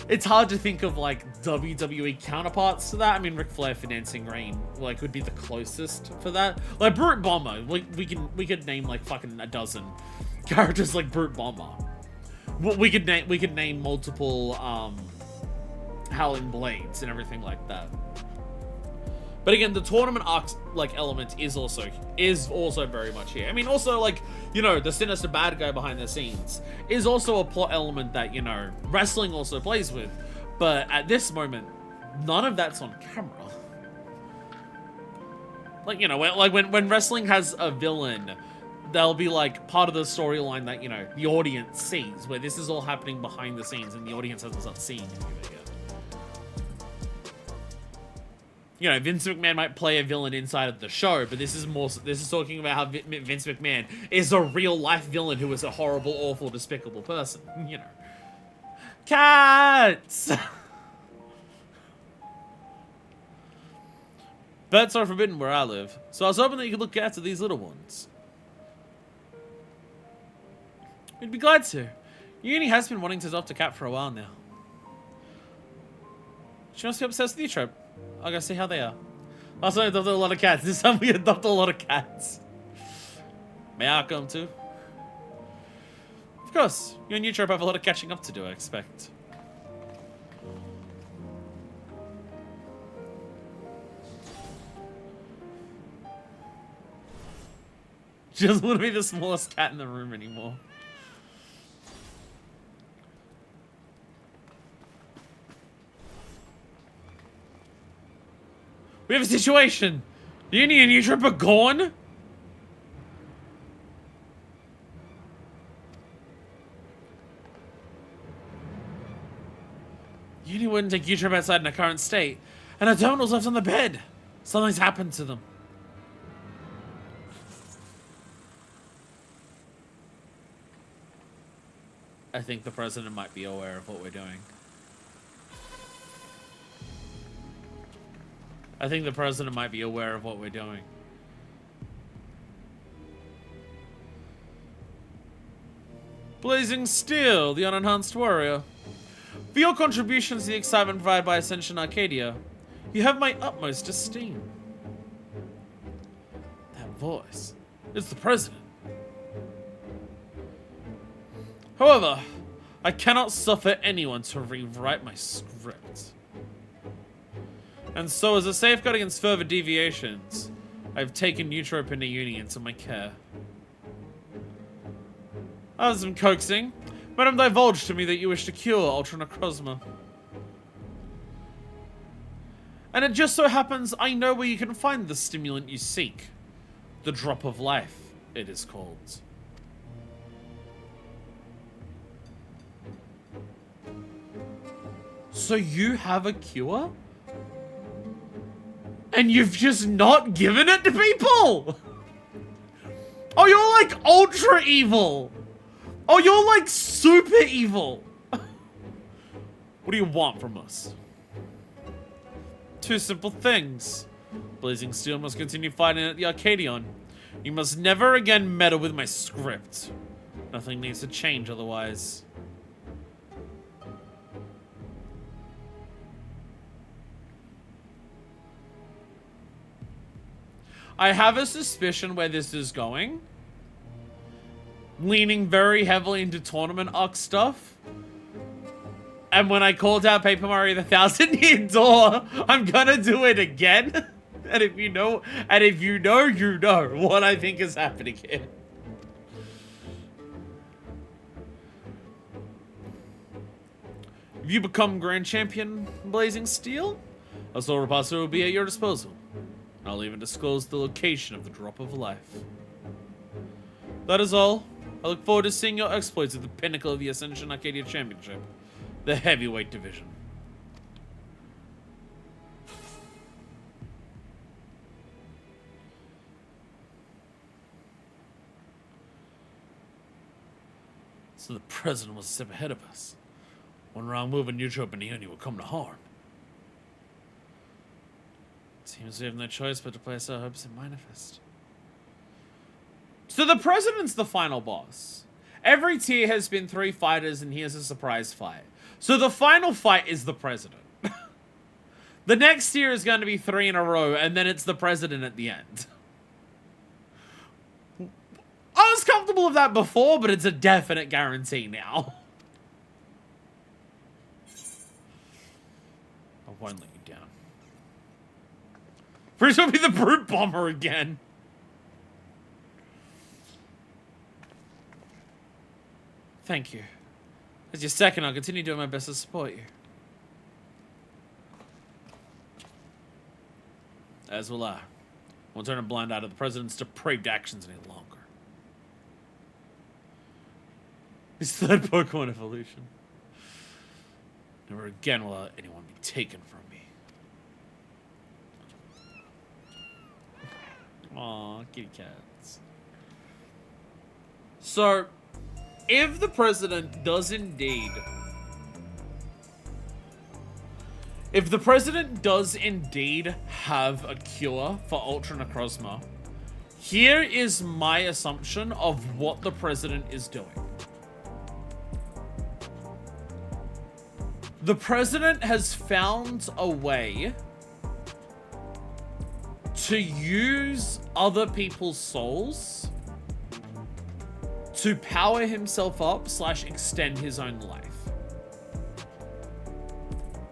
It's hard to think of like WWE counterparts to that. I mean, Ric Flair for Dancing Green like would be the closest for that. Like Brute Bomber, like we could name like fucking a dozen characters like Brute Bomber. We could name multiple Howling Blades and everything like that. But again, the tournament arc like element is also very much here. I mean, also like, you know, the sinister bad guy behind the scenes is also a plot element that, you know, wrestling also plays with. But at this moment, none of that's on camera. Like, you know, when wrestling has a villain, there'll be like part of the storyline that, you know, the audience sees, where this is all happening behind the scenes and the audience hasn't started seeing any of it yet. You know, Vince McMahon might play a villain inside of the show, but this is talking about how Vince McMahon is a real life villain who is a horrible, awful, despicable person. You know. Cats! Pets are forbidden where I live, so I was hoping that you could look after these little ones. We'd be glad to. Uni has been wanting to adopt a cat for a while now. She must be obsessed with you, Trope. I'll go see how they are. Last time I adopted a lot of cats. This time we adopt a lot of cats. May I come too? Of course. You and you, Trope, have a lot of catching up to do, I expect. She doesn't want to be the smallest cat in the room anymore. We have a situation! Uni and U-Trip are gone? Uni wouldn't take U-Trip outside in her current state, and her terminal's left on the bed. Something's happened to them. I think the president might be aware of what we're doing. I think the president might be aware of what we're doing. Blazing Steel, the unenhanced warrior. For your contributions to the excitement provided by Ascension Arcadia, you have my utmost esteem. That voice is the president. However, I cannot suffer anyone to rewrite my script. And so, as a safeguard against further deviations, I've taken Neutrope into Uni into my care. After some coaxing, Madame divulged to me that you wish to cure Ultra Necrozma. And it just so happens I know where you can find the stimulant you seek. The Drop of Life, it is called. So you have a cure? And you've just not given it to people? Oh, you're like ultra evil. Oh, you're like super evil. What do you want from us? Two simple things. Blazing Steel must continue fighting at the Arcadion. You must never again meddle with my script. Nothing needs to change otherwise. I have a suspicion where this is going. Leaning very heavily into tournament arc stuff. And when I called out Paper Mario the 1000-Year Door, I'm gonna do it again. And if you know, you know what I think is happening here. If you become Grand Champion Blazing Steel, a soul repository will be at your disposal. I'll even disclose the location of the Drop of Life. That is all. I look forward to seeing your exploits at the pinnacle of the Ascension Arcadia Championship. the heavyweight division. So the president was a step ahead of us. One wrong move and Neutral and Ioni will come to harm. Seems we have no choice but to place our hopes in Manifest. So the president's the final boss. Every tier has been 3 fighters and here's a surprise fight. So the final fight is the president. The next tier is going to be 3 in a row and then it's the president at the end. I was comfortable with that before, but it's a definite guarantee now. I won't let you down. Pretty sure it'll be the Brute Bomber again. Thank you. As your second, I'll continue doing my best to support you. As will I. Won't turn a blind eye to the president's depraved actions any longer. His third Pokemon evolution. Never again will anyone be taken from me. Aw, kitty cats. So, if the president does indeed... If the president does indeed have a cure for Ultra Necrozma, here is my assumption of what the president is doing. The president has found a way to use other people's souls to power himself up / extend his own life.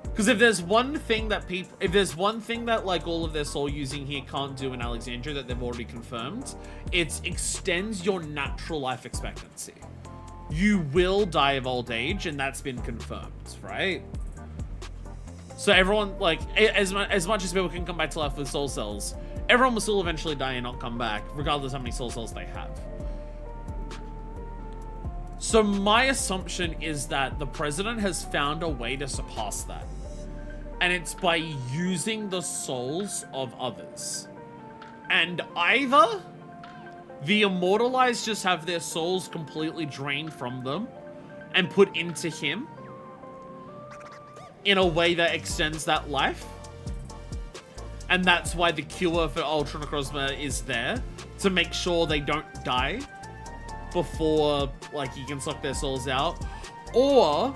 Because if there's one thing that like all of their soul using here can't do in Alexandria that they've already confirmed, it extends your natural life expectancy. You will die of old age, and that's been confirmed, right? So everyone, like, as much as people can come back to life with soul cells, everyone will still eventually die and not come back, regardless of how many soul cells they have. So my assumption is that the president has found a way to surpass that. And it's by using the souls of others. And either the Immortalized just have their souls completely drained from them and put into him in a way that extends that life. And that's why the cure for Ultra Necrozma is there, to make sure they don't die before, like, you can suck their souls out. Or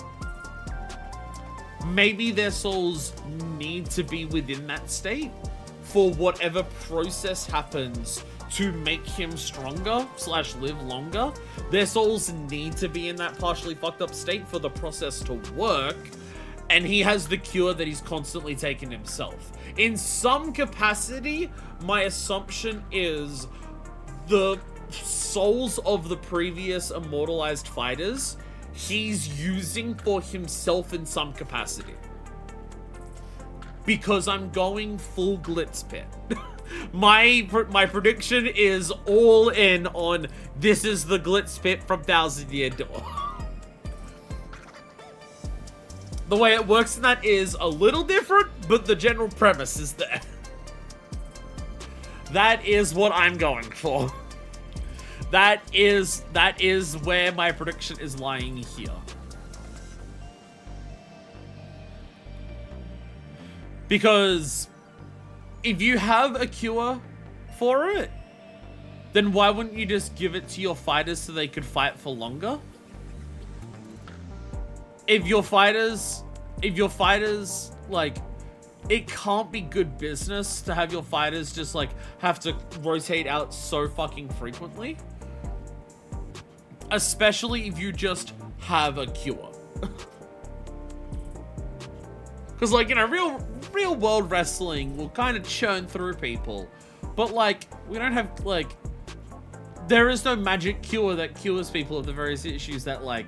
maybe their souls need to be within that state for whatever process happens to make him stronger / live longer. Their souls need to be in that partially fucked up state for the process to work, and he has the cure that he's constantly taking himself. In some capacity, my assumption is the souls of the previous Immortalized fighters he's using for himself in some capacity. Because I'm going full Glitz Pit. My prediction is all in on this is the Glitz Pit from Thousand Year Door. The way it works in that is a little different, but the general premise is there. That is what I'm going for. That is where my prediction is lying here. Because if you have a cure for it, then why wouldn't you just give it to your fighters so they could fight for longer? If your fighters, like, it can't be good business to have your fighters just, like, have to rotate out so fucking frequently. Especially if you just have a cure. Because, like, you know, real world wrestling will kind of churn through people. But, like, we don't have, like, there is no magic cure that cures people of the various issues that, like,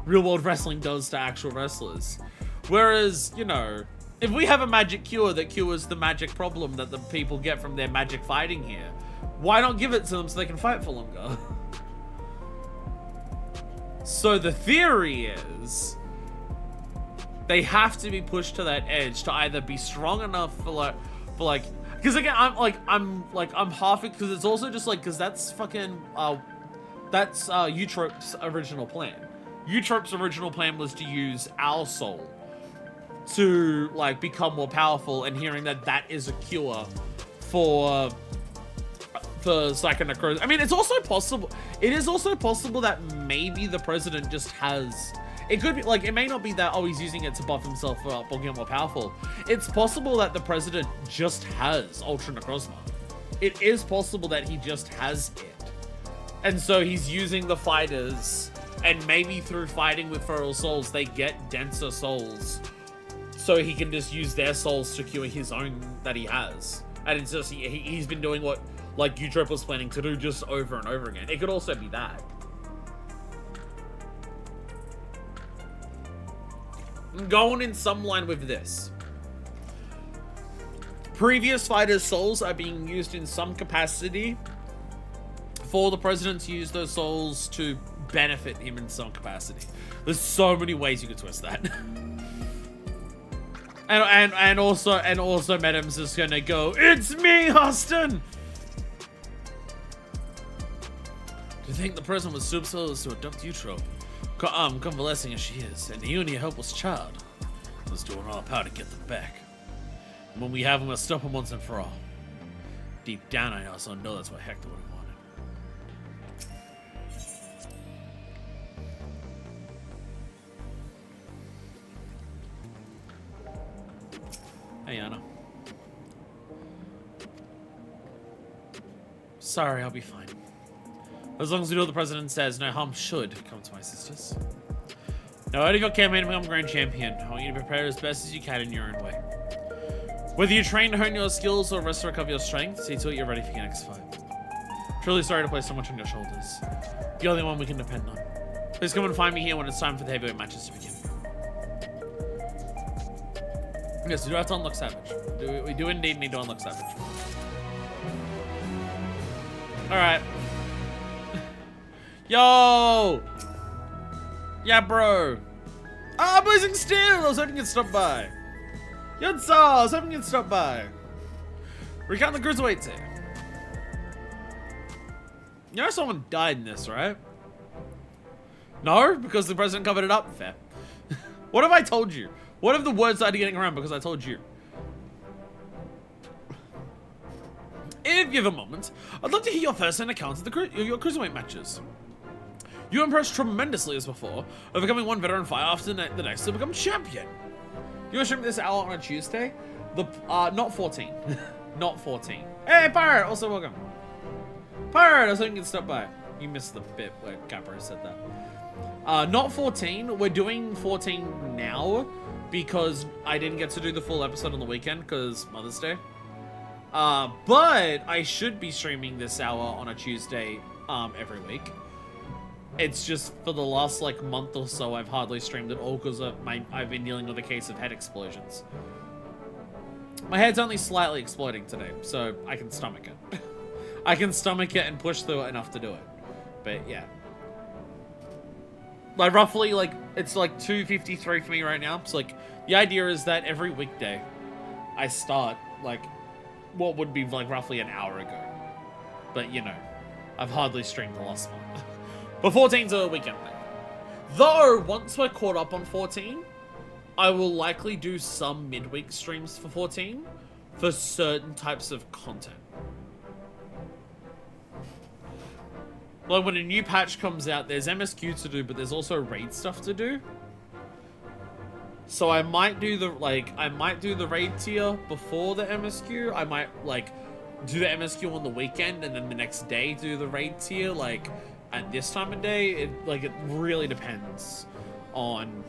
real world wrestling does to actual wrestlers. Whereas, you know, if we have a magic cure that cures the magic problem that the people get from their magic fighting here, why not give it to them so they can fight for longer? So the theory is They have to be pushed to that edge to either be strong enough for like, because again, I'm half it, because it's also just like, because that's fucking, that's Eutrope's original plan. Eutrope's original plan was to use our soul to like become more powerful, and hearing that is a cure for psychonecrosis. I mean, it's also possible. It is also possible that maybe the president just has. It could be like, it may not be that, oh, he's using it to buff himself up or get more powerful. It's possible that the president just has Ultra Necrozma. It is possible that he just has it. And so he's using the fighters, and maybe through fighting with feral souls, they get denser souls. So he can just use their souls to cure his own that he has. And it's just, he's been doing what, like, Eutrope was planning to do just over and over again. It could also be that. I'm going in some line with this. Previous fighters' souls are being used in some capacity for the president to use those souls to benefit him in some capacity. There's so many ways you could twist that. and also Madam's just gonna go, "It's me, Austin!" Do you think the president was superstitious to adopt Utro? Convalescing as she is, and he only a helpless child. Let's do all our power to get them back. And when we have them, we'll stop them once and for all. Deep down, I also know that's what Hector would have wanted. Hey, Anna. Sorry, I'll be fine. As long as we do what the president says, no harm should come to my sisters. Now, out of your campaign to become Grand Champion, I want you to prepare as best as you can in your own way. Whether you train to hone your skills or rest to recover your strength, see to it you're ready for your next fight. Truly sorry to place so much on your shoulders. You're the only one we can depend on. Please come and find me here when it's time for the heavyweight matches to begin. Yes, we do have to unlock Savage. We do indeed need to unlock Savage. Alright. Yo! Yeah, bro. Ah, Blazing Steel! I was hoping you'd stop by. Yodsa! I was hoping you'd stop by. Recount the cruiserweights here. You know someone died in this, right? No? Because the president covered it up? Fair. What have I told you? What have the words started getting around because I told you? If you have a moment, I'd love to hear your first-hand account of your cruiserweight matches. You impressed tremendously as before, overcoming one veteran fight after the next to become champion. You want to stream this hour on a Tuesday? Not 14. Not 14. Hey, Pirate! Also welcome. Pirate! I was hoping you'd stop by. You missed the bit where Capra said that. Not 14. We're doing 14 now because I didn't get to do the full episode on the weekend because Mother's Day. But I should be streaming this hour on a Tuesday every week. It's just for the last like month or so I've hardly streamed at all because I've been dealing with a case of head explosions. My head's only slightly exploding today, so I can stomach it. I can stomach it and push through it enough to do it. But yeah. Like roughly like it's like 2:53 for me right now. So like the idea is that every weekday I start like what would be like roughly an hour ago. But you know, I've hardly streamed the last one. But 14's a weekend thing. Though, once we're caught up on 14, I will likely do some midweek streams for 14 for certain types of content. Like when a new patch comes out, there's MSQ to do, but there's also raid stuff to do. So I might do the raid tier before the MSQ. I might like do the MSQ on the weekend and then the next day do the raid tier like at this time of day. It really depends on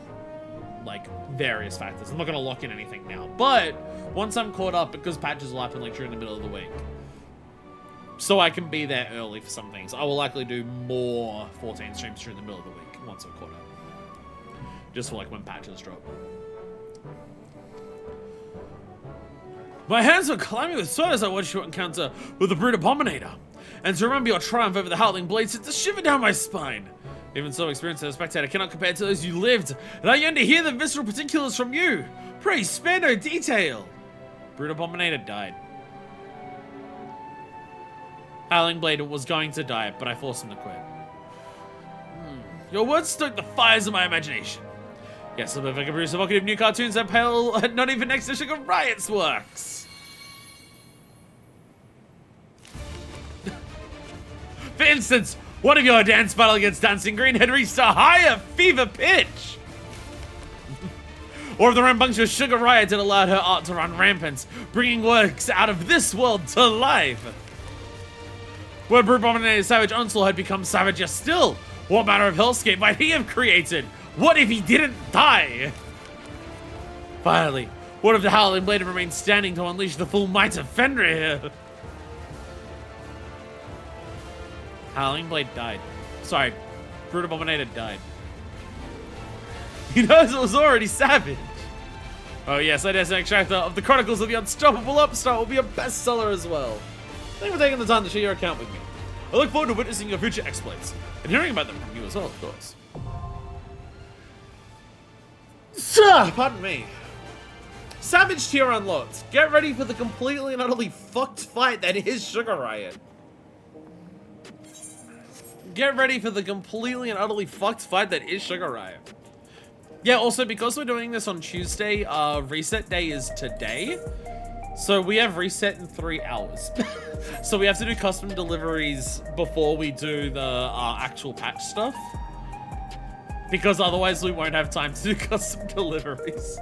like various factors. I'm not gonna lock in anything now, but once I'm caught up, because patches will happen like during the middle of the week, so I can be there early for some things, I will likely do more 14 streams during the middle of the week once I'm caught up, just for like when patches drop. My hands are climbing with sweat as I watch you encounter with the Brute Abominator. And to remember your triumph over the Howling Blade sends a shiver down my spine. Even so, experience as a spectator cannot compare to those you lived, and I yearn to hear the visceral particulars from you. Pray spare no detail. Brute Abominator died. Howling Blade was going to die, but I forced him to quit. Your words stoke the fires of my imagination. Yes, a perfect produce evocative new cartoons that pale not even next to Sugar Riot's works. For instance, one of your dance battle against Dancing Green had reached a higher fever pitch. Or if the rambunctious Sugar Riot had allowed her art to run rampant, bringing works out of this world to life. Where Brute Abominator's savage onslaught had become savager still, what manner of hellscape might he have created? What if he didn't die? Finally, what if the Howling Blade had remained standing to unleash the full might of Fenrir? Howling Blade died. Sorry, Brute Abominator died. He knows it was already savage. Oh yes, IDS chapter of the Chronicles of the Unstoppable Upstart will be a bestseller as well. Thank you for taking the time to share your account with me. I look forward to witnessing your future exploits, and hearing about them from you as well, of course. Pardon me. Savage tier unlocked. Get ready for the completely and utterly fucked fight that is Sugar Riot. Get ready for the completely and utterly fucked fight that is Sugar Riot. Yeah, also, because we're doing this on Tuesday, reset day is today. So we have reset in 3 hours. So we have to do custom deliveries before we do the actual patch stuff. Because otherwise we won't have time to do custom deliveries.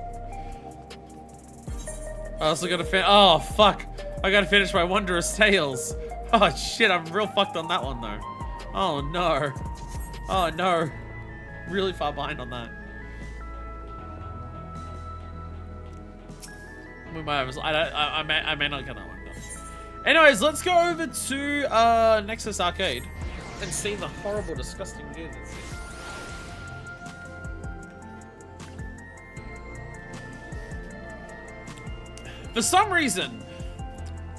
I also gotta oh, fuck. I gotta finish my Wondrous Tales. Oh, shit, I'm real fucked on that one, though. Oh, no. Oh, no. Really far behind on that. We might have, I may not get that one done. Anyways, let's go over to Nexus Arcade and see the horrible, disgusting gear that's here. For some reason,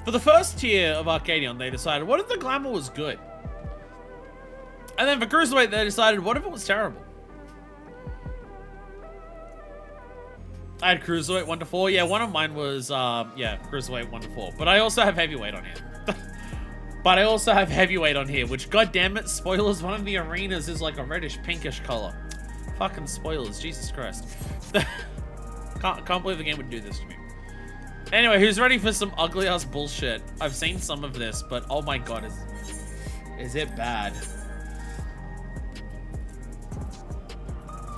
for the first tier of Arcadion, they decided, what if the glamour was good? And then for Cruiserweight, they decided, what if it was terrible? I had Cruiserweight 1 to 4. Yeah, one of mine was, yeah, Cruiserweight 1 to 4. But I also have Heavyweight on here. Which, goddammit, spoilers, one of the arenas is like a reddish pinkish color. Fucking spoilers, Jesus Christ. Can't believe the game would do this to me. Anyway, who's ready for some ugly ass bullshit? I've seen some of this, but oh my god, is it bad?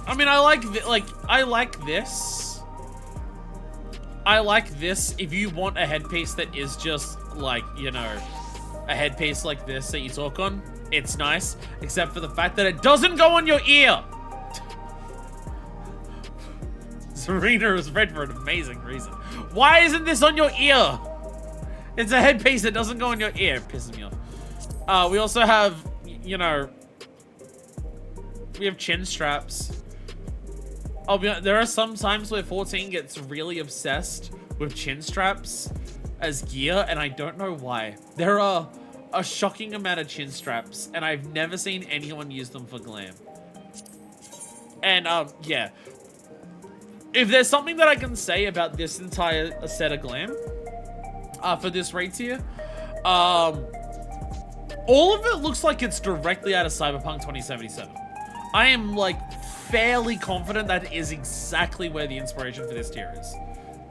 I mean, I like this. I like this if you want a headpiece that is just like, you know, a headpiece like this that you talk on. It's nice, except for the fact that it doesn't go on your ear. Serena is red for an amazing reason. Why isn't this on your ear? It's a headpiece that doesn't go on your ear. It pisses me off. We also have, you know, we have chin straps. I'll be honest, there are some times where 14 gets really obsessed with chin straps as gear, and I don't know why. There are a shocking amount of chin straps, and I've never seen anyone use them for glam. And, yeah. If there's something that I can say about this entire set of glam, for this raid tier, all of it looks like it's directly out of Cyberpunk 2077. I am, like, fairly confident that is exactly where the inspiration for this tier is.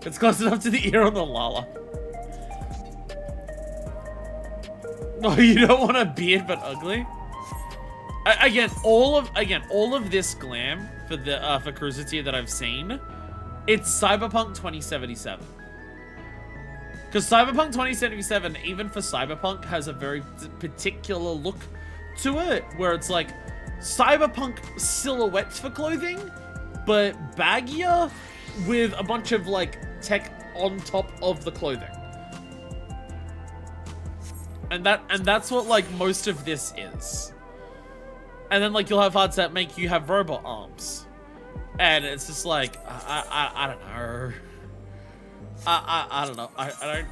It's close enough to the ear on the Lala. No, you don't want a beard but ugly? Again, all of this glam for the for Cruiser tier that I've seen, it's Cyberpunk 2077. Because Cyberpunk 2077, even for Cyberpunk, has a very particular look to it, where it's like Cyberpunk silhouettes for clothing, but baggier with a bunch of like tech on top of the clothing. And that's what like most of this is. And then like you'll have HUDs that make you have robot arms. And it's just like I don't know. I don't know. I don't.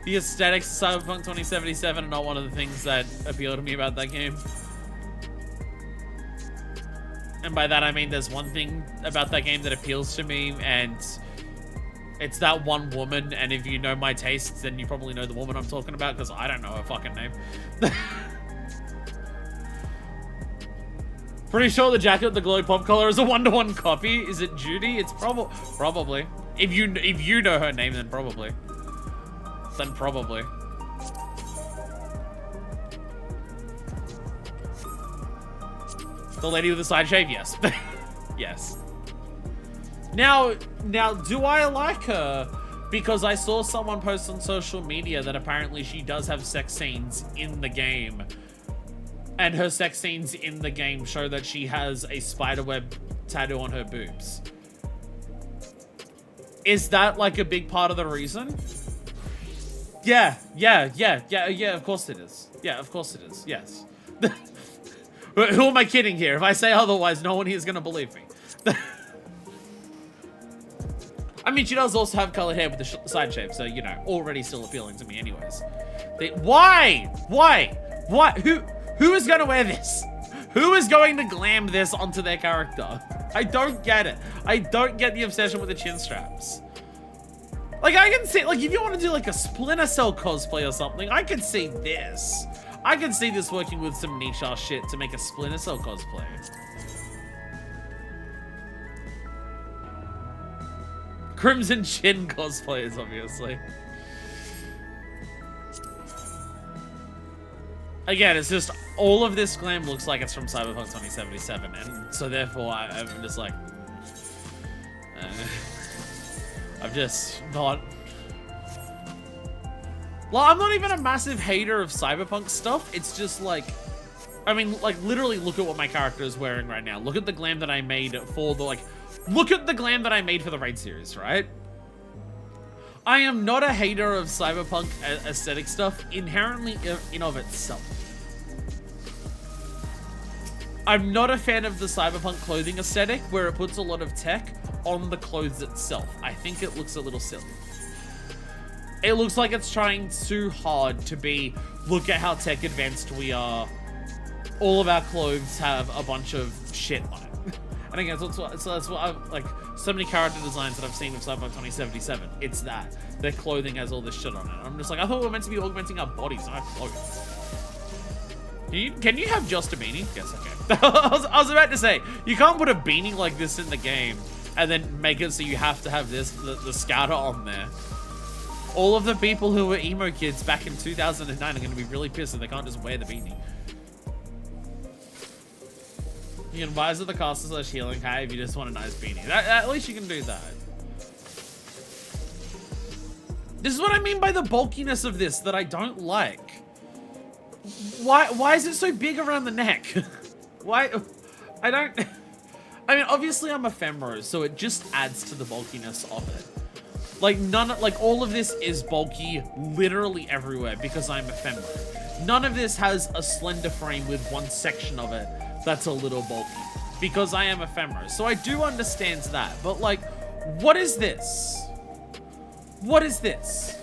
The aesthetics of Cyberpunk 2077 are not one of the things that appeal to me about that game. And by that I mean there's one thing about that game that appeals to me, and it's that one woman, and if you know my tastes, then you probably know the woman I'm talking about, because I don't know her fucking name. Pretty sure the jacket with the glow pop color is a 1-to-1 copy. Is it Judy? It's probably. If you know her name, then probably. Then probably. The lady with the side shave? Yes. Yes. Now, do I like her? Because I saw someone post on social media that apparently she does have sex scenes in the game. And her sex scenes in the game show that she has a spiderweb tattoo on her boobs. Is that like a big part of the reason? Yeah, of course it is. Yeah, of course it is, yes. Who am I kidding here? If I say otherwise, no one here is gonna believe me. I mean, she does also have colored hair with the side shave, so, you know, already still appealing to me anyways. Why? Who is gonna wear this? Who is going to glam this onto their character? I don't get it. I don't get the obsession with the chin straps. Like, I can see, like, if you want to do, like, a Splinter Cell cosplay or something, I could see this. I can see this working with some niche-ass shit to make a Splinter Cell cosplay. Crimson Chin cosplayers, obviously. Again, it's just, all of this glam looks like it's from Cyberpunk 2077, and so therefore I'm just like... I'm just not... Well, I'm not even a massive hater of Cyberpunk stuff, it's just like... I mean, like, literally look at what my character is wearing right now. Look at the glam that I made for the, like... Look at the glam that I made for the Raid series, right? I am not a hater of Cyberpunk aesthetic stuff inherently in of itself. I'm not a fan of the Cyberpunk clothing aesthetic where it puts a lot of tech on the clothes itself. I think it looks a little silly. It looks like it's trying too hard to be, look at how tech advanced we are. All of our clothes have a bunch of shit on it. And again, so that's what I've, like, so many character designs that I've seen of Cyberpunk 2077. It's that. Their clothing has all this shit on it. I'm just like, I thought we were meant to be augmenting our bodies, not our clothes. Can you have just a beanie? Yes, okay. I was about to say, you can't put a beanie like this in the game and then make it so you have to have this, the scouter on there. All of the people who were emo kids back in 2009 are going to be really pissed if they can't just wear the beanie. You can visor the caster / healing high if you just want a nice beanie. At least you can do that. This is what I mean by the bulkiness of this that I don't like. Why is it so big around the neck? Why? I don't... I mean, obviously I'm a femmro, so it just adds to the bulkiness of it. Like, all of this is bulky literally everywhere because I'm a femmro. None of this has a slender frame with one section of it that's a little bulky because I am a femmro. So I do understand that, but like, what is this? What is this?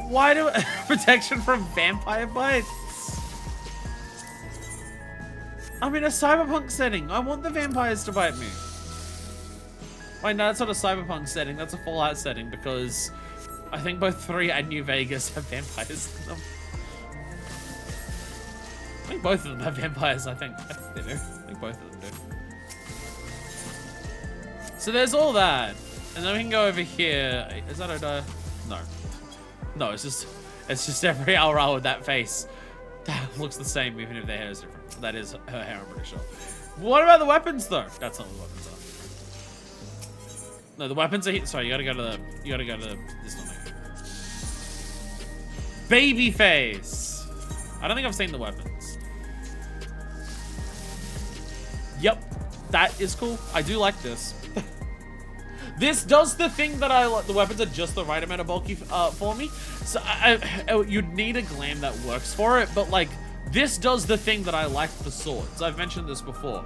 Why do protection from vampire bites? I'm in a cyberpunk setting. I want the vampires to bite me. Wait, no, that's not a cyberpunk setting. That's a Fallout setting because I think both 3 and New Vegas have vampires in them. I think both of them have vampires, I think they do. I think both of them do. So there's all that. And then we can go over here. Is that Oda? No. No, it's just every Aura with that face. That looks the same even if their hair is different. That is her hair, I'm pretty sure. What about the weapons though? That's not what the weapons are. No, the weapons are here. Sorry, you gotta go to this one. Babyface. I don't think I've seen the weapons. Yep, that is cool. I do like this. This does the thing that I like. The weapons are just the right amount of bulky for me. So you'd need a glam that works for it, but like this does the thing that I like for swords. I've mentioned this before.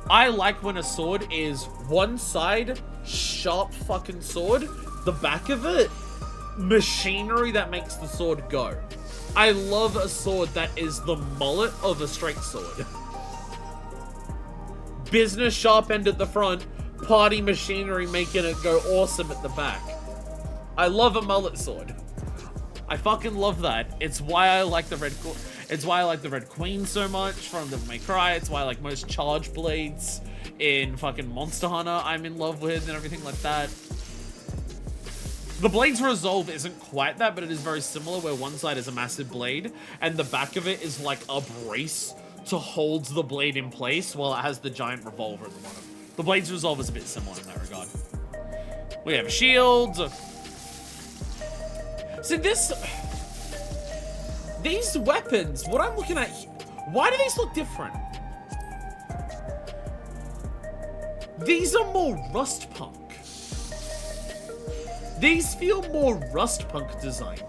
I like when a sword is one side sharp fucking sword, the back of it machinery that makes the sword go. I love a sword that is the mullet of a straight sword. Business sharp end at the front, party machinery making it go awesome at the back. I love a mullet sword. I fucking love that. It's why I like the Red Queen so much from Devil May Cry. It's why I like most charge blades in fucking Monster Hunter I'm in love with and everything like that. The blade's resolve isn't quite that, but it is very similar, where one side is a massive blade and the back of it is like a brace to hold the blade in place while it has the giant revolver at the bottom. The blade's resolve is a bit similar in that regard. We have a shield. See, these weapons, what I'm looking at, why do these look different? These are more rust punk. These feel more rust punk design.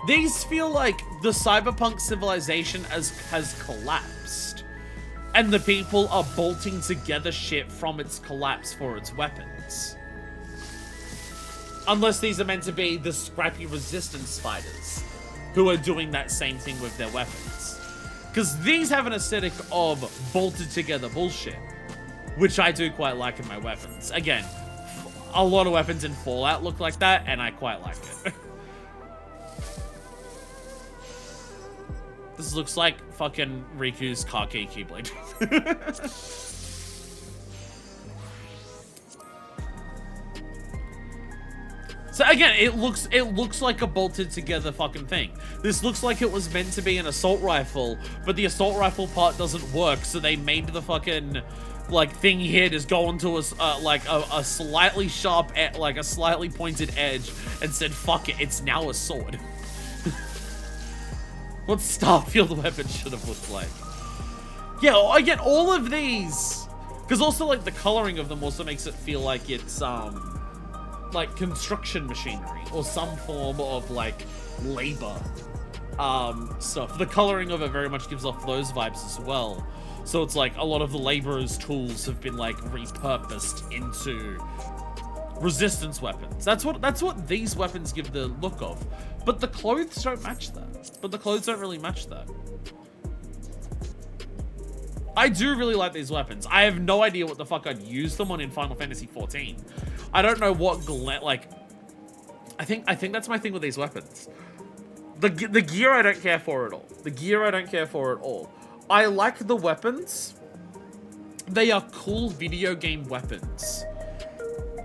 These feel like the cyberpunk civilization has collapsed, and the people are bolting together shit from its collapse for its weapons. Unless these are meant to be the scrappy resistance fighters who are doing that same thing with their weapons. Because these have an aesthetic of bolted together bullshit, which I do quite like in my weapons. Again, a lot of weapons in Fallout look like that, and I quite like it. This looks like fucking Riku's car key keyblade. So again, it looks like a bolted together fucking thing. This looks like it was meant to be an assault rifle, but the assault rifle part doesn't work, so they made the fucking like thing here just go onto a slightly sharp, like a slightly pointed edge, and said, "Fuck it, it's now a sword." What Starfield weapon should have looked like. Yeah, again, all of these, because also like the coloring of them also makes it feel like it's like construction machinery or some form of like labor stuff. The coloring of it very much gives off those vibes as well. So it's like a lot of the laborers' tools have been like repurposed into resistance weapons. That's what these weapons give the look of. But the clothes don't match that. But the clothes don't really match that. I do really like these weapons. I have no idea what the fuck I'd use them on in Final Fantasy XIV. I don't know what like. I think that's my thing with these weapons. The gear I don't care for at all. The gear I don't care for at all. I like the weapons. They are cool video game weapons.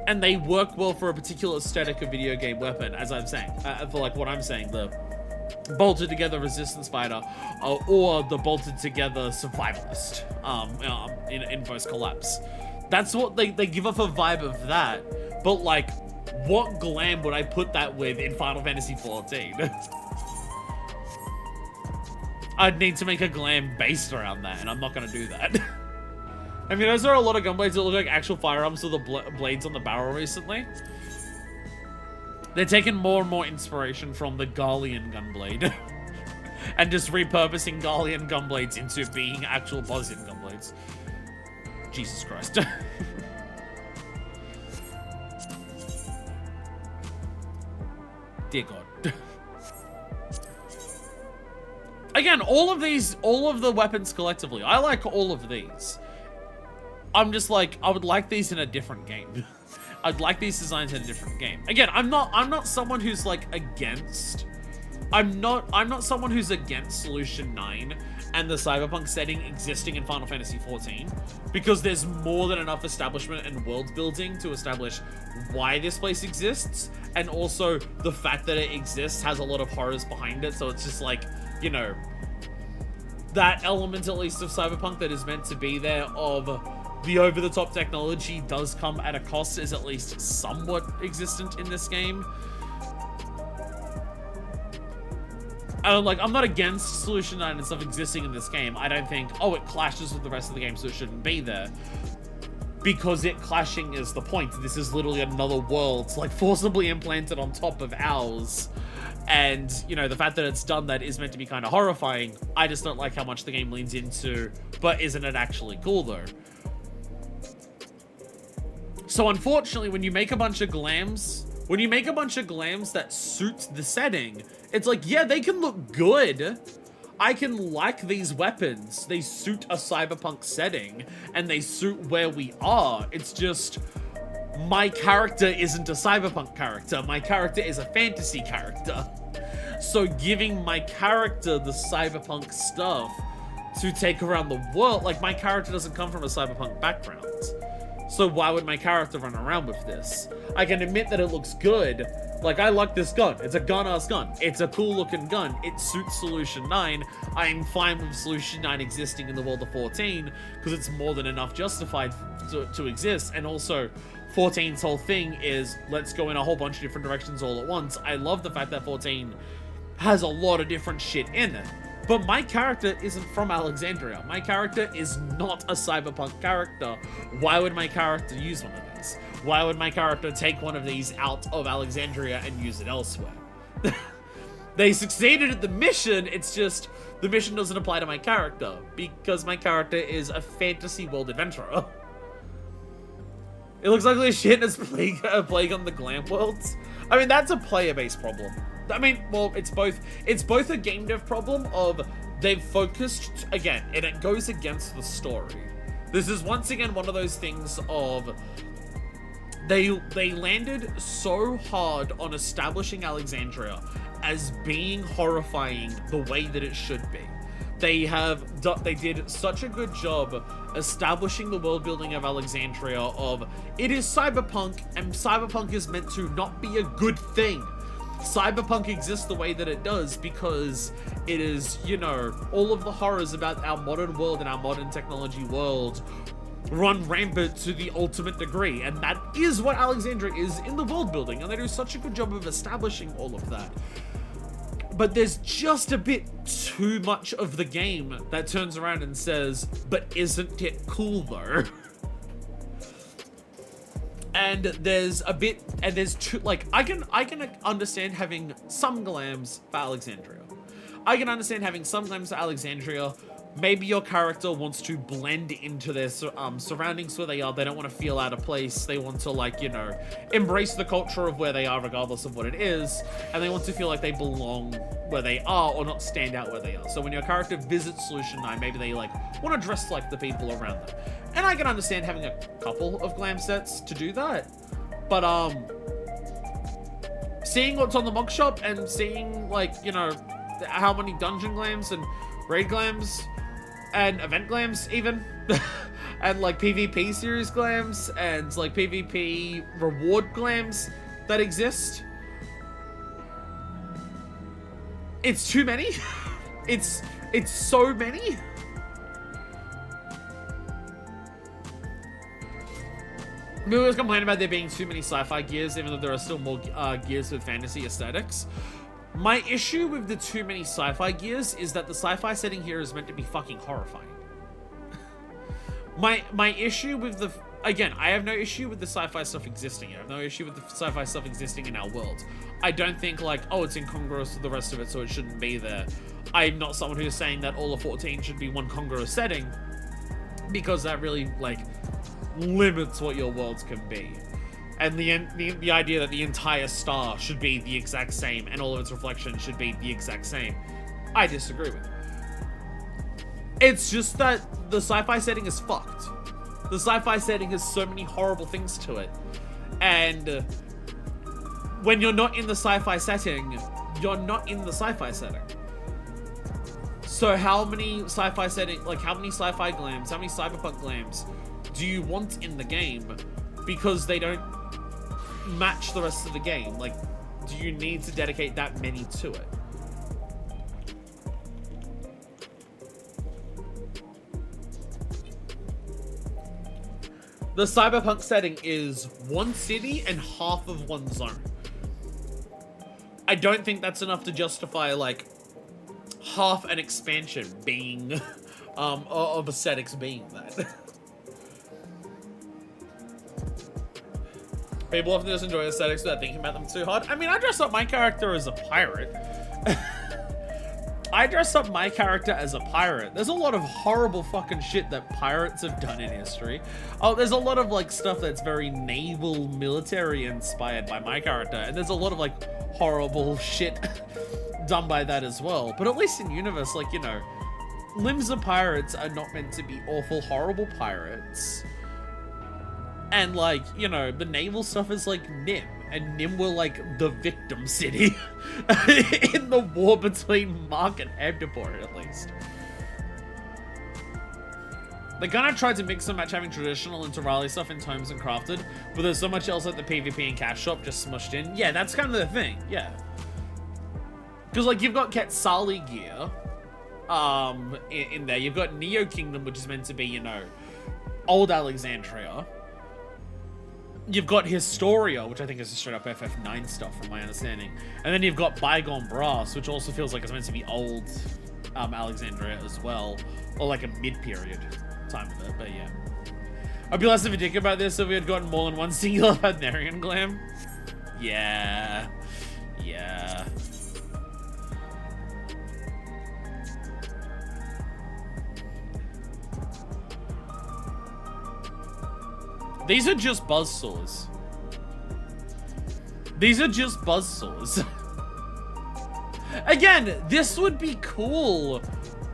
And they work well for a particular aesthetic of video game weapon, as I'm saying. For like what I'm saying, the bolted together resistance fighter, or the bolted together survivalist in post collapse. That's what they give off a vibe of that. But like, what glam would I put that with in Final Fantasy XIV? I'd need to make a glam based around that, and I'm not gonna do that. I mean, those are a lot of gunblades that look like actual firearms with the blades on the barrel recently. They're taking more and more inspiration from the Garlean gunblade. And just repurposing Garlean gunblades into being actual Bosnian gunblades. Jesus Christ. Dear God. Again, all of the weapons collectively, I like all of these. I'm just like, I would like these in a different game. I'd like these designs in a different game. Again, I'm not someone who's like against. I'm not someone who's against Solution 9 and the cyberpunk setting existing in Final Fantasy XIV, because there's more than enough establishment and world building to establish why this place exists, and also the fact that it exists has a lot of horrors behind it. So it's just like, you know, that element at least of cyberpunk that is meant to be there of the over-the-top technology does come at a cost is at least somewhat existent in this game. Like, I'm not against Solution 9 and stuff existing in this game. I don't think, oh, it clashes with the rest of the game, so it shouldn't be there. Because it clashing is the point. This is literally another world, like, forcibly implanted on top of ours. And, you know, the fact that it's done that is meant to be kind of horrifying. I just don't like how much the game leans into, but isn't it actually cool, though? So, unfortunately, when you make a bunch of glams When you make a bunch of glams that suit the setting, it's like, yeah, they can look good. I can like these weapons. They suit a cyberpunk setting, and they suit where we are. It's just, my character isn't a cyberpunk character. My character is a fantasy character. So giving my character the cyberpunk stuff to take around the world, like, my character doesn't come from a cyberpunk background. So why would my character run around with this? I can admit that it looks good. Like, I like this gun. It's a gun-ass gun. It's a cool-looking gun. It suits Solution 9. I'm fine with Solution 9 existing in the world of 14, because it's more than enough justified to exist. And also, 14's whole thing is, let's go in a whole bunch of different directions all at once. I love the fact that 14 has a lot of different shit in it. But my character isn't from Alexandria. My character is not a cyberpunk character. Why would my character use one of these? Why would my character take one of these out of Alexandria and use it elsewhere? They succeeded at the mission, it's just the mission doesn't apply to my character because my character is a fantasy world adventurer. It looks like this shit is a plague on the glam worlds. I mean, that's a player-based problem. I mean, well, it's both a game dev problem of they've focused, again, and it goes against the story. This is once again one of those things of they landed so hard on establishing Alexandria as being horrifying the way that it should be. They did such a good job establishing the world building of Alexandria of it is cyberpunk, and cyberpunk is meant to not be a good thing. Cyberpunk exists the way that it does because it is, you know, all of the horrors about our modern world and our modern technology world run rampant to the ultimate degree, and that is what Alexandria is in the world building, and they do such a good job of establishing all of that. But there's just a bit too much of the game that turns around and says, but isn't it cool though? And there's two, like, I can understand having some glams for Alexandria. I can understand having some glams for Alexandria. Maybe your character wants to blend into their surroundings where they are. They don't want to feel out of place. They want to, like, you know, embrace the culture of where they are regardless of what it is. And they want to feel like they belong where they are or not stand out where they are. So when your character visits Solution 9, maybe they, like, want to dress like the people around them. And I can understand having a couple of glam sets to do that. But, seeing what's on the mug shop and seeing, like, you know, how many dungeon glams and raid glams and event glams even and like PvP series glams and like PvP reward glams that exist, it's too many. it's so many. We always complain about there being too many sci-fi gears, even though there are still more gears with fantasy aesthetics. My issue with the too many sci-fi gears is that the sci-fi setting here is meant to be fucking horrifying. My issue with the... Again, I have no issue with the sci-fi stuff existing. I have no issue with the sci-fi stuff existing in our world. I don't think, like, oh, it's incongruous with the rest of it, so it shouldn't be there. I'm not someone who's saying that all of 14 should be one congruous setting, because that really, like, limits what your worlds can be. And the idea that the entire star should be the exact same and all of its reflections should be the exact same, I disagree with. It's just that the sci-fi setting is fucked. The sci-fi setting has so many horrible things to it. And when you're not in the sci-fi setting, you're not in the sci-fi setting. So how many sci-fi setting, like how many sci-fi glams, how many cyberpunk glams do you want in the game? Because they don't match the rest of the game. Like, do you need to dedicate that many to it? The cyberpunk setting is one city and half of one zone. I don't think that's enough to justify, like, half an expansion being of aesthetics being that. People often just enjoy aesthetics without thinking about them too hard. I mean, I dress up my character as a pirate. I dress up my character as a pirate. There's a lot of horrible fucking shit that pirates have done in history. Oh, there's a lot of like stuff that's very naval military inspired by my character, and there's a lot of like horrible shit done by that as well. But at least in universe, like, you know, Limsa pirates are not meant to be awful, horrible pirates. And like, you know, the naval stuff is like Nim. And Nim were like the victim city in the war between Mark and Ebdapor, at least. They kind of tried to mix and match having traditional and Terralia stuff in Tomes and Crafted, but there's so much else like the PvP and cash shop just smushed in. Yeah, that's kind of the thing, yeah. Because like you've got Quetzali gear in there. You've got Neo Kingdom, which is meant to be, you know, old Alexandria. You've got Historia, which I think is just straight up FF9 stuff from my understanding. And then you've got Bygone Brass, which also feels like it's meant to be old Alexandria as well. Or like a mid-period time of it, but yeah. I'd be less of a dick about this if we had gotten more than one singular Hadnarian glam. Yeah. Yeah. These are just buzzsaws. These are just buzzsaws. Again, this would be cool.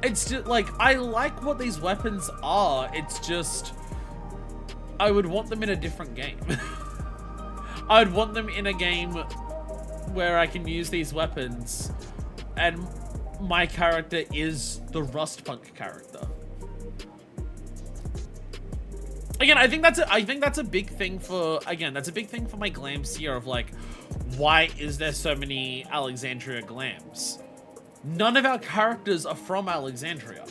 It's just like, I like what these weapons are. It's just, I would want them in a different game. I'd want them in a game where I can use these weapons and my character is the Rustpunk character. Again, I think that's a big thing for, again, that's a big thing for my glams here of like, why is there so many Alexandria glams? None of our characters are from Alexandria.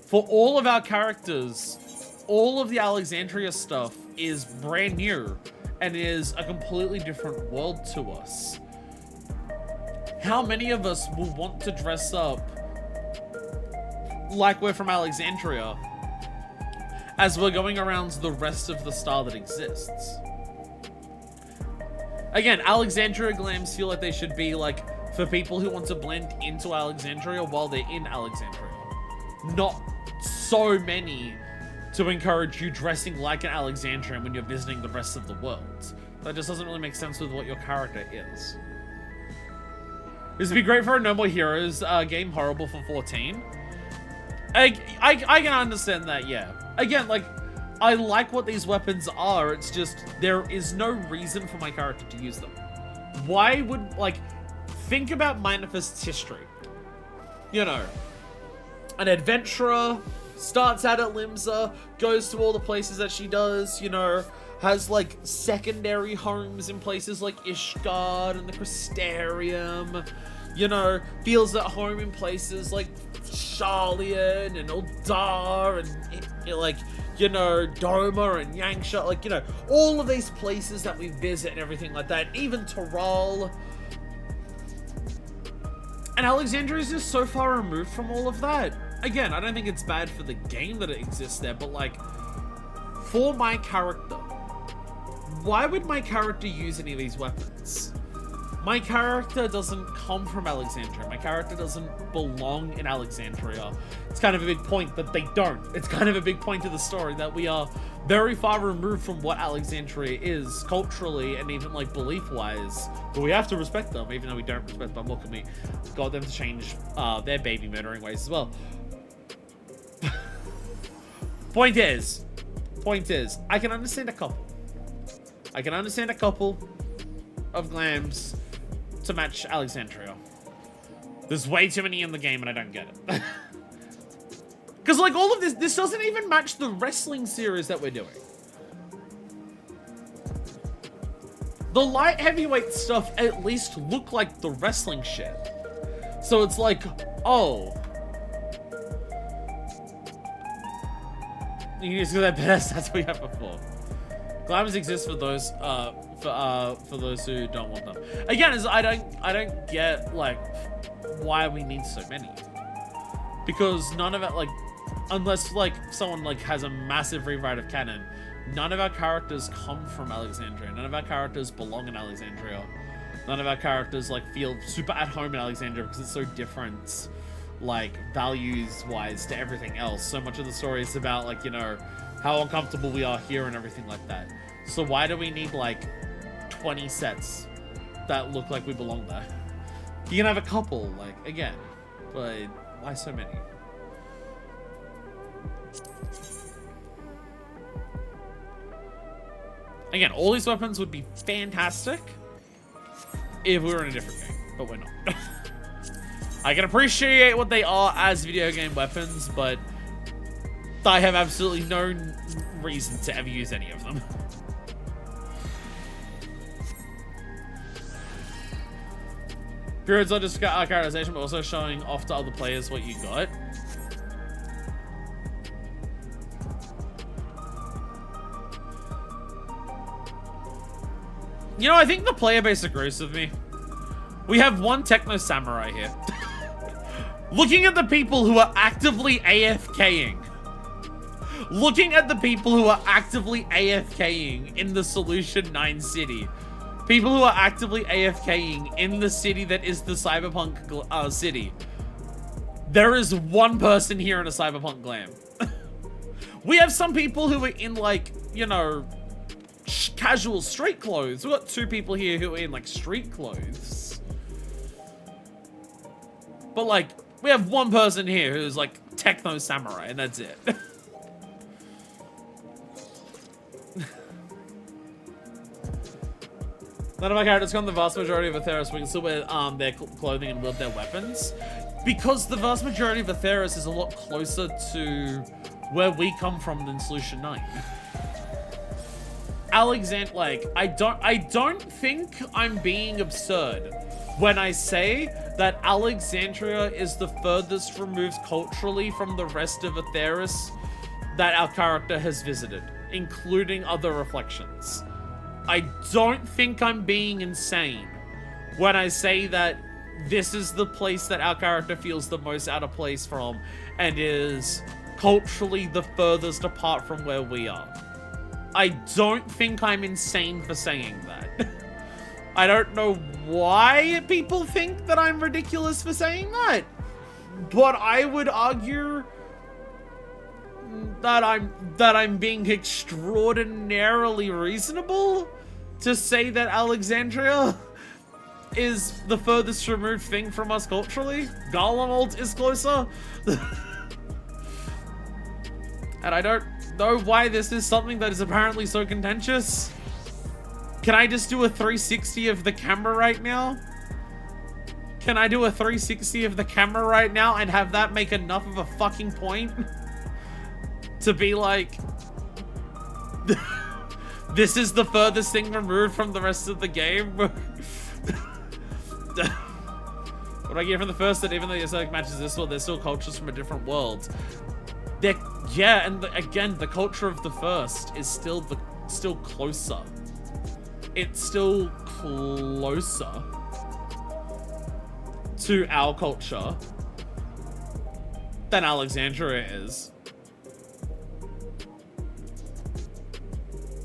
For all of our characters, all of the Alexandria stuff is brand new and is a completely different world to us. How many of us will want to dress up like we're from Alexandria as we're going around the rest of the star that exists? Again, Alexandria glams feel like they should be like for people who want to blend into Alexandria while they're in Alexandria. Not so many to encourage you dressing like an Alexandrian when you're visiting the rest of the world. That just doesn't really make sense with what your character is. This would be great for a No More Heroes game, horrible for 14. I can understand that, yeah. Again, like, I like what these weapons are, it's just, there is no reason for my character to use them. Why would, like, think about Minifest's history. You know, an adventurer, starts out at Limsa, goes to all the places that she does, you know, has, like, secondary homes in places like Ishgard and the Crystarium, you know, feels at home in places like Sharlayan and Eldar and, like, you know, Doma and Yangsha, like, you know, all of these places that we visit and everything like that, even Toral. And Alexandria is just so far removed from all of that. Again, I don't think it's bad for the game that it exists there, but like, for my character, why would my character use any of these weapons? My character doesn't come from Alexandria. My character doesn't belong in Alexandria. It's kind of a big point that they don't. It's kind of a big point of the story that we are very far removed from what Alexandria is culturally and even like belief-wise. But we have to respect them, even though we don't respect them. What can we got them to change their baby murdering ways as well? Point is, I can understand a couple. I can understand a couple of glams to match Alexandria. There's way too many in the game and I don't get it. Because like all of this doesn't even match the wrestling series that we're doing. The light heavyweight stuff at least look like the wrestling shit. So it's like, oh. You can just go that best, that's what we had before. Glams exist for those for those who don't want them. Again, is I don't get like why we need so many. Because none of it, like, unless like someone like has a massive rewrite of canon, none of our characters come from Alexandria. None of our characters belong in Alexandria. None of our characters like feel super at home in Alexandria because it's so different like, values-wise to everything else. So much of the story is about, like, you know, how uncomfortable we are here and everything like that. So why do we need, like, 20 sets that look like we belong there? You can have a couple, like, again, but why so many? Again, all these weapons would be fantastic if we were in a different game, but we're not. I can appreciate what they are as video game weapons, but I have absolutely no reason to ever use any of them. Periods not just characterization, but also showing off to other players what you got. You know, I think the player base agrees with me. We have one techno samurai here. Looking at the people who are actively AFKing. Looking at the people who are actively AFKing in the Solution 9 city. People who are actively AFKing in the city that is the Cyberpunk city. There is one person here in a Cyberpunk glam. We have some people who are in, like, you know, casual street clothes. We've got two people here who are in, like, street clothes. But, like, we have one person here who's, like, techno samurai, and that's it. None of my characters come the vast majority of Atheros. We can still wear their clothing and wield their weapons. Because the vast majority of Atheros is a lot closer to where we come from than Solution 9. Alexander, like, I don't think I'm being absurd when I say that Alexandria is the furthest removed culturally from the rest of Atheros that our character has visited, including other reflections. I don't think I'm being insane when I say that this is the place that our character feels the most out of place from and is culturally the furthest apart from where we are. I don't think I'm insane for saying that. I don't know why people think that I'm ridiculous for saying that, but I would argue that I'm being extraordinarily reasonable to say that Alexandria is the furthest removed thing from us culturally. Garlemald is closer. And I don't know why this is something that is apparently so contentious. Can I just do a 360 of the camera right now? Can I do a 360 of the camera right now and have that make enough of a fucking point? To be like, this is the furthest thing removed from the rest of the game. What I get from the first that even though your like matches this world, they're still cultures from a different world. Yeah, and again, the culture of the first is still closer. It's still closer to our culture than Alexandria is.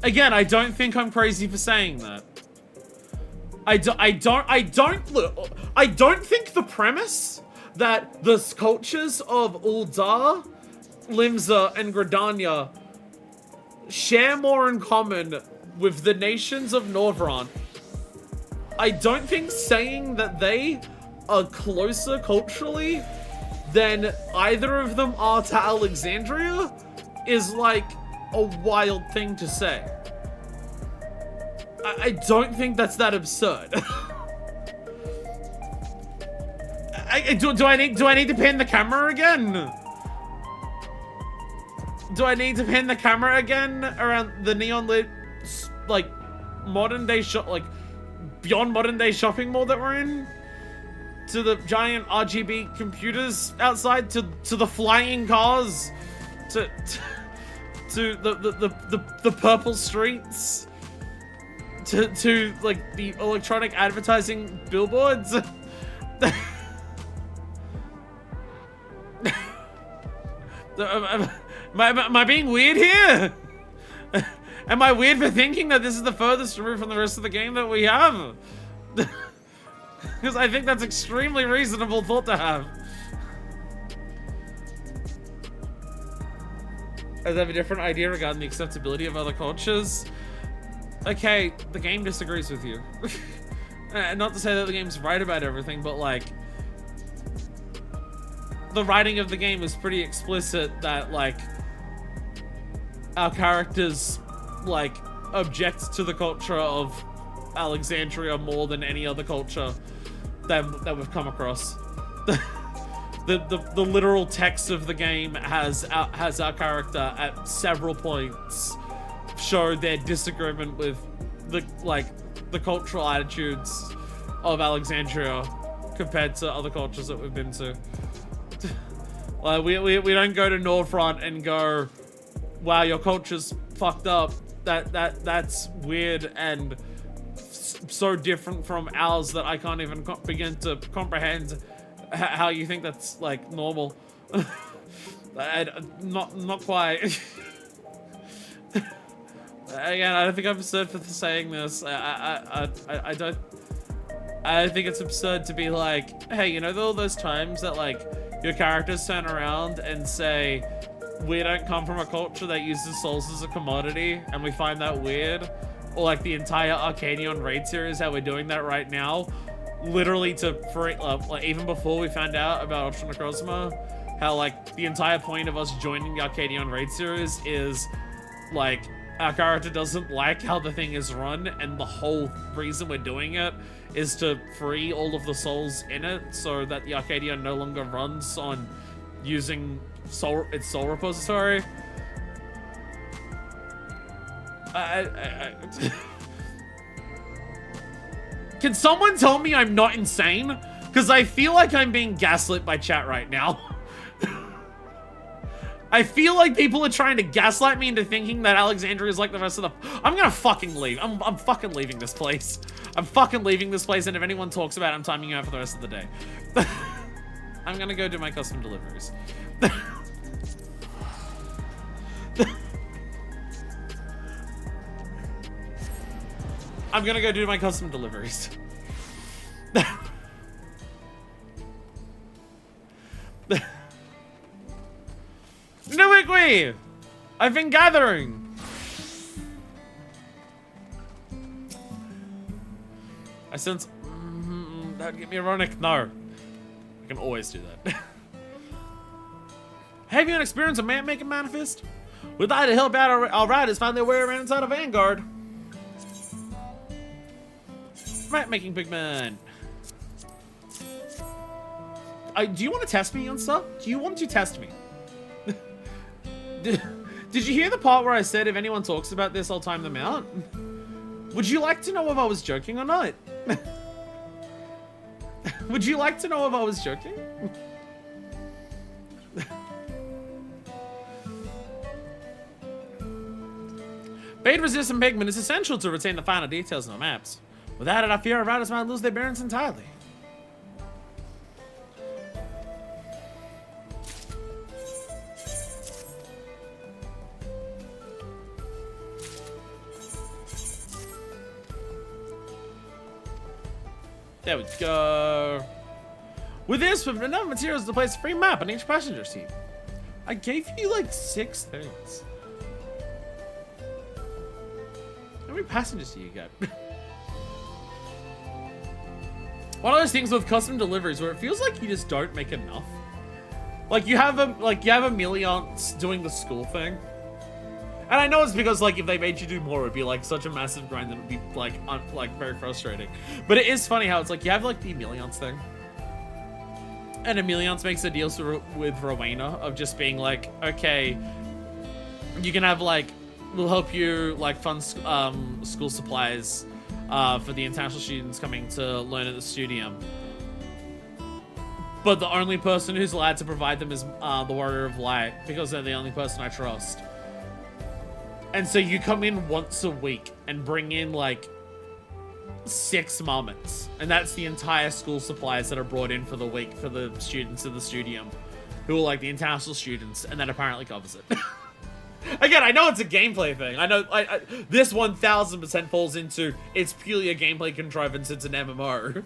Again, I don't think I'm crazy for saying that. I don't think the premise that the cultures of Uldar, Limsa, and Gridania share more in common with the nations of Norvrant. I don't think saying that they are closer culturally than either of them are to Alexandria is like a wild thing to say. I don't think that's that absurd. Do I need to pan the camera again? Do I need to pan the camera again around the neon lit, like, modern day shop, like, beyond modern day shopping mall that we're in? To the giant RGB computers outside, to the flying cars, to the purple streets, to like the electronic advertising billboards. Am I being weird here? Am I weird for thinking that this is the furthest removed from the rest of the game that we have? Because I think that's extremely reasonable thought to have. As I have a different idea regarding the acceptability of other cultures. Okay, the game disagrees with you. Not to say that the game's right about everything, but like, the writing of the game is pretty explicit that like, our characters like object to the culture of Alexandria more than any other culture that we've come across. The literal text of the game has our character at several points show their disagreement with the cultural attitudes of Alexandria compared to other cultures that we've been to. Like we don't go to Northront and go, wow, your culture's fucked up. That's weird and so different from ours that I can't even begin to comprehend how you think that's like normal. Not quite. Again, I don't think I'm absurd for saying this. I think it's absurd to be like, hey, you know all those times that like your characters turn around and say, we don't come from a culture that uses souls as a commodity, and we find that weird. Or like the entire Arcadion raid series, how we're doing that right now. Literally like even before we found out about Ultra Necrozma, how like the entire point of us joining the Arcadion raid series is like our character doesn't like how the thing is run, and the whole reason we're doing it is to free all of the souls in it so that the Arcadion no longer runs on using its soul repository. Can someone tell me I'm not insane? Because I feel like I'm being gaslit by chat right now. I feel like people are trying to gaslight me into thinking that Alexandria is like the rest of the... I'm gonna fucking leave. I'm fucking leaving this place. I'm fucking leaving this place, and if anyone talks about it, I'm timing you out for the rest of the day. I'm gonna go do my custom deliveries. I'm gonna go do my custom deliveries. Newiqui! I've been gathering! I sense... that'd get me ironic. No. I can always do that. Have you an experience of map-making manifest? We'd like to help out our riders find their way around inside a Vanguard. Map-making pigment. Do you want to test me on stuff? Do you want to test me? Did you hear the part where I said if anyone talks about this, I'll time them out? Would you like to know if I was joking or not? Would you like to know if I was joking? Fade-resistant pigment is essential to retain the final details of the maps. Without it, I fear our riders might lose their bearings entirely. There we go. With this, we've enough materials to place a free map on each passenger seat. I gave you like 6 things. How many passengers do you get? One of those things with custom deliveries where it feels like you just don't make enough. Like you have Millions doing the school thing. And I know it's because like if they made you do more, it would be like such a massive grind that it would be like very frustrating. But it is funny how it's like you have like the Millions thing. And Millions makes a deal with Rowena of just being like, okay, you can have like, we'll help you like fund school supplies for the international students coming to learn at the studium. But the only person who's allowed to provide them is the Warrior of Light, because they're the only person I trust. And so you come in once a week and bring in like 6 marmots. And that's the entire school supplies that are brought in for the week for the students of the studium, who are like the international students, and that apparently covers it. Again, I know it's a gameplay thing. I know this 1000% falls into it's purely a gameplay contrivance. It's an MMO.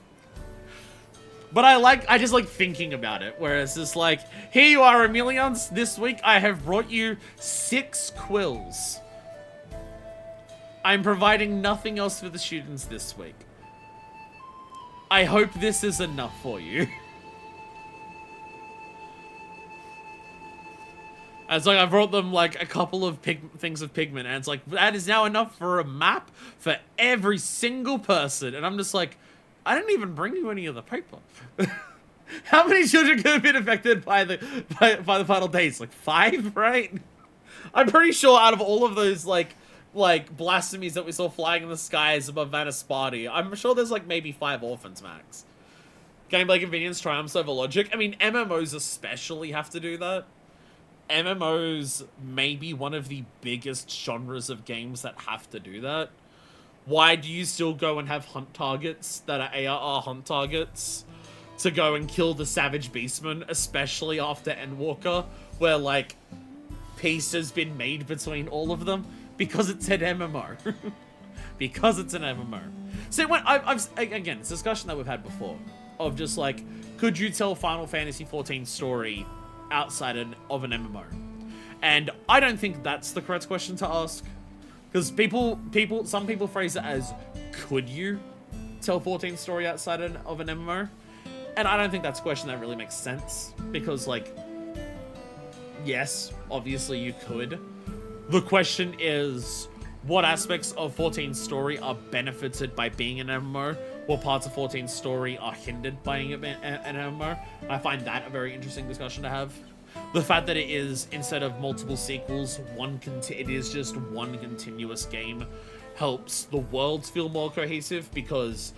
But I just like thinking about it, where it's just like, here you are, Emilians. This week I have brought you 6 quills. I'm providing nothing else for the students this week. I hope this is enough for you. And it's like I brought them like a couple of things of pigment, and it's like, that is now enough for a map for every single person. And I'm just like, I didn't even bring you any of the paper. How many children could have been affected by the final days? Like 5, right? I'm pretty sure out of all of those like blasphemies that we saw flying in the skies above Vanasparty, I'm sure there's like maybe 5 orphans max. Gameplay convenience triumphs over logic. I mean, MMOs especially have to do that. MMOs may be one of the biggest genres of games that have to do that. Why do you still go and have hunt targets that are ARR hunt targets to go and kill the Savage Beastman, especially after Endwalker, where, like, peace has been made between all of them? Because it's an MMO. Because it's an MMO. So, again, it's a discussion that we've had before, of just, like, could you tell Final Fantasy XIV story outside of an MMO? And I don't think that's the correct question to ask. Because some people phrase it as, could you tell 14's story outside of an MMO? And I don't think that's a question that really makes sense. Because, like, yes, obviously you could. The question is, what aspects of 14's story are benefited by being an MMO? What parts of 14's story are hindered by being an MMO? I find that a very interesting discussion to have. The fact that it is, instead of multiple sequels, it is just one continuous game helps the worlds feel more cohesive, because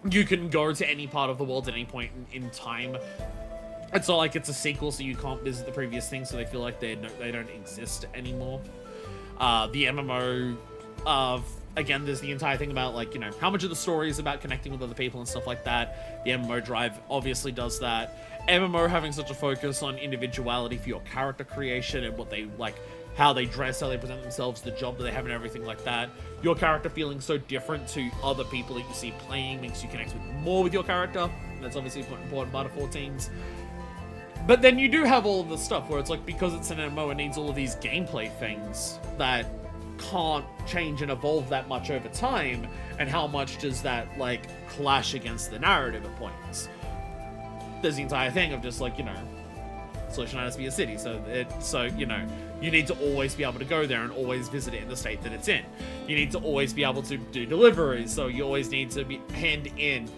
you can go to any part of the world at any point in time. It's not like it's a sequel, so you can't visit the previous things, so they feel like they don't exist anymore. The MMO, again, there's the entire thing about, like, you know, how much of the story is about connecting with other people and stuff like that. The MMO drive obviously does that. MMO having such a focus on individuality for your character creation and what they, like, how they dress, how they present themselves, the job that they have and everything like that. Your character feeling so different to other people that you see playing makes you connect more with your character. That's obviously an important part of 14's. But then you do have all of the stuff where it's like, because it's an MMO, it needs all of these gameplay things that can't change and evolve that much over time, and how much does that, like, clash against the narrative at points? There's the entire thing of just, like, you know, Solution has to be a city, so you know, you need to always be able to go there and always visit it in the state that it's in. You need to always be able to do deliveries, so you always need to hand in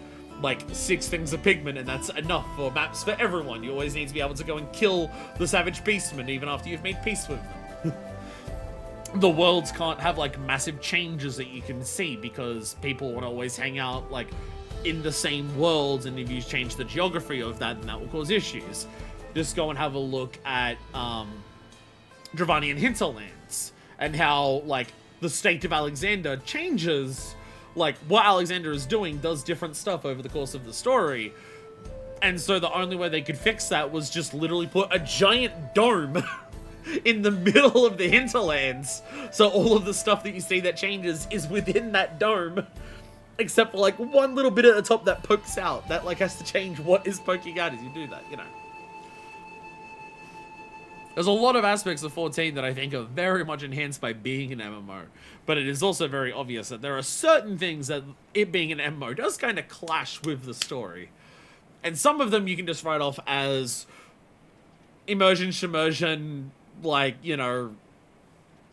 like 6 things of pigment, and that's enough for maps for everyone. You always need to be able to go and kill the Savage Beastmen even after you've made peace with them. The worlds can't have, like, massive changes that you can see, because people want to always hang out, like, in the same worlds, and if you change the geography of that, then that will cause issues. Just go and have a look at Dravanian hinterlands, and how, like, the state of Alexander changes. Like, what Alexander is doing does different stuff over the course of the story. And so the only way they could fix that was just literally put a giant dome in the middle of the hinterlands. So all of the stuff that you see that changes is within that dome. Except for, like, one little bit at the top that pokes out. That, like, has to change what is poking out as you do that, you know. There's a lot of aspects of 14 that I think are very much enhanced by being an MMO. But it is also very obvious that there are certain things that it being an MMO does kind of clash with the story. And some of them you can just write off as immersion, shimmersion, like, you know,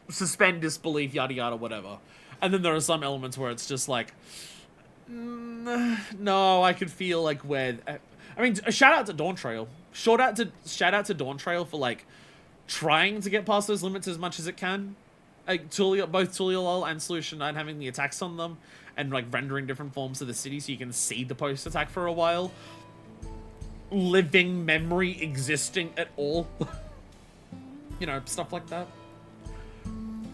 suspend disbelief, yada yada, whatever. And then there are some elements where it's just like, no, I could feel like where... I mean, a shout out to Dawntrail. Shout out to Dawntrail for, like, trying to get past those limits as much as it can. Like, both Tuliolol and Solution 9 having the attacks on them, and, like, rendering different forms of the city so you can see the post-attack for a while. Living memory existing at all. You know, stuff like that.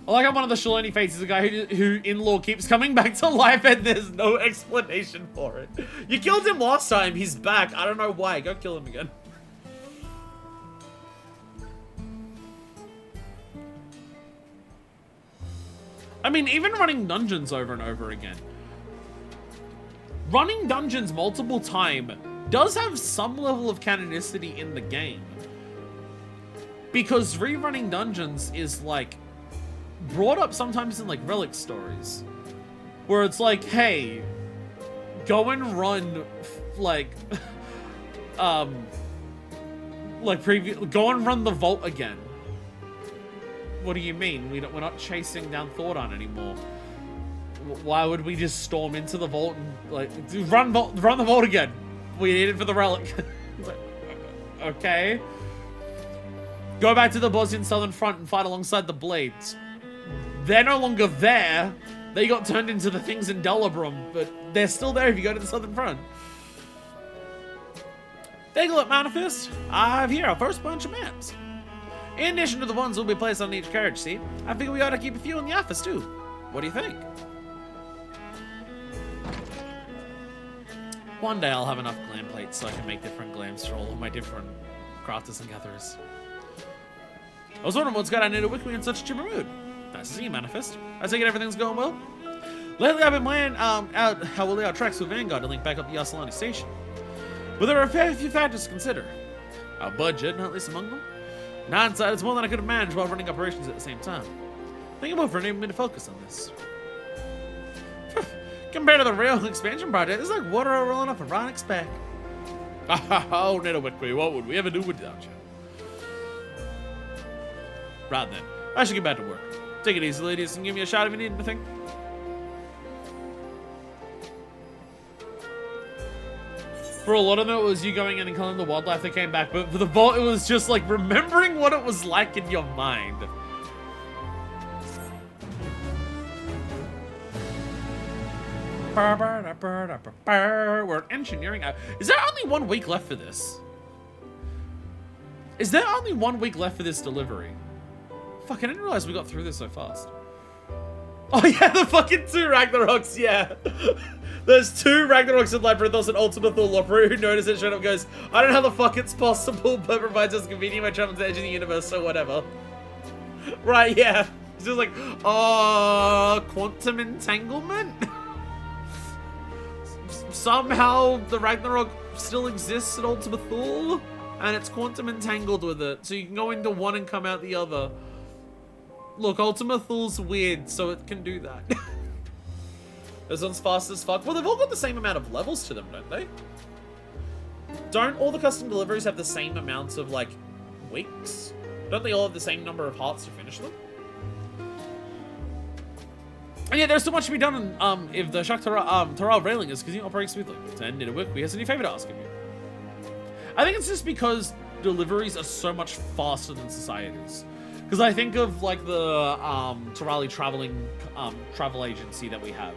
I like how one of the Shaloni fates is a guy who in lore keeps coming back to life and there's no explanation for it. You killed him last time, he's back. I don't know why. Go kill him again. I mean, even running dungeons over and over again. Running dungeons multiple times does have some level of canonicity in the game. Because rerunning dungeons is like brought up sometimes in like relic stories. Where it's like, hey, go and run like go and run the vault again. What do you mean? We're not chasing down Thordon anymore. Why would we just storm into the vault and like run the vault again? We need it for the relic. Like, okay. Go back to the Bosnian Southern Front and fight alongside the Blades. They're no longer there. They got turned into the things in Delabrum, but they're still there if you go to the Southern Front. Take a look, Manifest. I have here our first bunch of maps. In addition to the ones that will be placed on each carriage seat, I figure we ought to keep a few in the office too. What do you think? One day I'll have enough glam plates so I can make different glams for all of my different crafters and gatherers. I was wondering what's got our Nidawiki in such a chipper mood. Nice to see you, Manifest. I take it everything's going well? Lately I've been playing out how we'll lay out tracks with Vanguard to link back up the Yasalani station. But there are a fair few factors to consider. Our budget, not least among them. Downside, it's more than I could have managed while running operations at the same time. Think about for enabling me to focus on this. Compared to the rail expansion project, it's like water rolling off a Ronix back. Oh, Nidawiki, what would we ever do without you? Right then, I should get back to work. Take it easy, ladies, and give me a shot if you need anything. For a lot of it was you going in and killing the wildlife that came back, but for the vault, it was just like remembering what it was like in your mind. We're engineering out. Is there only 1 week left for this? Is there only 1 week left for this delivery? Fuck, I didn't realize we got through this so fast. Oh yeah, the fucking 2 Ragnaroks, yeah. There's 2 Ragnaroks in Labyrinthos and Ultima Thule Opera who notice it straight up goes, I don't know how the fuck it's possible, but provides us convenient by traveling to the edge of the universe, so whatever. Right, yeah. It's just like, quantum entanglement? Somehow the Ragnarok still exists in Ultima Thule, and it's quantum entangled with it, so you can go into one and come out the other. Look, Ultima Thule's weird, so it can do that. This one's fast as fuck. Well, they've all got the same amount of levels to them, don't they? Don't all the custom deliveries have the same amounts of, like, weeks? Don't they all have the same number of hearts to finish them? And yeah, there's so much to be done if the Shak Taral railing is continuing to operate smoothly. And Nidawiki has a new favor to ask of you. I think it's just because deliveries are so much faster than societies. Because I think of like the Tarali travel agency that we have.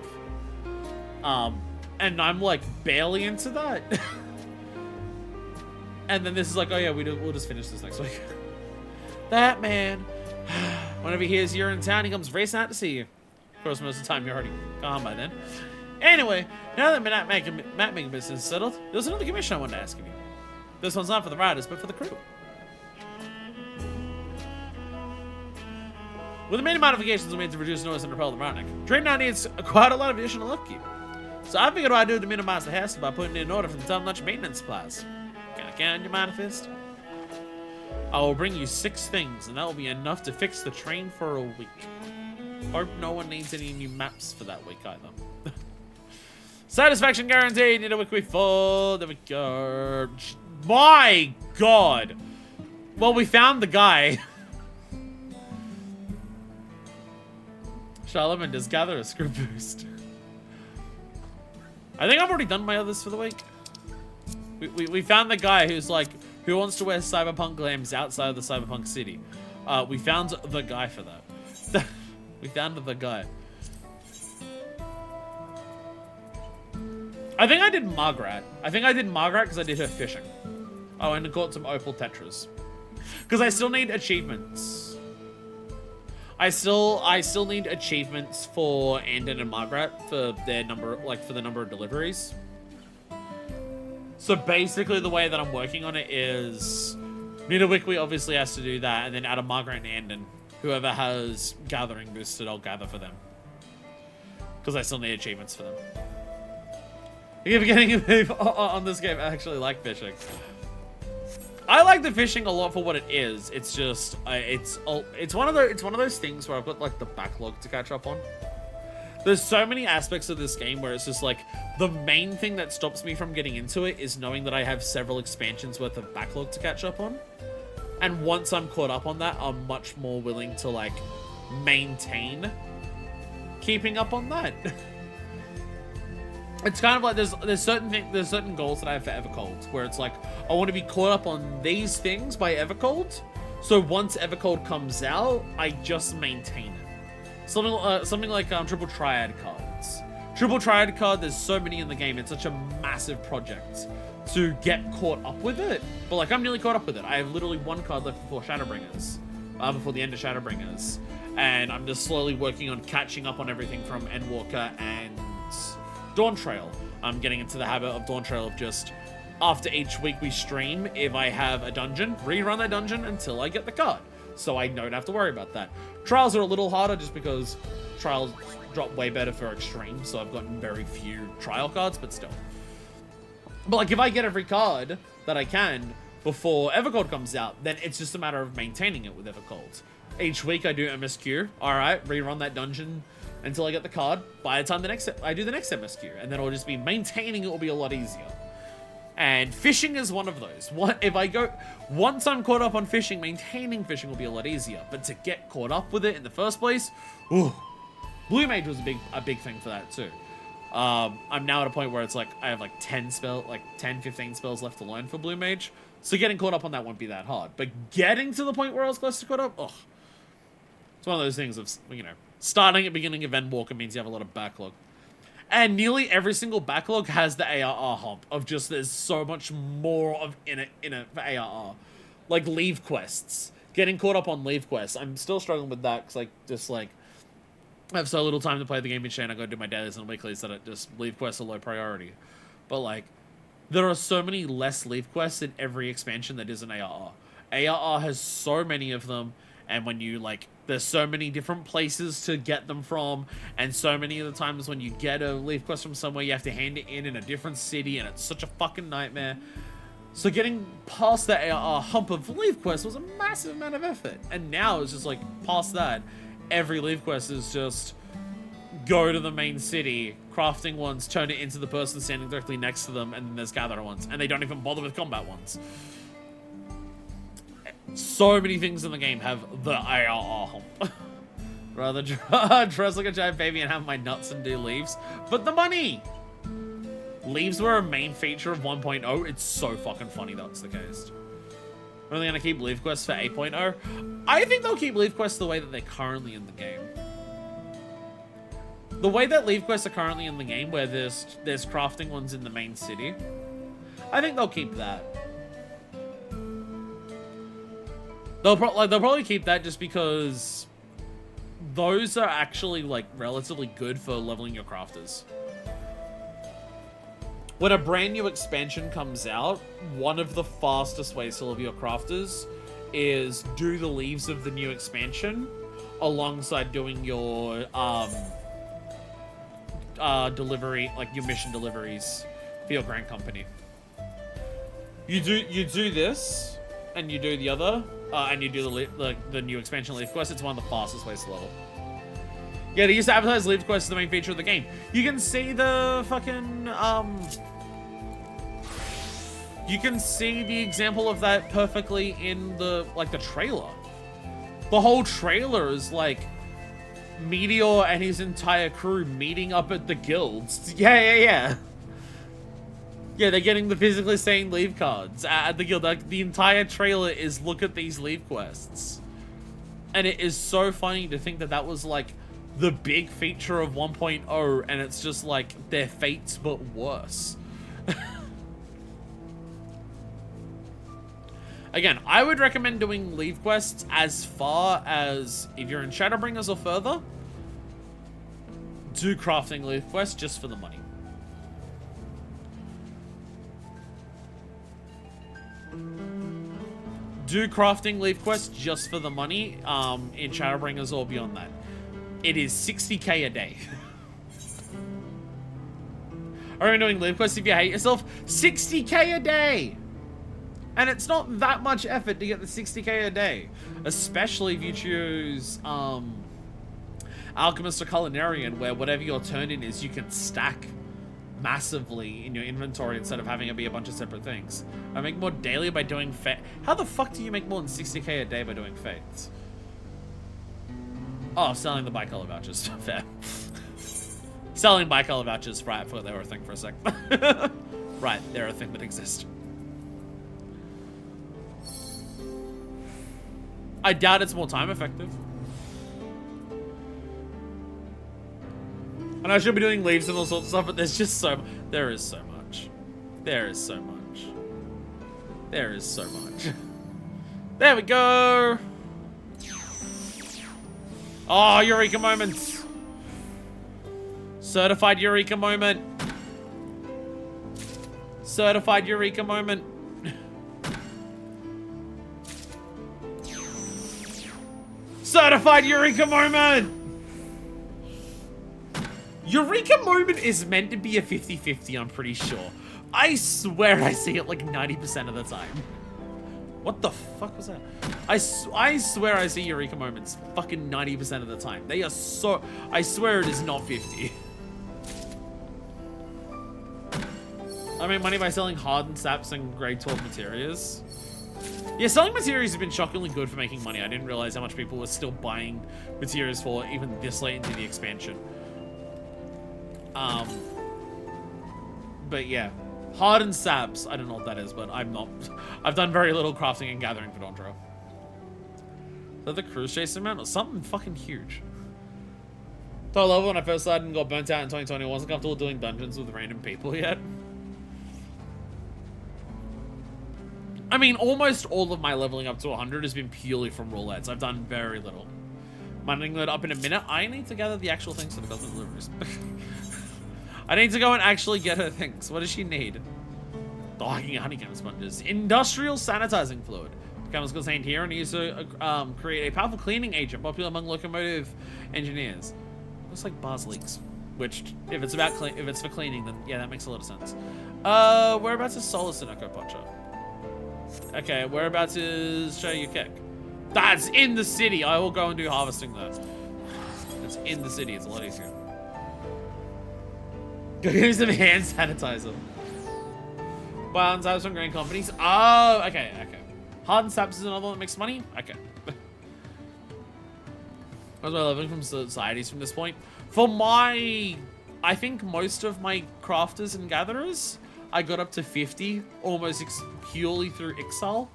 And I'm like barely into that. And then this is like, oh yeah, we'll just finish this next week. That man, whenever he hears you're in town, he comes racing out to see you. Of course, most of the time you're already gone by then. Anyway, now that map-making business is settled, there's another commission I wanted to ask of you. This one's not for the riders, but for the crew. With the many modifications we made to reduce noise and repel the Ronic, Trade now needs quite a lot of additional upkeep. So I figured what I'd do to minimize the hassle by putting in an order for the top-notch maintenance supplies. Can I count on your Manifest? I will bring you 6 things, and that will be enough to fix the train for a week. Hope no one needs any new maps for that week either. Satisfaction guaranteed. Nidawiki full. There we go. My God. Well, we found the guy. Charlemagne does gather a screw boost. I think I've already done my others for the week. We found the guy who's like, who wants to wear cyberpunk glams outside of the cyberpunk city. We found the guy for that. We found the guy. I think I did Margaret. I think I did Margaret because I did her fishing. Oh, and I got some opal tetras. Because I still need achievements. I still need achievements for Andon and Margaret for their number, like for the number of deliveries. So basically the way that I'm working on it is Nidawiki obviously has to do that, and then out of Margaret and Andon, whoever has gathering boosted, I'll gather for them. Because I still need achievements for them. If getting on this game, I actually like fishing. I like the fishing a lot for what it is. It's just, it's one of those things where I've got like the backlog to catch up on. There's so many aspects of this game where it's just like, the main thing that stops me from getting into it is knowing that I have several expansions worth of backlog to catch up on. And once I'm caught up on that, I'm much more willing to like maintain keeping up on that. It's kind of like there's certain goals that I have for Evercold where it's like I want to be caught up on these things by Evercold, so once Evercold comes out, I just maintain it. Something like Triple Triad cards. Triple Triad card, there's so many in the game. It's such a massive project to get caught up with it. But like I'm nearly caught up with it. I have literally one card left before Shadowbringers, before the end of Shadowbringers, and I'm just slowly working on catching up on everything from Endwalker and Dawntrail. I'm getting into the habit of Dawntrail of just, after each week we stream, if I have a dungeon, rerun that dungeon until I get the card. So I don't have to worry about that. Trials are a little harder just because trials drop way better for extreme, so I've gotten very few trial cards, but still. But like if I get every card that I can before Evercold comes out, then it's just a matter of maintaining it with Evercold. Each week I do MSQ, alright, rerun that dungeon until I get the card. By the time I do the next MSQ, and then it'll just be maintaining it will be a lot easier. And fishing is one of those. Once I'm caught up on fishing, maintaining fishing will be a lot easier. But to get caught up with it in the first place, ooh, Blue Mage was a big thing for that too. I'm now at a point where it's like I have like 10, 15 spells left to learn for Blue Mage. So getting caught up on that won't be that hard. But getting to the point where I was close to caught up, ugh. It's one of those things of, you know, starting at beginning of Endwalker means you have a lot of backlog. And nearly every single backlog has the ARR hump of just there's so much more of in it for ARR. Like leave quests. Getting caught up on leave quests. I'm still struggling with that because I have so little time to play the game each day and I gotta do my dailies and weeklies that it just leave quests are low priority. But like there are so many less leave quests in every expansion that is an ARR. ARR has so many of them, and when you like there's so many different places to get them from, and so many of the times when you get a leave quest from somewhere, you have to hand it in a different city, and it's such a fucking nightmare. So getting past the ARR hump of leave quest was a massive amount of effort. And now it's just like, past that, every leave quest is just go to the main city, crafting ones, turn it into the person standing directly next to them, and then there's gatherer ones. And they don't even bother with combat ones. So many things in the game have the ARR hump. Rather dress like a giant baby and have my nuts and do leaves. But the money! Leaves were a main feature of 1.0. It's so fucking funny that's the case. Are they going to keep leave quests for 8.0? I think they'll keep leave quests the way that they're currently in the game. The way that leave quests are currently in the game, where there's crafting ones in the main city, I think they'll keep that. They'll probably keep that just because those are actually like relatively good for leveling your crafters. When a brand new expansion comes out, one of the fastest ways to level your crafters is do the leaves of the new expansion alongside doing your delivery, like your mission deliveries for your Grand Company. You do this, and you do the other, and you do the new expansion leaf quest. It's one of the fastest ways to level. Yeah, they used to advertise leaf quests as the main feature of the game. You can see the fucking you can see the example of that perfectly in the trailer. The whole trailer is like Meteor and his entire crew meeting up at the guilds. Yeah. Yeah, they're getting the physically staying leave cards at the guild. Like, the entire trailer is look at these leave quests. And it is so funny to think that that was like the big feature of 1.0, and it's just like their fates but worse. Again, I would recommend doing leave quests as far as if you're in Shadowbringers or further. Do crafting leave quests just for the money. Do crafting leave quests just for the money in Shadowbringers or beyond that. It is 60k a day. Are you doing leave quests if you hate yourself? 60k a day! And it's not that much effort to get the 60k a day. Especially if you choose, Alchemist or Culinarian, where whatever your turn in is, you can stack massively in your inventory instead of having it be a bunch of separate things. I make more daily by doing How the fuck do you make more than 60k a day by doing fates? Oh, selling the bicolor vouchers. Fair. Selling bicolor vouchers, right, I thought they were a thing for a sec. Right, they're a thing that exists. I doubt it's more time effective. And I should be doing leaves and all sorts of stuff, but there's just so... There is so much. There is so much. There is so much. There we go! Oh, Eureka moments! Certified Eureka moment. Certified Eureka moment. Certified Eureka moment! Eureka moment is meant to be a 50-50, I'm pretty sure. I swear I see it like 90% of the time. What the fuck was that? I swear I see Eureka moments fucking 90% of the time. They are so... I swear it is not 50. I make money by selling hardened saps and grade 12 materials. Yeah, selling materials has been shockingly good for making money. I didn't realize how much people were still buying materials for even this late into the expansion. But yeah, hardened saps. I don't know what that is, but I'm not. I've done very little crafting and gathering for Dawntrail. Is that the cruise chase amount or something fucking huge? So I love it when I first started and got burnt out in 2020. I wasn't comfortable doing dungeons with random people yet. I mean, almost all of my leveling up to 100 has been purely from roulettes. I've done very little. Mining that up in a minute. I need to gather the actual things for the government deliveries. I need to go and actually get her things. What does she need? Dogging honeycomb sponges. Industrial sanitizing fluid. Chemicals contained here and used to create a powerful cleaning agent popular among locomotive engineers. Looks like bars leaks. Which, if it's about if it's for cleaning, then yeah, that makes a lot of sense. Whereabouts is Solar Sunoco Pocha? Okay, whereabouts is Shayukek? That's in the city. I will go and do harvesting there. It's in the city. It's a lot easier. Go use some hand sanitizer. Hardened saps from grain companies. Oh, okay, okay. Hardened saps is another one that makes money? Okay. What's my leveling from societies from this point? For my... I think most of my crafters and gatherers, I got up to 50, almost purely through Ixal.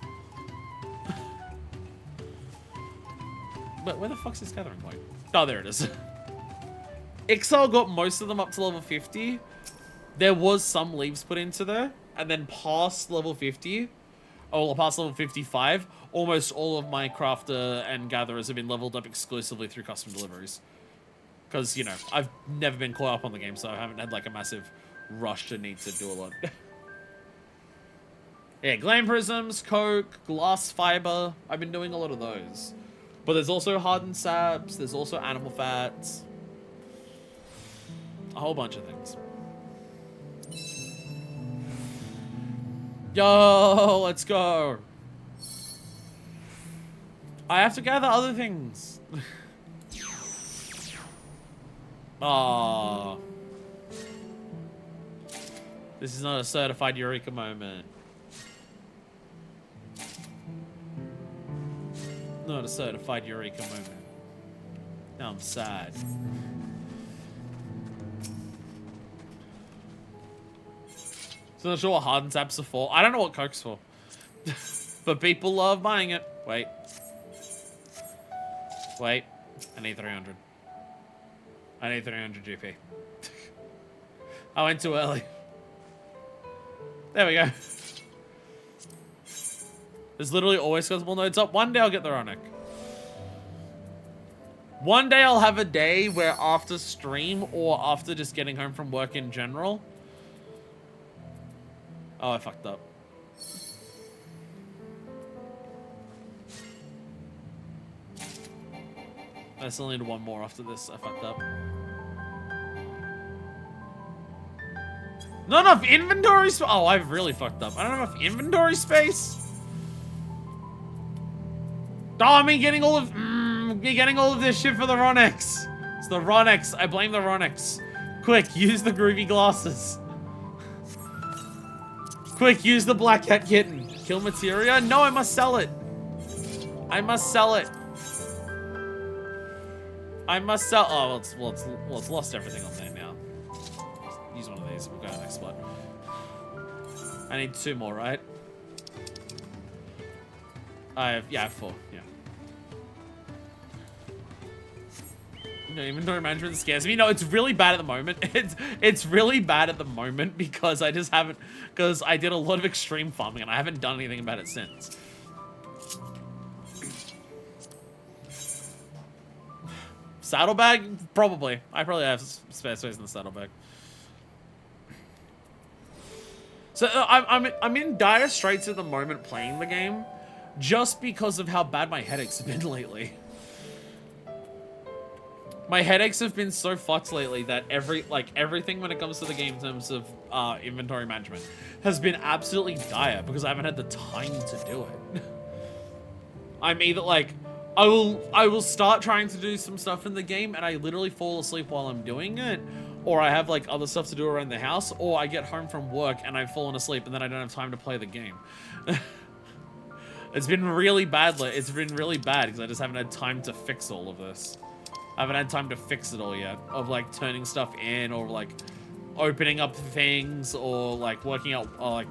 But where the fuck's this gathering point? Oh, there it is. Ixal got most of them up to level 50. There was some leaves put into there. And then past level 50, or past level 55, almost all of my crafter and gatherers have been leveled up exclusively through custom deliveries. Because, you know, I've never been caught up on the game, so I haven't had like a massive rush to need to do a lot. Yeah, glam prisms, coke, glass fiber. I've been doing a lot of those. But there's also hardened saps, there's also animal fats. A whole bunch of things. Yo, let's go. I have to gather other things. Oh. This is not a certified Eureka moment. Not a certified Eureka moment. Now I'm sad. So I'm not sure what hardened saps are for. I don't know what coke's for. But people love buying it. Wait. Wait. I need 300. I need 300 GP. I went too early. There we go. There's literally always multiple nodes up. One day I'll get the Ronic. One day I'll have a day where after stream or after just getting home from work in general. Oh, I fucked up. I still need one more after this. I fucked up. Not enough inventory space. Oh, I've really fucked up. I don't have enough inventory space. Oh, I'm getting all of this shit for the Ronix. It's the Ronix. I blame the Ronix. Quick, use the groovy glasses. Quick, use the black cat kitten. Kill materia? No, I must sell it. I must sell it. I must sell. Oh, it's lost everything on there now. Use one of these. We'll go to the next spot. I need 2 more, right? I have 4. Yeah. No, inventory management scares me. No, it's really bad at the moment. It's really bad at the moment because I just haven't. Because I did a lot of extreme farming and I haven't done anything about it since. Saddlebag? Probably. I probably have spare space in the saddlebag. So I'm in dire straits at the moment playing the game, just because of how bad my headaches have been lately. My headaches have been so fucked lately that everything when it comes to the game in terms of inventory management has been absolutely dire because I haven't had the time to do it. I'm either like, I will start trying to do some stuff in the game and I literally fall asleep while I'm doing it, or I have like other stuff to do around the house, or I get home from work and I've fallen asleep and then I don't have time to play the game. It's been really bad. It's been really bad because I just haven't had time to fix all of this. I haven't had time to fix it all yet, of like turning stuff in or like opening up things or like working out like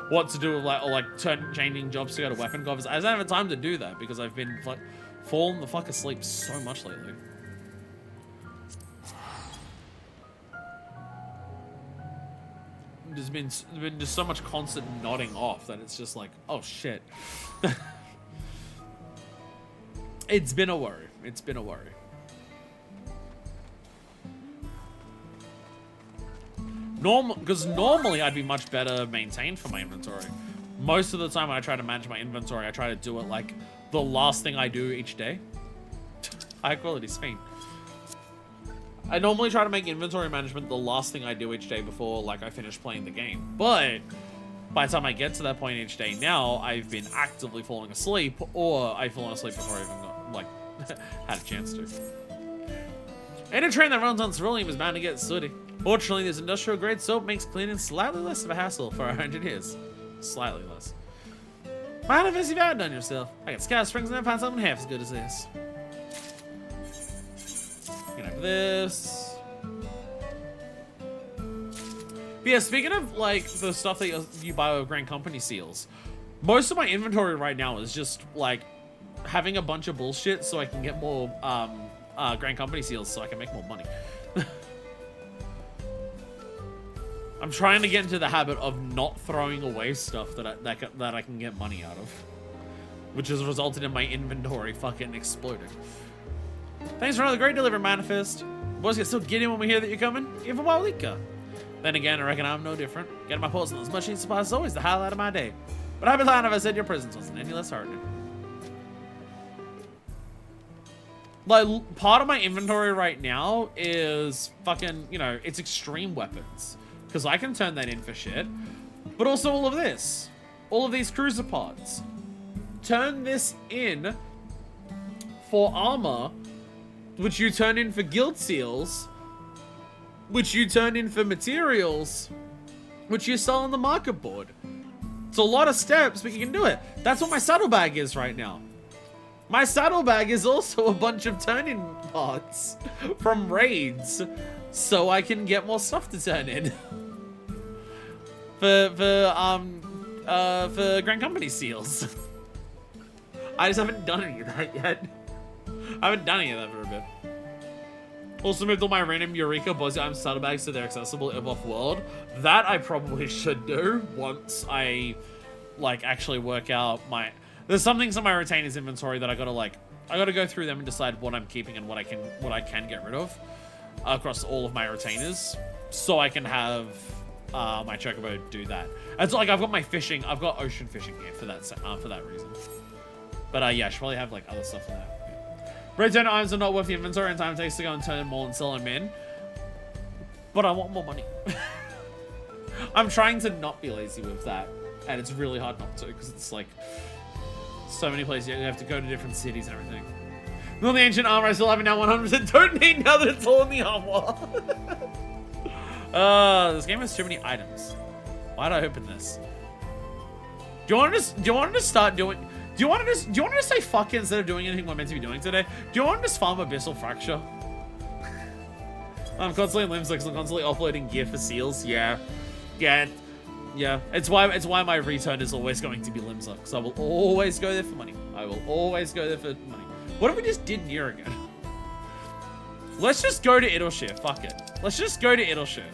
what to do with changing jobs to go to weapon covers. I just haven't had time to do that because I've been falling the fuck asleep so much lately. There's been just so much constant nodding off that it's just like, oh shit. It's been a worry. It's been a worry. Because normally I'd be much better maintained for my inventory. Most of the time when I try to manage my inventory, I try to do it like the last thing I do each day. High quality Spain. I normally try to make inventory management the last thing I do each day before like I finish playing the game. But by the time I get to that point each day now, I've been actively falling asleep, or I've fallen asleep before I even got, like had a chance to. Any train that runs on ceruleum is bound to get sooty. Fortunately, this industrial grade soap makes cleaning slightly less of a hassle for our engineers. Slightly less. Mind if you've outdone yourself? I got Scout Springs and I find something half as good as this. You know, this. But yeah, speaking of like the stuff that you buy with Grand Company seals, most of my inventory right now is just like having a bunch of bullshit so I can get more Grand Company seals so I can make more money. I'm trying to get into the habit of not throwing away stuff that I can get money out of, which has resulted in my inventory fucking exploding. Thanks for another great delivery, Manifest. Boys get so giddy when we hear that you're coming. Even Walika. Then again, I reckon I'm no different. Getting my ports on as much as supplies is always the highlight of my day. But I'd be lying if I said your presence wasn't any less heartening. Like, part of my inventory right now is fucking, you know, it's extreme weapons. Because I can turn that in for shit. But also all of this. All of these cruiser pods. Turn this in for armor, which you turn in for guild seals, which you turn in for materials, which you sell on the market board. It's a lot of steps, but you can do it. That's what my saddlebag is right now. My saddlebag is also a bunch of turn-in pods from raids, so I can get more stuff to turn in. for Grand Company seals. I just haven't done any of that yet. I haven't done any of that for a bit. Also moved all my random Eureka Buzzy Item saddlebags so they're accessible if off-world. That I probably should do once I, like, actually work out my... There's some things in my retainers inventory that I gotta go through them and decide what I'm keeping and what I can get rid of across all of my retainers, so I can have my chocobo do that. And so, like, I've got my fishing, I've got ocean fishing here for that reason. But yeah, I should probably have like other stuff in there. Yeah. Red turn items are not worth the inventory and time it takes to go and turn them all and sell them in. But I want more money. I'm trying to not be lazy with that, and it's really hard not to, because it's like so many places you have to go to different cities and everything. Will the ancient armor I still have it now 100% don't need now that it's all in the armor. This game has too many items. Why'd I open this? Do you want to start doing? Do you want to just say fuck it instead of doing anything we're meant to be doing today? Do you want to just farm Abyssal Fracture? I'm constantly in Limsix, I'm constantly offloading gear for seals. Yeah. It's why my return is always going to be Limsa, because I will always go there for money. I will always go there for money. What if we just did Nier again? Let's just go to Idleshire. Fuck it. Let's just go to Idleshire.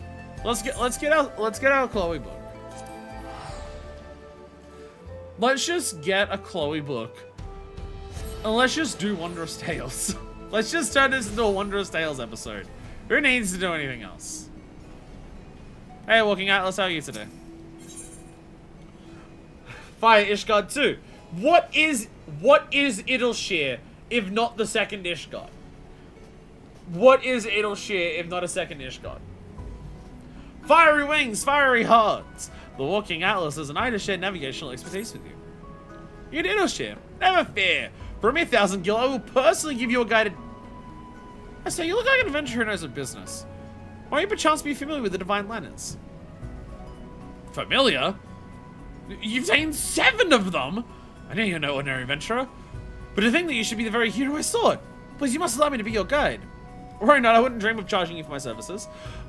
Let's get our Chloe book. Let's just get a Chloe book. And let's just do Wondrous Tales. Let's just turn this into a Wondrous Tales episode. Who needs to do anything else? Hey, Walking Atlas, how are you today? Fire Ishgard 2. What is Idleshire if not the second Ishgard? What is Idleshire if not a second Ishgard? Fiery wings, fiery hearts. The Walking Atlas is an eye to share navigational expertise with you. You're in Idleshire. Never fear. For 1,000 gil, I will personally give you a guided... I say, you look like an adventurer who knows a business. Why you perchance be familiar with the Divine Lanterns? Familiar? You've taken 7 of them! I know you're no ordinary adventurer. But to think that you should be the very hero I sought. Please, you must allow me to be your guide. Worry not, I wouldn't dream of charging you for my services,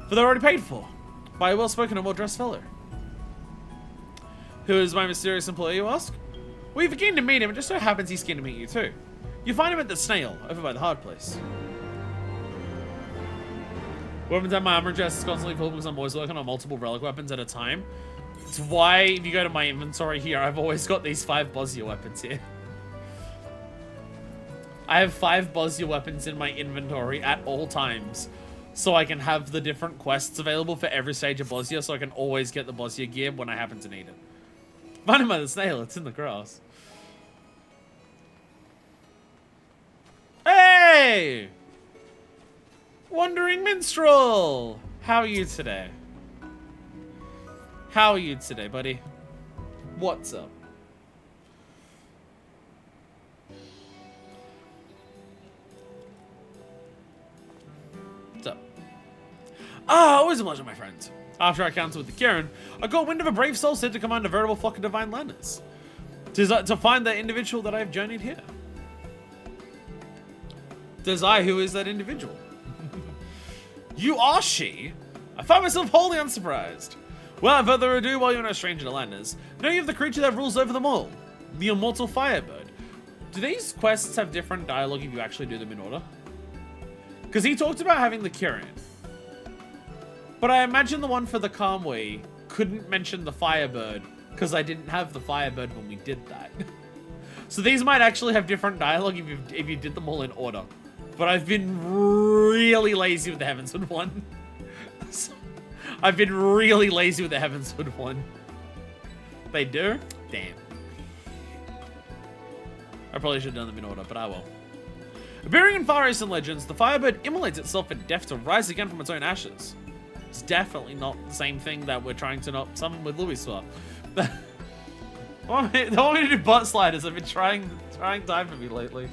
for they're already paid for. By a well-spoken and well-dressed fellow. Who is my mysterious employee, you ask? Well, you're keen to meet him, and just so happens he's keen to meet you too. You find him at the Snail, over by the hard place. Weapons at my armor chest is constantly full because I'm always working on multiple relic weapons at a time. It's why, if you go to my inventory here, I've always got these 5 Bosnia weapons here. I have 5 Bosnia weapons in my inventory at all times, so I can have the different quests available for every stage of Bosnia, so I can always get the Bosnia gear when I happen to need it. Find him by the Snail, it's in the grass. Hey! Wandering Minstrel! How are you today? How are you today, buddy? What's up? What's up? Ah, always a pleasure, my friend. After I encounter with the Kieran, I got wind of a brave soul said to command a veritable flock of divine lanterns. To find that individual that I have journeyed here. 'Tis I who is that individual. You are she? I find myself wholly unsurprised. Without further ado, while you're no stranger to Landers, know you have the creature that rules over them all, the immortal Firebird. Do these quests have different dialogue if you actually do them in order? Because he talked about having the Kieran. But I imagine the one for the Kamui couldn't mention the Firebird because I didn't have the Firebird when we did that. So these might actually have different dialogue if you did them all in order. But I've been really lazy with the Heavensward one. I've been really lazy with the Heavensward one. They do? Damn. I probably should have done them in order, but I will. Appearing in Far Eastern legends, the Firebird immolates itself in death to rise again from its own ashes. It's definitely not the same thing that we're trying to not summon with Louis for. They want me to do butt sliders. I've been trying time for me lately.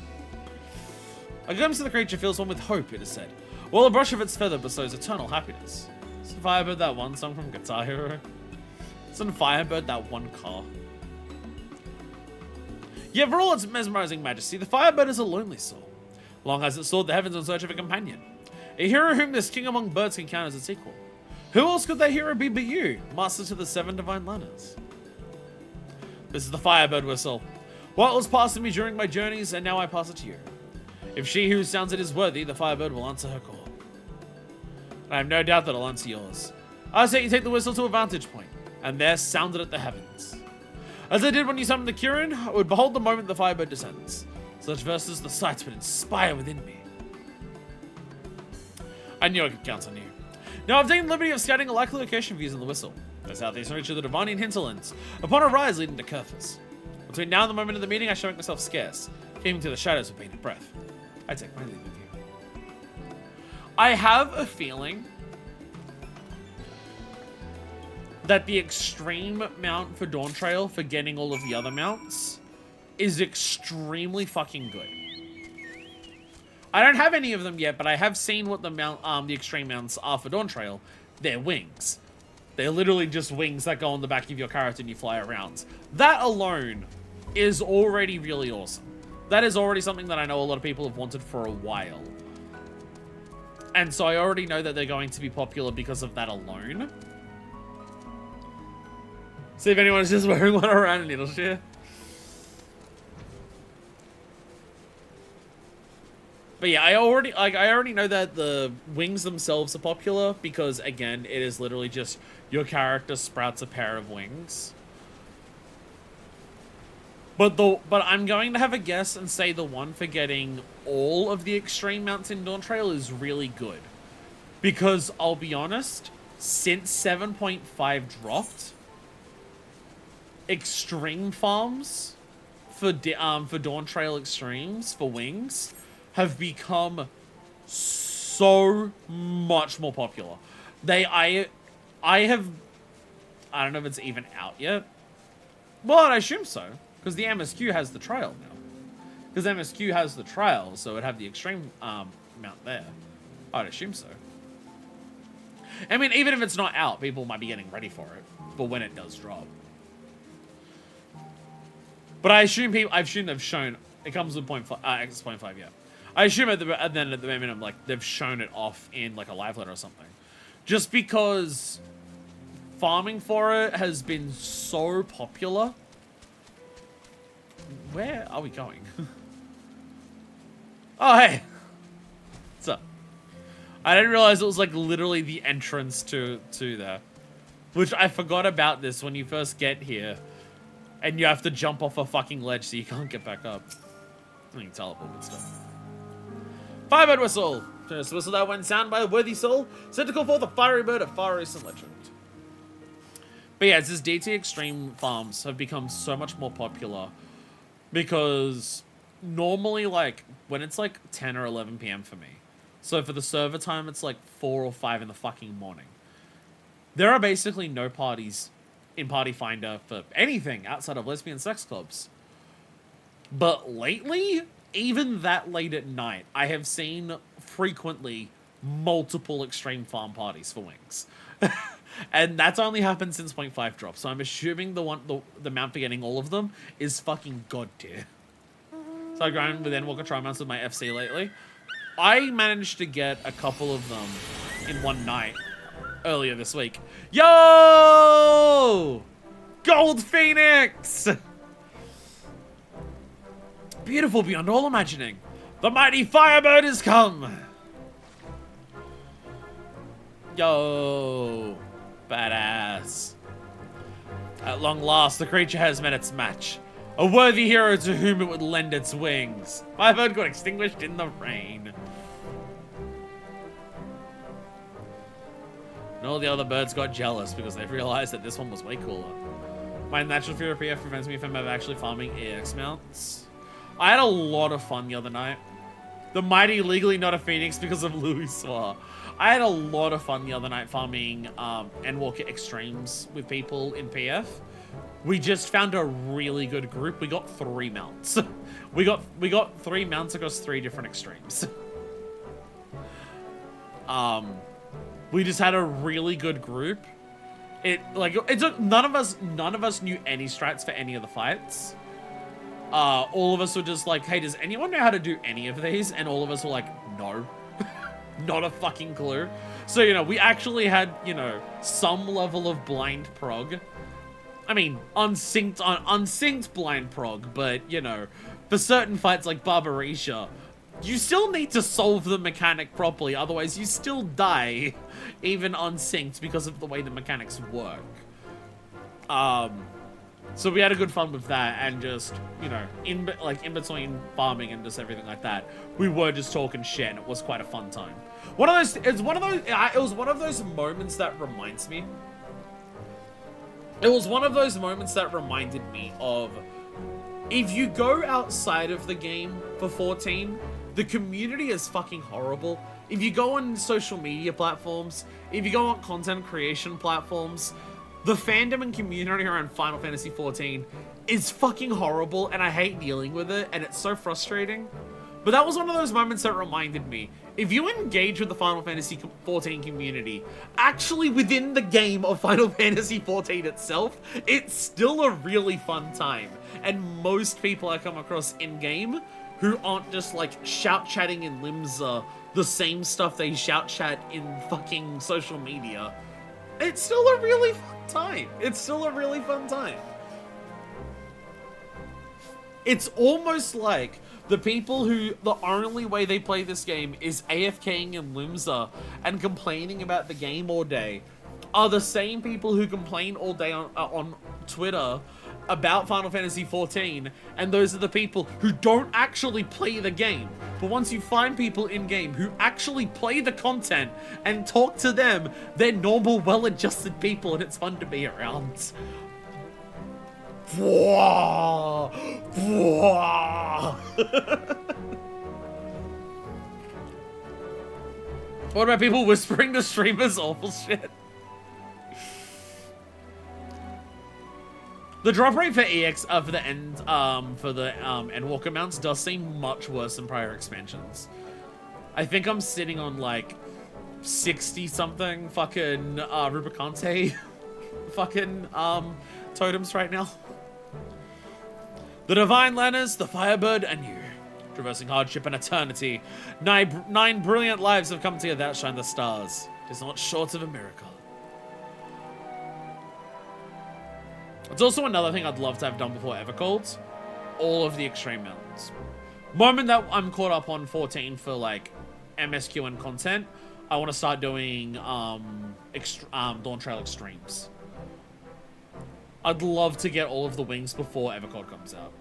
A glimpse of the creature fills one with hope, it is said, while a brush of its feather bestows eternal happiness. It's Firebird that one song from Guitar Hero. It's in Firebird that one car. Yet for all its mesmerizing majesty, the Firebird is a lonely soul. Long has it soared the heavens in search of a companion. A hero whom this king among birds can count as its equal. Who else could that hero be but you, master to the 7 divine lanterns? This is the Firebird whistle. What was passed to me during my journeys, and now I pass it to you. If she who sounds it is worthy, the Firebird will answer her call. And I have no doubt that I'll answer yours. I say you take the whistle to a vantage point, and there sound it at the heavens. As I did when you summoned the Kieran, I would behold the moment the Firebird descends. Such verses the sights would inspire within me. I knew I could count on you. Now I've taken the liberty of scouting a likely location for using the whistle. The southeastern reach of the Divanian hinterlands, upon a rise leading to Kurthus. Between now and the moment of the meeting, I shall make myself scarce, keeping to the shadows with bated breath. I take my leave of you. I have a feeling that the extreme mount for Dawntrail for getting all of the other mounts is extremely fucking good. I don't have any of them yet, but I have seen what the extreme mounts are for Dawntrail. They're wings. They're literally just wings that go on the back of your character and you fly around. That alone is already really awesome. That is already something that I know a lot of people have wanted for a while. And so I already know that they're going to be popular because of that alone. See if anyone's just wearing one around Needleshare. But yeah, I already know that the wings themselves are popular because, again, it is literally just your character sprouts a pair of wings. But I'm going to have a guess and say the one for getting all of the extreme mounts in Dawntrail is really good. Because, I'll be honest, since 7.5 dropped, extreme farms for Dawntrail Extremes, for wings, have become so much more popular. I don't know if it's even out yet. Well, I assume so, because the MSQ has the trial now. Because MSQ has the trial, so it'd have the extreme mount there. I'd assume so. I mean, even if it's not out, people might be getting ready for it, for when it does drop. But I assume they've shown it comes with X.5, yeah. I assume at the moment, like, they've shown it off in, like, a live letter or something. Just because farming for it has been so popular. Where are we going? Oh, hey. What's up? I didn't realize it was, like, literally the entrance to there. Which I forgot about this when you first get here. And you have to jump off a fucking ledge so you can't get back up. I can teleport and stuff. Firebird whistle! First whistle that went sound by a worthy soul, set to call forth a fiery bird of far recent legend. But yeah, it's this DT Extreme farms have become so much more popular because normally, like, when it's like 10 or 11 p.m. for me, so for the server time, it's like 4 or 5 in the fucking morning. There are basically no parties in Party Finder for anything outside of lesbian sex clubs. But lately, even that late at night, I have seen frequently multiple extreme farm parties for wings. And that's only happened since 0.5 drop, so I'm assuming the mount for getting all of them is fucking god tier. So I've grown with Endwalker Tri-mounts with my FC lately. I managed to get a couple of them in one night earlier this week. Yo! Gold Phoenix! Beautiful beyond all imagining. The mighty Firebird has come! Yo! Badass. At long last, the creature has met its match. A worthy hero to whom it would lend its wings. Firebird got extinguished in the rain. And all the other birds got jealous because they realized that this one was way cooler. My natural fear of PF prevents me from ever actually farming EX mounts. I had a lot of fun the other night. The mighty legally not a phoenix because of Louis Soir. I had a lot of fun the other night farming Endwalker Extremes with people in PF. We just found a really good group. We got 3 mounts. we got 3 mounts across 3 different extremes. We just had a really good group. None of us knew any strats for any of the fights. All of us were just like, hey, does anyone know how to do any of these? And all of us were like, no. Not a fucking clue. So, you know, we actually had, you know, some level of blind prog. I mean, unsynced blind prog, but, you know, for certain fights like Barbarisha, you still need to solve the mechanic properly, otherwise you still die, even unsynced, because of the way the mechanics work. So we had a good fun with that, and just, you know, in between farming and just everything like that, we were just talking shit, and it was quite a fun time. It was one of those moments that reminds me. It was one of those moments that reminded me of, if you go outside of the game for 14, the community is fucking horrible. If you go on social media platforms, if you go on content creation platforms, The fandom and community around Final Fantasy XIV is fucking horrible, and I hate dealing with it, and it's so frustrating. But that was one of those moments that reminded me, if you engage with the Final Fantasy XIV community, actually within the game of Final Fantasy XIV itself, it's still a really fun time. And most people I come across in-game who aren't just like shout-chatting in Limsa the same stuff they shout-chat in fucking social media, it's still a really fun time. It's still a really fun time. It's almost like the people who, the only way they play this game is AFKing in Limsa and complaining about the game all day, are the same people who complain all day on Twitter about Final Fantasy XIV, and those are the people who don't actually play the game. But once you find people in-game who actually play the content and talk to them, they're normal, well-adjusted people, and it's fun to be around. What about people whispering to streamers awful shit? The drop rate for EX for the Endwalker mounts does seem much worse than prior expansions. I think I'm sitting on like 60 something fucking Rubicante fucking totems right now. The Divine Lanners, the Firebird, and you. Traversing hardship and eternity. Nine brilliant lives have come together to outshine the stars. It is not short of a miracle. It's also another thing I'd love to have done before Evercold. All of the extreme mountains. Moment that I'm caught up on 14 for like MSQ and content, I want to start doing Dawntrail Extremes. I'd love to get all of the wings before Evercold comes out.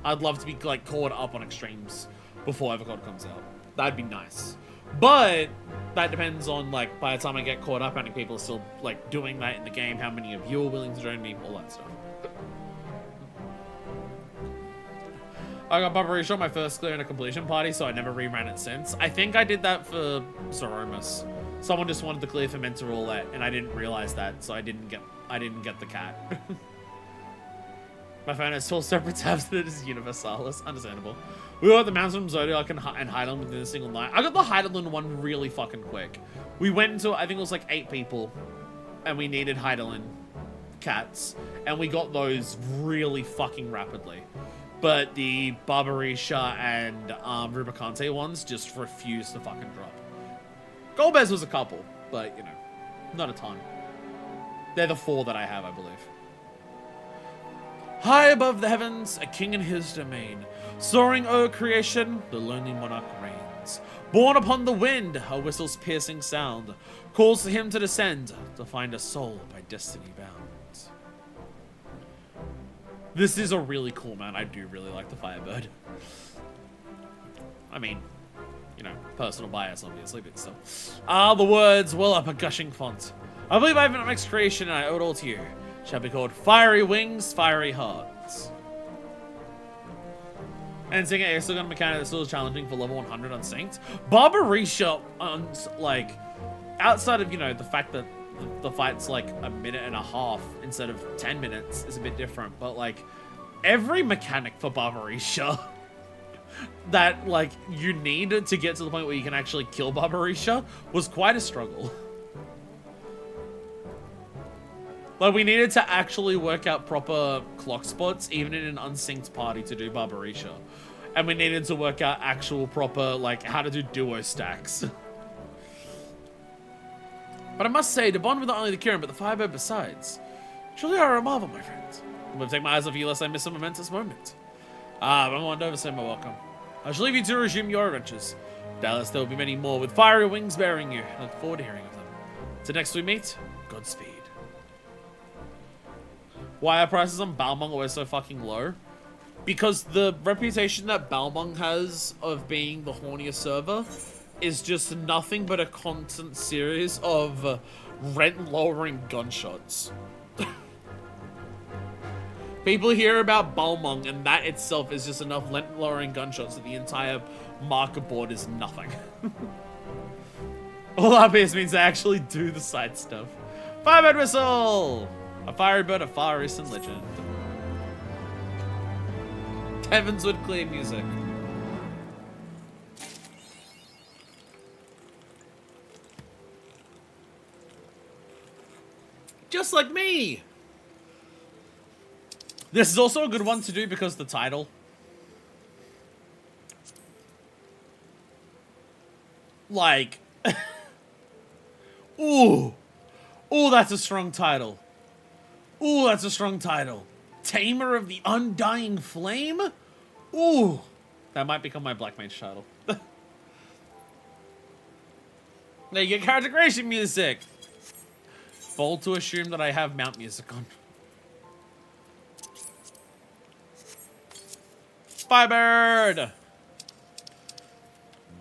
I'd love to be like caught up on Extremes before Evercold comes out. That'd be nice. But that depends on like by the time I get caught up, how many people are still like doing that in the game, how many of you are willing to join me, all that stuff. I got Barbarisha on my first clear in a completion party, so I never reran it since. I think I did that for Zoromas. Someone just wanted to clear for Mentor Roulette, and I didn't realize that, so I didn't get the cat. My phone has 12 separate tabs that is Universalis. Understandable. We got the Mountain from Zodiac and Hydaelyn within a single night. I got the Hydaelyn one really fucking quick. We went into, I think it was like 8 people, and we needed Hydaelyn cats, and we got those really fucking rapidly. But the Barbarisha and Rubicante ones just refused to fucking drop. Golbez was a couple, but, you know, not a ton. They're the 4 that I have, I believe. High above the heavens, a king in his domain. Soaring o'er creation, the lonely monarch reigns. Born upon the wind, a whistle's piercing sound calls to him to descend, to find a soul by destiny bound. This is a really cool mount. I do really like the Firebird. I mean, you know, personal bias, obviously, but still. The words well up a gushing font. I believe I have an next creation, and I owe it all to you. Shall be called Fiery Wings, Fiery Hearts. And seeing a still got a mechanic that's still challenging for level 100 on Synced. Barbarisha, like, outside of, you know, the fact that the fight's like a minute and a half instead of 10 minutes is a bit different, but like every mechanic for Barbarisha that like you need to get to the point where you can actually kill Barbarisha was quite a struggle. Like we needed to actually work out proper clock spots even in an unsynced party to do Barbarisha, and we needed to work out actual proper like how to do duo stacks. But I must say, to bond with not only the Kirin, but the Firebird besides. Truly are a marvel, my friends. I'm going to take my eyes off you lest I miss a momentous moment. I'm on over, so my welcome. I shall leave you to resume your adventures. Doubtless there will be many more with fiery wings bearing you. I look forward to hearing of them. Till next we meet, Godspeed. Why are prices on Balmung always so fucking low? Because the reputation that Balmung has of being the horniest server is just nothing but a constant series of rent-lowering gunshots. People hear about Balmung, and that itself is just enough rent-lowering gunshots that the entire market board is nothing. All RPS means they actually do the side stuff. Firebird Whistle! A fiery bird of far recent legend. Heavenswood clear music. Just like me! This is also a good one to do because of the title. Like... Ooh! Ooh, that's a strong title. Ooh, that's a strong title. Tamer of the Undying Flame? Ooh! That might become my Black Mage title. Now you get character creation music! Bold to assume that I have mount music on. Firebird!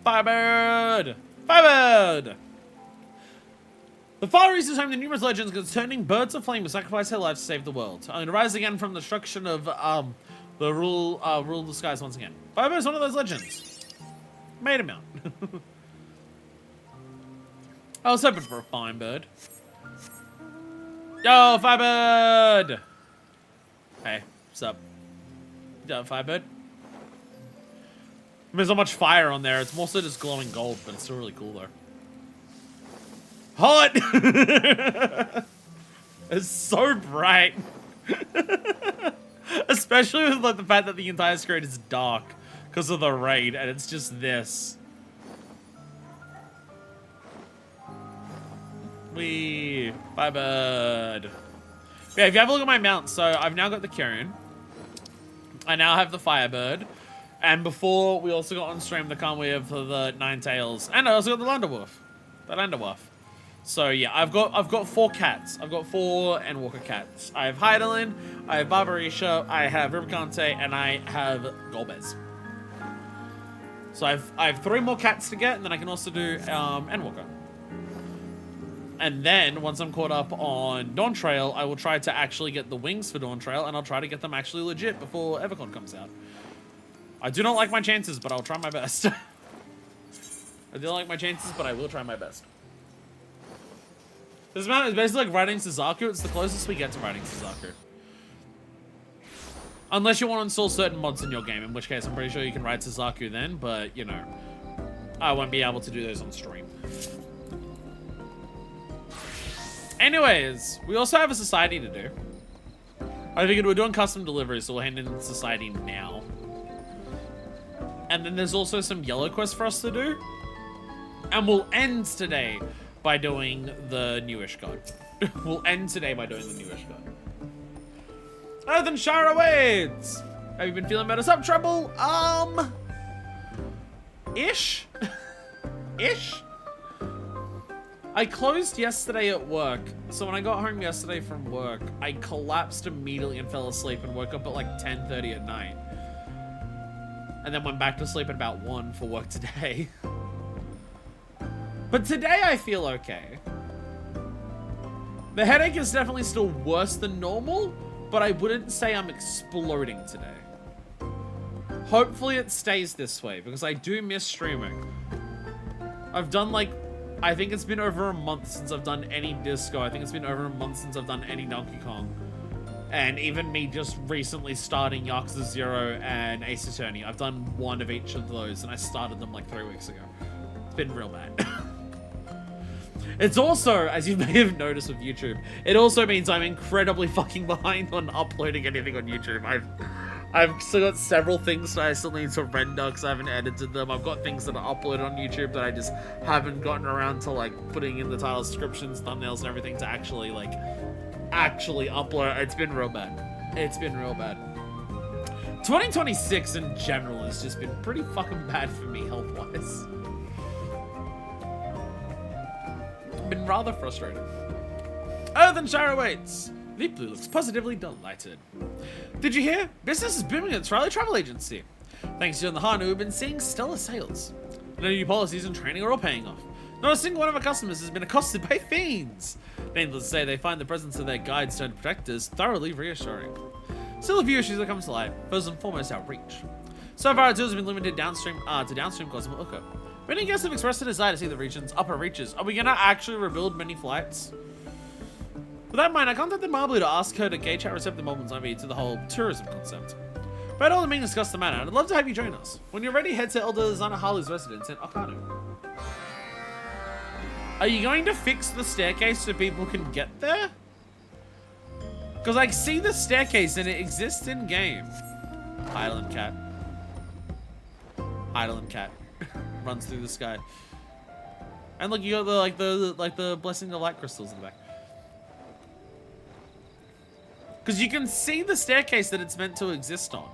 Firebird! Firebird! The Far East is home to numerous legends concerning birds of flame who sacrifice their lives to save the world. I'm going to rise again from the destruction of the rule of the skies once again. Firebird is one of those legends. Made him out. I was hoping for a fine bird. Yo, Firebird! Hey, what's up? Yo, Firebird? There's not much fire on there. It's mostly just glowing gold, but it's still really cool though. Hot! It's so bright. Especially with like the fact that the entire screen is dark because of the raid, and it's just this. Wee, Firebird. Yeah, if you have a look at my mount, so I've now got the Carrion. I now have the Firebird. And before, we also got on stream the Conway of the Nine Tails. And I also got the Landerwolf. The Landerwolf. So yeah, I've got 4 cats. I've got 4 Endwalker cats. I have Hydaelyn, I have Barbarisha, I have Rubicante, and I have Golbez. So I have 3 more cats to get, and then I can also do Endwalker. And then, once I'm caught up on Dawntrail, I will try to actually get the wings for Dawntrail, and I'll try to get them actually legit before Evercon comes out. I do not like my chances, but I'll try my best. I do not like my chances, but I will try my best. This mount is basically like riding Suzaku. It's the closest we get to riding Suzaku. Unless you want to install certain mods in your game, in which case I'm pretty sure you can ride Suzaku then, but, you know, I won't be able to do those on stream. Anyways, we also have a society to do. I figured we're doing custom deliveries, so we'll hand in the society now. And then there's also some yellow quests for us to do. And we'll end today by doing the newish god. We'll end today by doing the newish god. Other than Shire awaits! Have you been feeling better? Some trouble? Ish? Ish? I closed yesterday at work. So when I got home yesterday from work, I collapsed immediately and fell asleep and woke up at like 10:30 at night. And then went back to sleep at about 1 for work today. But today I feel okay. The headache is definitely still worse than normal, but I wouldn't say I'm exploding today. Hopefully it stays this way, because I do miss streaming. I've done like, I think it's been over a month since I've done any Disco. I think it's been over a month since I've done any Donkey Kong. And even me just recently starting Yakuza 0 and Ace Attorney. I've done 1 of each of those, and I started them like 3 weeks ago. It's been real bad. It's also, as you may have noticed with YouTube, it also means I'm incredibly fucking behind on uploading anything on YouTube. I've still got several things that I still need to render because I haven't edited them. I've got things that are uploaded on YouTube that I just haven't gotten around to like putting in the title descriptions, thumbnails, and everything to actually upload. It's been real bad. It's been real bad. 2026 in general has just been pretty fucking bad for me health-wise. Been rather frustrated. Other than Shire awaits. Deep Blue looks positively delighted. Did you hear? Business is booming at Riley Travel Agency. Thanks to you and the Hanu, we've been seeing stellar sales. No new policies and training are all paying off. Not a single one of our customers has been accosted by fiends. Needless to say, they find the presence of their guides turned protectors thoroughly reassuring. Still a few issues that come to light. First and foremost, outreach. So far, our tours have been limited downstream to downstream Cosmo Uko. Many guests have expressed a desire to see the region's upper reaches. Are we gonna actually rebuild many flights? With that in mind, I contacted Marbly to ask her to gauge how receptive Melbourne's might be to the whole tourism concept. But all the mean discuss the matter, and I'd love to have you join us. When you're ready, head to Elder Zana Harley's residence in Arcadion. Are you going to fix the staircase so people can get there? Because I see the staircase and it exists in game. Island cat. Island cat runs through the sky. And look, you got the the blessing of light crystals in the back. Because you can see the staircase that it's meant to exist on.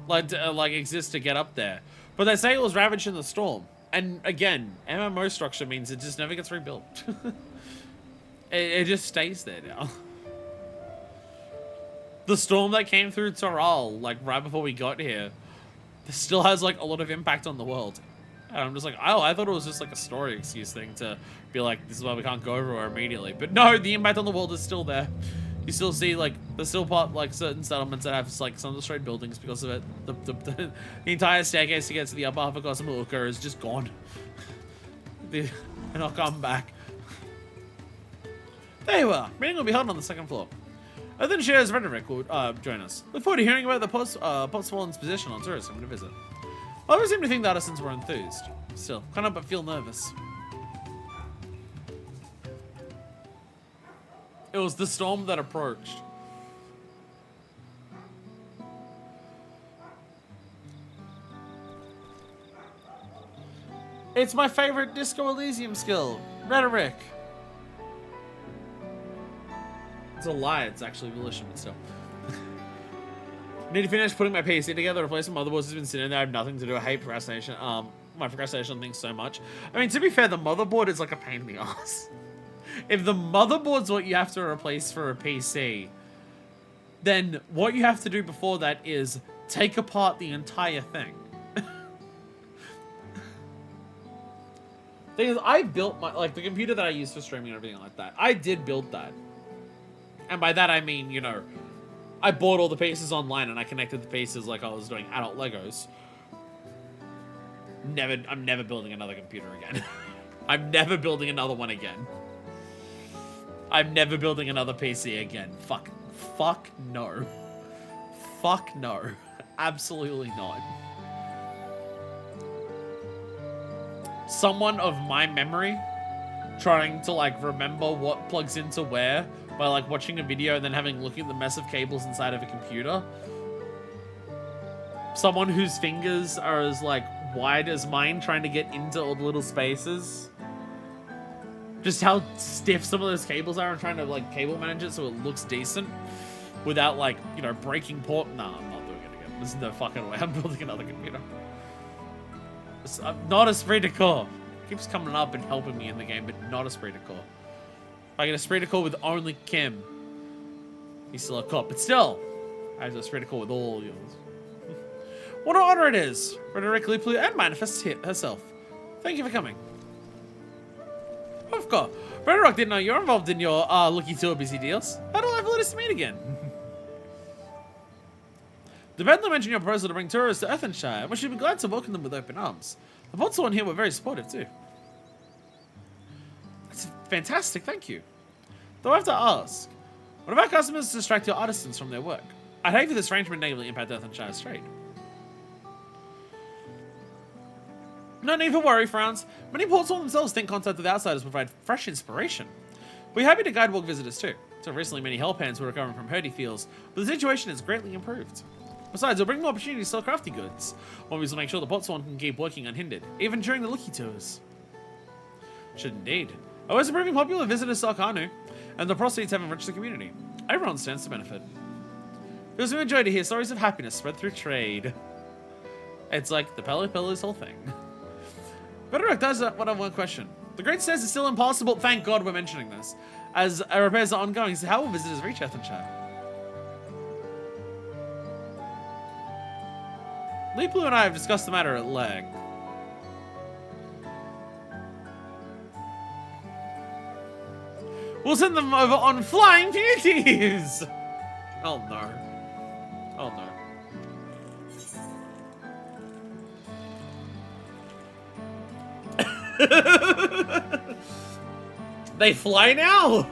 Like exist to get up there. But they say it was ravaged in the storm. And again, MMO structure means it just never gets rebuilt. it just stays there now. The storm that came through Toral, like right before we got here, still has like a lot of impact on the world. And I'm just like, oh, I thought it was just like a story excuse thing to be like, this is why we can't go everywhere immediately. But no, the impact on the world is still there. You still see like there's still certain settlements that have like some destroyed buildings because of it. The entire staircase to get to the upper half of Cosmoluca is just gone. They're not coming back. There you are. Meeting will be held on the second floor. I then shares Rhetoric will join us. Look forward to hearing about the Potswollen's position on tourism and a visit. I always seem to think the artisans were enthused. Still, can't help but feel nervous. It was the storm that approached. It's my favorite Disco Elysium skill, Rhetoric. It's a lie, it's actually volition, but still. Need to finish putting my PC together, replace some motherboards has been sitting there, I have nothing to do, I hate procrastination, my procrastination thing so much. I mean, to be fair, the motherboard is like a pain in the ass. If the motherboard's what you have to replace for a PC, then what you have to do before that is take apart the entire thing. Thing is, I built my, like, the computer that I use for streaming and everything like that, I did build that. And by that I mean, you know, I bought all the pieces online and I connected the pieces like I was doing adult Legos. I'm never building another computer again. I'm never building another one again. I'm never building another PC again. Fuck no. Fuck no. Absolutely not. Someone of my memory trying to like remember what plugs into where by like watching a video and then having look at the mess of cables inside of a computer. Someone whose fingers are as like wide as mine trying to get into all the little spaces. Just how stiff some of those cables are and trying to like cable manage it so it looks decent without like, you know, breaking port. No, I'm not doing it again. There's no fucking way I'm building another computer. I'm not esprit de corps. Keeps coming up and helping me in the game, but not esprit de corps. If I get esprit de corps with only Kim, he's still a cop. But still, I have esprit de corps with all yours. What an honor it is. Rhetoric, Liplu, and Manifest herself. Thank you for coming. Of course. Rhetoric didn't know you're involved in your Lucky Tour busy deals. How do I have us to meet again? The Bedlam mentioned your proposal to bring tourists to Earthenshire, and we should be glad to welcome them with open arms. The Potswollen here were very supportive too. That's fantastic, thank you. Though I have to ask, what about customers to distract your artisans from their work? I'd hate for this arrangement to negatively impact Earthenshire's trade. No need for worry, Franz. Many Potswollen themselves think contact with outsiders provide fresh inspiration. We're happy to guide walk visitors too. So recently many Hellpans were recovering from hurdy fields, but the situation has greatly improved. Besides, it'll bring more opportunities to sell crafty goods. One will make sure the Potswollen can keep working unhindered, even during the Lucky Tours. Should indeed. Always proving popular visitors to Arcanu, and the proceeds have enriched the community. Everyone stands to benefit. It was an enjoy to hear stories of happiness spread through trade. It's like the Pelopello's whole thing. Rhetoric does one question. The Great Stairs is still impossible. Thank God we're mentioning this. As repairs are ongoing, so how will visitors reach Earthenshire? Leaplu and I have discussed the matter at length. We'll send them over on flying beauties! Oh no. Oh no. They fly now?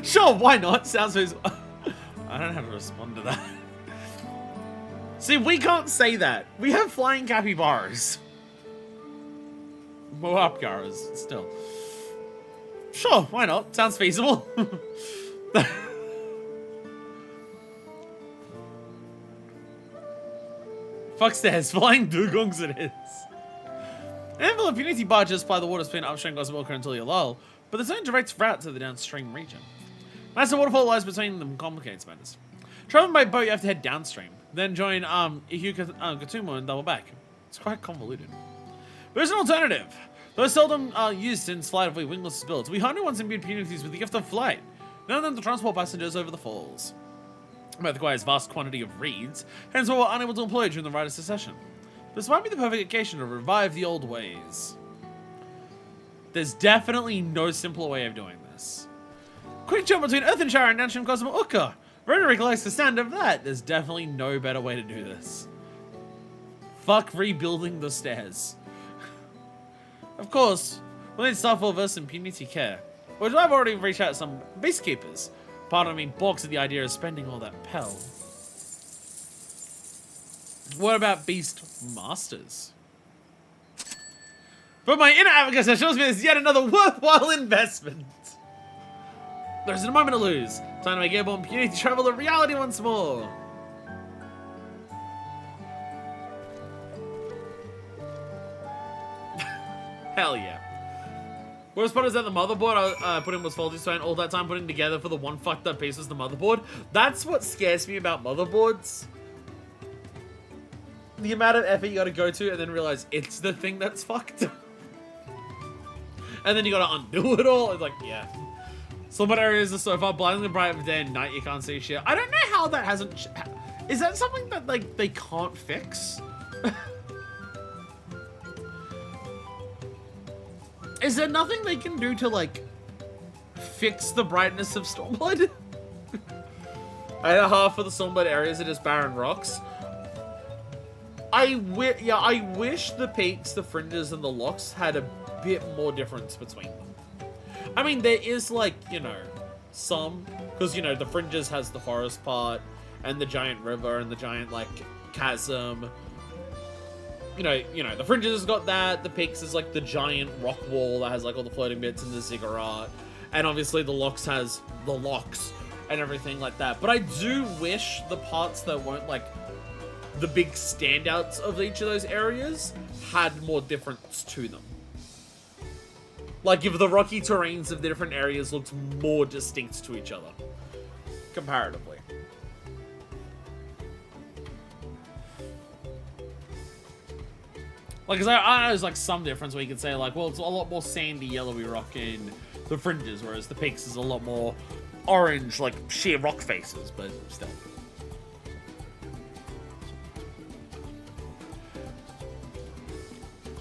Sure, why not? Sounds feasible. I don't know how to respond to that. See, we can't say that. We have flying capybaras. Well, upgaras, still. Sure, why not? Sounds feasible. Fuck stairs, flying dugongs it is. An handful of Unity barges ply the waters between upstream Goswalker and Tulia, but there's no direct route to the downstream region. Massive waterfall lies between them and complicates matters. Traveling by boat, you have to head downstream, then join Katumo and double back. It's quite convoluted. There's an alternative. Though seldom used since Flight of Wingless builds, we hunted once imbued Unities with the gift of flight, none of them to transport passengers over the falls. Both requires vast quantity of reeds, hence we were unable to employ during the Rider Secession. This might be the perfect occasion to revive the old ways. There's definitely no simpler way of doing this. Quick jump between Earthenshire and Nansham Cosmo Uka. Roderick likes the sound of that. There's definitely no better way to do this. Fuck rebuilding the stairs. Of course, we'll need Starfall versus impunity care, which I've already reached out to some beastkeepers. Part of me balks at the idea of spending all that pel. What about beast masters? But my inner advocate shows me there's yet another worthwhile investment. There isn't a moment to lose. Time to make airborne impunity travel a reality once more. Hell yeah. Worst part is that the motherboard I put in was faulty, so I spent all that time putting together for the one fucked up piece was the motherboard. That's what scares me about motherboards. The amount of effort you gotta go to and then realize it's the thing that's fucked. And then you gotta undo it all. It's like, yeah. Some areas are so far blindingly bright of day and night you can't see shit. I don't know how that hasn't... Is that something that, like, they can't fix? Is there nothing they can do to, like, fix the brightness of Stormblood? Half of the Stormblood areas are just barren rocks. I wish the peaks, the fringes, and the locks had a bit more difference between them. I mean, there is, like, you know, some, because, you know, the fringes has the forest part, and the giant river, and the giant, like, chasm. You know, the fringes has got that, the peaks is, like, the giant rock wall that has, like, all the floating bits and the ziggurat, and obviously the locks has the locks and everything like that. But I do wish the parts that weren't, like, the big standouts of each of those areas had more difference to them. Like, if the rocky terrains of the different areas looked more distinct to each other, comparatively. Like, cause I know there's, like, some difference where you could say, like, well, it's a lot more sandy, yellowy rock in the fringes, whereas the peaks is a lot more orange, like, sheer rock faces, but still.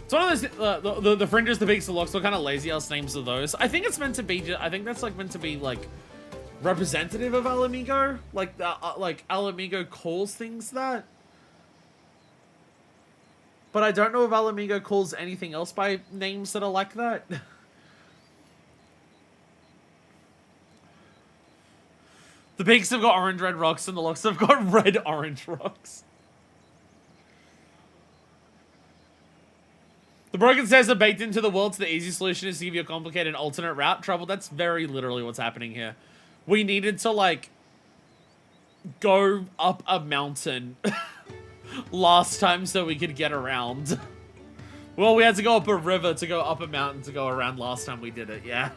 It's one of those, the fringes, the peaks, the locks are kind of lazy ass names of those. I think it's meant to be, I think that's, like, meant to be, like, representative of Alamigo. Like, Alamigo calls things that. But I don't know if Alamigo calls anything else by names that are like that. The peaks have got orange-red rocks and the locks have got red-orange rocks. The broken stairs are baked into the world, so the easy solution is to give you a complicated alternate route. Trouble, that's very literally what's happening here. We needed to, like, go up a mountain last time so we could get around. Well, we had to go up a river to go up a mountain to go around last time we did it, yeah.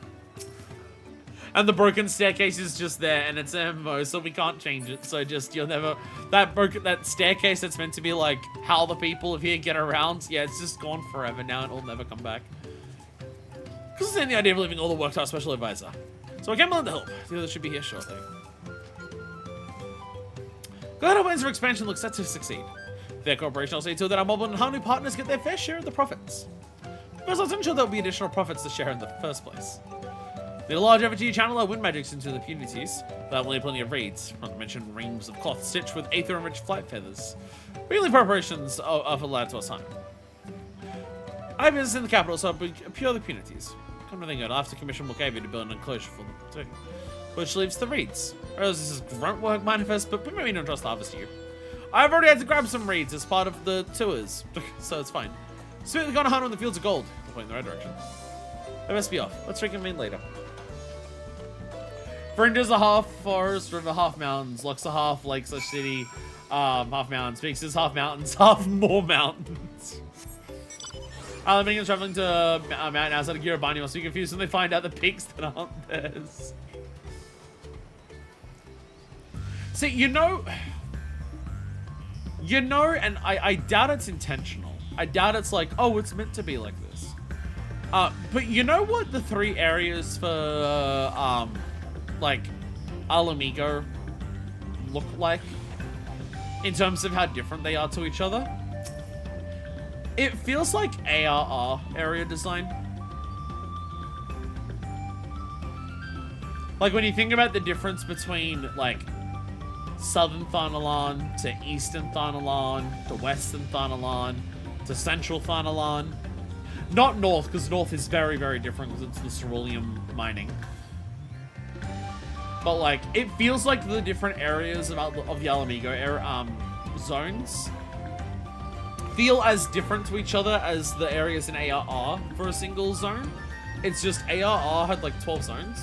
And the broken staircase is just there, and it's an MMO, so we can't change it. So just, you'll never... That staircase that's meant to be, like, how the people of here get around, yeah, it's just gone forever now, and it'll never come back. Because it's in the idea of leaving all the work to our special advisor. So I came along to help. The others should be here shortly. God, our plans for expansion looks set to succeed. Their cooperation will see to it that our mobile and Hanu partners get their fair share of the profits. First, let's ensure there will be additional profits to share in the first place. Need a large effort to channel our wind magics into the punities. That will need plenty of reeds, not to mention rings of cloth stitched with aether-enriched flight feathers. Really preparations are allowed to assign. I have business in the capital, so I'll procure the punities. Come to think of it, I'll have to commission Mulcahy to build an enclosure for them, too. Which leaves the reeds. I realize this is grunt work manifest, but maybe don't trust the harvest you. I've already had to grab some reeds as part of the tours, so it's fine. Smoothly gone a hunt on the fields of gold. We're going in the right direction. I must be off. Let's reconvene later. Fringes are half forest, river half mountains, Locks are half lakes slash city, half mountains, Peaks is half mountains, half more mountains. Alamanians traveling to mountain outside of Girabani must be confused when they find out the peaks that aren't theirs. See, you know, and I doubt it's intentional. I doubt it's like, oh, it's meant to be like this. But you know what the 3 areas for, like, Alamigo look like? In terms of how different they are to each other? It feels like ARR area design. Like, when you think about the difference between, like, Southern Thanalan to Eastern Thanalan to Western Thanalan to Central Thanalan. Not North, because North is very, very different because it's the cerulean mining. But, like, it feels like the different areas of the Alamigo zones feel as different to each other as the areas in ARR for a single zone. It's just ARR had, like, 12 zones.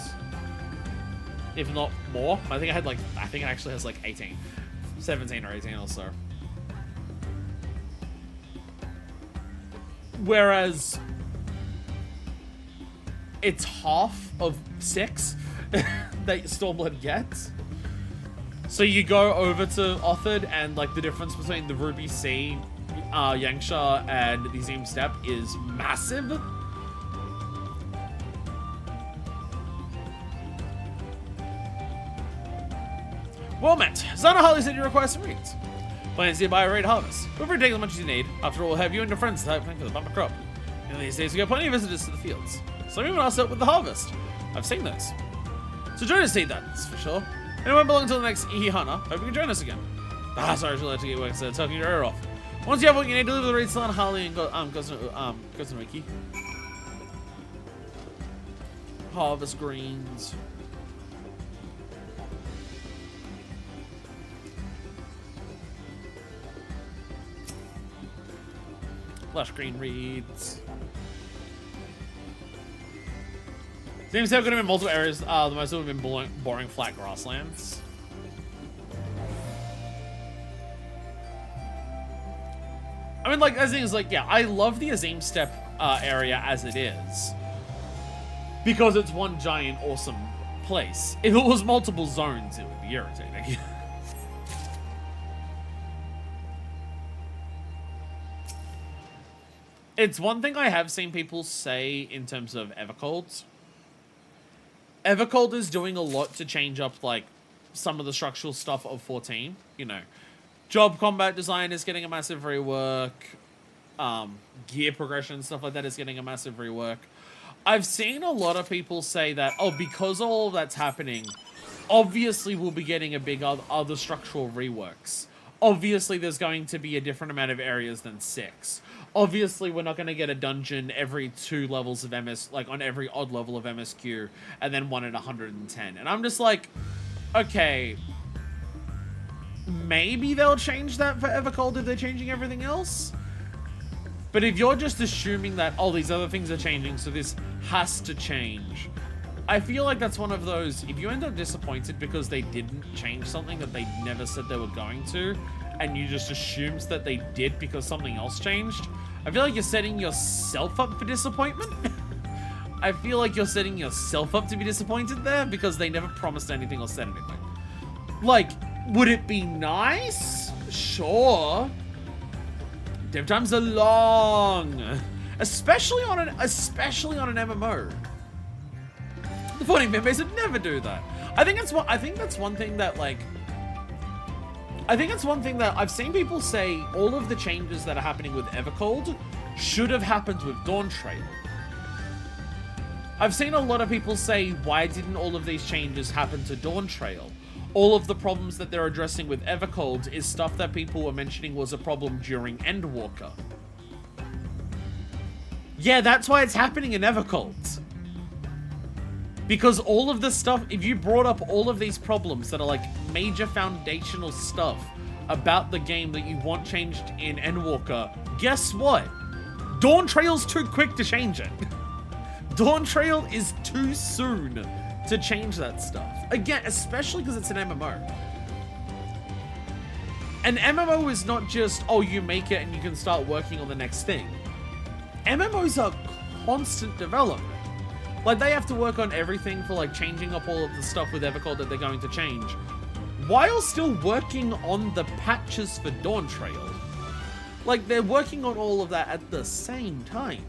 If not more. I think it actually has like 18. 17 or 18 or so. Whereas it's half of 6 that Stormblood gets. So you go over to Othard and like the difference between the Ruby Sea, Yangsha and the Zim Steppe is massive. Well met. Zana Holly said you require some reeds. Plans to buy a raid harvest. Feel free to take as much as you need. After all, we'll have you and your friends to help for the bumper crop. In these days, we got plenty of visitors to the fields. Some even asked help with the harvest. I've seen those. So join us, that's for sure. And it won't be long until the next Ihana. Hope you can join us again. Sorry, she'll let you get work instead of talking your ear off. Once you have what you need, deliver the reeds to Zana Holly and Gozunuki. Harvest greens. Lush green reeds. Seems to have going to be multiple areas. The most of them have been boring flat grasslands. I mean, like, the thing is, like, yeah, I love the Azim Steppe area as it is. Because it's one giant, awesome place. If it was multiple zones, it would be irritating. It's one thing I have seen people say in terms of Evercold. Evercold is doing a lot to change up, like, some of the structural stuff of 14. You know, job combat design is getting a massive rework. Gear progression, stuff like that is getting a massive rework. I've seen a lot of people say that, oh, because all of that's happening, obviously we'll be getting a big other structural reworks. Obviously there's going to be a different amount of areas than 6. Obviously, we're not going to get a dungeon every 2 levels of MS, like on every odd level of MSQ, and then one at 110. And I'm just like, okay, maybe they'll change that for Evercold if they're changing everything else. But if you're just assuming that, oh, these other things are changing, so this has to change, I feel like that's one of those, if you end up disappointed because they didn't change something that they never said they were going to, and you just assumed that they did because something else changed, I feel like you're setting yourself up for disappointment. I feel like you're setting yourself up to be disappointed there because they never promised anything or said anything. Like, would it be nice? Sure. Dev times are long, especially on an MMO. The 14 fan base would never do that. I think that's one thing that, like, I've seen people say all of the changes that are happening with Evercold should have happened with Dawntrail. I've seen a lot of people say, why didn't all of these changes happen to Dawntrail? All of the problems that they're addressing with Evercold is stuff that people were mentioning was a problem during Endwalker. Yeah, that's why it's happening in Evercold. Because all of this stuff, if you brought up all of these problems that are like major foundational stuff about the game that you want changed in Endwalker, guess what? Dawntrail's too quick to change it. Dawntrail is too soon to change that stuff. Again, especially because it's an MMO. An MMO is not just, oh, you make it and you can start working on the next thing. MMOs are constant development. Like, they have to work on everything for, like, changing up all of the stuff with Evercold that they're going to change, while still working on the patches for Dawntrail. Like, they're working on all of that at the same time.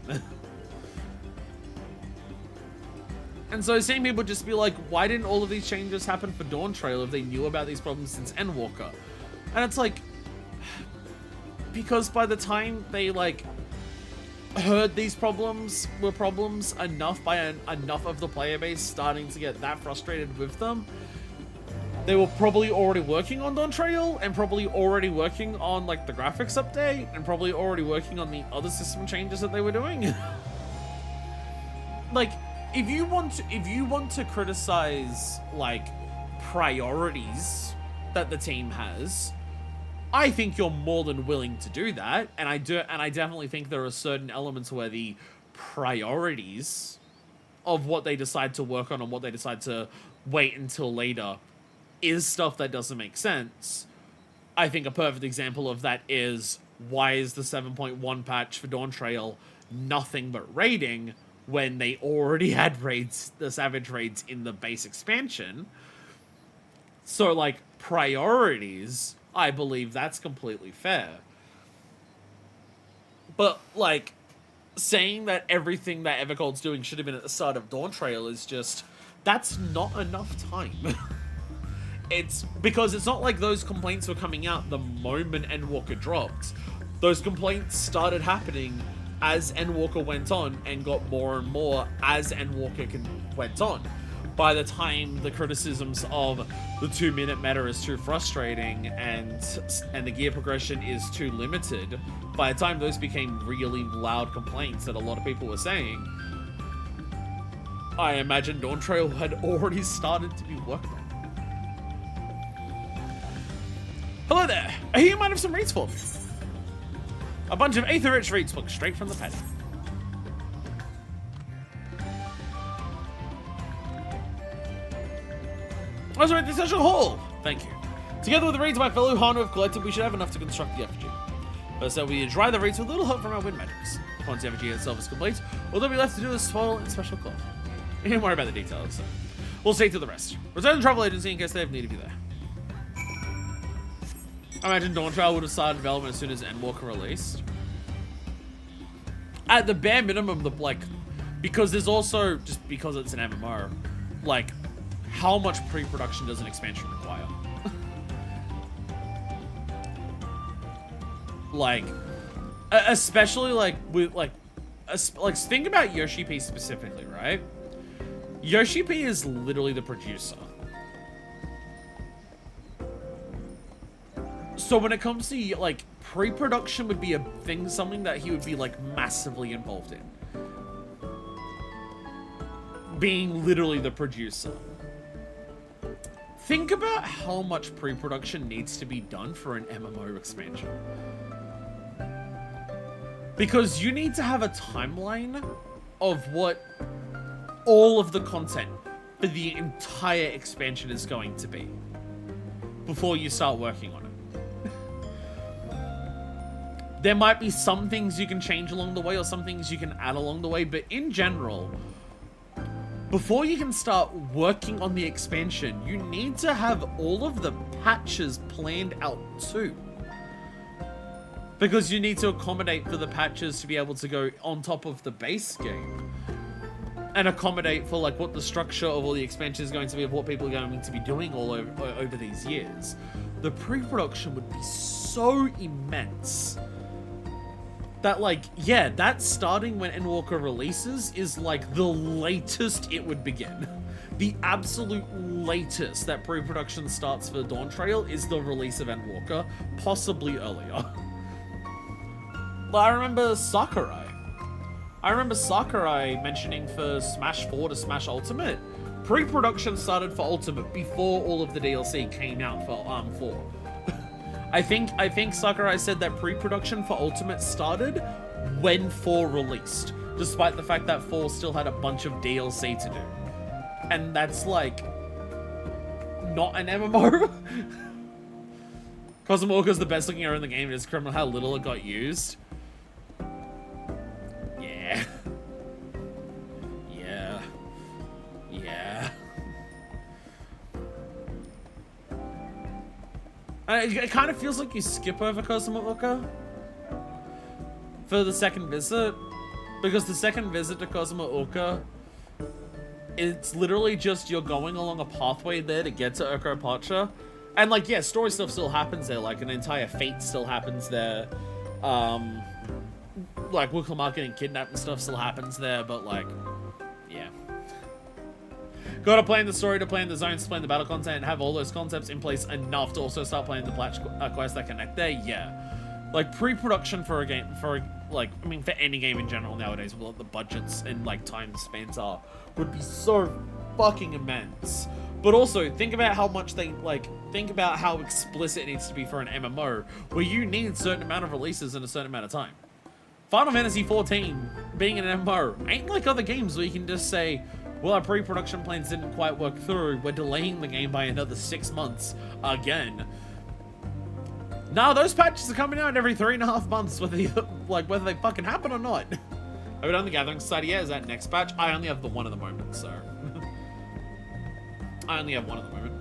And so seeing people just be like, why didn't all of these changes happen for Dawntrail if they knew about these problems since Endwalker? And it's like, because by the time they, like, heard these problems were problems enough by enough of the player base starting to get that frustrated with them, they were probably already working on Dawntrail and probably already working on, like, the graphics update and probably already working on the other system changes that they were doing. Like, if you want to criticize, like, priorities that the team has, I think you're more than willing to do that, and I definitely think there are certain elements where the priorities of what they decide to work on and what they decide to wait until later is stuff that doesn't make sense. I think a perfect example of that is, why is the 7.1 patch for Dawntrail nothing but raiding when they already had raids, the Savage raids in the base expansion? So, like, priorities, I believe that's completely fair. But, like, saying that everything that Evercold's doing should have been at the start of Dawntrail is just, that's not enough time. It's because it's not like those complaints were coming out the moment Endwalker dropped. Those complaints started happening as Endwalker went on and got more and more as Endwalker went on. By the time the criticisms of the 2-minute meta is too frustrating and the gear progression is too limited, by the time those became really loud complaints that a lot of people were saying, I imagine Dawntrail had already started to be worked on. Hello there, I hear you might have some reads for me. A bunch of Aether-rich reads plucked straight from the pen. Also at the Essential Hall! Thank you. Together with the reeds my fellow Hanu have collected, we should have enough to construct the effigy. But so we dry the reeds with a little help from our wind magics. Once the effigy itself is complete, all that we left to do is swaddle in special cloth. Don't worry about the details, so we'll see to the rest. Return to the travel agency in case they have need of you there. I imagine Dawntrail would have started development as soon as Endwalker released. At the bare minimum, because there's also, just because it's an MMO, like, how much pre-production does an expansion require? Like, especially with think about Yoshi P specifically, right? Yoshi P is literally the producer. So when it comes to, like, pre-production would be a thing, something that he would be, like, massively involved in. Being literally the producer. Think about how much pre-production needs to be done for an MMO expansion. Because you need to have a timeline of what all of the content for the entire expansion is going to be before you start working on it. There might be some things you can change along the way or some things you can add along the way, but in general, before you can start working on the expansion, you need to have all of the patches planned out too. Because you need to accommodate for the patches to be able to go on top of the base game. And accommodate for, like, what the structure of all the expansion is going to be, of what people are going to be doing all over these years. The pre-production would be so immense that, like, yeah, that starting when Endwalker releases is, like, the latest it would begin. The absolute latest that pre-production starts for Dawntrail is the release of Endwalker, possibly earlier. I remember Sakurai mentioning for Smash 4 to Smash Ultimate, pre-production started for Ultimate before all of the DLC came out for 4. I think Sakurai said that pre-production for Ultimate started when 4 released, despite the fact that 4 still had a bunch of DLC to do. And that's like not an MMO. Cosmorca's the best looking area in the game. It is criminal how little it got used. Yeah. Yeah. Yeah. It kind of feels like you skip over Cosmorca for the second visit, because the second visit to Cosmorca, it's literally just you're going along a pathway there to get to Urkopacha. And like, yeah, story stuff still happens there, like an entire fate still happens there. Like Wuklamar getting kidnapped and stuff still happens there, but like, yeah. Gotta plan the story, to plan the zones, to plan the battle content, and have all those concepts in place enough to also start playing the Platch quests that connect there, yeah. Like, pre-production for a game, for any game in general nowadays, with what the budgets and like time spans are, would be so fucking immense. But also, think about how much they, like, think about how explicit it needs to be for an MMO, where you need a certain amount of releases in a certain amount of time. Final Fantasy XIV, being an MMO, ain't like other games where you can just say, well, our pre-production plans didn't quite work through, we're delaying the game by another 6 months again. Now those patches are coming out every 3.5 months, whether they fucking happen or not. Are we done the Gathering Society yet? Is that next patch? I only have the one at the moment, so... I only have one at the moment.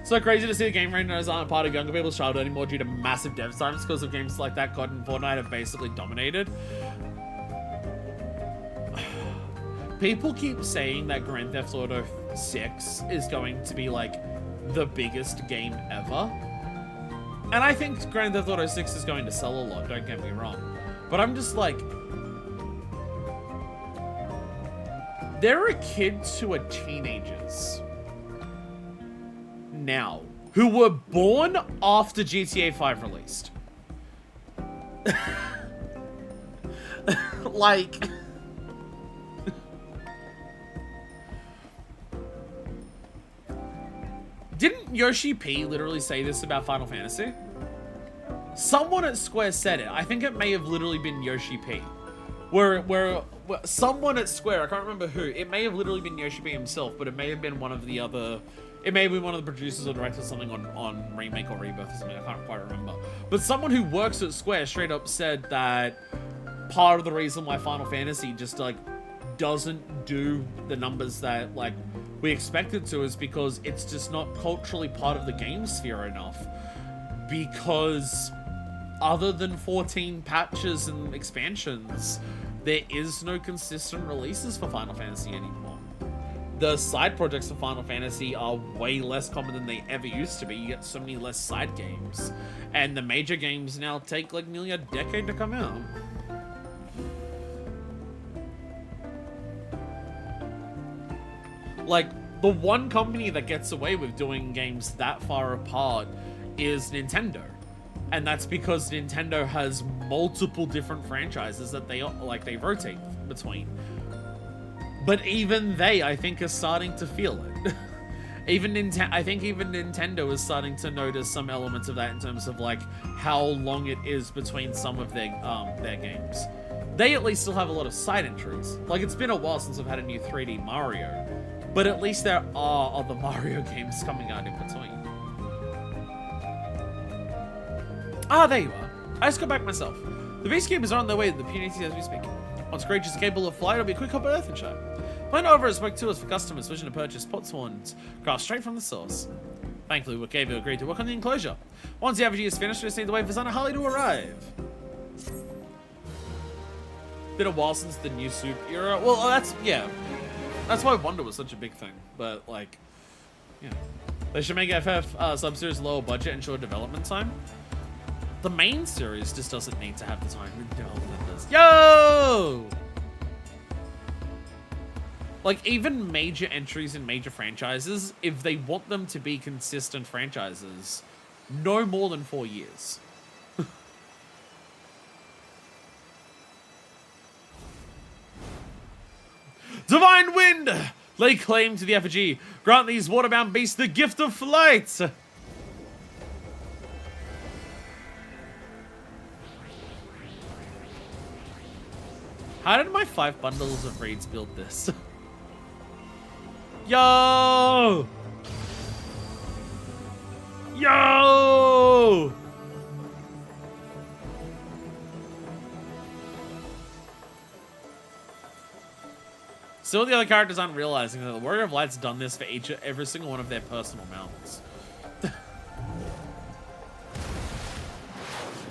So crazy to see the game ranges aren't a part of younger people's childhood anymore due to massive dev times, because of games like that COD and Fortnite have basically dominated. People keep saying that Grand Theft Auto 6 is going to be like the biggest game ever. And I think Grand Theft Auto 6 is going to sell a lot, don't get me wrong. But I'm just like, there are kids who are teenagers now who were born after GTA 5 released. Like, didn't Yoshi P literally say this about Final Fantasy? Someone at Square said it. I think it may have literally been Yoshi P. Where someone at Square, I can't remember who, it may have literally been Yoshi P himself, but it may have been one of the other, it may have been one of the producers or directors or something on Remake or Rebirth or something, I can't quite remember. But someone who works at Square straight up said that part of the reason why Final Fantasy just like doesn't do the numbers that like we expect it to is because it's just not culturally part of the game sphere enough. Because other than 14 patches and expansions, there is no consistent releases for Final Fantasy anymore. The side projects for Final Fantasy are way less common than they ever used to be. You get so many less side games. And the major games now take like nearly a decade to come out. Like, the one company that gets away with doing games that far apart is Nintendo. And that's because Nintendo has multiple different franchises that they rotate between. But even they, I think, are starting to feel it. I think even Nintendo is starting to notice some elements of that in terms of like how long it is between some of their games. They at least still have a lot of side entries. Like, it's been a while since I've had a new 3D Mario, but at least there are other Mario games coming out in between. Ah, there you are. I just got back myself. The Beastkeepers are on their way to the Punity as we speak. Once creatures are capable of flight, it'll be a quick hop at Earth and Shire. Plan over as spoke to us for customers wishing to purchase potswans, craft straight from the source. Thankfully, Wakavu agreed to work on the enclosure. Once the average is finished, we just need to wait for Zana Harley to arrive. Been a while since the new soup era. Well, that's why Wonder was such a big thing. But like, yeah, they should make FF sub-series lower budget and short development time. The main series just doesn't need to have the time to develop this. Yo! Like, even major entries in major franchises, if they want them to be consistent franchises, no more than 4 years. Divine Wind! Lay claim to the effigy. Grant these waterbound beasts the gift of flight. How did my 5 bundles of reeds build this? Yo! Yo! Still, the other characters aren't realizing that the Warrior of Light's done this for every single one of their personal mounts.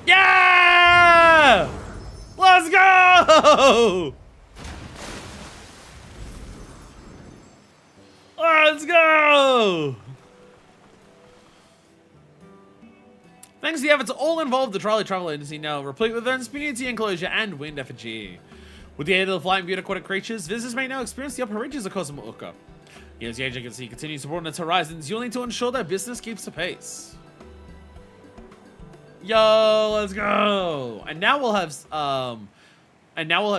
Yeah! Let's go! Let's go! Thanks to the efforts of all involved, the Trolley Travel Agency now replete with infinity enclosure and wind effigy. With the aid of the flying beauty aquatic creatures, visitors may now experience the upper reaches of Cosmic Orca. As the agency continues to broaden its horizons, you'll need to ensure that business keeps the pace. Yo, let's go! And now we'll have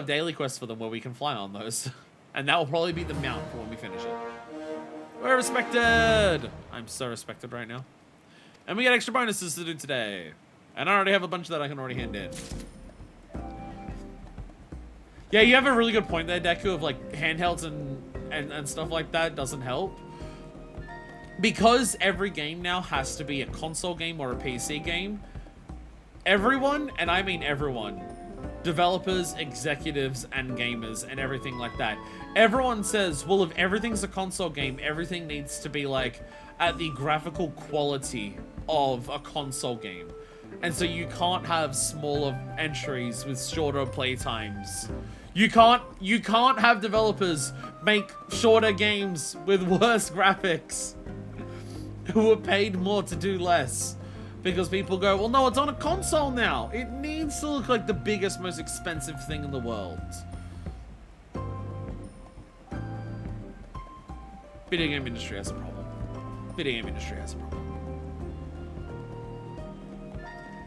daily quests for them where we can fly on those. And that will probably be the mount for when we finish it. We're respected! I'm so respected right now. And we get extra bonuses to do today. And I already have a bunch that I can already hand in. Yeah, you have a really good point there, Deku, of like handhelds and stuff like that doesn't help. Because every game now has to be a console game or a PC game, everyone, and I mean everyone, developers, executives, and gamers, and everything like that, everyone says, well, if everything's a console game, everything needs to be like at the graphical quality of a console game. And so you can't have smaller entries with shorter play times. You can't have developers make shorter games with worse graphics who are paid more to do less. Because people go, well, no, it's on a console now. It needs to look like the biggest, most expensive thing in the world. Video game industry has a problem. Video game industry has a problem.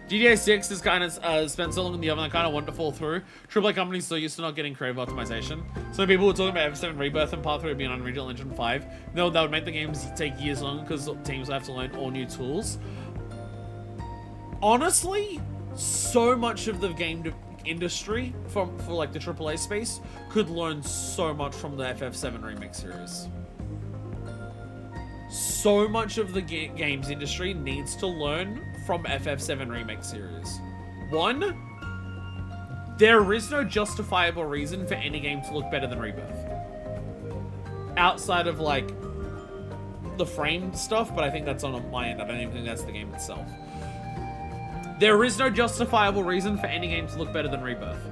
GTA 6 has kind of spent so long in the oven, I kind of want to fall through. AAA companies still used to not getting creative optimization. So people were talking about FF7 Rebirth and Part 3 being on Unreal Engine 5. No, that would make the games take years long because teams have to learn all new tools. Honestly, so much of the game industry for like the AAA space could learn so much from the FF7 remake series. So much of the games industry needs to learn from FF7 remake series. 1, there is no justifiable reason for any game to look better than Rebirth. Outside of like the frame stuff, but I think that's on my end. I don't even think that's the game itself. There is no justifiable reason for any game to look better than Rebirth.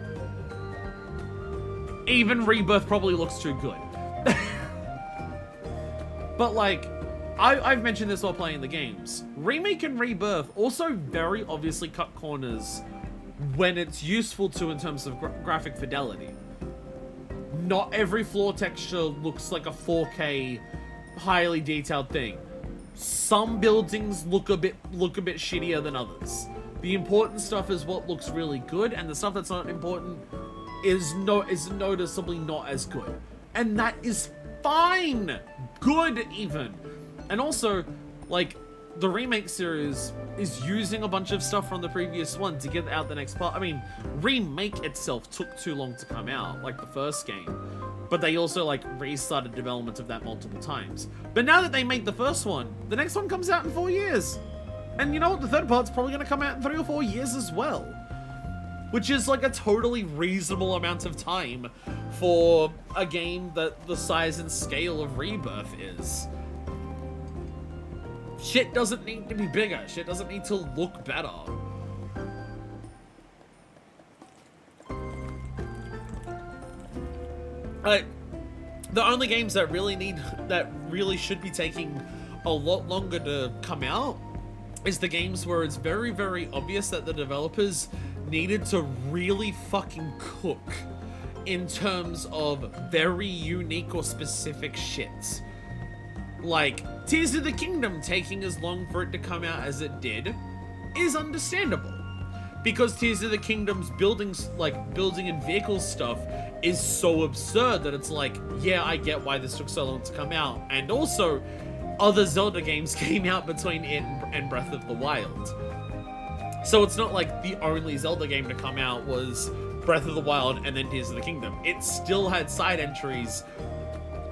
Even Rebirth probably looks too good. But like, I've mentioned this while playing the games. Remake and Rebirth also very obviously cut corners when it's useful to in terms of graphic fidelity. Not every floor texture looks like a 4K highly detailed thing. Some buildings look a bit shittier than others. The important stuff is what looks really good, and the stuff that's not important is noticeably not as good. And that is fine. Good even. And also, like, the remake series is using a bunch of stuff from the previous one to get out the next part. I mean, remake itself took too long to come out, like the first game. But they also, like, restarted development of that multiple times. But now that they made the first one, the next one comes out in 4 years. And you know what? The third part's probably going to come out in 3 or 4 years as well. Which is, like, a totally reasonable amount of time for a game that the size and scale of Rebirth is. Shit doesn't need to be bigger. Shit doesn't need to look better. Like, the only games that really should be taking a lot longer to come out is the games where it's very, very obvious that the developers needed to really fucking cook in terms of very unique or specific shit. Like, Tears of the Kingdom taking as long for it to come out as it did is understandable. because Tears of the Kingdom's buildings, like building and vehicle stuff, is so absurd that it's like, yeah, I get why this took so long to come out. And also, other Zelda games came out between it and Breath of the Wild. So it's not like the only Zelda game to come out was Breath of the Wild and then Tears of the Kingdom. It still had side entries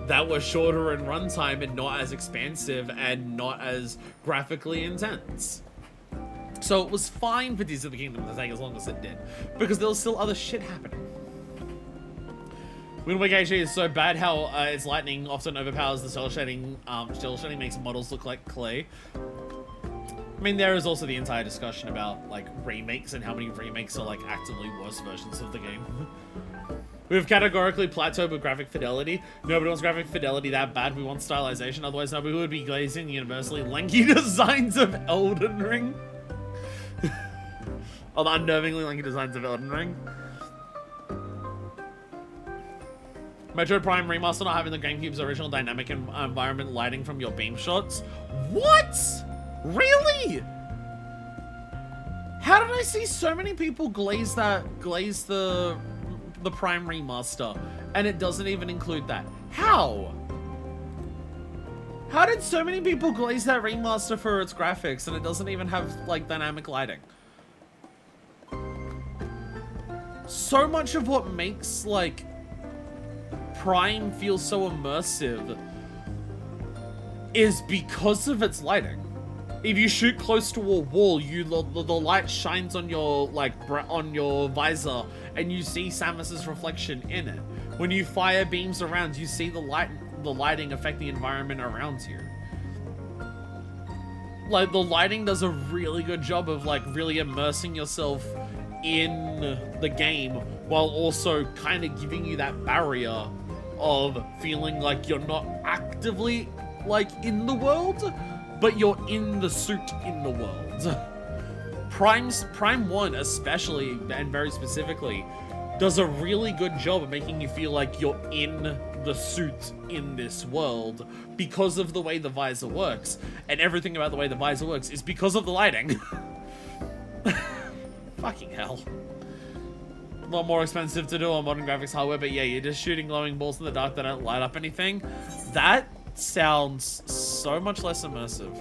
that were shorter in runtime and not as expansive and not as graphically intense. So it was fine for Tears of the Kingdom to take as long as it did, because there was still other shit happening. Wind Waker HD is so bad how its lightning often overpowers the cell shading. Cell shading makes models look like clay. I mean, there is also the entire discussion about like remakes and how many remakes are like actively worse versions of the game. We've categorically plateaued with graphic fidelity. Nobody wants graphic fidelity that bad. We want stylization. Otherwise, nobody would be glazing universally lanky designs of Elden Ring. Oh, the unnervingly lanky designs of Elden Ring. Metroid Prime Remaster not having the GameCube's original dynamic environment lighting from your beam shots. What? Really? How did I see so many people glaze the Prime Remaster and it doesn't even include that? How? How did so many people glaze that remaster for its graphics and it doesn't even have like dynamic lighting? So much of what makes like Prime feel so immersive is because of its lighting. If you shoot close to a wall, the light shines on your on your visor, and you see Samus's reflection in it. When you fire beams around, you see the lighting affect the environment around you. Like, the lighting does a really good job of like really immersing yourself in the game while also kind of giving you that barrier of feeling like you're not actively like in the world, but you're in the suit in the world. Prime 1 especially, and very specifically, does a really good job of making you feel like you're in the suit in this world because of the way the visor works. And everything about the way the visor works is because of the lighting. Fucking hell. A lot more expensive to do on modern graphics hardware, but yeah, you're just shooting glowing balls in the dark that don't light up anything. That sounds so much less immersive.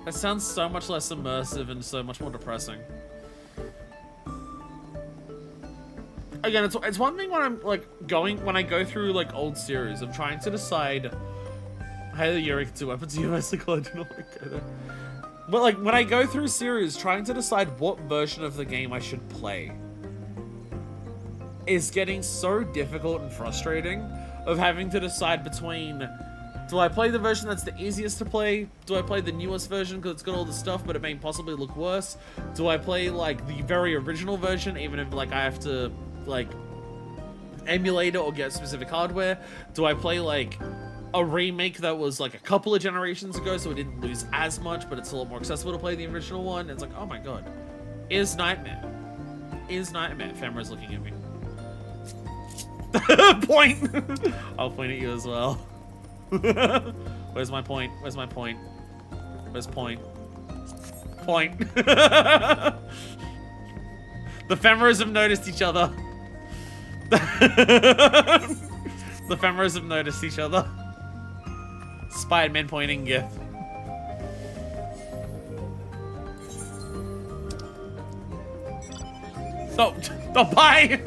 That sounds so much less immersive and so much more depressing. Again, it's one thing when I'm like when I go through like old series, I'm trying to decide. Hey, the Yuri two weapons universally I do not want to go there. But like when I go through series, trying to decide what version of the game I should play is getting so difficult and frustrating. Of having to decide between, do I play the version that's the easiest to play? Do I play the newest version because it's got all the stuff but it may possibly look worse? Do I play like the very original version even if like I have to like emulate it or get specific hardware? Do I play like a remake that was like a couple of generations ago so it didn't lose as much but it's a lot more accessible to play the original one? It's like, oh my god. Is Nightmare. Femra's looking at me. Point! I'll point at you as well. Where's my point? Where's my point? Where's point? Point. The Femras have noticed each other. The Femras have noticed each other. Spider-Man pointing gif. Oh, bye!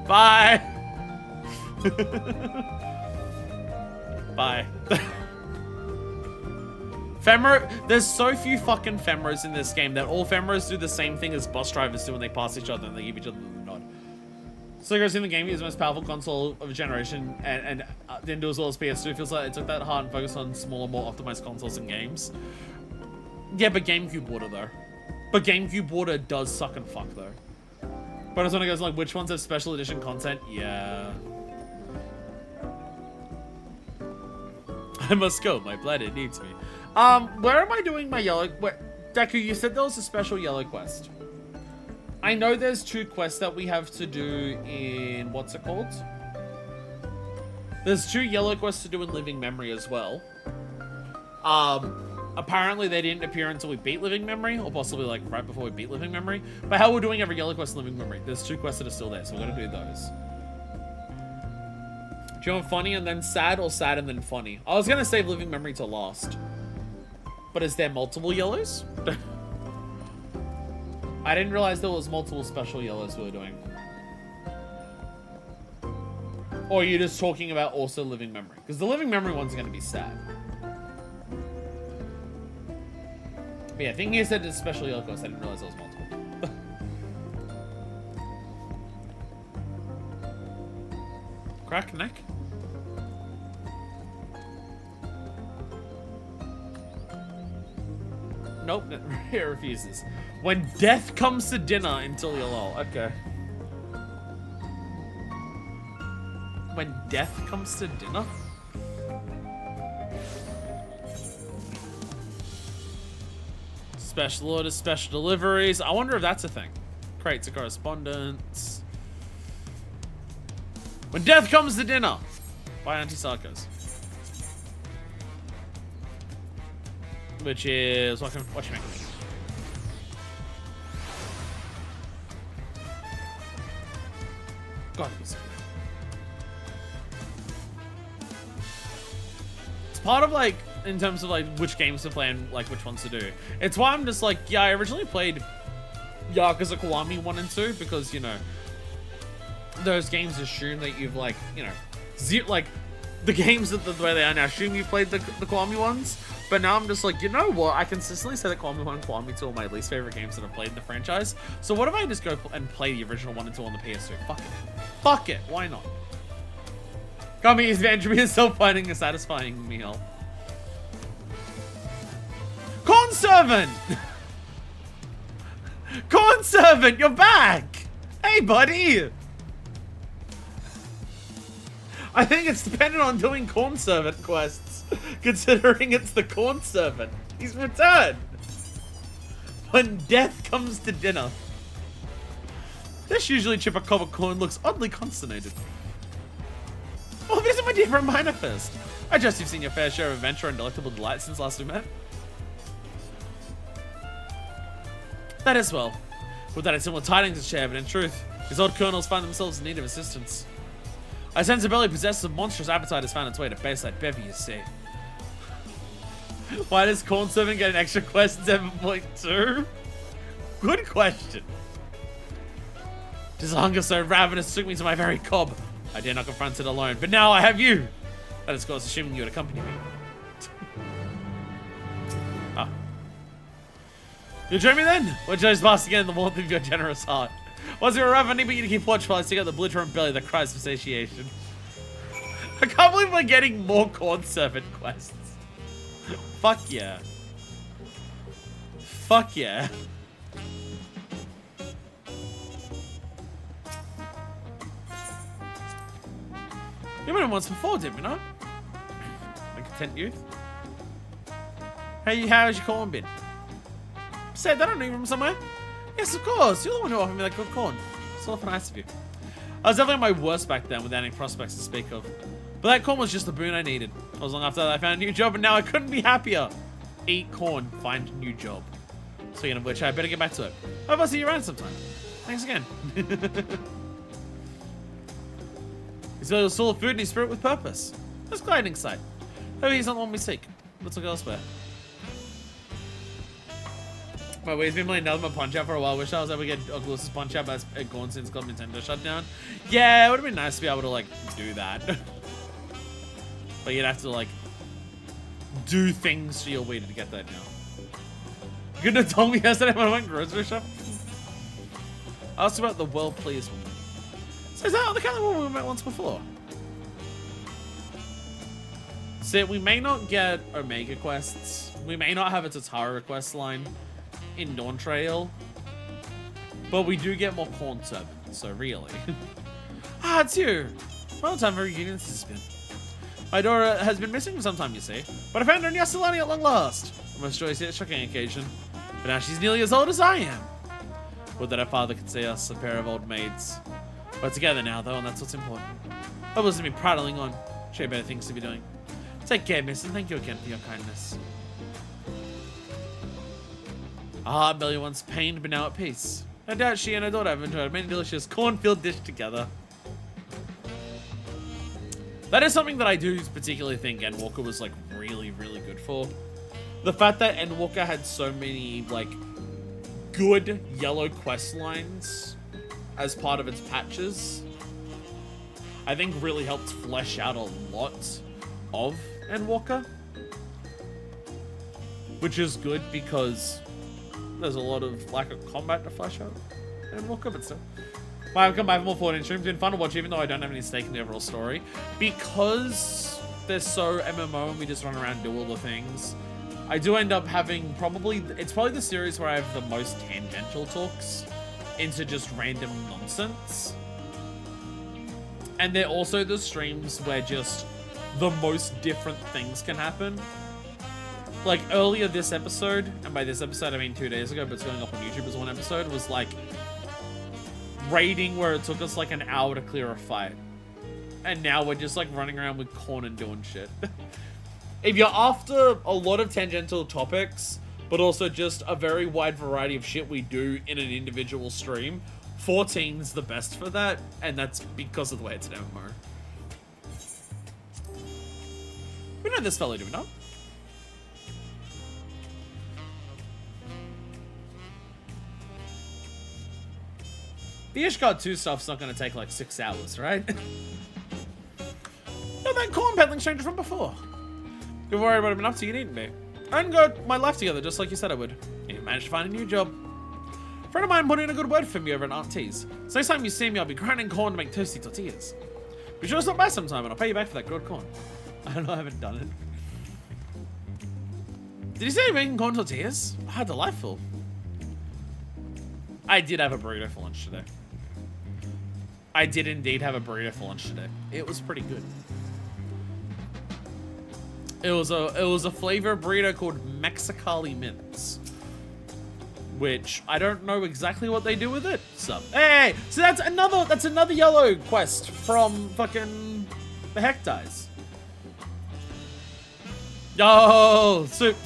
Bye! Bye. There's so few fucking Femras in this game that all Femras do the same thing as bus drivers do when they pass each other and they give each other the nod. So goes in the game is the most powerful console of a generation and didn't do as well as PS2. It feels like it took that hard and focused on smaller, more optimized consoles and games. Yeah, but GameCube water though. But GameCube water does suck and fuck though. But as when it goes like, which ones have special edition content? Yeah. I must go. My planet needs me. Where am I doing my yellow? Deku, you said there was a special yellow quest. I know there's 2 quests that we have to do in what's it called? There's 2 yellow quests to do in Living Memory as well. apparently they didn't appear until we beat Living Memory, or possibly like right before we beat Living Memory. But how we're doing every yellow quest in Living Memory, there's 2 quests that are still there, so we're gonna do those. Do you want funny and then sad, or sad and then funny? I was gonna save Living Memory to last. But is there multiple yellows? I didn't realize there was multiple special yellows we were doing. Or are you just talking about also Living Memory? Because the Living Memory one's gonna be sad. But yeah, I think he said it's special yellow quest. I didn't realize there was multiple. Crack neck? Nope, it refuses. When death comes to dinner until you're low. Okay. When death comes to dinner? Special orders, special deliveries. I wonder if that's a thing. Crates of correspondence. When death comes to dinner. By Anti-Sarkos. Which is what you make. God, it's part of like in terms of like which games to play and like which ones to do. It's why I'm just like, yeah, I originally played Yakuza Kiwami 1 and 2 because, you know, those games assume that you've like, you know, like the games that the way they are now assume you've played the Kiwami ones. But now I'm just like, you know what? I consistently say that Kiwami 1 and Kiwami 2 are my least favorite games that I've played in the franchise. So what if I just go and play the original 1 and 2 on the PS2? Fuck it. Fuck it. Why not? Kami is Vandry is still finding a satisfying meal. Corn Servant! Corn Servant, you're back! Hey, buddy! I think it's dependent on doing Corn Servant quests, considering it's the Corn Servant. He's returned! When death comes to dinner. This usually Chipper Corn looks oddly consternated. Oh, visit my dear friend Minefist. I trust you've seen your fair share of adventure and delectable delight since last we met. That is well. With that, it's similar tidings to share, but in truth, his old colonels find themselves in need of assistance. I sense a belly possessed of monstrous appetite has found its way to Bayside Bevy, you see. Why does Corn Servant get an extra quest 7.2? Good question. Tis a hunger so ravenous took me to my very cob. I dare not confront it alone, but now I have you. That is, of course, assuming you would accompany me. Ah. You'll join me then? We'll just bask again in the warmth of your generous heart. Once you arrive, I need you to keep watch while I stick out the belligerent belly that cries for satiation. I can't believe we're getting more Corn Servant quests. Fuck yeah. Fuck yeah. You went in once before, didn't we not? A content youth? Hey, how's your corn been? Said that I don't know you from somewhere. Yes, of course. You're the one who offered me that good corn. It's awful nice of you. I was definitely at my worst back then without any prospects to speak of. But that corn was just the boon I needed. It was long after that I found a new job and now I couldn't be happier. Eat corn, find a new job. Speaking of which, I better get back to it. Hope I'll see you around sometime. Thanks again. He's full of food and his spirit with purpose. That's a gliding sight. Hope he's not the one we seek. Let's look elsewhere. My way's been playing nothing but Punch Out for a while. Wish I was able to get Oculus's Punch Out, but it's gone since Club Nintendo shut down. Yeah, it would have been nice to be able to, like, do that. But you'd have to, like, do things to your Wii to get that now. You couldn't have told me yesterday when I went grocery shopping. I asked about the well-pleased woman. So is that the kind of woman we met once before? See, we may not get Omega quests. We may not have a Tatara quest line in Dawntrail, but we do get more Corn Servant, so really. Ah, it's you. Well, time for reunion this has been. My daughter has been missing for some time, you see, but I found her in Yasulani at long last. A most joyous yet shocking occasion, but now she's nearly as old as I am. Would that her father could see us, a pair of old maids. We're together now, though, and that's what's important. I wasn't be prattling on. Sure, better things to be doing. Take care, miss, and thank you again for your kindness. Ah, Belly once pained, but now at peace. No doubt she and her daughter have enjoyed many delicious cornfield dish together. That is something that I do particularly think Endwalker was like really, really good for. The fact that Endwalker had so many like good yellow quest lines as part of its patches, I think really helped flesh out a lot of Endwalker. Which is good because there's a lot of lack of combat to flesh out Endwalker, but still. Welcome back for more 14 streams. It's been fun to watch even though I don't have any stake in the overall story. Because they're so MMO and we just run around and do all the things, I do end up having it's probably the series where I have the most tangential talks into just random nonsense. And they're also the streams where just the most different things can happen. Like earlier this episode, and by this episode I mean 2 days ago, but it's going up on YouTube as one episode, was like raiding where it took us like an hour to clear a fight. And now we're just like running around with corn and doing shit. If you're after a lot of tangential topics, but also just a very wide variety of shit we do in an individual stream, 14's the best for that, and that's because of the way it's an MMO. We know this fellow, do we not? The Ishgard 2 stuff's not going to take like 6 hours, right? No, that corn peddling stranger from before. Don't worry about what I've been up to, you needn't be. I hadn't got my life together just like you said I would. You managed to find a new job. A friend of mine put in a good word for me over at Aunt T's. So next time you see me, I'll be grinding corn to make toasty tortillas. Be sure to stop by sometime and I'll pay you back for that good corn. I don't know, I haven't done it. Did you say you're making corn tortillas? How delightful. I did have a burrito for lunch today. I did indeed have a burrito for lunch today. It was pretty good. It was a flavor burrito called Mexicali Mints, which I don't know exactly what they do with it. So hey, so that's another yellow quest from fucking the Hectides. Yo, soup.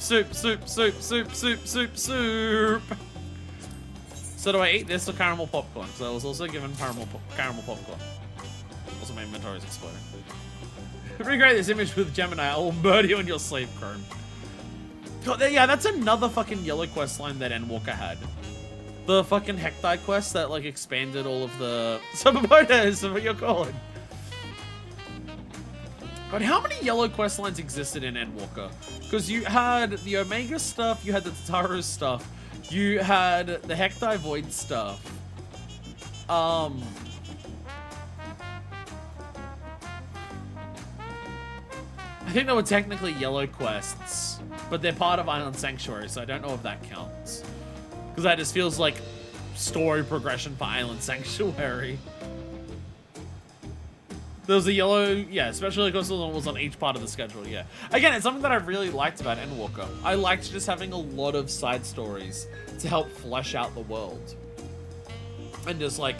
So do I eat this or caramel popcorn? Because I was also given caramel popcorn. Also, my inventory is exploding. Recreate this image with Gemini. I will murder you in your sleep, Chrome. God, yeah, that's another fucking yellow quest line that Endwalker had. The fucking Hectide quest that like expanded all of the Subabotas of what you're calling. God, how many yellow quest lines existed in Endwalker? Because you had the Omega stuff, you had the Tataru stuff. You had the Hecti Void stuff. I think they were technically yellow quests, but they're part of Island Sanctuary, so I don't know if that counts. Because that just feels like story progression for Island Sanctuary. There was a yellow, yeah, especially because it was on each part of the schedule, yeah. Again, it's something that I really liked about Endwalker. I liked just having a lot of side stories to help flesh out the world. And just, like,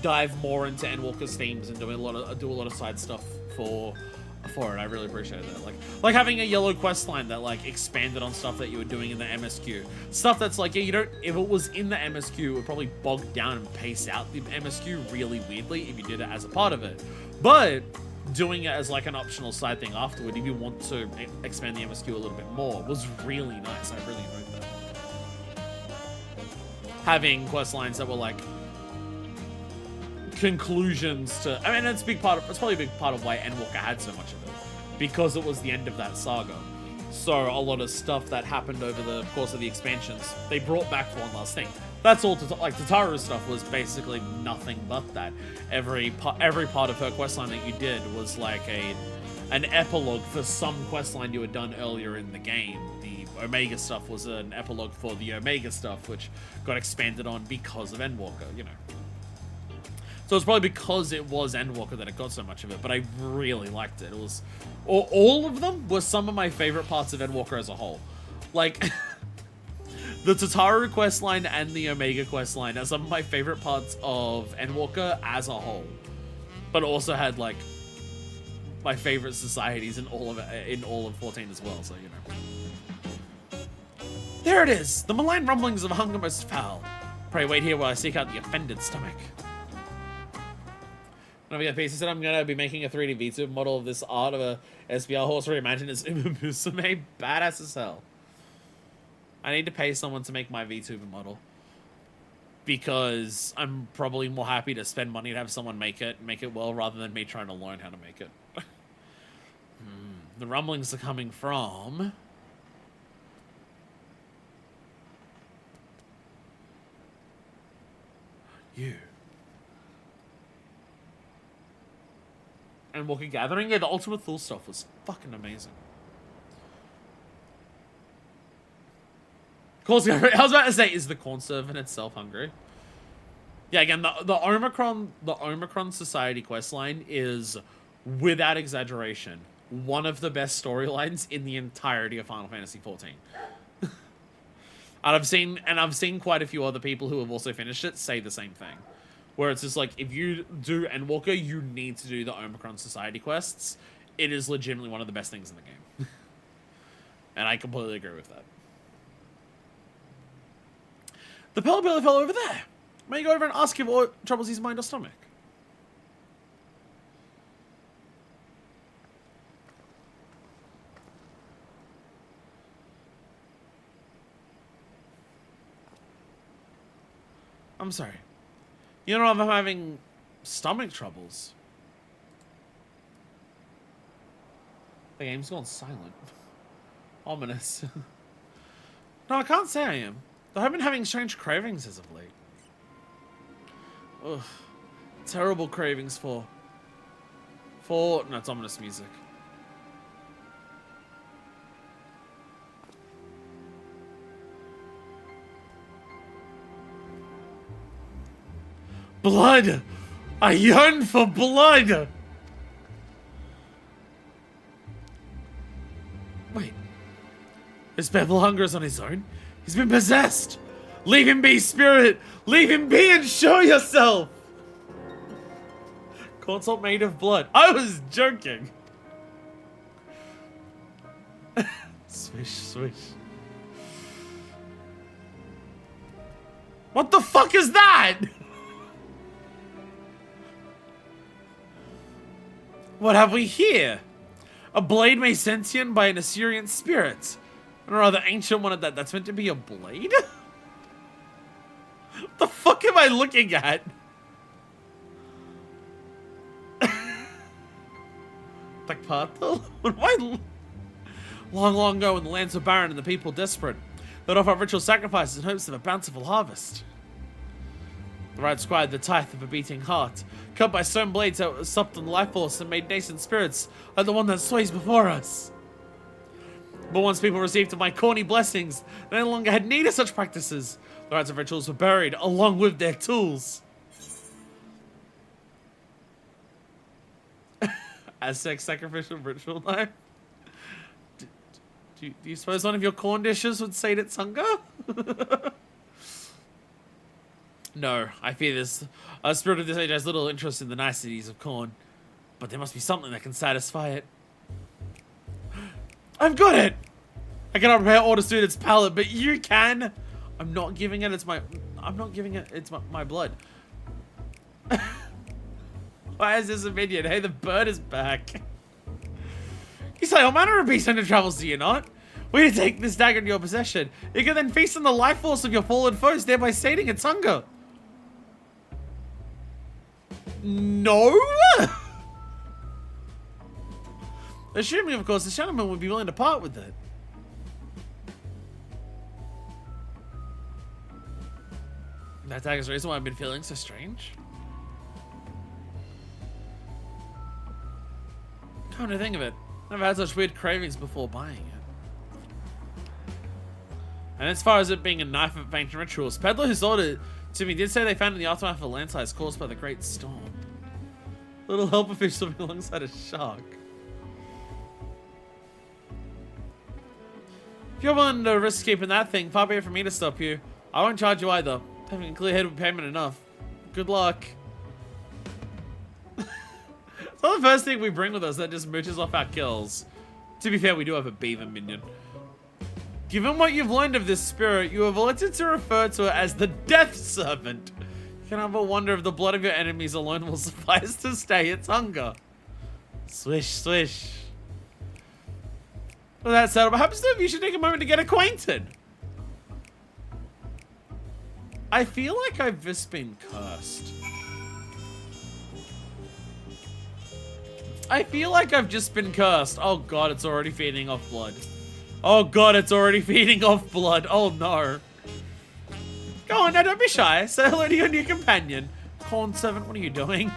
dive more into Endwalker's themes and do a lot of side stuff for it. I really appreciate that. Like having a yellow quest line that, like, expanded on stuff that you were doing in the MSQ. Stuff that's like, yeah, you don't, if it was in the MSQ, it would probably bog down and pace out the MSQ really weirdly if you did it as a part of it. But doing it as like an optional side thing afterward, if you want to expand the MSQ a little bit more, was really nice. I really enjoyed that. Having quest lines that were like conclusions to, I mean, it's probably a big part of why Endwalker had so much of it, because it was the end of that saga. So a lot of stuff that happened over the course of the expansions, they brought back for one last thing. That's all, like, Tataru's stuff was basically nothing but that. Every part of her questline that you did was like an epilogue for some questline you had done earlier in the game. The Omega stuff was an epilogue for the Omega stuff, which got expanded on because of Endwalker, you know. So it's probably because it was Endwalker that it got so much of it, but I really liked it. It was, all of them were some of my favorite parts of Endwalker as a whole. Like, the Tataru questline and the Omega questline are some of my favorite parts of Endwalker as a whole. But also had, like, my favorite societies in all of 14 as well, so, you know. There it is! The malign rumblings of hunger most foul. Pray wait here while I seek out the offended stomach. When I get pieces, I'm gonna be making a 3D VTuber model of this art of a SBL horse reimagined as Uma Musume. Badass as hell. I need to pay someone to make my VTuber model. Because I'm probably more happy to spend money to have someone make it well, rather than me trying to learn how to make it. The rumblings are coming from... you. And Walker Gathering, yeah, the Ultimate Thule stuff was fucking amazing. I was about to say, is the corn servant itself hungry? Yeah, again, the Omicron Society questline is, without exaggeration, one of the best storylines in the entirety of Final Fantasy XIV. And I've seen quite a few other people who have also finished it say the same thing. Where it's just like, if you do Endwalker, you need to do the Omicron Society quests. It is legitimately one of the best things in the game. And I completely agree with that. The Pelabelly fellow over there. May you go over and ask him what troubles his mind or stomach? I'm sorry. You know, I'm having stomach troubles. The game's gone silent. Ominous. No, I can't say I am. Though I've been having strange cravings as of late. Ugh. Terrible cravings for... No, it's ominous music. Blood! I yearn for blood! Wait. Is Bevel hungers on his own? He's been possessed! Leave him be, spirit! Leave him be and show yourself! Consult made of blood. I was joking! Swish, swish. What the fuck is that? What have we here? A blade made sentient by an Assyrian spirit. Or rather ancient one of that's meant to be a blade? What the fuck am I looking at? Like Patel? Long, long ago when the lands were barren and the people desperate, they'd offer ritual sacrifices in hopes of a bountiful harvest. The right scribe, the tithe of a beating heart, cut by stone blades that supped on the life force and made nascent spirits like the one that sways before us. But once people received my corny blessings, they no longer had need of such practices. The rites of rituals were buried along with their tools. Aztec sacrificial ritual knife. Do you suppose one of your corn dishes would sate its hunger? No, I fear this. A spirit of this age has little interest in the niceties of corn. But there must be something that can satisfy it. I've got it! I cannot prepare or to suit its palate, but you can! I'm not giving it its my blood. Why is this a minion? Hey, the bird is back. You say all manner of beasts under travels, do you not? We to take this dagger in your possession. You can then feast on the life force of your fallen foes, thereby sating its hunger. No? Assuming, of course, the gentleman would be willing to part with it. That dagger's the reason why I've been feeling so strange. Come to think of it, I've had such weird cravings before buying it. And as far as it being a knife of ancient rituals, peddler who sold it to me did say they found it in the aftermath of a landslide caused by the Great Storm. Little helper fish swimming alongside a shark. If you're willing to risk keeping that thing, far be it from me to stop you. I won't charge you either. Having a clear head with payment enough. Good luck. It's not the first thing we bring with us that just mooches off our kills. To be fair, we do have a beaver minion. Given what you've learned of this spirit, you have elected to refer to it as the Death Servant. You can have a wonder if the blood of your enemies alone will suffice to stay its hunger. Swish, swish. With that said, perhaps though you should take a moment to get acquainted. I feel like I've just been cursed. I feel like I've just been cursed. Oh god, it's already feeding off blood. Oh god, it's already feeding off blood. Oh no. Go on now, don't be shy. Say hello to your new companion. Corn Servant, what are you doing?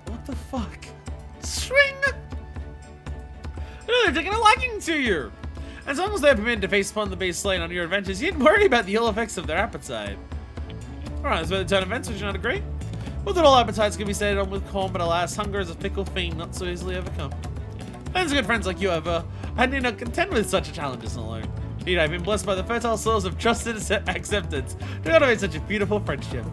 What the fuck? Swing! They're taking a liking to you. As long as they're permitted to face upon the base lane on your adventures, you needn't worry about the ill effects of their appetite. Alright, that's where the turn events, would you not agree? Well, that all appetites can be sated on with corn, but alas, hunger is a fickle fiend not so easily overcome. Thanks to good friends like you, however, I need not contend with such a challenge as alone. Indeed, I've been blessed by the fertile soils of trust and acceptance to cultivate such a beautiful friendship.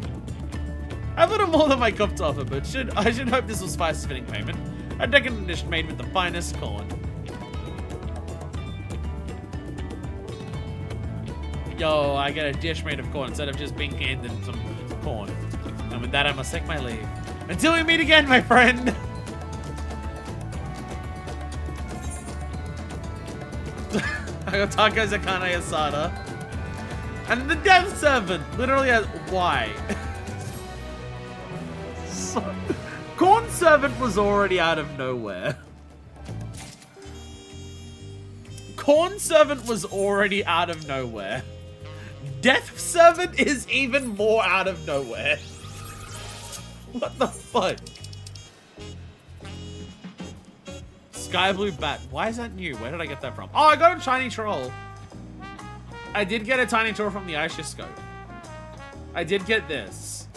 I've little more than my cup to offer, but I should hope this will suffice as fitting payment. A decadent dish made with the finest corn. Yo, I get a dish made of corn instead of just being handed some corn. And with that, I must take my leave. Until we meet again, my friend! I got tacos at Kane Asada. And the Death Servant! Literally has... Why? Corn Servant was already out of nowhere. Corn Servant was already out of nowhere. Death Servant is even more out of nowhere. What the fuck? Sky Blue Bat. Why is that new? Where did I get that from? Oh, I got a tiny troll. I did get a tiny troll from the Aisha scope. I did get this.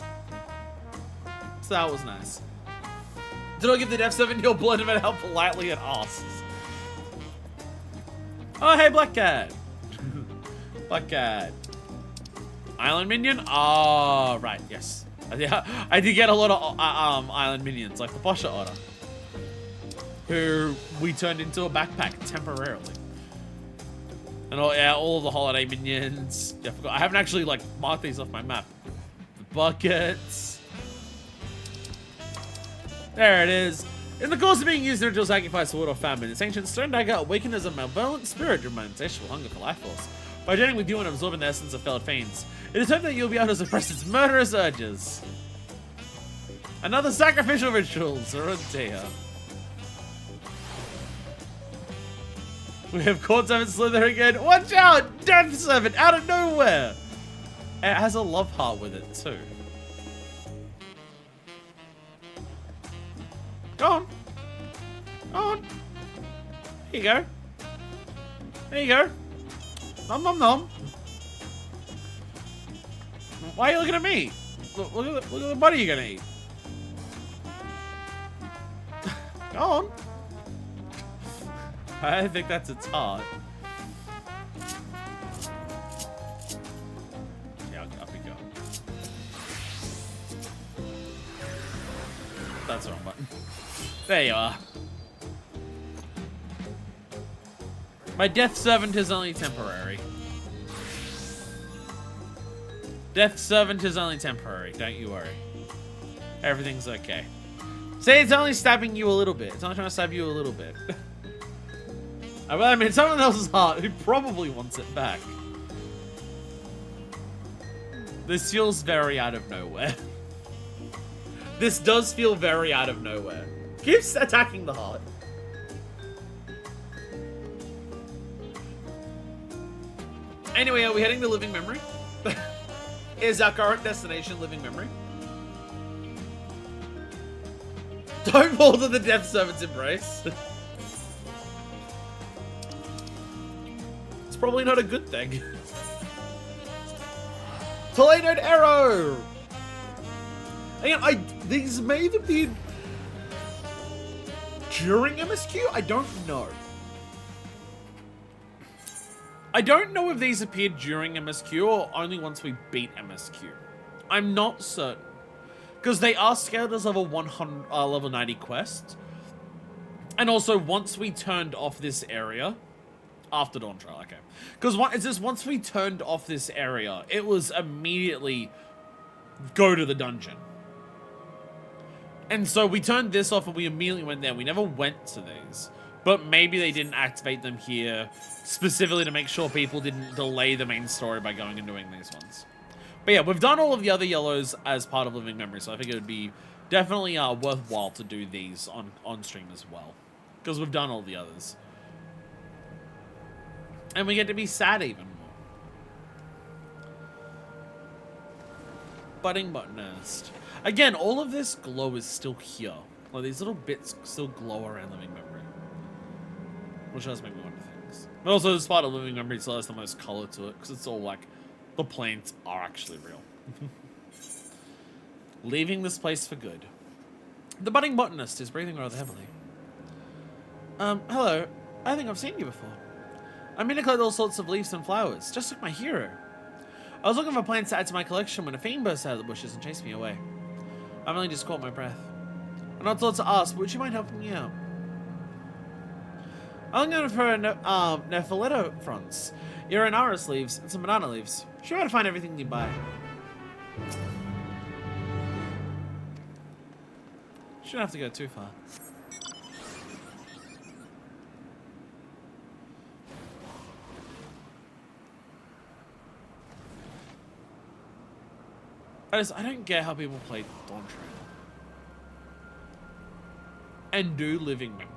So that was nice. Did I give the Death Servant your blood and how politely it asks? Oh, hey, Black Cat. Black Cat. Island Minion? Oh, right, yes. I did get a lot of island minions, like the Posha Otter, who we turned into a backpack temporarily. And all of the holiday minions. Yeah, I haven't actually like marked these off my map. The buckets. There it is. In the course of being used in ritual sacrifice, water or famine, its ancient stone dagger awakened as a malevolent spirit from an insatiable hunger for life force. By joining with you and absorbing the essence of felled fiends, it is hoped that you'll be able to suppress its murderous urges. Another sacrificial ritual, Zorotea. We have Corn Servant Slither again. Watch out! Death Servant out of nowhere! It has a love heart with it too. Go on. Go on. Here you go. There you go. Nom nom nom. Why are you looking at me? Look at the buddy you're gonna eat. Go on. I think that's its heart. Yeah, up we go. That's the wrong button. There you are. My Death Servant is only temporary. Death Servant is only temporary, don't you worry. Everything's okay. See, it's only stabbing you a little bit. It's only trying to stab you a little bit. I mean, it's someone else's heart who probably wants it back. This feels very out of nowhere. This does feel very out of nowhere. Keeps attacking the heart. Anyway, are we heading to Living Memory? Is our current destination Living Memory? Don't fall to the Death Servant's embrace. It's probably not a good thing. Tornadoed Arrow! Again, these may have appeared during MSQ? I don't know. I don't know if these appeared during MSQ or only once we beat MSQ. I'm not certain. Because they are scaled as level 100, level 90 quests. And also, once we turned off this area, after Dawntrail, okay. Because it's just once we turned off this area, it was immediately go to the dungeon. And so we turned this off and we immediately went there. We never went to these. But maybe they didn't activate them here specifically to make sure people didn't delay the main story by going and doing these ones. But yeah, we've done all of the other yellows as part of Living Memory, so I think it would be definitely worthwhile to do these on stream as well. Because we've done all the others. And we get to be sad even more. Budding Botanist. Again, all of this glow is still here. Like, these little bits still glow around Living Memory. Which does make me wonder things. But also, this part of Living Memory still has the most color to it, because it's all like, the plants are actually real. Leaving this place for good. The Budding Botanist is breathing rather heavily. Hello. I think I've seen you before. I'm here to collect all sorts of leaves and flowers, just like my hero. I was looking for plants to add to my collection when a fiend burst out of the bushes and chased me away. I've only just caught my breath. I'm not thought to ask, but would you mind helping me out? I'm going for Nephiletto fronds, Urinaris leaves, and some banana leaves. Sure how to find everything you buy. Shouldn't have to go too far. I don't get how people play Dawntrail and do Living Memory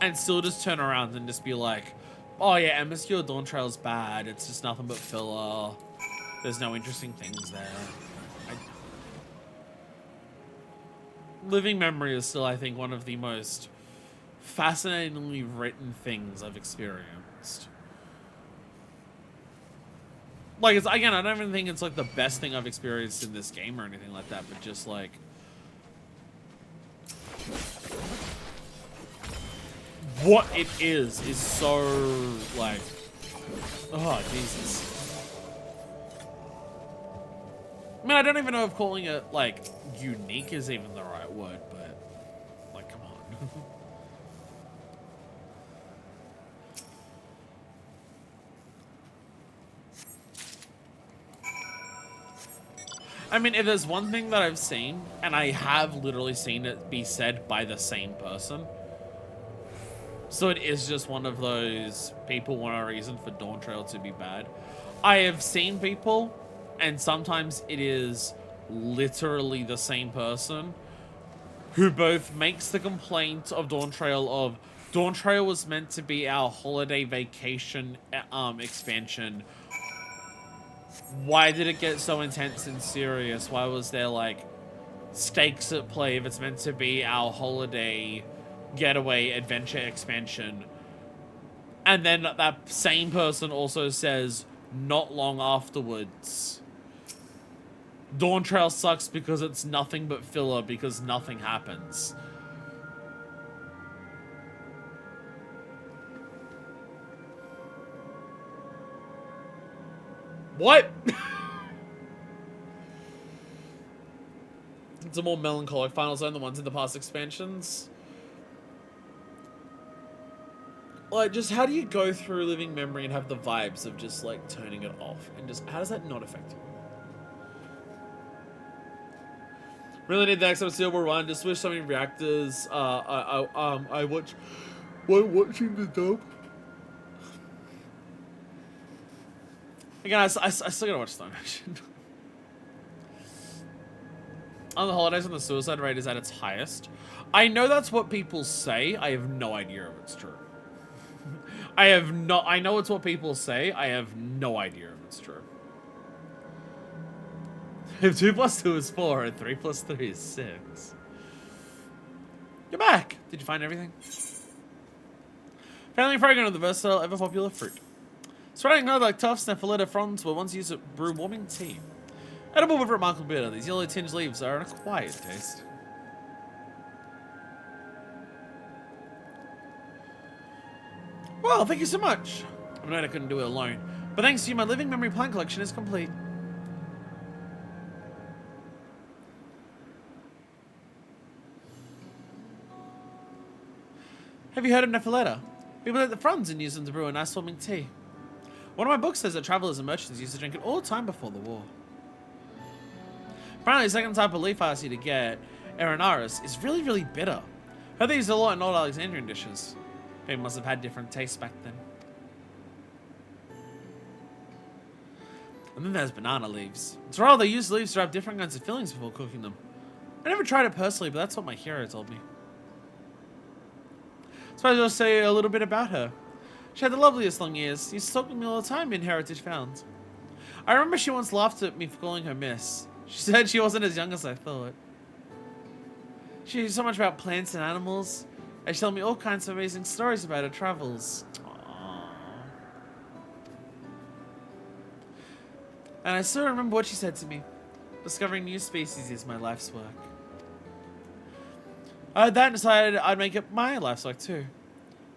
and still just turn around and just be like, oh yeah, Emisscure Dawntrail's bad, it's just nothing but filler, there's no interesting things there. Living Memory is still, I think, one of the most fascinatingly written things I've experienced. Like, it's, again, I don't even think it's, like, the best thing I've experienced in this game or anything like that, but just, like... what it is so, like... oh, Jesus. I mean, I don't even know if calling it, like, unique is even the right word, but... like, come on. I mean, if there's one thing that I've seen, and I have literally seen it be said by the same person, so it is just one of those people want a reason for Dawntrail to be bad. I have seen people, and sometimes it is literally the same person, who both makes the complaint of Dawntrail was meant to be our holiday vacation expansion. Why did it get so intense and serious? Why was there, like, stakes at play if it's meant to be our holiday getaway adventure expansion? And then that same person also says, not long afterwards, Dawntrail sucks because it's nothing but filler because nothing happens. What? It's a more melancholic final zone than the ones in the past expansions. Like, just how do you go through Living Memory and have the vibes of just, like, turning it off? And just, how does that not affect you? Really need the next episode we're on. Just wish so many reactors. I watch while watching the dub. Again, I still gotta watch Stone Action. On the holidays, when the suicide rate is at its highest. I know that's what people say. I have no idea if it's true. I know it's what people say. I have no idea if it's true. If 2 plus 2 is 4 and 3 plus 3 is 6. You're back. Did you find everything? Family fragrant of the versatile, ever popular fruit. Spreading out like tough Nephiletto fronds were once used to brew warming tea. Edible with remarkable bitter, these yellow tinged leaves are an acquired taste. Well, thank you so much. I know I couldn't do it alone, but thanks to you, my Living Memory plant collection is complete. Have you heard of Nephiletta? People at the fronts and use them to brew a nice swarming tea. One of my books says that travelers and merchants used to drink it all the time before the war. Apparently, the second type of leaf I asked you to get, Arenaris, is really, really bitter. Heard they used a lot in old Alexandrian dishes. They must have had different tastes back then. And then there's banana leaves. It's rare they use leaves to have different kinds of fillings before cooking them. I never tried it personally, but that's what my hero told me. Suppose I'll say a little bit about her. She had the loveliest long years. She used to talk with me all the time in Heritage Found. I remember she once laughed at me for calling her Miss. She said she wasn't as young as I thought. She knew so much about plants and animals, and she told me all kinds of amazing stories about her travels. Aww. And I still remember what she said to me. Discovering new species is my life's work. I heard that and decided I'd make it my life's work too.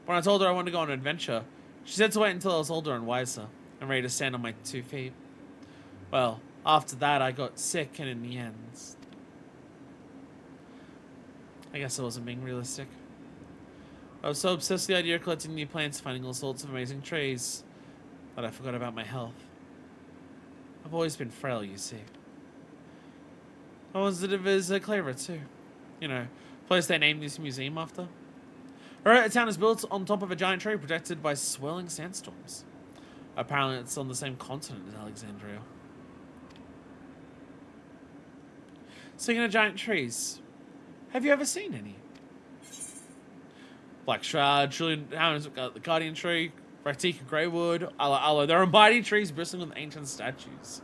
When I told her I wanted to go on an adventure, she said to wait until I was older and wiser, and ready to stand on my 2 feet. Well, after that I got sick, and in the end... I guess I wasn't being realistic. I was so obsessed with the idea of collecting new plants, finding all sorts of amazing trees, that I forgot about my health. I've always been frail, you see. I was a bit of a Clara too. You know, place they named this museum after. Our town is built on top of a giant tree protected by swirling sandstorms. Apparently it's on the same continent as Alexandria. Speaking of giant trees, have you ever seen any? Black Shroud, Trillion, the Arcadion tree, Raktika Greywood, Ala. There are mighty trees bristling with ancient statues.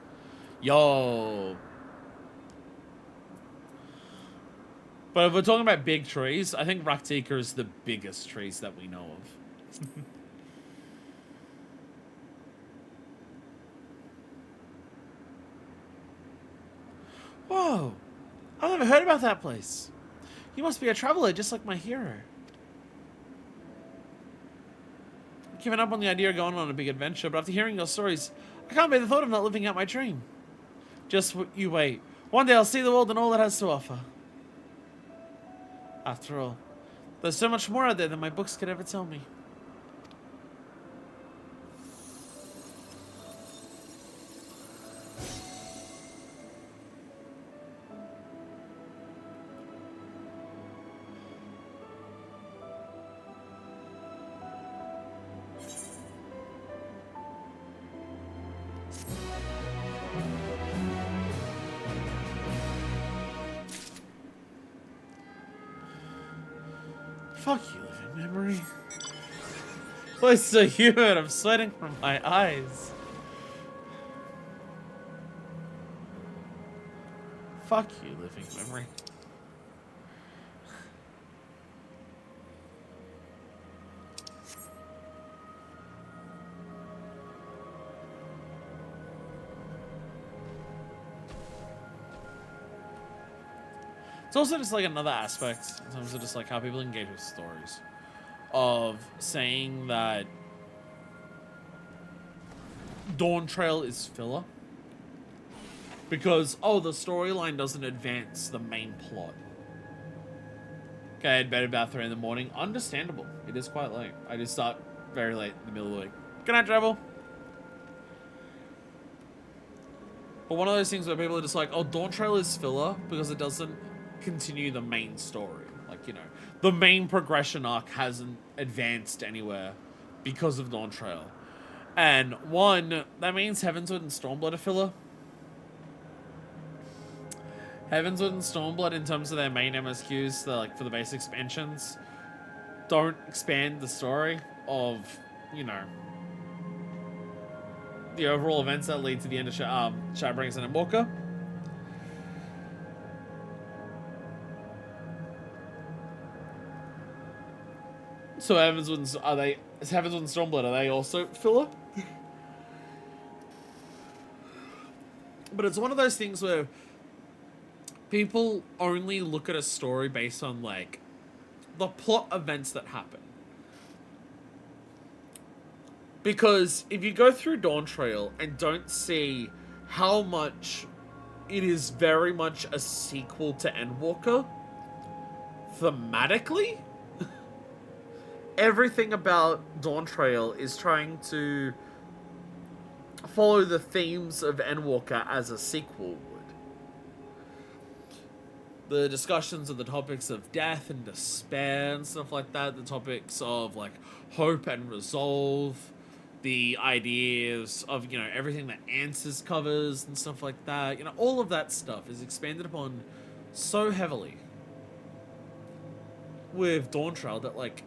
Yo. But if we're talking about big trees, I think Raktika is the biggest trees that we know of. Whoa. I've never heard about that place. You must be a traveler just like my hero. I've given up on the idea of going on a big adventure, but after hearing your stories, I can't bear the thought of not living out my dream. Just you wait. One day I'll see the world and all it has to offer. After all, there's so much more out there than my books could ever tell me. Fuck you, living memory. Place so humid, I'm sweating from my eyes. Fuck you, living memory. It's also just like another aspect in terms of just like how people engage with stories. Of saying that Dawntrail is filler. Because, oh, the storyline doesn't advance the main plot. Okay, I had bed about 3 in the morning. Understandable. It is quite late. I just start very late in the middle of the week. Good night, travel. But one of those things where people are just like, oh, Dawntrail is filler because it doesn't continue the main story. Like, you know, the main progression arc hasn't advanced anywhere because of Dawntrail. And one, that means Heavenswood and Stormblood are filler. Heavenswood and Stormblood, in terms of their main MSQs, like for the base expansions, don't expand the story of, you know, the overall events that lead to the end of Shadowbringers and Emborca. So Heavenswood and Stormblood, are they also filler? But it's one of those things where people only look at a story based on, like, the plot events that happen. Because if you go through Dawntrail and don't see how much it is very much a sequel to Endwalker, thematically, everything about Dawntrail is trying to follow the themes of Endwalker as a sequel would. The discussions of the topics of death and despair and stuff like that, the topics of like hope and resolve, the ideas of, you know, everything that Answers covers and stuff like that, you know, all of that stuff is expanded upon so heavily with Dawntrail that, like,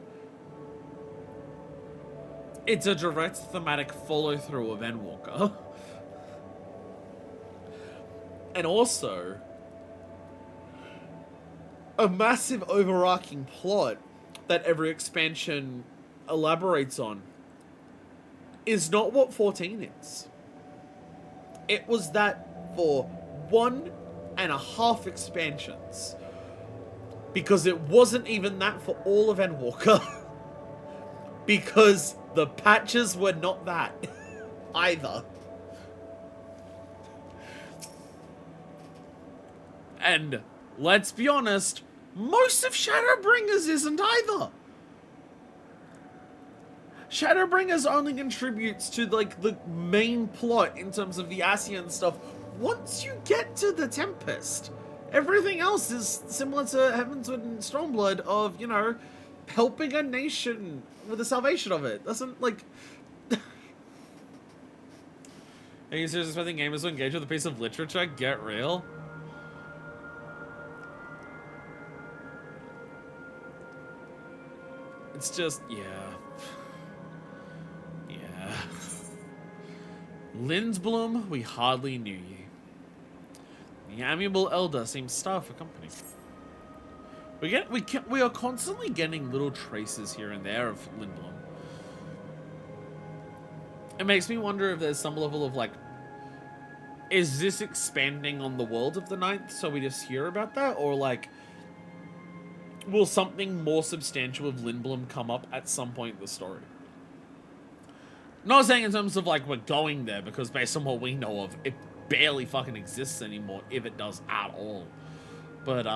it's a direct thematic follow-through of Endwalker. And also a massive overarching plot that every expansion elaborates on is not what 14 is. It was that for 1.5 expansions. Because it wasn't even that for all of Endwalker. Because the patches were not that either. And let's be honest, most of Shadowbringers isn't either. Shadowbringers only contributes to, like, the main plot in terms of the Ascian stuff once you get to the Tempest. Everything else is similar to Heavensward and Stormblood of, you know, helping a nation with the salvation of it. Doesn't, like... Are you seriously expecting gamers to engage with a piece of literature? Get real. It's just, yeah. Yeah. Lindsblom, we hardly knew you. The amiable elder seems starved for company. We are constantly getting little traces here and there of Lindblom. It makes me wonder if there's some level of, like, is this expanding on the world of the Ninth so we just hear about that? Or, like, will something more substantial of Lindblom come up at some point in the story? Not saying in terms of, like, we're going there, because based on what we know of, it barely fucking exists anymore, if it does at all. But,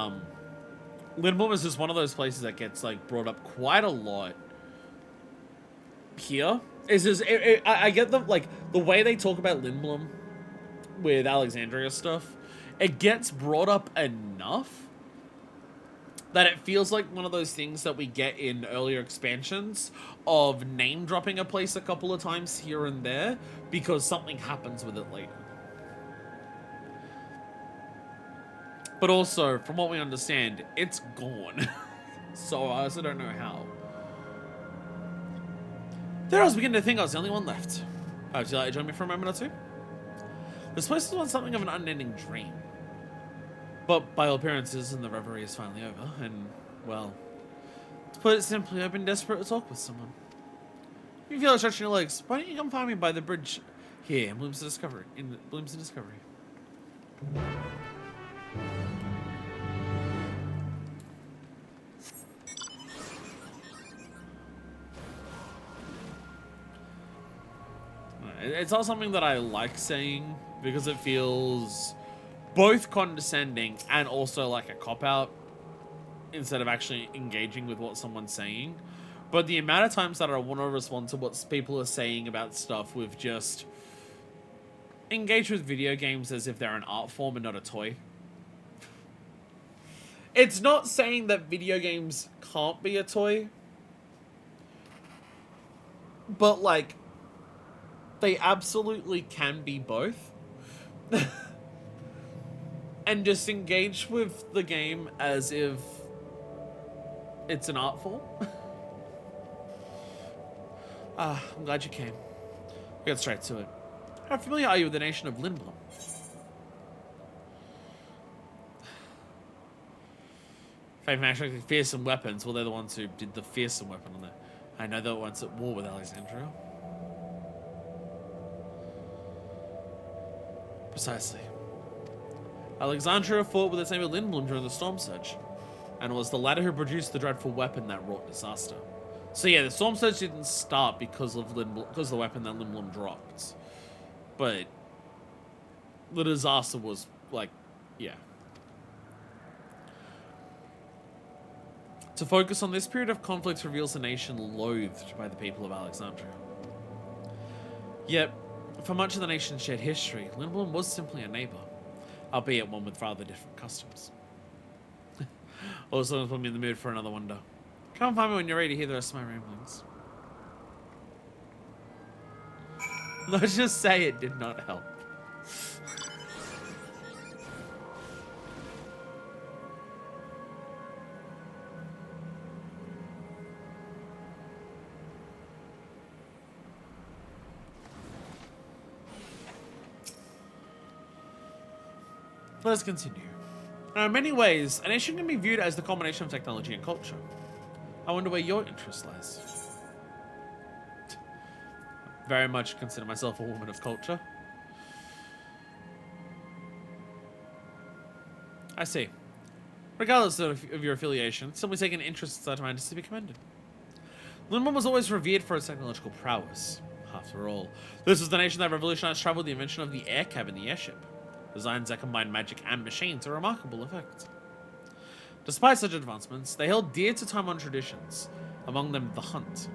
Lindblom is just one of those places that gets, like, brought up quite a lot here. It's just, I get the, like, the way they talk about Lindblom with Alexandria stuff, it gets brought up enough that it feels like one of those things that we get in earlier expansions of name-dropping a place a couple of times here and there because something happens with it later. But also, from what we understand, it's gone. So I also don't know how. There I was beginning to think I was the only one left. Would you like to join me for a moment or two? This place was once something of an unending dream. But by all appearances, the reverie is finally over, and, well, to put it simply, I've been desperate to talk with someone. If you feel like stretching your legs, why don't you come find me by the bridge here in Bloom's Discovery. It's not something that I like saying, because it feels both condescending and also like a cop-out instead of actually engaging with what someone's saying. But the amount of times that I want to respond to what people are saying about stuff with just engage with video games as if they're an art form and not a toy. It's not saying that video games can't be a toy, but, like, they absolutely can be both. And just engage with the game as if it's an art form. I'm glad you came. We'll get straight to it. How familiar are you with the nation of Lindblom? Faith actually fearsome weapons. Well, they're the ones who did the fearsome weapon on there. I know they're the ones at war with Alexandria. Precisely. Alexandria fought with the same Lindblom during the Storm Surge, and it was the latter who produced the dreadful weapon that wrought disaster. So yeah, the Storm Surge didn't start because of the weapon that Lindblom dropped, but the disaster was, like, yeah. To focus on this period of conflict reveals a nation loathed by the people of Alexandria. Yet, for much of the nation's shared history, Lindblom was simply a neighbor, albeit one with rather different customs. Also, put me in the mood for another wonder. Come find me when you're ready to hear the rest of my ramblings. Let's just say it did not help. Let's continue. Now, in many ways, a nation can be viewed as the combination of technology and culture. I wonder where your interest lies. Very much consider myself a woman of culture. I see. Regardless of your affiliation, simply taking an interest in such mind is to be commended. Lindblom was always revered for its technological prowess. After all, this was the nation that revolutionized travel with the invention of the air cab and the airship. Designs that combine magic and machine to remarkable effect. Despite such advancements, they held dear to time-honored traditions, among them the hunt.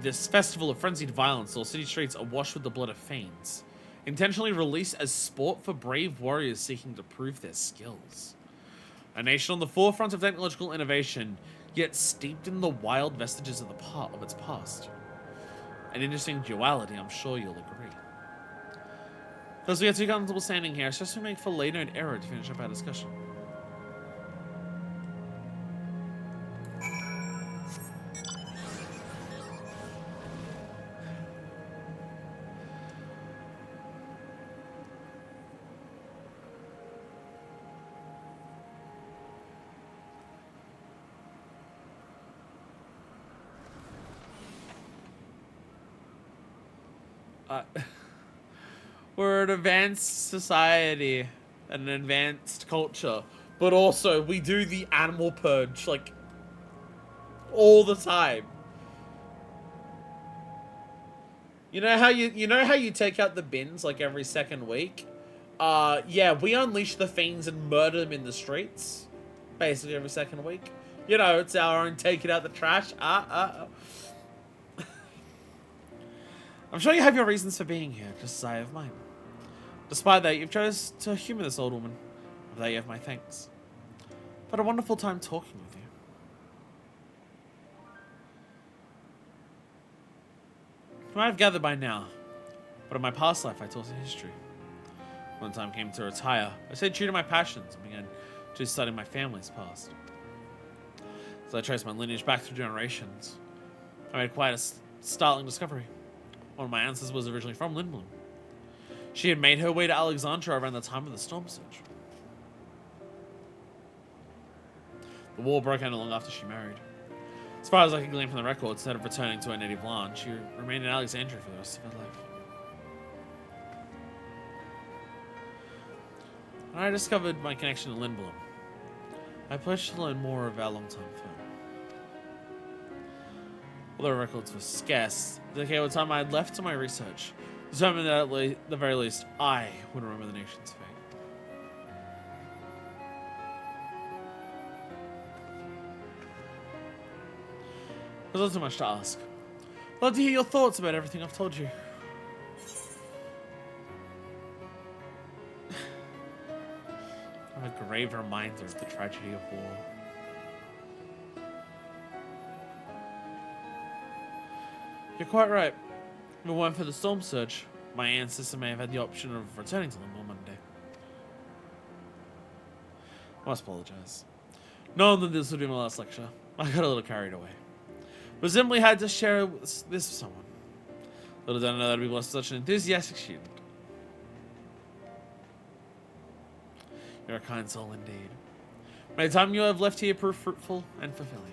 This festival of frenzied violence saw city streets awash with the blood of fiends, intentionally released as sport for brave warriors seeking to prove their skills. A nation on the forefront of technological innovation, yet steeped in the wild vestiges of its past. An interesting duality, I'm sure you'll agree. As we get too comfortable standing here, it's just to make for later an error to finish up our discussion. We're an advanced society and an advanced culture, but also we do the animal purge like all the time. You know how you take out the bins like every second week? Yeah, we unleash the fiends and murder them in the streets basically every second week. You know, it's our own taking out the trash. I'm sure you have your reasons for being here, just as I have mine. Despite that, you've chosen to humor this old woman. For that you have my thanks. But a wonderful time talking with you. You might have gathered by now, but in my past life I taught history. When the time came to retire, I stayed true to my passions and began to study my family's past. So I traced my lineage back through generations. I made quite a startling discovery. One of my ancestors was originally from Lindblom. She had made her way to Alexandria around the time of the Storm Surge. The war broke out long after she married. As far as I can glean from the records, instead of returning to her native land, she remained in Alexandria for the rest of her life. When I discovered my connection to Lindblom, I pledged to learn more of our long-time firm. Although records were scarce, the decade of time I had left to my research determined that at the very least I would remember the nation's fate. There's not too much to ask. I'd love to hear your thoughts about everything I've told you. I'm a grave reminder of the tragedy of war. You're quite right. If it weren't for the Storm Surge, my ancestor may have had the option of returning to Lindblom one day. I must apologize. Knowing that this would be my last lecture, I got a little carried away. But simply had to share this with someone. Little did I know that I'd be blessed with such an enthusiastic student. You're a kind soul indeed. May the time you have left here prove fruitful and fulfilling.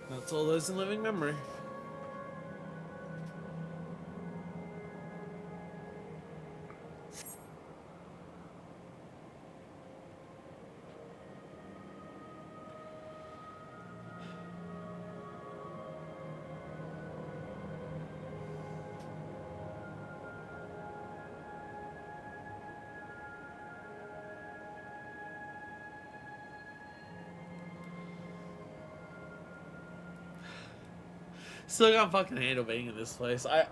That's all those in living memory. Still can't fucking handle being in this place. Oh.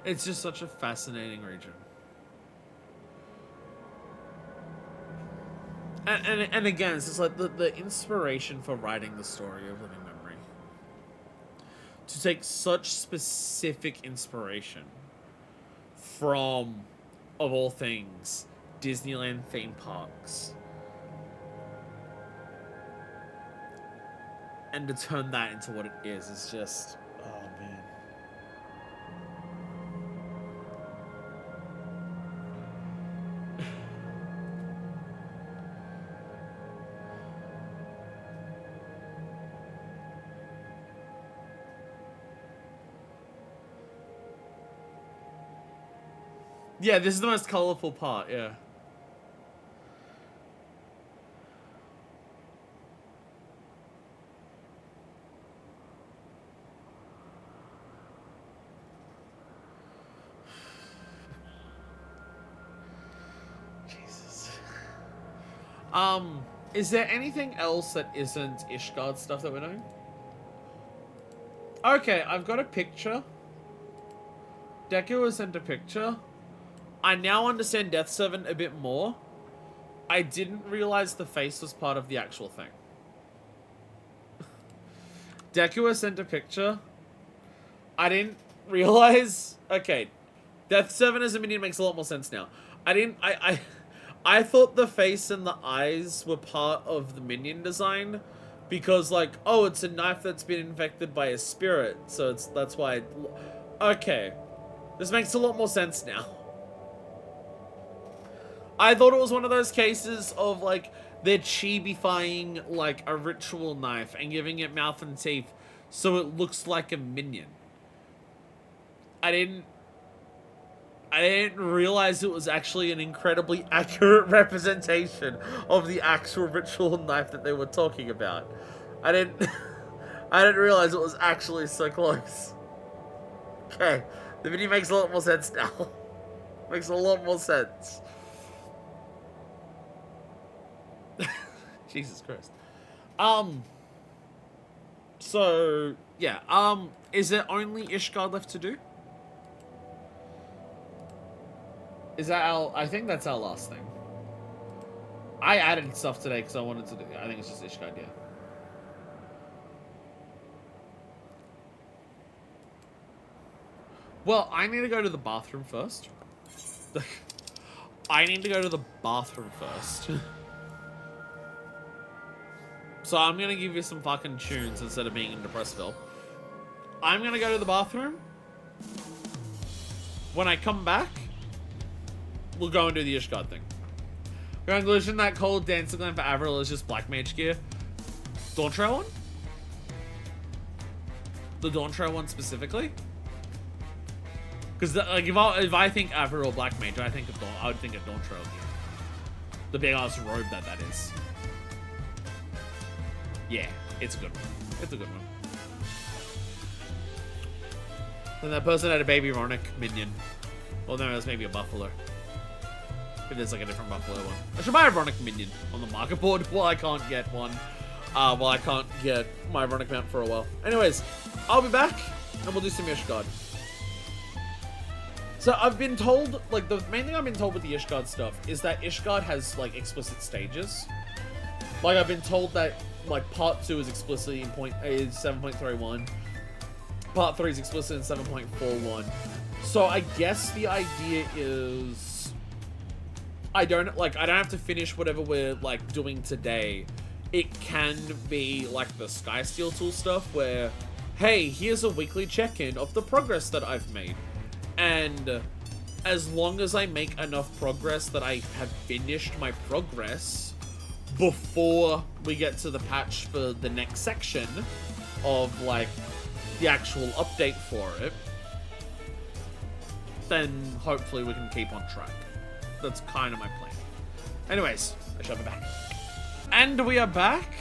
It's just such a fascinating region. And again, it's just like the inspiration for writing the story of Living Memory. To take such specific inspiration from, of all things, Disneyland theme parks. And to turn that into what it is just, oh man. Yeah, this is the most colorful part, yeah. Jesus. Is there anything else that isn't Ishgard stuff that we're doing? Okay, I've got a picture. Deku has sent a picture. I now understand Death 7 a bit more. I didn't realize the face was part of the actual thing. Deku has sent a picture. I didn't realize... Okay. Death 7 as a minion makes a lot more sense now. I thought the face and the eyes were part of the minion design. Because, like, oh, it's a knife that's been infected by a spirit. So that's why... Okay. This makes a lot more sense now. I thought it was one of those cases of, like, they're chibifying, like, a ritual knife and giving it mouth and teeth so it looks like a minion. I didn't realize it was actually an incredibly accurate representation of the actual ritual knife that they were talking about. I didn't realize it was actually so close. Okay, the video makes a lot more sense now. Makes a lot more sense. Jesus Christ. So, yeah, is there only Ishgard left to do? Is that I think that's our last thing. I added stuff today because I wanted to do, I think it's just Ishgard, yeah. Well, I need to go to the bathroom first. I need to go to the bathroom first. So I'm gonna give you some fucking tunes instead of being in Depressville. I'm gonna go to the bathroom. When I come back, we'll go and do the Ishgard thing. Conclusion, that cold dancing line for Avril is just black mage gear. Dawntrail one? The Dawntrail one specifically? Because like if I think Avril black mage, I would think of Dawntrail gear. The big ass robe that is. Yeah, it's a good one. It's a good one. And that person had a baby Ronic minion. Well, no, it was maybe a buffalo. If there's like a different buffalo one. I should buy a Ronic minion on the market board while I can't get one. While I can't get my Ronic mount for a while. Anyways, I'll be back and we'll do some Ishgard. So I've been told, like the main thing I've been told with the Ishgard stuff is that Ishgard has like explicit stages. Like I've been told that like part 2 is explicitly in 7.31. Part 3 is explicit in 7.41. So I guess the idea is I don't have to finish whatever we're like doing today. It can be like the Skysteel tool stuff where, hey, here's a weekly check-in of the progress that I've made. And as long as I make enough progress that I have finished my progress before we get to the patch for the next section of, like, the actual update for it, then hopefully we can keep on track. That's kind of my plan. Anyways, I shall be back. And we are back.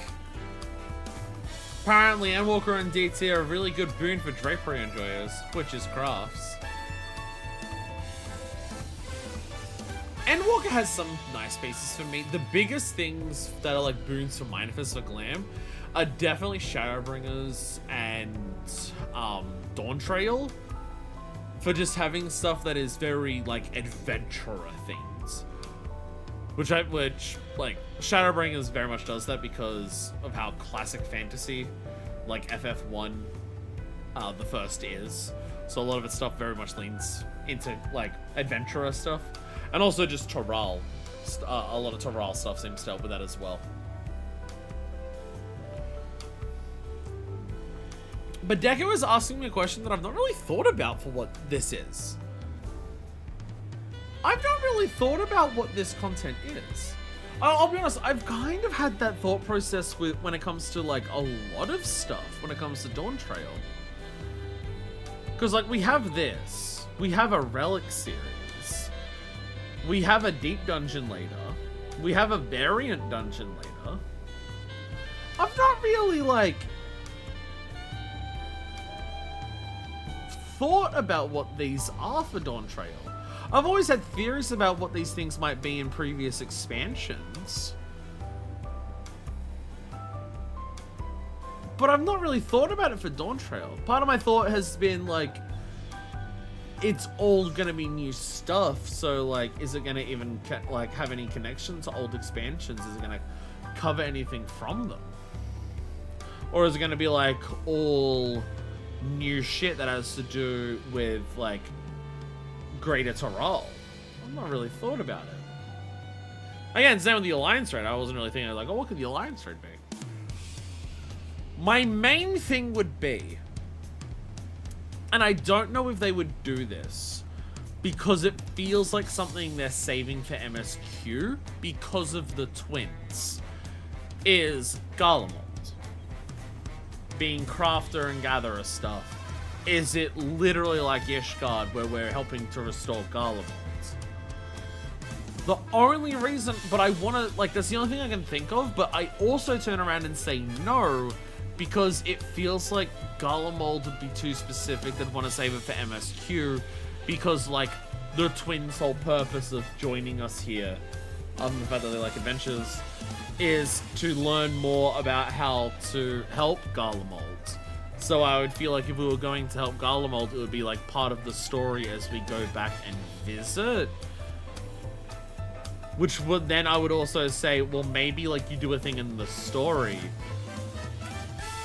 Apparently, Endwalker and DT are a really good boon for drapery enjoyers, which is crafts. Endwalker has some nice pieces for me. The biggest things that are like boons for Manifest or Glam are definitely Shadowbringers and Dawntrail, for just having stuff that is very like adventurer things. Which like Shadowbringers very much does that because of how classic fantasy like FF1 the first is. So a lot of its stuff very much leans into like adventurer stuff. And also just Toral. A lot of Toral stuff seems to help with that as well. But Decker was asking me a question that I've not really thought about for what this is. I've not really thought about what this content is. I'll be honest, I've kind of had that thought process with when it comes to like a lot of stuff when it comes to Dawntrail. Because like we have this, we have a relic series, we have a deep dungeon later, we have a variant dungeon later. I've not really like thought about what these are for Dawntrail. I've always had theories about what these things might be in previous expansions. But I've not really thought about it for Dawntrail. Part of my thought has been like, it's all gonna be new stuff, so like, is it gonna even like have any connection to old expansions? Is it gonna cover anything from them? Or is it gonna be like all new shit that has to do with like Greater Toral? I've not really thought about it. Again, same with the Alliance Raid. I wasn't really thinking like, oh, what could the Alliance Raid be? My main thing would be, and I don't know if they would do this, because it feels like something they're saving for MSQ because of the twins, is Garlemald. Being crafter and gatherer stuff. Is it literally like Ishgard where we're helping to restore Garlemald? The only reason, but I want to, like, that's the only thing I can think of, but I also turn around and say no, because it feels like Garlemald would be too specific. They'd want to save it for MSQ, because, like, the twins' whole purpose of joining us here, other than the fact that they like adventures, is to learn more about how to help Garlemald. So I would feel like if we were going to help Garlemald, it would be like part of the story as we go back and visit. Which would then I would also say, well, maybe like you do a thing in the story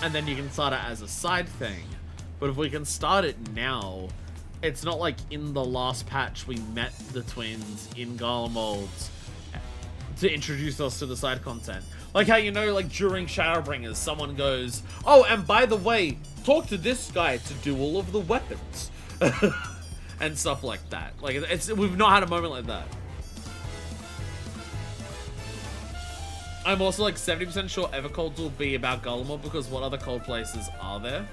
and then you can start it as a side thing. But if we can start it now, it's not like in the last patch we met the twins in Garlemald to introduce us to the side content. Like how, you know, like during Shadowbringers, someone goes, oh, and by the way, talk to this guy to do all of the weapons. And stuff like that. Like, we've not had a moment like that. I'm also like 70% sure Evercold will be about Garlemald, because what other cold places are there?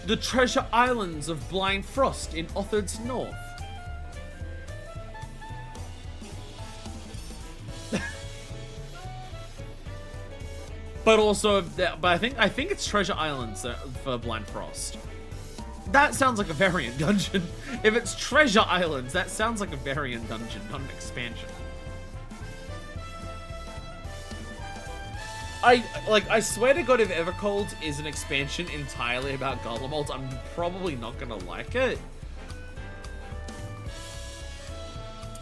The treasure islands of Blind Frost in Othard's North. But also, but I think it's Treasure Islands for Blind Frost. That sounds like a variant dungeon. If it's Treasure Islands, that sounds like a variant dungeon, not an expansion. I swear to God, if Evercold is an expansion entirely about Garlemald, I'm probably not gonna like it.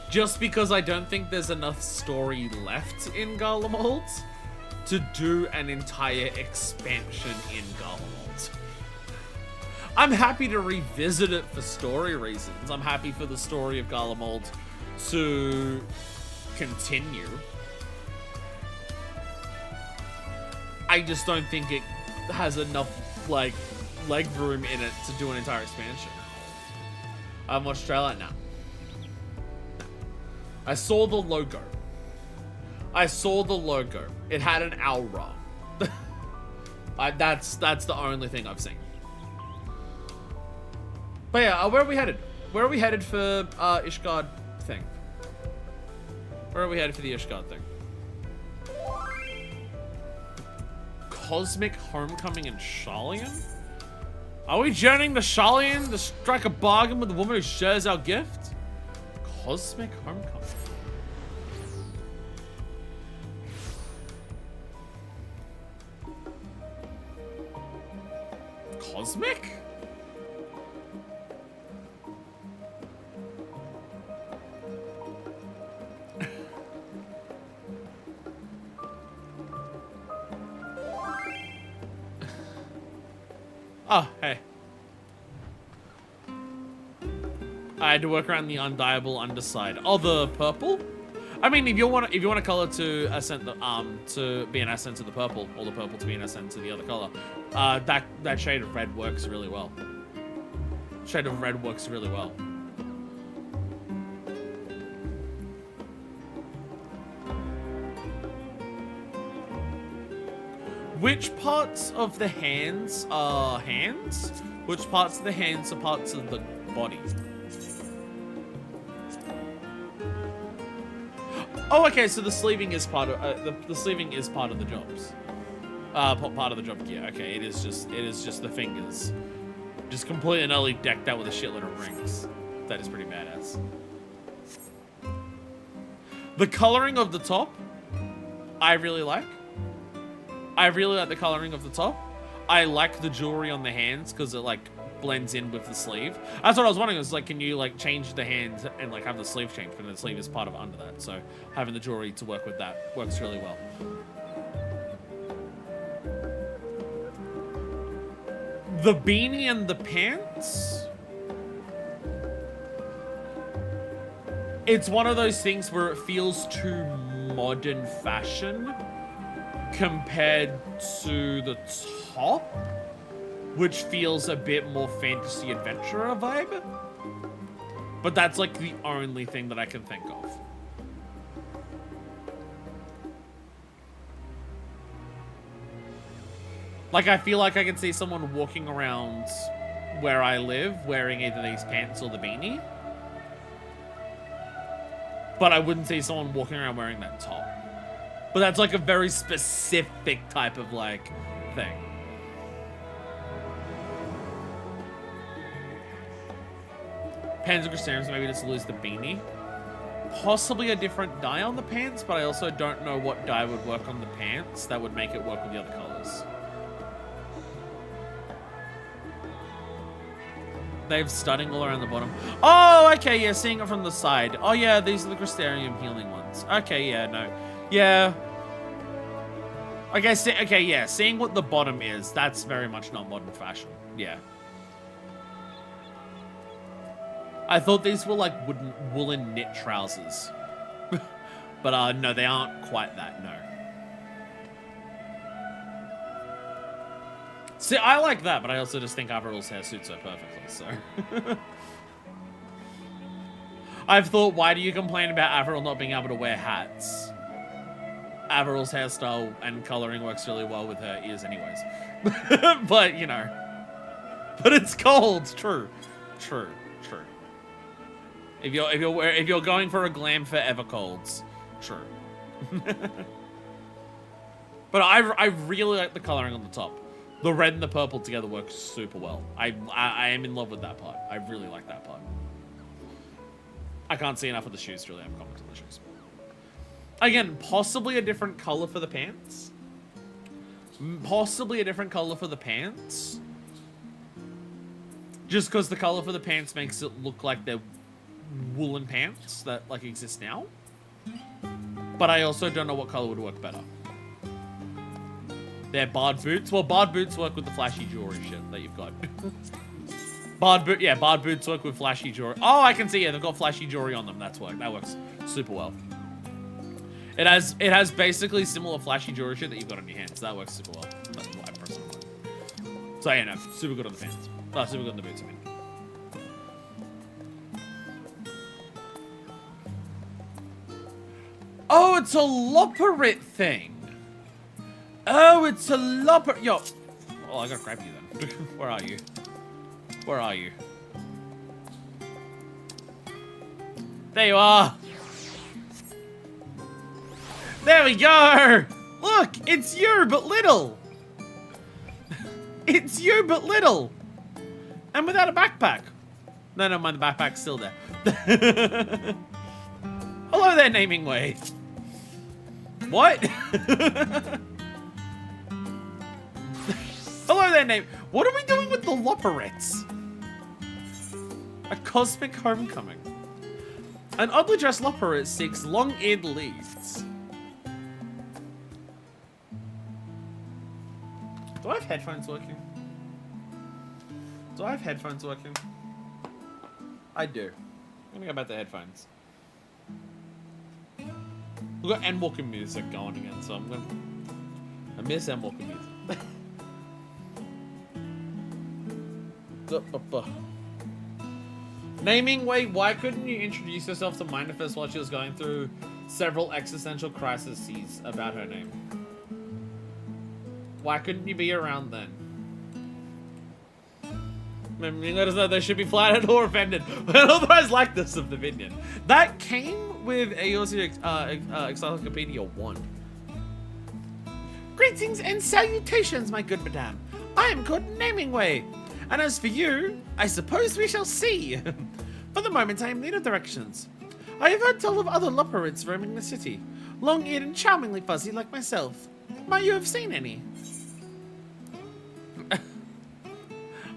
Just because I don't think there's enough story left in Garlemald to do an entire expansion in Garlemald. I'm happy to revisit it for story reasons. I'm happy for the story of Garlemald to continue. I just don't think it has enough, like, leg room in it to do an entire expansion. I haven't watched the trailer now. I saw the logo. It had an aura. That's the only thing I've seen. But yeah, where are we headed? Where are we headed for Ishgard thing? Where are we headed for the Ishgard thing? Cosmic Homecoming in Sharlayan? Are we journeying to Sharlayan to strike a bargain with the woman who shares our gift? Cosmic Homecoming. Cosmic? Oh, hey. I had to work around the undiable underside. Oh, the purple? I mean, if you want a color to ascend the to be an ascent to the purple, or the purple to be an ascent to the other color, that shade of red works really well. Shade of red works really well. Which parts of the hands are hands? Which parts of the hands are parts of the body? Oh, okay. So the sleeving is part of the sleeving is part of the jobs. Part of the job gear. Okay, it is just the fingers, just completely and utterly decked out with a shitload of rings. That is pretty badass. The coloring of the top, I really like. I really like the coloring of the top. I like the jewelry on the hands because it like blends in with the sleeve. That's what I was wondering. Was like, can you like change the hand and like have the sleeve change? But the sleeve is part of under that. So having the jewelry to work with that works really well. The beanie and the pants. It's one of those things where it feels too modern fashion compared to the top, which feels a bit more fantasy adventurer vibe. But that's like the only thing that I can think of. Like, I feel like I can see someone walking around where I live wearing either these pants or the beanie. But I wouldn't see someone walking around wearing that top. But that's like a very specific type of like thing. Pants and Crystariums, maybe just lose the beanie. Possibly a different dye on the pants, but I also don't know what dye would work on the pants that would make it work with the other colors. They have studding all around the bottom. Oh, okay, yeah, seeing it from the side. Oh, yeah, these are the Crystarium healing ones. Okay, yeah, no. Yeah. Okay, yeah, seeing what the bottom is, that's very much not modern fashion. Yeah. I thought these were like woolen knit trousers. But no, they aren't quite that, no. See, I like that, but I also just think Averil's hair suits her perfectly, so. I've thought, why do you complain about Averil not being able to wear hats? Averil's hairstyle and coloring works really well with her ears anyways. But, you know. But it's cold. True. True. True. If you're going for a glam for Evercolds, true. But I really like the coloring on the top. The red and the purple together work super well. I am in love with that part. I really like that part. I can't see enough of the shoes to really have a comment on the shoes. Again, possibly a different color for the pants. Possibly a different color for the pants. Just because the color for the pants makes it look like they're woolen pants that like exist now. But I also don't know what color would work better. They're barred boots. Well, barred boots work with the flashy jewelry shit that you've got. Barred boots work with flashy jewelry. Oh, I can see, yeah, they've got flashy jewelry on them. That works super well. It has basically similar flashy jewelry shit that you've got on your hands. That works super well. That's what I personally like. So yeah, no, super good on the fans. Oh, super good on the boots, I mean. Oh, it's a Loperit thing. Oh, it's a Loperit. Yo. Oh, I gotta grab you then. Where are you? Where are you? There you are. There we go. Look, it's you, but little. It's you, but little. And without a backpack. No, never mind, the backpack's still there. Hello there, naming way. What? Hello there, name. What are we doing with the Loperits? A cosmic homecoming. An oddly dressed Loperit seeks long-eared leads. Do I have headphones working? Do I have headphones working? I do. I'm gonna go back to headphones. We've got Endwalker music going again, so I'm gonna... I miss Endwalker music. Naming way, why couldn't you introduce yourself to Minifest while she was going through several existential crises about her name? Why couldn't you be around then? Let us know they should be flattered or offended. Unauthorized likeness of the Vinion. That came with AOC Encyclopedia 1. Greetings and salutations, my good madame. I am called Naming Way. And as for you, I suppose we shall see. For the moment, I am need of directions. I have heard tell of other Loperits roaming the city, long-eared and charmingly fuzzy like myself. Might you have seen any?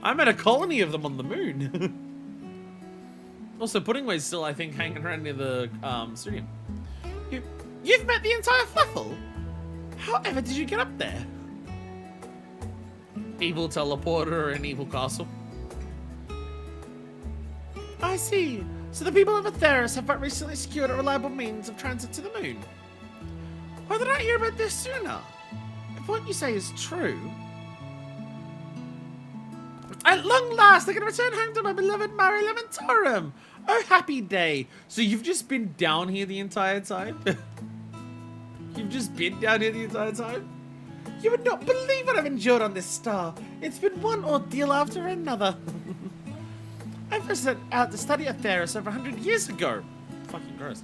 I met a colony of them on the moon. Also, Puddingway's still, I think, hanging around near the studio. You've met the entire Fluffle? However did you get up there? Evil teleporter and evil castle. I see. So the people of Atheros have but recently secured a reliable means of transit to the moon. Why did I hear about this sooner? If what you say is true... At long last, I can return home to my beloved Mare Lamentorum. Oh, happy day. So you've just been down here the entire time? You've just been down here the entire time? You would not believe what I've endured on this star. It's been one ordeal after another. I first set out to study Atheros over 100 years ago. Fucking gross.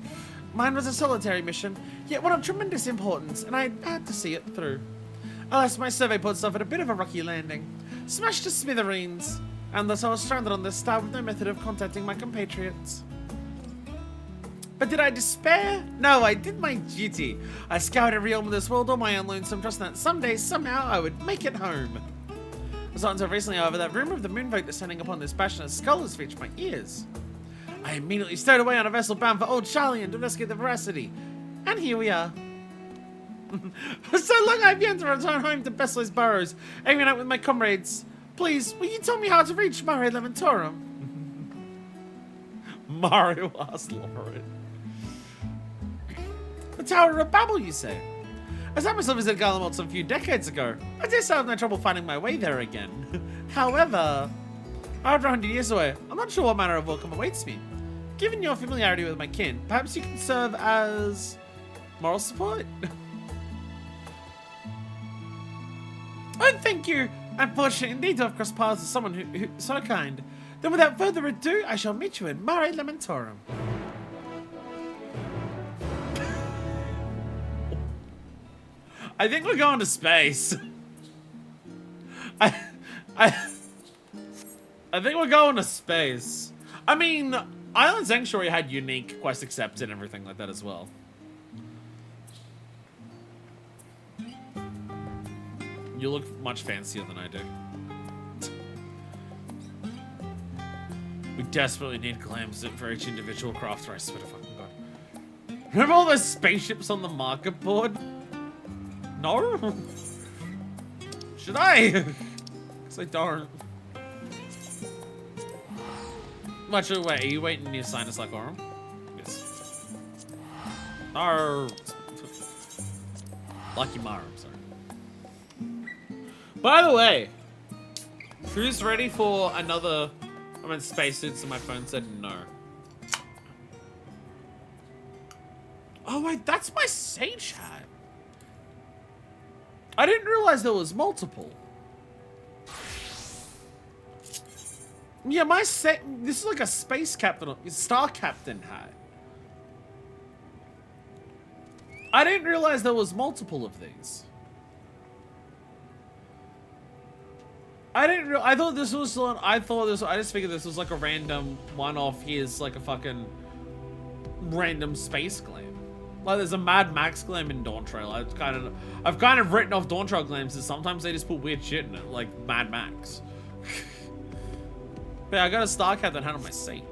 Mine was a solitary mission, yet one of tremendous importance, and I had to see it through. Alas, my survey pod suffered a bit of a rocky landing. Smashed to smithereens, and thus I was stranded on this star with no method of contacting my compatriots. But did I despair? No, I did my duty. I scoured every realm of this world on my own lonesome, trusting that someday, somehow, I would make it home. It was not until recently, however, that rumor of the moonvote descending upon this passionate skull has reached my ears. I immediately stowed away on a vessel bound for Old Charlian to investigate the veracity. And here we are. For so long I've yearned to return home to Bestley's Burrows, hanging out with my comrades. Please, will you tell me how to reach Mare Lamentorum? Mario asked Loperit. The Tower of Babel, you say? I saw myself visited Galamalt some few decades ago. I dare say I have no trouble finding my way there again. However, after 100 years away, I'm not sure what manner of welcome awaits me. Given your familiarity with my kin, perhaps you can serve as moral support? Oh, thank you! I'm fortunate indeed to have crossed paths with someone who's so kind. Then without further ado, I shall meet you in Mare Lamentorum. I think we're going to space. I think we're going to space. I mean, Island Sanctuary had unique quest accepts and everything like that as well. You look much fancier than I do. We desperately need clams for each individual crafter, I swear to fucking God. Remember all those spaceships on the market board? No? Should I? Because I don't. Actually, wait, are you waiting near Sinus Lycorum? Yes. No. Lucky Mara, I'm sorry. By the way, Who's ready for another... I meant spacesuits and my phone said no. Oh wait, that's my Sage hat. I didn't realize there was multiple. Yeah, this is like a space captain, star captain hat. I didn't realize there was multiple of these. I thought this was on, I just figured this was like a random one-off. Here's like a fucking random space glam. Like there's a Mad Max glam in Dawntrail. I've kind of written off Dawntrail glams as sometimes they just put weird shit in it, like Mad Max. But yeah, I got a star captain hat on my Sage.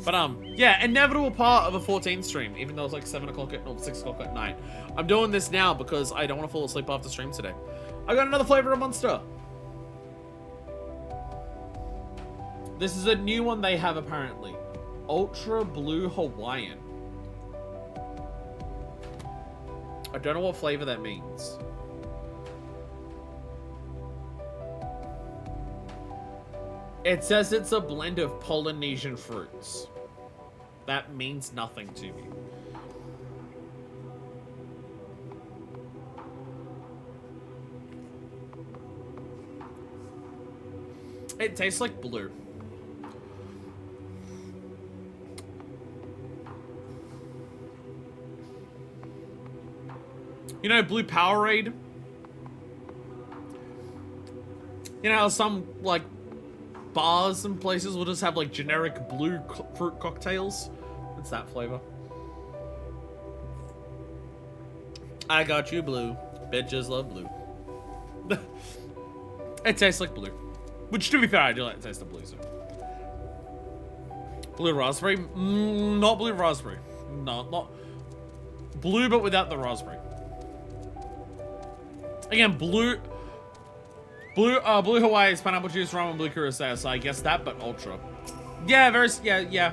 But yeah, inevitable part of a 14 stream, even though it's like 7 o'clock at, or 6 o'clock at night. I'm doing this now because I don't want to fall asleep after stream today. I got another flavor of Monster. This is a new one they have apparently. Ultra Blue Hawaiian. I don't know what flavor that means. It says it's a blend of Polynesian fruits. That means nothing to me. It tastes like blue. You know, Blue Powerade? You know how some, like, bars and places will just have, like, generic blue fruit cocktails? It's that flavor. I got you, blue. Bitches love blue. It tastes like blue. Which, to be fair, I do like the taste of blue, so. Blue raspberry? Not blue raspberry. No, not... Blue, but without the raspberry. Again, blue Hawaii is pineapple juice, rum, and blue curacao, so I guess that, but ultra. Yeah, very, yeah.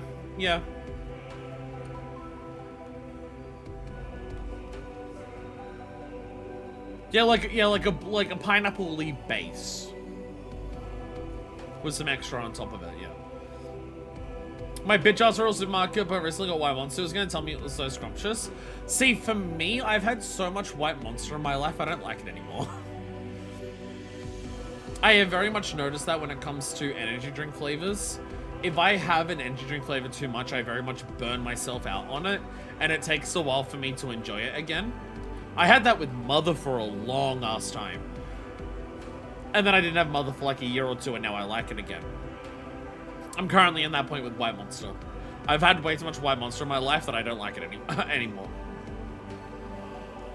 Yeah, like a pineapple-y base. With some extra on top of it, yeah. My bitch ass Royal Supermarket, but recently got White Monster. Was gonna tell me it was so scrumptious. See, for me, I've had so much White Monster in my life, I don't like it anymore. I have very much noticed that when it comes to energy drink flavors. If I have an energy drink flavor too much, I very much burn myself out on it, and it takes a while for me to enjoy it again. I had that with Mother for a long ass time. And then I didn't have Mother for like a year or two, and now I like it again. I'm currently in that point with White Monster. I've had way too much White Monster in my life that I don't like it anymore.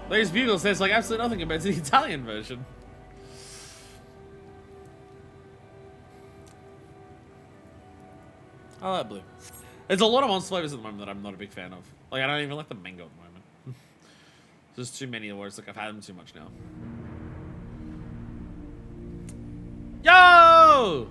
Ladies Bugle says like absolutely nothing compared to the Italian version. I like blue. There's a lot of Monster flavors at the moment that I'm not a big fan of. Like I don't even like the mango at the moment. There's too many words, like I've had them too much now. Yo!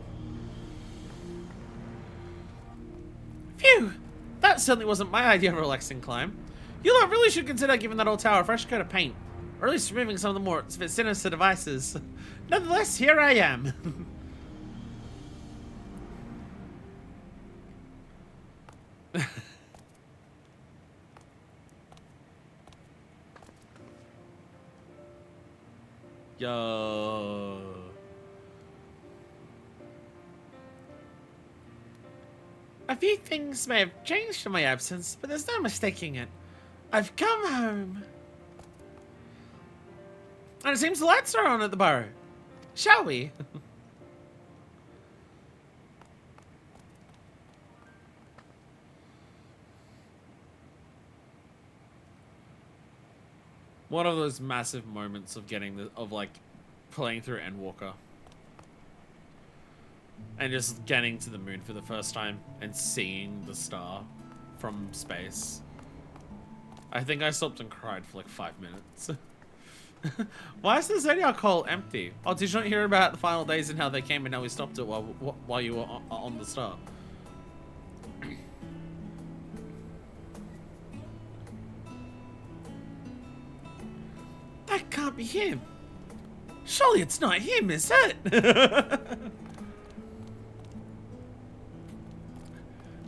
Phew! That certainly wasn't my idea of a relaxing climb. You lot really should consider giving that old tower a fresh coat of paint. Or at least removing some of the more sinister devices. Nonetheless, here I am. Yo. A few things may have changed in my absence, but there's no mistaking it. I've come home. And it seems the lights are on at the burrow. Shall we? One of those massive moments of like playing through Endwalker. And just getting to the moon for the first time and seeing the star from space. I think I stopped and cried for like 5 minutes. Why is the Zodiac hole empty? Oh, did you not hear about the final days and how they came and how we stopped it while you were on the star? That can't be him. Surely it's not him, is it?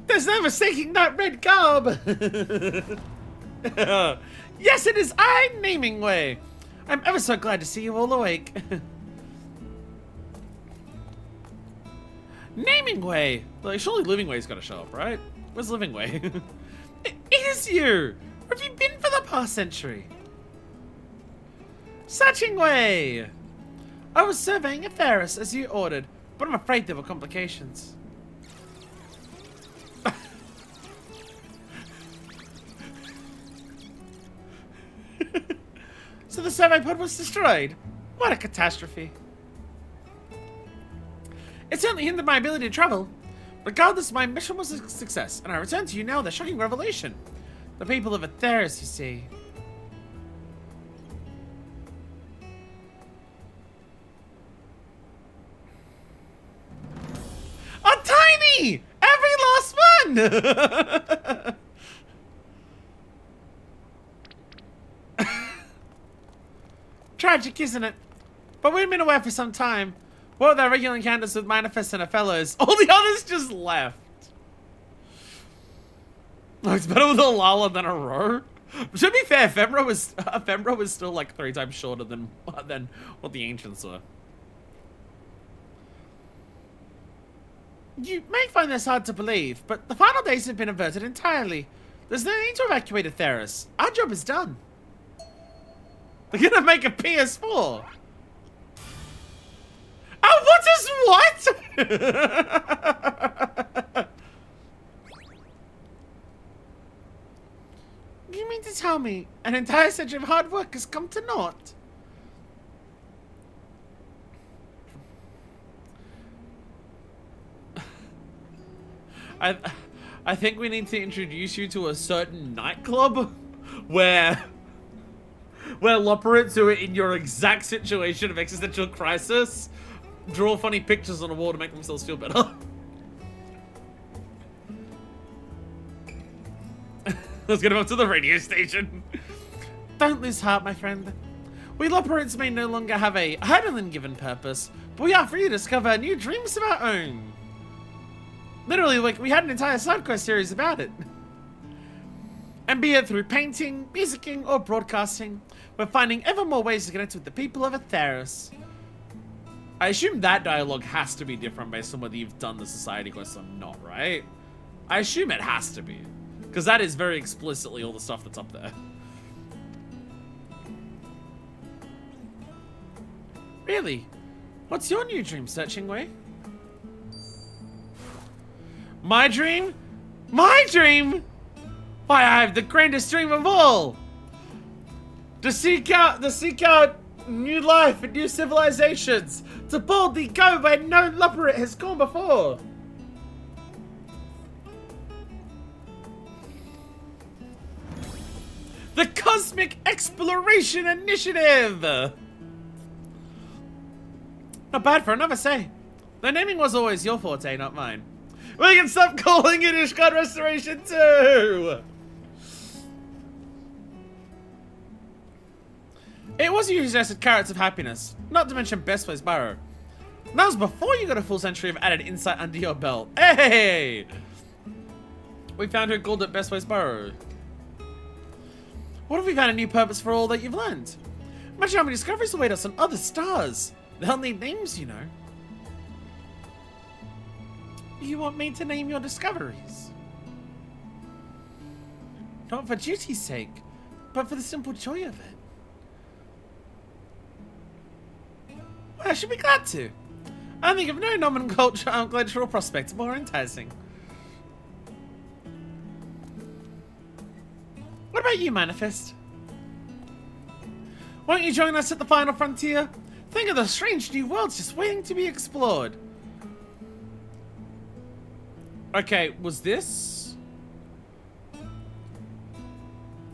There's no mistaking that red garb. Yes, it is I, Namingway. I'm ever so glad to see you all awake. Namingway. Like, surely Livingway's got to show up, right? Where's Livingway? It is you. Where have you been for the past century? Searchingway. I was surveying a Ferris as you ordered, but I'm afraid there were complications. So the survey pod was destroyed. What a catastrophe. It certainly hindered my ability to travel. Regardless, my mission was a success, and I return to you now with a shocking revelation. The people of Atheris, you see. A tiny! Every last one! Tragic, isn't it? But we've been away for some time. What with our regular encounters with Manifest and her fellows, all the others just left. Oh, it's better with a Lala than a Row. To be fair, Ephemera was still like 3 times shorter than what the Ancients were. You may find this hard to believe, but the final days have been averted entirely. There's no need to evacuate Atheris. Our job is done. They're gonna make a PS4. Oh, what is what? You mean to tell me an entire century of hard work has come to naught? I think we need to introduce you to a certain nightclub where Loporits who are in your exact situation of existential crisis draw funny pictures on a wall to make themselves feel better. Let's get him up to the radio station. Don't lose heart, my friend. We Loporits may no longer have a Heidelin-given purpose, but we are free to discover new dreams of our own. Literally, like, we had an entire side quest series about it. And be it through painting, musicking, or broadcasting, we're finding ever more ways to connect with the people of Atheris. I assume that dialogue has to be different based on whether you've done the society quest or not, right? I assume it has to be. Because that is very explicitly all the stuff that's up there. Really? What's your new dream, Searchingway? My dream? My dream? Why, I have the grandest dream of all! To seek out new life and new civilizations! To boldly go where no Loporit has gone before! The Cosmic Exploration Initiative! Not bad for another say. The naming was always your forte, not mine. We can stop calling it Ishgard Restoration too! It was you who suggested Carrots of Happiness, not to mention Best Place Burrow. That was before you got a full century of added insight under your belt. Hey! We found who called it Best Place Burrow. What if we found a new purpose for all that you've learned? Imagine how many discoveries await us on other stars. They'll need names, you know. You want me to name your discoveries? Not for duty's sake, but for the simple joy of it. Well, I should be glad to. I think of no nomenclatural prospect more enticing. What about you, Manifest? Won't you join us at the final frontier? Think of the strange new worlds just waiting to be explored. Okay, was this?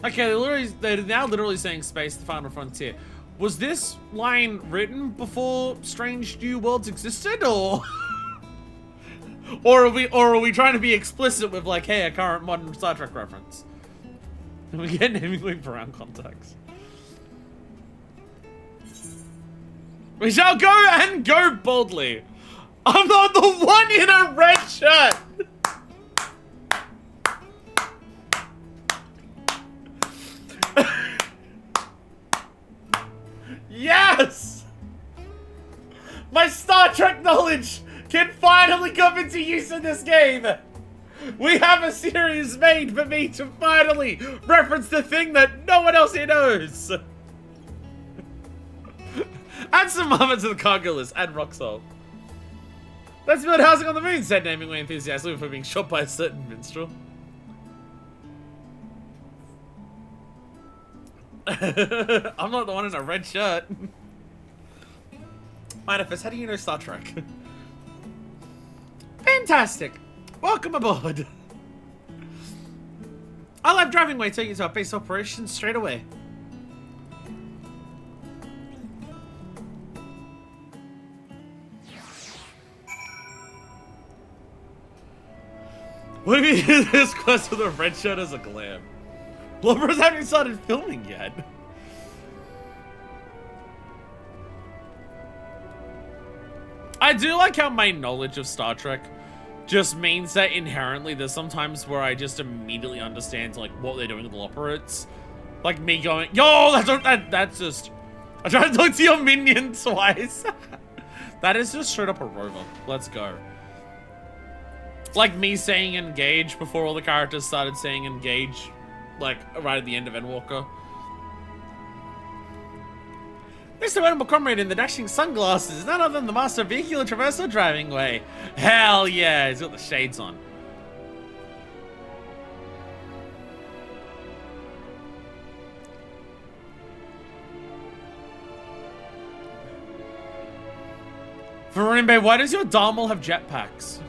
Okay, they're now literally saying space, the final frontier. Was this line written before strange new worlds existed, or or are we trying to be explicit with like, hey, a current modern Star Trek reference? And we get naming for around context. We shall go and go boldly. I'm not the one in a red shirt. Yes! My Star Trek knowledge can finally come into use in this game. We have a series made for me to finally reference the thing that no one else here knows. Add some moments to the cargo list. Add rock salt. Let's build housing on the moon, said Namingway enthusiastically before being shot by a certain minstrel. I'm not the one in a red shirt. Manifest, how do you know Star Trek? Fantastic. Welcome aboard. I'll have driving way take you to our base operations straight away. What if you do this quest with a red shirt as a glam? Blubber's haven't started filming yet. I do like how my knowledge of Star Trek just means that inherently there's sometimes where I just immediately understand like what they're doing with the operates. Like me going, yo, that's just, I tried to talk to your minion twice. That is just straight up a rover. Let's go. Like me saying engage before all the characters started saying engage, like right at the end of Endwalker. Mr. Animal Comrade in the dashing sunglasses is none other than the master of vehicular traversal driving way. Hell yeah, he's got the shades on. Farimbe, why does your Dharmal have jetpacks?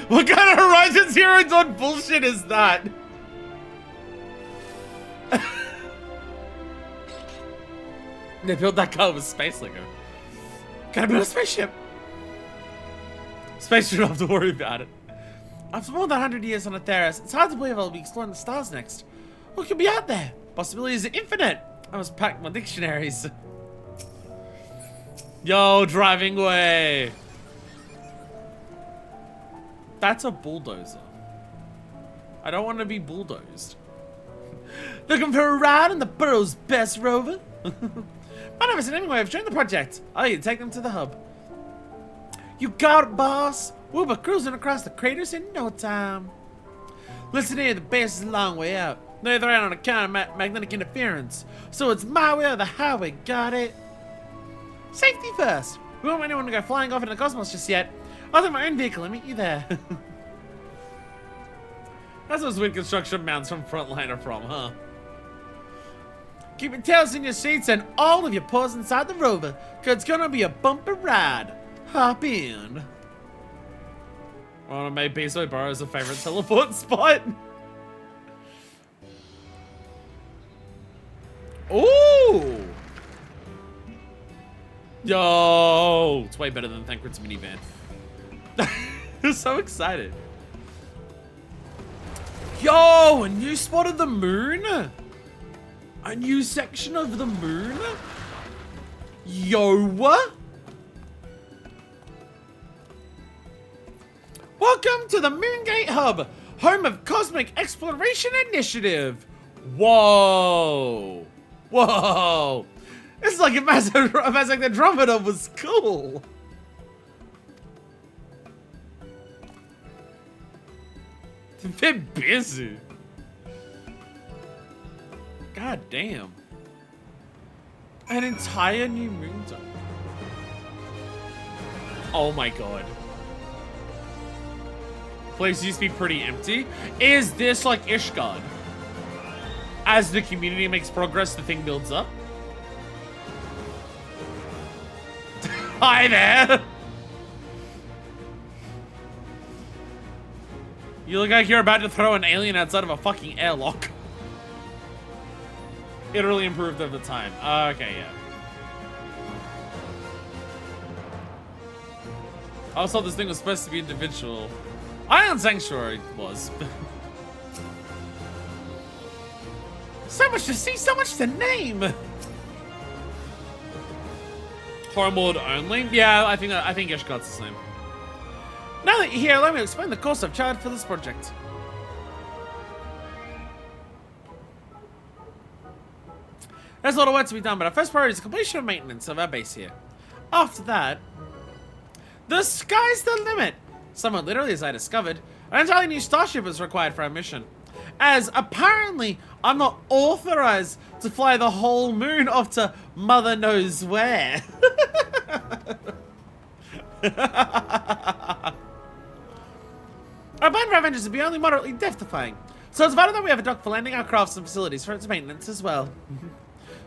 What kind of Horizon Zero Dawn bullshit is that? They built that car with space Lego. Gotta build a spaceship. Space shouldn't have to worry about it. After more than 100 years on Atheros, it's hard to believe I'll be exploring the stars next. What could be out there? Possibilities are infinite. I must pack my dictionaries. Yo, driving way. That's a bulldozer. I don't want to be bulldozed. Looking for a ride in the borough's best rover? My name is anyway, I've joined the project. I'll need to take them to the hub. You got it, boss. We'll be cruising across the craters in no time. Listen here, the base is a long way out. No, they're out on account of magnetic interference. So it's my way or the highway, got it? Safety first. We don't want anyone to go flying off into the cosmos just yet. I'll take my own vehicle and meet you there. That's those weird construction mounts from Frontliner from, huh? Keep your tails in your seats and all of your paws inside the rover, cause it's gonna be a bumper ride. Hop in. I wanna make Beastway Burrows a favorite teleport spot. Ooh! Yo! It's way better than Thancred's minivan. I'm so excited. Yo! A new spot of the moon? A new section of the moon? Yo! Welcome to the Moongate Hub, home of Cosmic Exploration Initiative. Whoa! Whoa! It's like a massive Andromeda was cool. They're busy. God damn. An entire new moon zone. Oh my god. Place used to be pretty empty. Is this like Ishgard? As the community makes progress, the thing builds up? Hi there! You look like you're about to throw an alien outside of a fucking airlock. It really improved over time. Okay, yeah. I also thought this thing was supposed to be individual. Ion Sanctuary was. So much to see, so much to name. Homeworld only? Yeah, I think Yeshkot's the same. Now that you're here, let me explain the course I've charted for this project. There's a lot of work to be done, but our first priority is the completion of maintenance of our base here. After that, the sky's the limit. Somewhat literally, as I discovered, an entirely new starship is required for our mission. As apparently, I'm not authorized to fly the whole moon off to mother knows where. Our plan for Avengers would be only moderately death-defying, so it's vital that we have a dock for landing our crafts and facilities for its maintenance as well.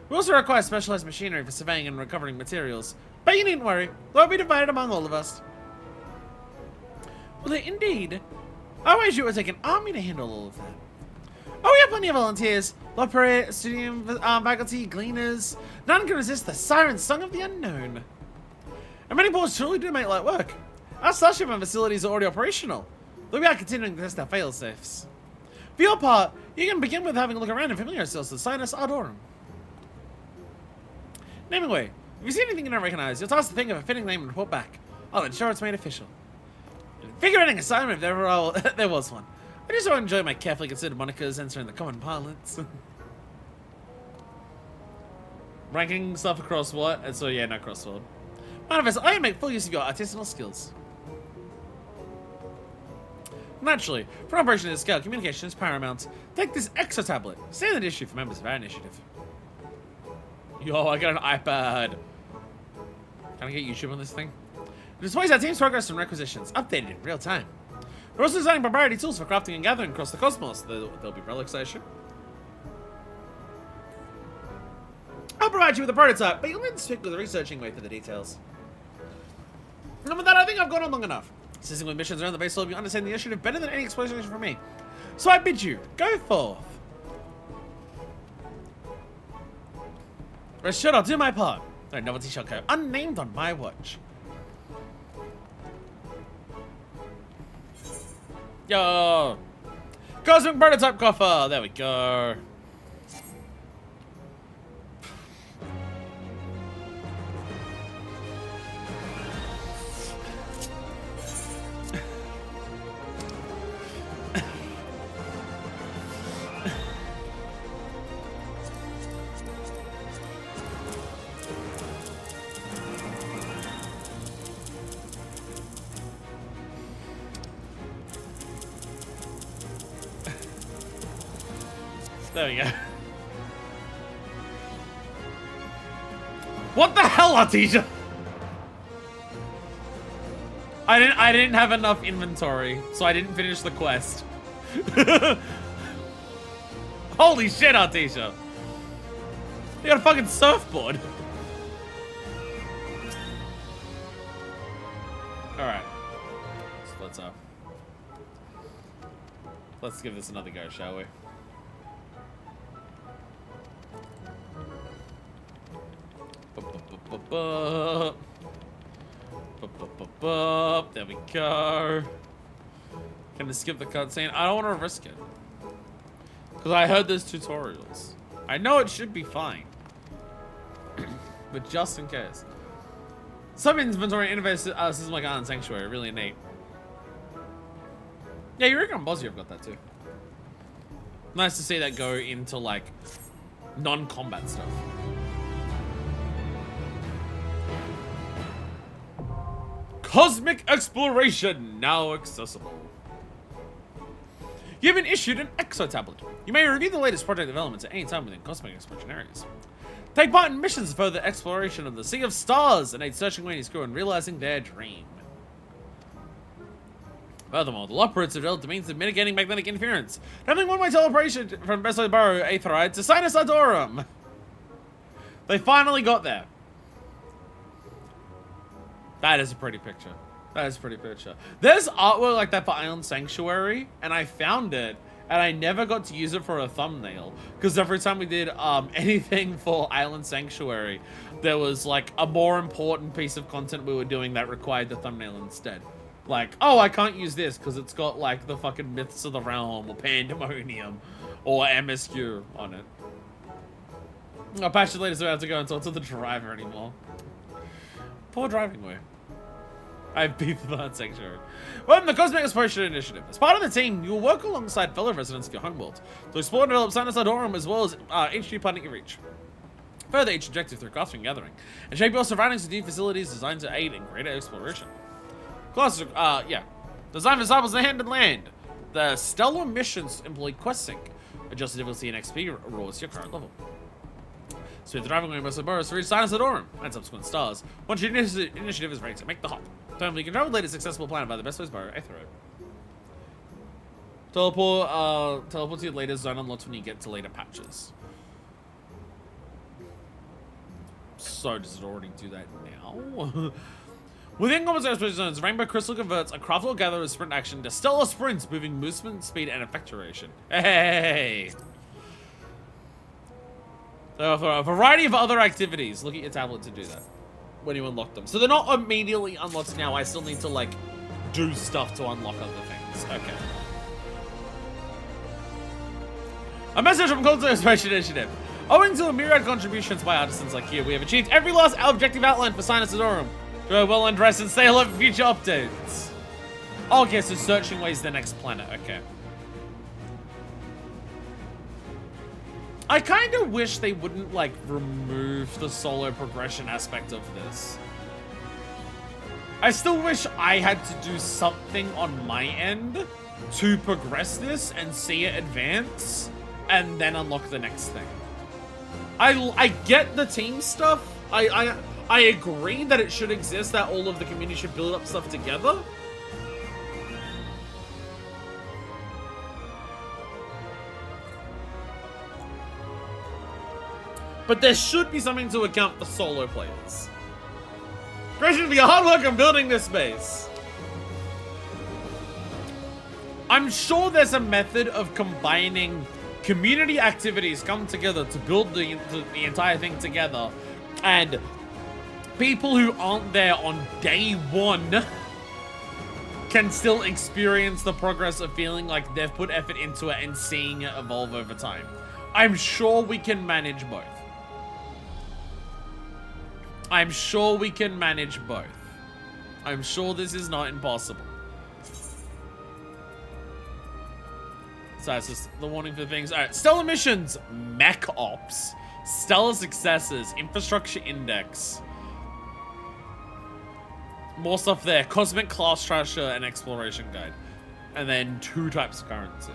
We also require specialized machinery for surveying and recovering materials, but you needn't worry, they'll be divided among all of us. Well, indeed. I wager it would take an army to handle all of that. Oh, we have plenty of volunteers. Lopere, studium, faculty, gleaners. None can resist the siren song of the unknown. And many ports truly do make light work. Our starship and facilities are already operational, though we are continuing to test our fail-safes. For your part, you can begin with having a look around and familiar yourselves with the Sinus Ardorum. Naming way, if you see anything you don't recognize, you're tasked to think of a fitting name and report back. I'll ensure it's made official. Invigorating assignment if there was one. I just want to enjoy my carefully considered monikers entering the common parlance. Ranking stuff across what? And so yeah, no crossword. Manifest, I make full use of your artisanal skills. Naturally, for an operation of this scale, communication is paramount. Take this extra tablet. Standard issue for members of our initiative. Yo, I got an iPad. Can I get YouTube on this thing? It displays our team's progress and requisitions, updated in real time. We're also designing proprietary tools for crafting and gathering across the cosmos. There'll be relics, I assume. I'll provide you with a prototype, but you'll need to stick with the researching way for the details. And with that, I think I've gone on long enough. Assisting with missions around the base will help you understand the initiative better than any explanation from me. So I bid you, go forth. Rest assured, I'll do my part. No novelty shall go unnamed on my watch. Yo! Cosmic prototype coffer! There we go. There we go. What the hell, Artesia? I didn't have enough inventory, so I didn't finish the quest. Holy shit, Artesia. You got a fucking surfboard. Alright. So let's give this another go, shall we? There we go. Can I skip the cutscene? I don't want to risk it. Because I heard there's tutorials. I know it should be fine. But just in case. Some inventory innovative system like Island Sanctuary. Really neat. Yeah, you reckon on Bosnia I've got that too. Nice to see that go into like non-combat stuff. Cosmic exploration now accessible. You've been issued an Exo tablet. You may review the latest project developments at any time within cosmic exploration areas. Take part in missions for further exploration of the Sea of Stars and aid searching Wayne's crew in realizing their dream. Furthermore, the Loporits have developed the means of mitigating magnetic interference, traveling one-way teleportation from Besoy Burrow Aetherite to Sinus Ardorum. They finally got there. That is a pretty picture. That is a pretty picture. There's artwork like that for Island Sanctuary, and I found it, and I never got to use it for a thumbnail, because every time we did anything for Island Sanctuary, there was like a more important piece of content we were doing that required the thumbnail instead. Like, oh, I can't use this because it's got like the fucking Myths of the Realm or Pandemonium or MSQ on it. Our passion leaders are about to go and talk to the driver anymore. Poor driving way. I have beef with that section. Welcome to the Cosmic Exploration Initiative. As part of the team, you will work alongside fellow residents of your homeworld to explore and develop Sinus Ardorum as well as each new planet you reach. Further each objective through crafting and gathering, and shape your surroundings with new facilities designed to aid in greater exploration. Classes, designed for samples in hand and land. The stellar missions employ quest sync. Adjust the difficulty and XP rolls to your current level. Smooth the driving way most of burrows to reach Sinus Ardorum and subsequent stars. Once your initiative is ready to make the hop. Terminally control the latest accessible planet by the best ways burrow Aetheroid. Teleport to your later zone unlocks when you get to later patches. So does it already do that now? Within combat exploration zones, Rainbow Crystal converts a craftable gatherer's sprint action to stellar sprints, moving movement, speed, and effectuation. Hey! So for a variety of other activities, look at your tablet to do that when you unlock them. So they're not immediately unlocked now. I still need to, like, do stuff to unlock other things. Okay. A message from Culture Exploration Initiative. Owing to a myriad contributions by artisans like you, we have achieved every last objective outline for Sinus Ardorum. Go well and rest and stay alert for future updates. Oh, okay, so searching ways the next planet. Okay. I kind of wish they wouldn't, like, remove the solo progression aspect of this. I still wish I had to do something on my end to progress this and see it advance and then unlock the next thing. I get the team stuff. I agree that it should exist, that all of the community should build up stuff together. But there should be something to account for solo players. Congratulations for your hard work on building this base. I'm sure there's a method of combining community activities come together to build the entire thing together, and people who aren't there on day one can still experience the progress of feeling like they've put effort into it and seeing it evolve over time. I'm sure we can manage both. I'm sure we can manage both. I'm sure this is not impossible. So that's just the warning for things. Alright, Stellar Missions, Mech Ops, Stellar Successes, Infrastructure Index. More stuff there. Cosmic Class Trasher and Exploration Guide. And then 2 types of currency.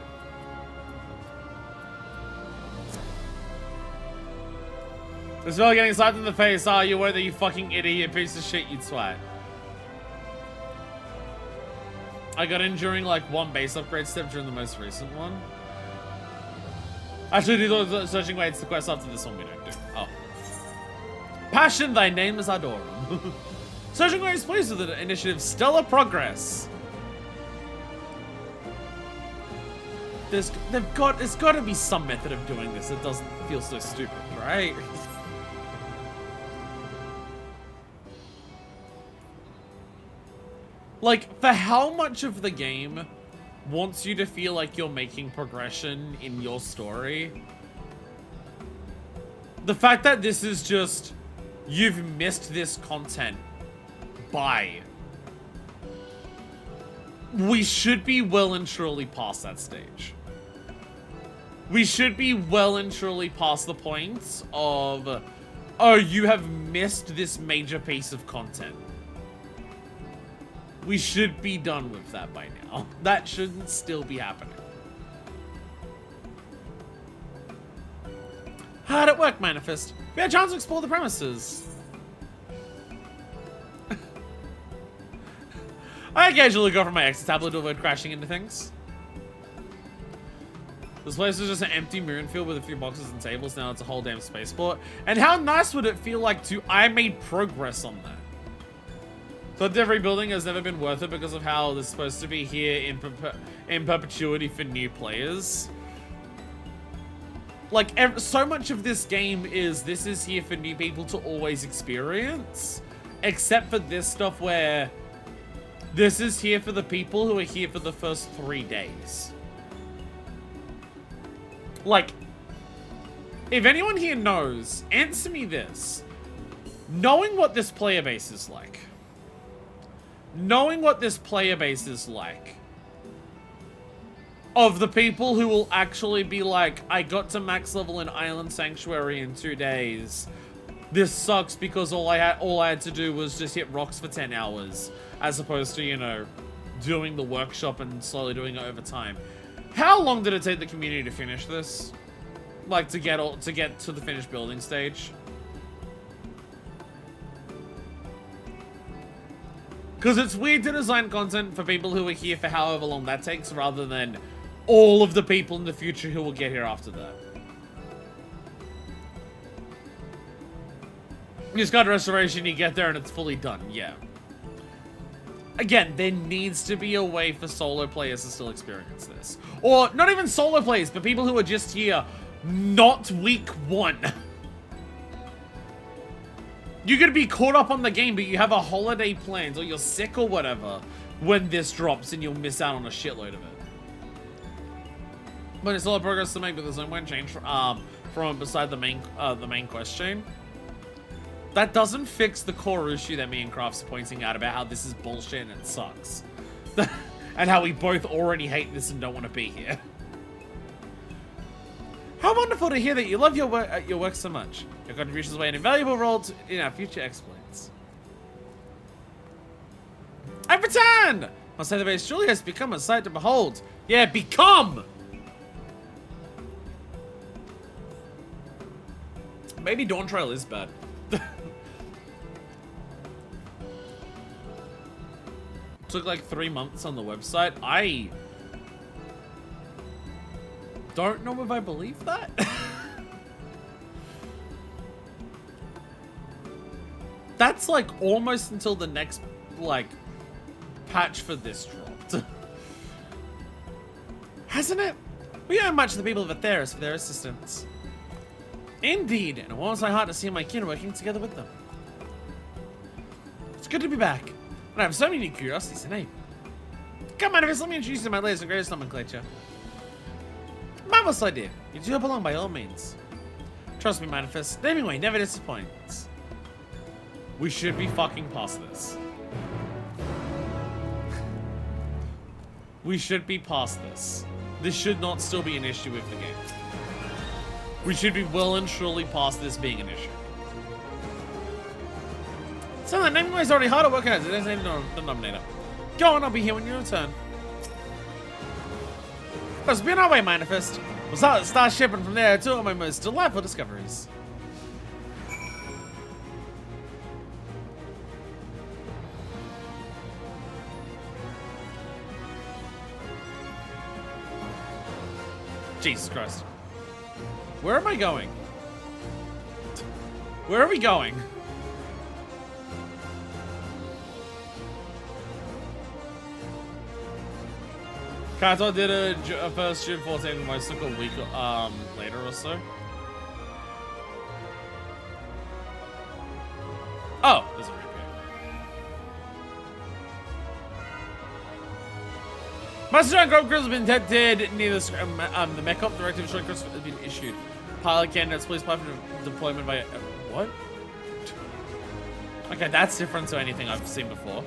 This fella getting slapped in the face. Ah, you were that, you fucking idiot, piece of shit, you twat. I got in during like 1 base upgrade step during the most recent one. Actually, do searching waits the quest after this one we don't do. Oh. Passion, thy name is Ardorum. Searching waits pleased with the initiative Stellar Progress. There's got to be some method of doing this that doesn't feel so stupid, right? Like, for how much of the game wants you to feel like you're making progression in your story, the fact that this is just, you've missed this content, bye. We should be well and truly past that stage. We should be well and truly past the point of, oh, you have missed this major piece of content. We should be done with that by now. That shouldn't still be happening. How'd it work, Manifest? We had a chance to explore the premises. I occasionally go from my exit tablet to avoid crashing into things. This place was just an empty moon field with a few boxes and tables. Now it's a whole damn spaceport. And how nice would it feel like to, I made progress on that. So every building has never been worth it because of how it's supposed to be here in perpetuity for new players. Like, so much of this game is, this is here for new people to always experience. Except for this stuff where this is here for the people who are here for the first 3 days. Like, If anyone here knows, answer me this. Knowing what this player base is like. Knowing what this player base is like. Of the people who will actually be like, I got to max level in Island Sanctuary in 2 days. This sucks because all I had to do was just hit rocks for 10 hours. As opposed to, you know, doing the workshop and slowly doing it over time. How long did it take the community to finish this? Like, to get to the finished building stage? Because it's weird to design content for people who are here for however long that takes, rather than all of the people in the future who will get here after that. You just got a restoration, you get there and it's fully done, yeah. Again, there needs to be a way for solo players to still experience this. Or, not even solo players, but people who are just here, not week 1. You could be caught up on the game, but you have a holiday planned, or you're sick or whatever, when this drops and you'll miss out on a shitload of it. But it's a lot of progress to make, but there's no one change from beside the main quest chain. That doesn't fix the core issue that me and Crafts are pointing out about how this is bullshit and it sucks. And how we both already hate this and don't want to be here. How wonderful to hear that you love your work so much. Your contributions play an invaluable role in our future exploits. I've returned! I'll say the base truly has become a sight to behold. Yeah, become! Maybe Dawntrail is bad. Took like 3 months on the website. I don't know if I believe that. That's like almost until the next like patch for this dropped. Hasn't it? We owe much to the people of Atheris for their assistance. Indeed, and it warms my heart to see my kin working together with them. It's good to be back, and I have so many curiosities to name. Come on, let me introduce you to my latest and greatest nomenclature. Marvelous idea. You two belong by all means. Trust me, Manifest, naming way never disappoints. We should be fucking past this. We should be past this. This should not still be an issue with the game. We should be well and truly past this being an issue. So the naming way is already hard at work as it is the denominator. Go on, I'll be here when you return. Let's be on our way, Manifest. We'll start the starship and from there to all my most delightful discoveries. Jesus Christ. Where am I going? Where are we going? Kato did a first June 14 most took a week later or so. Oh, there's a repair. Master John Grove Grill has been detected near the Mechop directive short has been issued. Pilot candidates, please apply for deployment by what? Okay, that's different to anything I've seen before.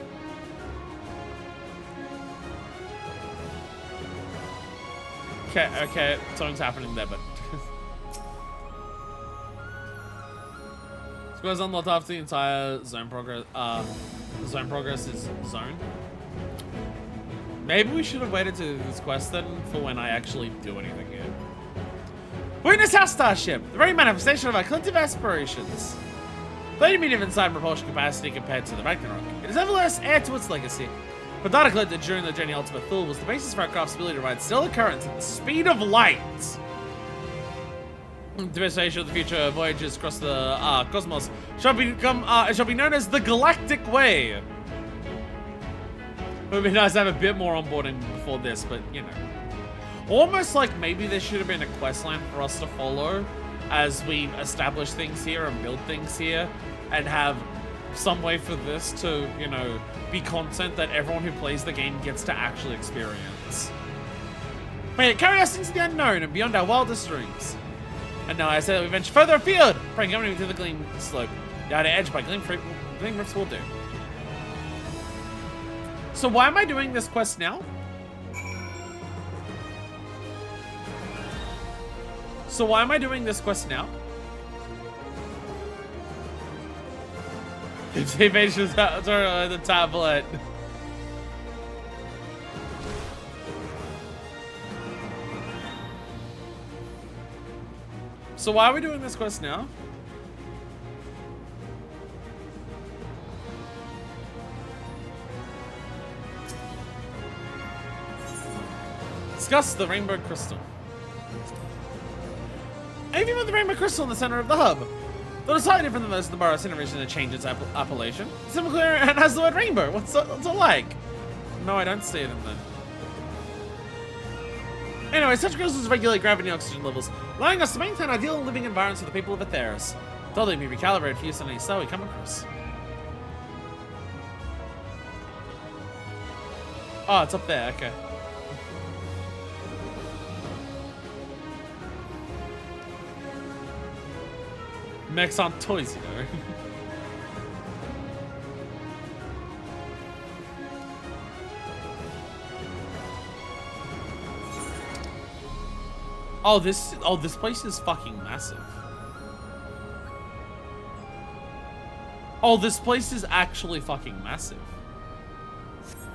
Okay, something's happening there, but squares unlocked after the entire zone progress. Zone progress is zone. Maybe we should have waited to this quest then for when I actually do anything here. Witness our starship, the very manifestation of our collective aspirations. 30 meters of inside propulsion capacity compared to the Ragnarok. It is nevertheless heir to its legacy. But data collected during the journey Ultimate Fool was the basis for our craft's ability to ride stellar currents at the speed of light. The destination of the future voyages across the cosmos shall be known as the Galactic Way. It would be nice to have a bit more onboarding before this, but you know. Almost like maybe there should have been a quest line for us to follow as we establish things here and build things here and have some way for this to, you know, be content that everyone who plays the game gets to actually experience. May it carry us into the unknown and beyond our wildest dreams. And now I say that we venture further afield, praying company through the Gleam Slope. The outer edge by Gleam Rifts will do. So why am I doing this quest now? So why am I doing this quest now? It's the tablet. So why are we doing this quest now? Discuss the Rainbow Crystal. Even with the Rainbow Crystal in the center of the hub, though it's slightly different than those of the Bar Incineration that change its appellation. Similar and has the word rainbow. What's it like? No, I don't see it in there. Anyway, such crystals regulate gravity and oxygen levels, allowing us to maintain ideal living environments for the people of Atheros. Though they may be recalibrated for use on any star we come across. Oh, it's up there, okay. Mechs aren't toys, you know. Oh, this place is fucking massive. Oh, this place is actually fucking massive.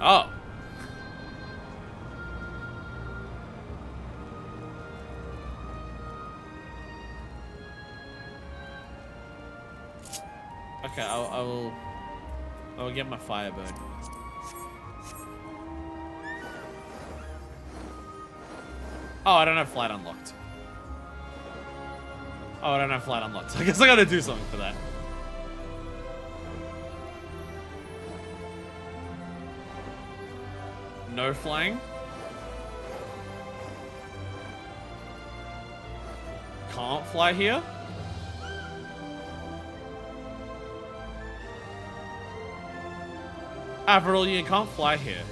Oh. Okay, I will get my Firebird. Oh, I don't have flight unlocked. Oh, I don't have flight unlocked. I guess I gotta do something for that. No flying. Can't fly here. Avril, you can't fly here.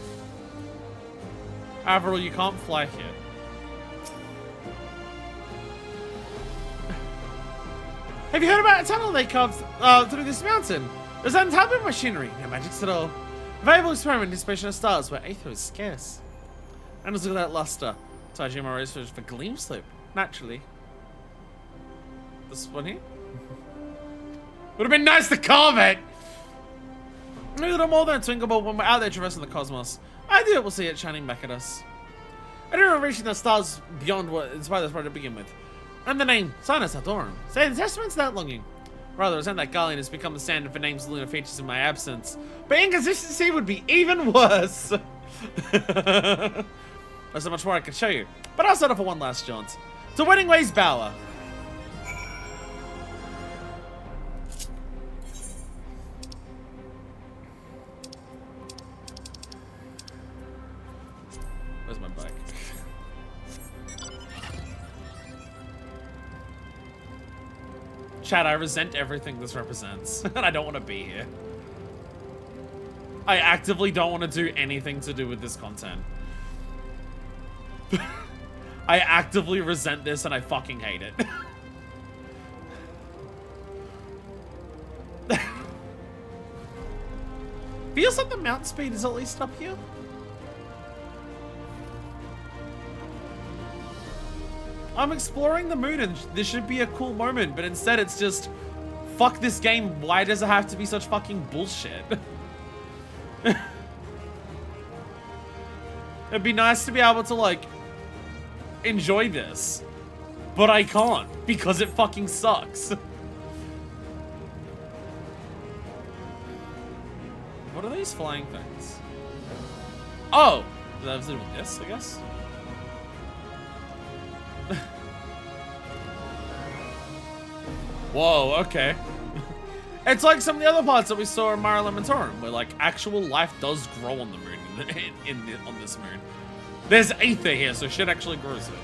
Avril, you can't fly here. Have you heard about a tunnel they carved through this mountain? There's an untapped machinery, no magics at all. A valuable experiment in anticipation of stars where aether is scarce. And look at that luster. Tajima Rose for Gleam Slope, naturally. This one here? Would have been nice to carve it! A little more than a twinkle ball when we're out there traversing the cosmos. I do it, we'll see it shining back at us. I don't know reaching the stars beyond what inspired this project to begin with. And the name, Sinus Adorum. Say the testament's that longing. Rather, resent that Garlean has become the standard for names of lunar features in my absence. But inconsistency would be even worse. There's so much more I could show you. But I'll settle for one last jaunt. To Wedding Ways Bower. Where's my bike? Chad, I resent everything this represents, and I don't want to be here. I actively don't want to do anything to do with this content. I actively resent this, and I fucking hate it. Feels like the mount speed is at least up here. I'm exploring the moon and this should be a cool moment, but instead it's just, fuck this game, why does it have to be such fucking bullshit? It'd be nice to be able to, like, enjoy this, but I can't, because it fucking sucks. What are these flying things? Oh! That has to do with this, I guess? Whoa, okay. It's like some of the other parts that we saw in Mare Lamentorum, where like actual life does grow on the moon, on this moon. There's aether here, so shit actually grows here.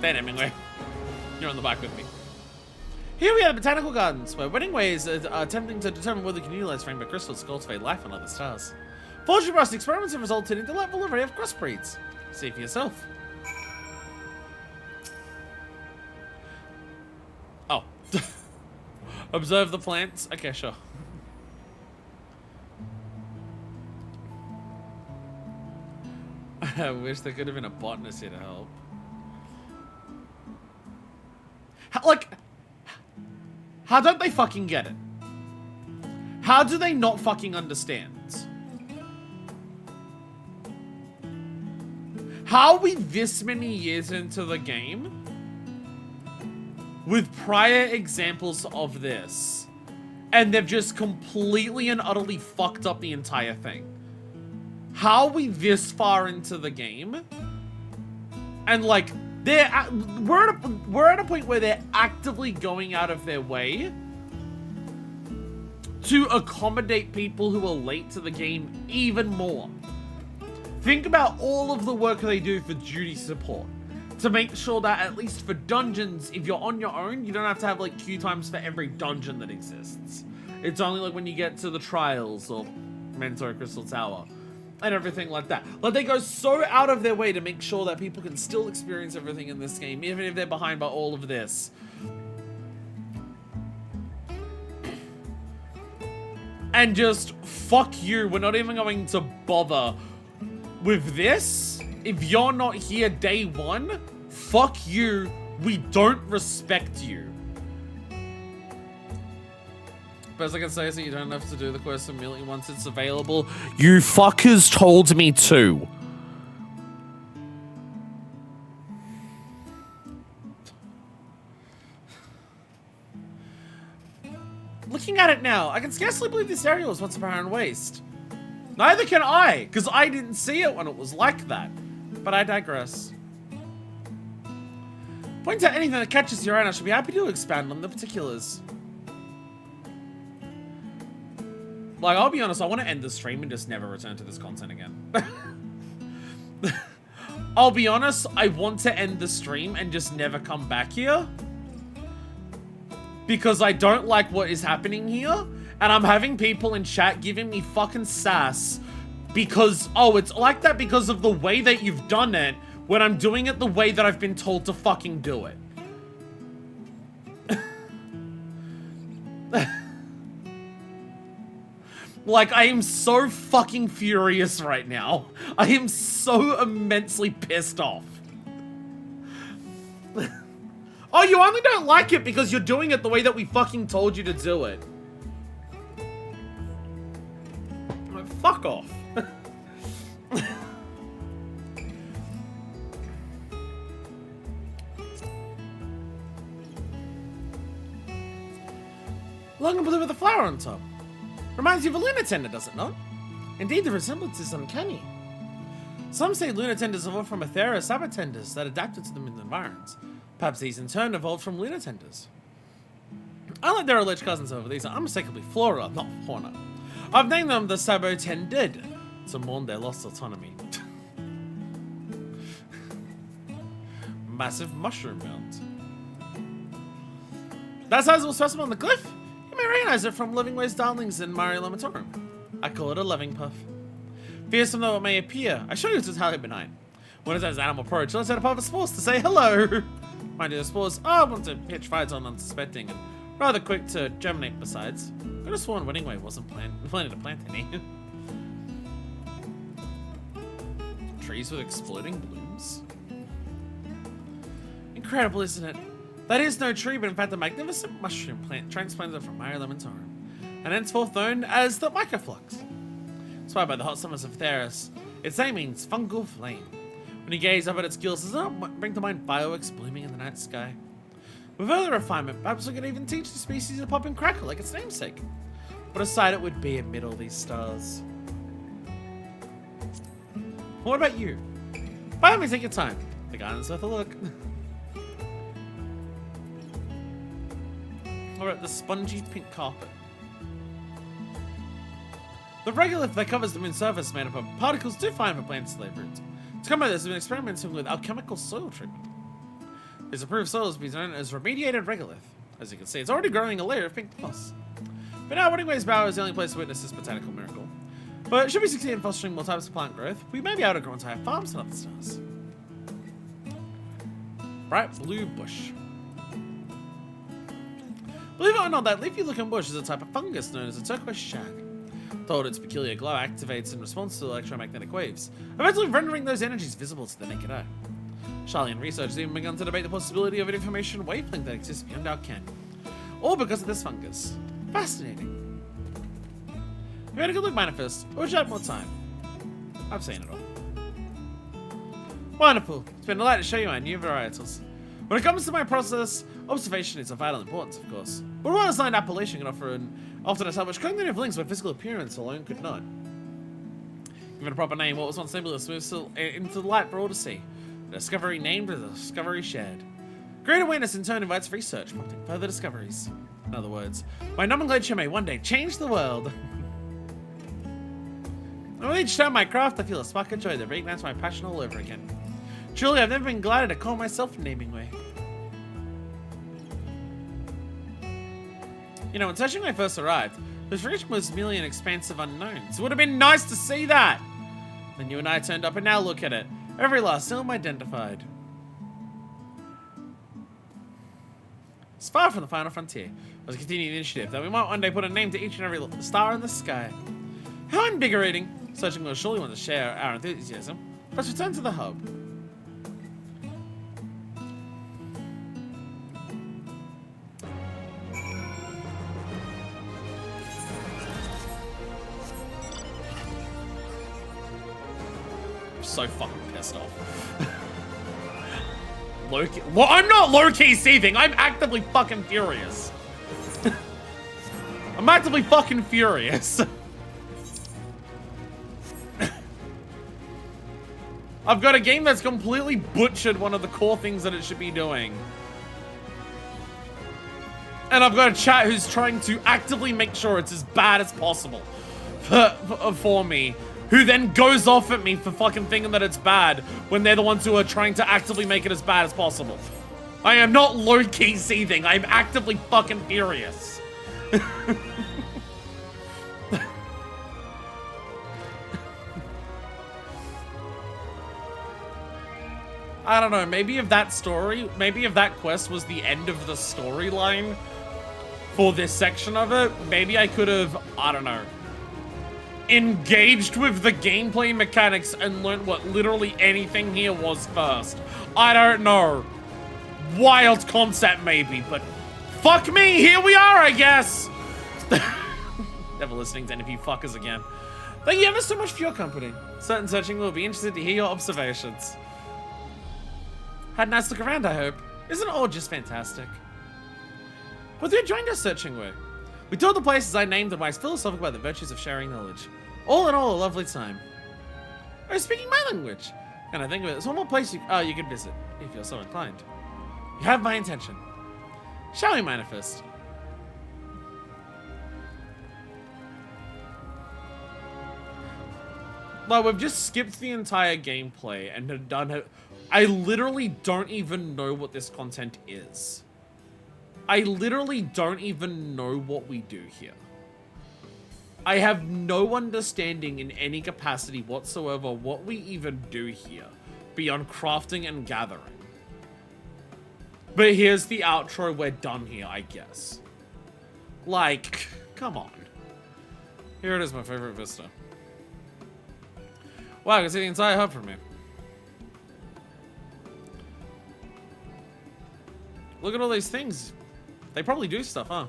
Dan Hemingway, you're on the back with me. Here we are at the Botanical Gardens, where Wedding Ways are attempting to determine whether we can utilize rainbow crystals to cultivate life on other stars. Fortunately for us, the experiments have resulted in a delightful array of crossbreeds. See for yourself. Oh. Observe the plants. Okay, sure. I wish there could have been a botanist here to help. How don't they fucking get it? How do they not fucking understand? How are we this many years into the game with prior examples of this, and they've just completely and utterly fucked up the entire thing? How are we this far into the game, and like we're at a point where they're actively going out of their way to accommodate people who are late to the game even more. Think about all of the work they do for duty support to make sure that at least for dungeons, if you're on your own, you don't have to have like queue times for every dungeon that exists. It's only like when you get to the trials or Mentor Crystal Tower and everything like that. Like, they go so out of their way to make sure that people can still experience everything in this game, even if they're behind by all of this. And just, fuck you, we're not even going to bother with this. If you're not here day one, fuck you, we don't respect you. Best I can say is that you don't have to do the quest immediately once it's available. You fuckers told me to. Looking at it now, I can scarcely believe this area was once a barren waste. Neither can I, because I didn't see it when it was like that. But I digress. Point out anything that catches your eye, and I should be happy to expand on the particulars. Like, I'll be honest, I want to end the stream and just never return to this content again. I'll be honest, I want to end the stream and just never come back here. Because I don't like what is happening here. And I'm having people in chat giving me fucking sass. Because, oh, it's like that because of the way that you've done it. When I'm doing it the way that I've been told to fucking do it. Like, I am so fucking furious right now. I am so immensely pissed off. Oh, you only don't like it because you're doing it the way that we fucking told you to do it. Like, fuck off. Long and blue with a flower on top. Reminds you of a lunar tender, does it not? Indeed, the resemblance is uncanny. Some say lunar tenders evolved from Aethera sabatenders that adapted to them in the environs. Perhaps these in turn evolved from lunar tenders. Unlike their alleged cousins over, these are unmistakably flora, not fauna. I've named them the sabotended to mourn their lost autonomy. Massive mushroom mound. That sizable specimen on the cliff? You may recognize it from Living Ways Darlings in Mario Lamatorum. I call it a loving puff. Fearsome though it may appear, I show you its entirely benign. When it has animal approach, let's set a puff of spores to say hello. Mind you, the spores are one to pitch fights on unsuspecting and rather quick to germinate besides. I could have sworn Wedding Way wasn't planning to plant any. Trees with exploding blooms. Incredible, isn't it? That is no tree, but in fact a magnificent mushroom plant transplanted from Mario Lamatorum, and henceforth known as the Microflux. Inspired by the hot summers of Theros, its name means fungal flame. When you gaze up at its gills, does it not bring to mind fireworks blooming in the night sky? With further refinement, perhaps we could even teach the species to pop and crackle like its namesake. What a sight it would be amid all these stars. What about you? By all means, take your time. The garden's worth a look. Or at the spongy pink carpet. The regolith that covers the moon's surface made up of particles too fine for plants to lay root. To combat this, we've been experimenting with alchemical soil treatment. This approved soil has been known as remediated regolith. As you can see, it's already growing a layer of pink moss. But now, Woodingway's Bower is the only place to witness this botanical miracle. But should we succeed in fostering more types of plant growth, we may be able to grow entire farms on other stars. Bright blue bush. Believe it or not, that leafy-looking bush is a type of fungus known as a turquoise shag. Told its peculiar glow activates in response to electromagnetic waves, eventually rendering those energies visible to the naked eye. Charlie and researchers have even begun to debate the possibility of an information wavelength that exists beyond our ken. All because of this fungus. Fascinating. If you had a good look, Manifest, or would you like more time? I've seen it all. Wonderful. It's been a delight to show you my new varietals. When it comes to my process, observation is of vital importance, of course. But what a designed appellation can offer and often establish cognitive links where physical appearance alone could not. Given a proper name, what was once nebulous moves into the light for all to see. The discovery named is a discovery shared. Great awareness in turn invites research, prompting further discoveries. In other words, my nomenclature may one day change the world. And with each time I craft, I feel a spark of joy that reignites my passion all over again. Truly, I've never been gladder to call myself Namingway. You know, when Searchingway first arrived, this region was merely an expanse of unknowns. It would have been nice to see that! Then you and I turned up, and now look at it. Every last elm identified. It's far from the final frontier. As we continue the initiative, that we might one day put a name to each and every star in the sky. How invigorating! Searching will surely want to share our enthusiasm. Let's return to the hub. So fucking pissed off. Low-key. Well, I'm not low-key seething. I'm actively fucking furious. I'm actively fucking furious. I've got a game that's completely butchered one of the core things that it should be doing. And I've got a chat who's trying to actively make sure it's as bad as possible for me. Who then goes off at me for fucking thinking that it's bad when they're the ones who are trying to actively make it as bad as possible. I am not low-key seething. I'm actively fucking furious. I don't know, maybe if that quest was the end of the storyline for this section of it, maybe I could have, I don't know, engaged with the gameplay mechanics and learned what literally anything here was first. I don't know. Wild concept maybe, but fuck me, here we are, I guess. Never listening to any of you fuckers again. Thank you ever so much for your company. Certain Searching will be interested to hear your observations. Had a nice look around, I hope. Isn't it all just fantastic? But you joined us Searching Way. We toured the places I named and waxed philosophical about the virtues of sharing knowledge. All in all, a lovely time. I was speaking my language. And I think there's one more place you could visit, if you're so inclined. You have my intention. Shall we manifest? Like, we've just skipped the entire gameplay and have done it. I literally don't even know what this content is. I literally don't even know what we do here. I have no understanding in any capacity whatsoever what we even do here, beyond crafting and gathering. But here's the outro, we're done here, I guess. Like, come on. Here it is, my favorite vista. Wow, I can see the entire hub from here. Look at all these things. They probably do stuff, huh?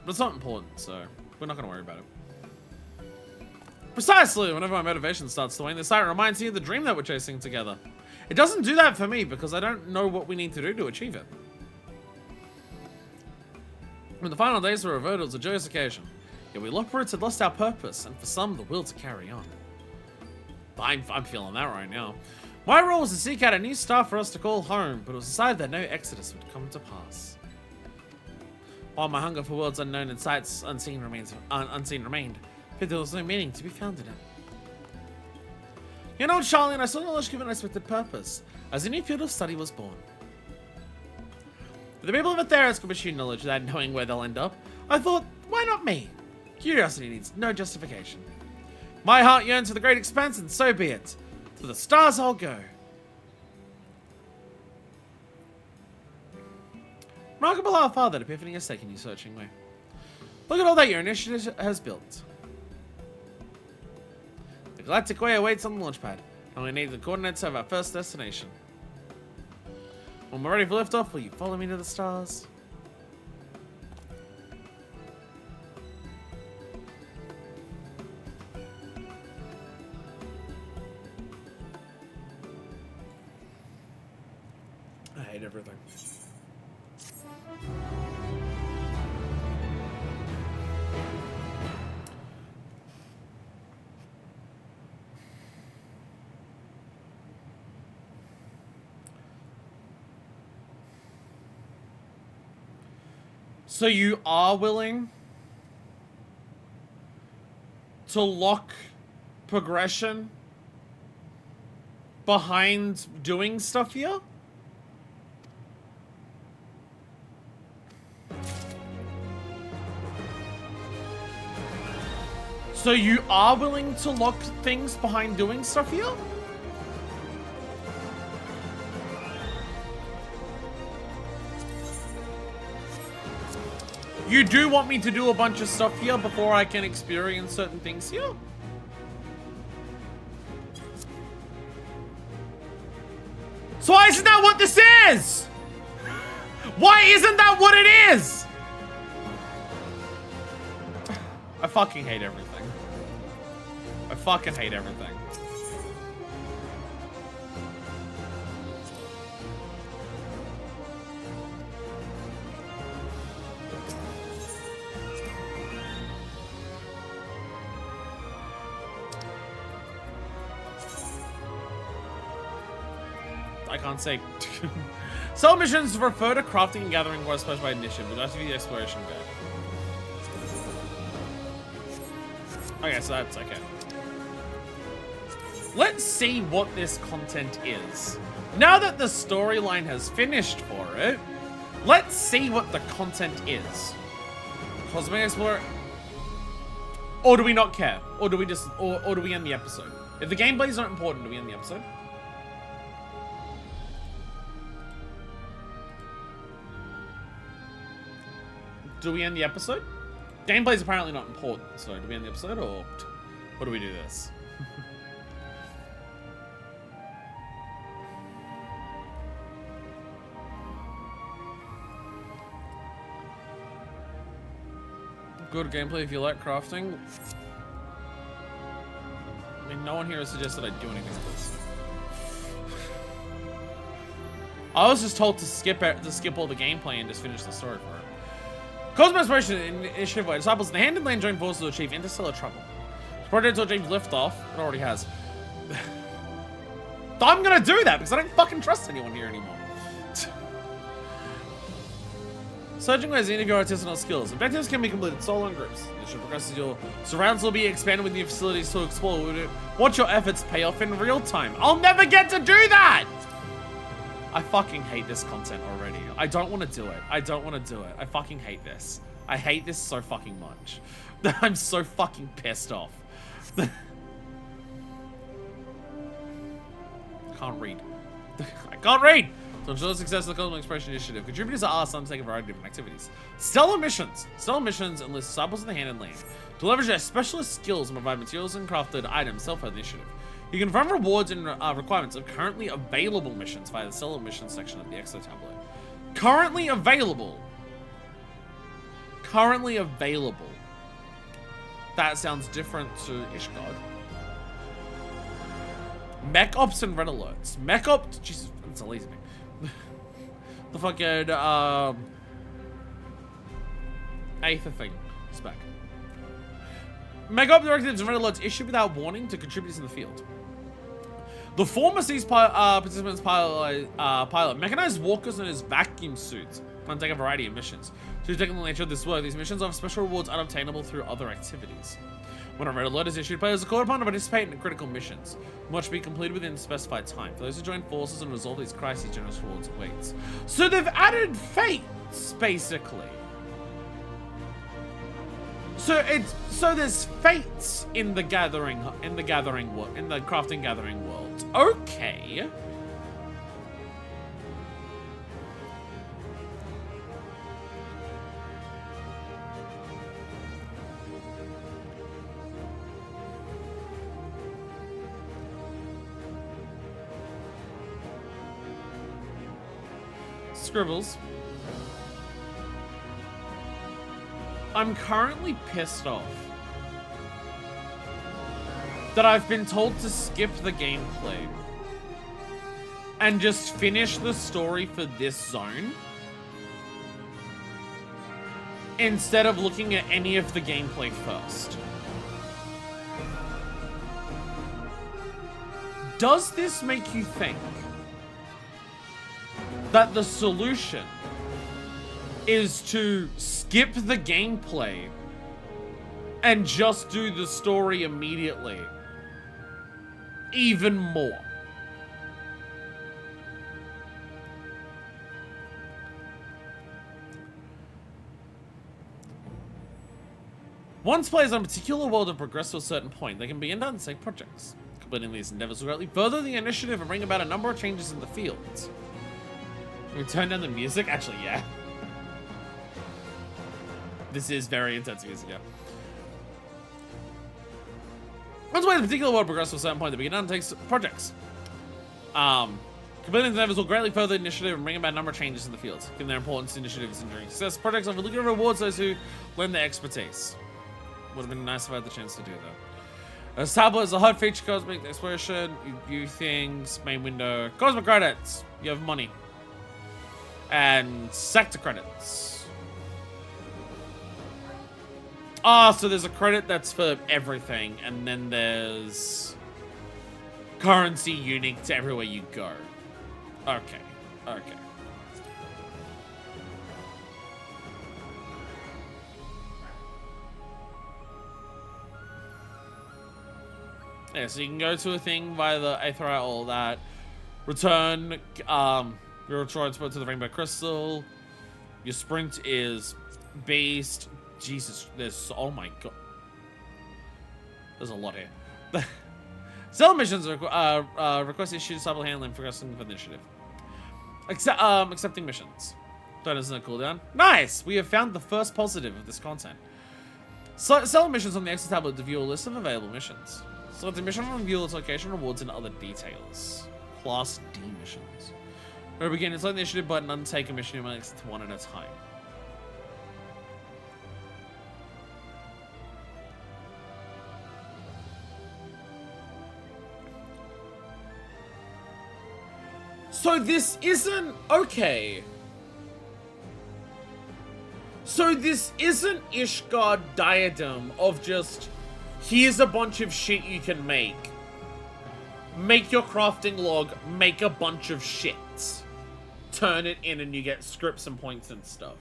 But it's not important, so we're not going to worry about it. Precisely, whenever my motivation starts to wane, the sight reminds me of the dream that we're chasing together. It doesn't do that for me because I don't know what we need to do to achieve it. When the final days were reverted, it was a joyous occasion. Yet we Loproots had lost our purpose, and for some, the will to carry on. I'm feeling that right now. My role was to seek out a new star for us to call home, but it was decided that no exodus would come to pass. While my hunger for worlds unknown and sights unseen remained, but there was no meaning to be found in it. You know, Charlie, and I saw knowledge given unexpected purpose, as a new field of study was born. But the people of Atheros can pursue knowledge without knowing where they'll end up. I thought, why not me? Curiosity needs no justification. My heart yearns for the great expanse, and so be it. To the stars I'll go. Remarkable how far that epiphany has taken you searching way. Look at all that your initiative has built. The galactic way awaits on the launch pad, and we need the coordinates of our first destination. When we're ready for liftoff, will you follow me to the stars? I hate everything. So you are willing to lock progression behind doing stuff here? So you are willing to lock things behind doing stuff here? You do want me to do a bunch of stuff here before I can experience certain things here? So why isn't that what this is? Why isn't that what it is? I fucking hate everything. I fucking hate everything. I can't say. Solo missions refer to crafting and gathering what is special by initiative, but that's the exploration guide. Okay, so that's okay. Let's see what this content is. Now that the storyline has finished for it, let's see what the content is. Cosmic Explorer. Or do we not care? Or do we just, or do we end the episode? If the gameplay is not important, do we end the episode? Do we end the episode? Gameplay is apparently not important, so do we end the episode, or do we do this? Good gameplay if you like crafting. I mean, no one here has suggested I do anything with this. I was just told to skip all the gameplay and just finish the story for it. Cosmic Exploration Initiative where disciples in the Hand and Land join forces to achieve interstellar travel. The project will achieve liftoff. It already has. I'm gonna do that because I don't fucking trust anyone here anymore. Searching ways into your artisanal skills. Objectives can be completed solo and groups. As you progress, your surrounds will be expanded with new facilities to explore. Watch your efforts pay off in real time. I'll never get to do that! I fucking hate this content already. I don't want to do it. I don't want to do it. I fucking hate this. I hate this so fucking much. I'm so fucking pissed off. Can't read. I can't read! To ensure the success of the Cosmic Exploration Initiative, contributors are asked to undertake a variety of different activities. Stellar missions! Stellar missions enlist disciples of the Hand and Land to leverage their specialist skills and provide materials and crafted items for the initiative. You can find rewards and requirements of currently available missions via the Stellar Missions section of the Exo tablet. Currently available. Currently available. That sounds different to Ishgard. Mech Ops and Red Alerts. Mech Ops... Jesus, that's a lazy name. The fucking, Aether thing. Spec. Mech Ops directives and Red Alerts issued without warning to contributors in the field. The former sees participants pilot mechanized walkers in his vacuum suits and take a variety of missions. Due to the technical nature of this work, these missions offer special rewards unobtainable through other activities. When a red alert is issued, players are called upon to participate in critical missions, which should be completed within the specified time. For those who join forces and resolve these crises, generous rewards awaits. So they've added fates, basically. So there's fates in the crafting gathering world. Okay. Scribbles. I'm currently pissed off that I've been told to skip the gameplay and just finish the story for this zone instead of looking at any of the gameplay first. Does this make you think that the solution is to skip the gameplay and just do the story immediately? Even more. Once players on a particular world have progressed to a certain point, they can begin to undertake projects. Completing these endeavors will greatly further the initiative and bring about a number of changes in the field. We turn down the music? Actually, yeah. This is very intense music, yeah. Once players in a particular world progress to a certain point, they begin to undertake projects. Completing the endeavors will greatly further the initiative and bring about a number of changes in the field. Given their importance to initiatives and enduring success, projects offer lucrative rewards those who learn their expertise. Would have been nice if I had the chance to do that. As tablet is a HUD feature, cosmic exploration, you view things, main window, cosmic credits, you have money. And sector credits. Ah, so there's a credit that's for everything, and then there's currency unique to everywhere you go. Okay, okay. Yeah, so you can go to a thing via the Aetheryte, all that. Return, your transport to the Rainbow Crystal. Your sprint is Beast. Jesus, there's, oh my god. There's a lot here. Cell missions request issued cyber handling progressing with initiative. Accepting missions. That isn't a cooldown. Nice! We have found the first positive of this content. Sell missions on the exit tablet to view a list of available missions. Select a mission from view its location, rewards, and other details. Class D missions. Or begin, select the initiative button, undertake a mission, you might exit one at a time. So this isn't... Okay. So this isn't Ishgard Diadem of just... Here's a bunch of shit you can make. Make your crafting log, make a bunch of shit. Turn it in and you get scripts and points and stuff.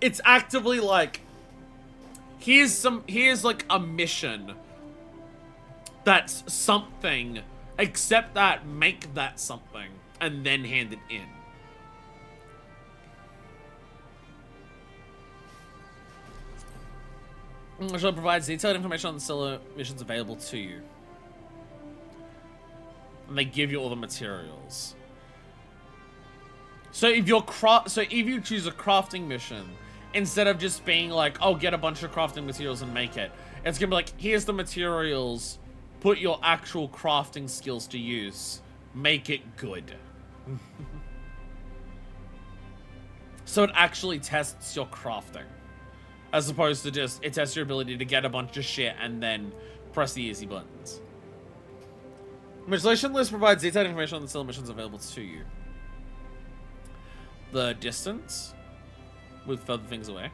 It's actively like... Here's like a mission... That's something, except that make that something, and then hand it in. Which provides detailed information on the seller missions available to you. And they give you all the materials. So if you choose a crafting mission, instead of just being like, oh, get a bunch of crafting materials and make it, it's gonna be like, here's the materials. Put your actual crafting skills to use. Make it good. So it actually tests your crafting. As opposed to just, it tests your ability to get a bunch of shit and then press the easy buttons. Mission list provides detailed information on the seller missions available to you. The distance, with further things away.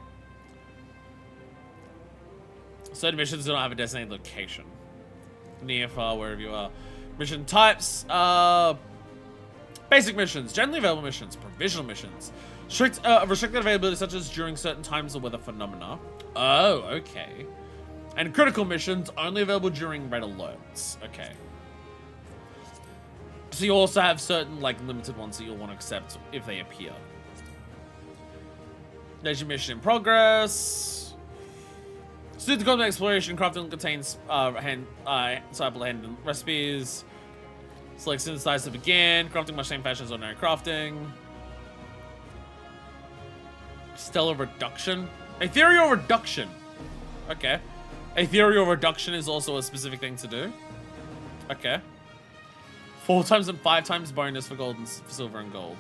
Certain missions do not have a designated location. Near, far, wherever you are. Mission types, basic missions, generally available missions, provisional missions, Restricted availability such as during certain times of weather phenomena. Oh, okay. And critical missions only available during red alerts. Okay. So you also have certain like limited ones that you'll want to accept if they appear. There's your mission in progress. Suit to combat exploration. Crafting contains sample hand recipes. Select synthesize to begin. Crafting much same fashion as ordinary crafting. Stellar reduction. Ethereal reduction. Okay. Ethereal reduction is also a specific thing to do. Okay. 4 times and 5 times bonus for gold and for silver and gold.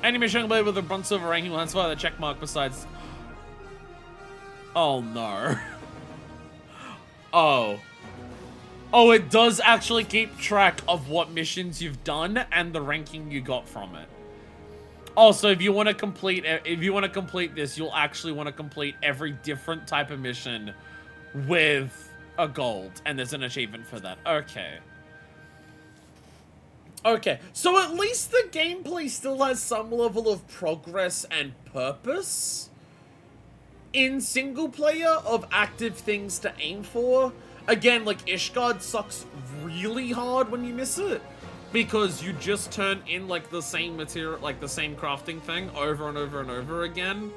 Any mission completed with a bronze silver ranking will answer the check mark besides. Oh no. Oh. Oh, it does actually keep track of what missions you've done and the ranking you got from it. Also, if you want to complete this, you'll actually want to complete every different type of mission with a gold, and there's an achievement for that. Okay. Okay, so at least the gameplay still has some level of progress and purpose in single player of active things to aim for. Again, like, Ishgard sucks really hard when you miss it, because you just turn in, like, the same material, like, the same crafting thing over and over and over again,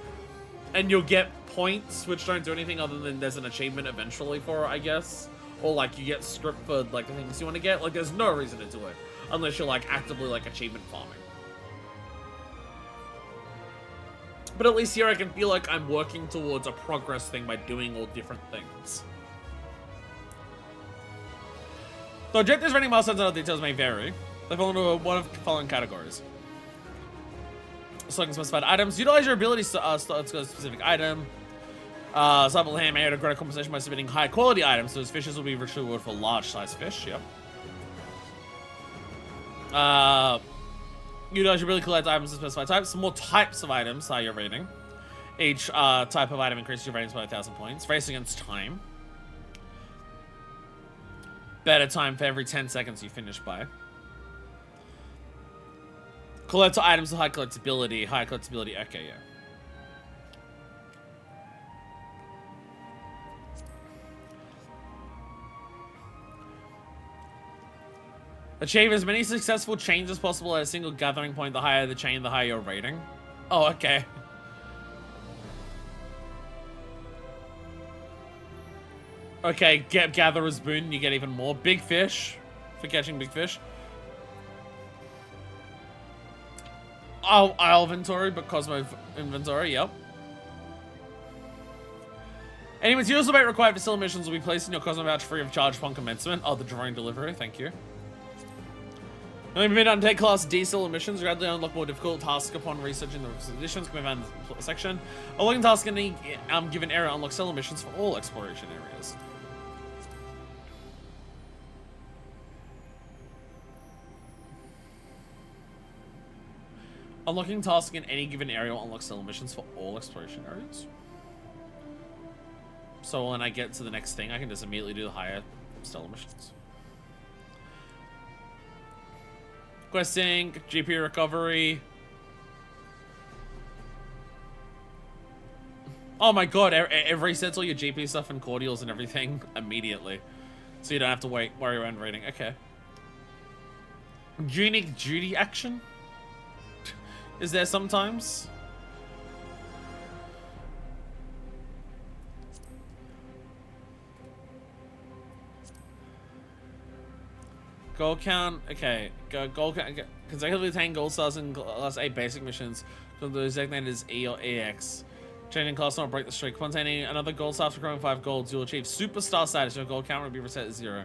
and you'll get points, which don't do anything other than there's an achievement eventually for it, I guess, or, like, you get script for, like, the things you want to get. Like, there's no reason to do it, unless you're, like, actively, like, achievement farming. But at least here I can feel like I'm working towards a progress thing by doing all different things. The objectives, ranking milestones, and other details may vary. They fall into one of the following categories. Selecting specified items. Utilize your abilities to go to a specific item. Sample hand may earn a greater compensation by submitting high quality items. So those fishes will be richly rewarded for large size fish. Yep. Utilize your ability to collect items of specified types. Some more types of items, higher rating. Each type of item increases your ratings by 1,000 points. Race against time. Better time for every 10 seconds you finish by. Collect items with high collectability. High collectability, okay, yeah. Achieve as many successful chains as possible at a single gathering point. The higher the chain, the higher your rating. Oh, okay. Okay, get Gatherer's Boon, you get even more. Big fish, for catching big fish. Oh, Isle inventory, but Cosmo inventory, yep. Any materials or bait required for still missions will be placed in your Cosmo voucher free of charge upon commencement. Oh, the drawing delivery, thank you. Only permitted to undertake class D still missions, gradually unlock more difficult tasks upon researching the conditions. Can be found in the section. Unlocking tasks in any given area unlocks stellar missions for all exploration areas. Unlocking tasks in any given area will unlock stellar missions for all exploration areas. So when I get to the next thing, I can just immediately do the higher stellar missions. Questing, GP recovery. Oh my god, it resets all your GP stuff and cordials and everything immediately. So you don't have to worry around rating. Okay. Unique duty action? Is there sometimes? Gold count, okay. Gold count, consecutively attain gold stars in class 8 basic missions. So the designated as E or EX. Changing class not break the streak. Containing another gold star for growing 5 golds, you'll achieve superstar status. Your gold count will be reset to 0.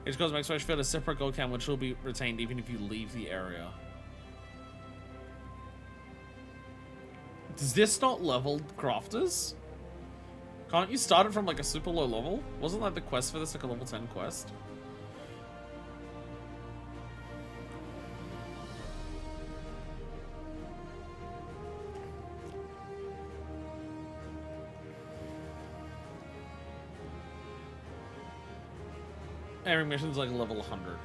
Each cosmic exploration field a separate gold count, which will be retained even if you leave the area. Does this not level crafters? Can't you start it from like a super low level? Wasn't like the quest for this like a level 10 quest? Every mission's like a level 100.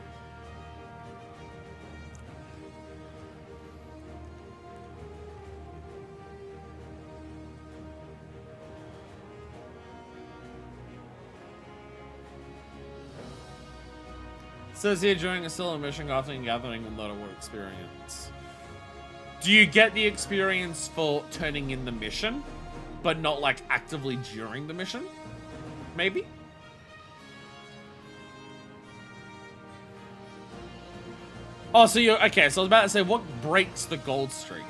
Says here during a solo mission, crafting and gathering will not a work experience. Do you get the experience for turning in the mission, but not like actively during the mission? Maybe? Oh, so you're okay. So I was about to say, what breaks the gold streak?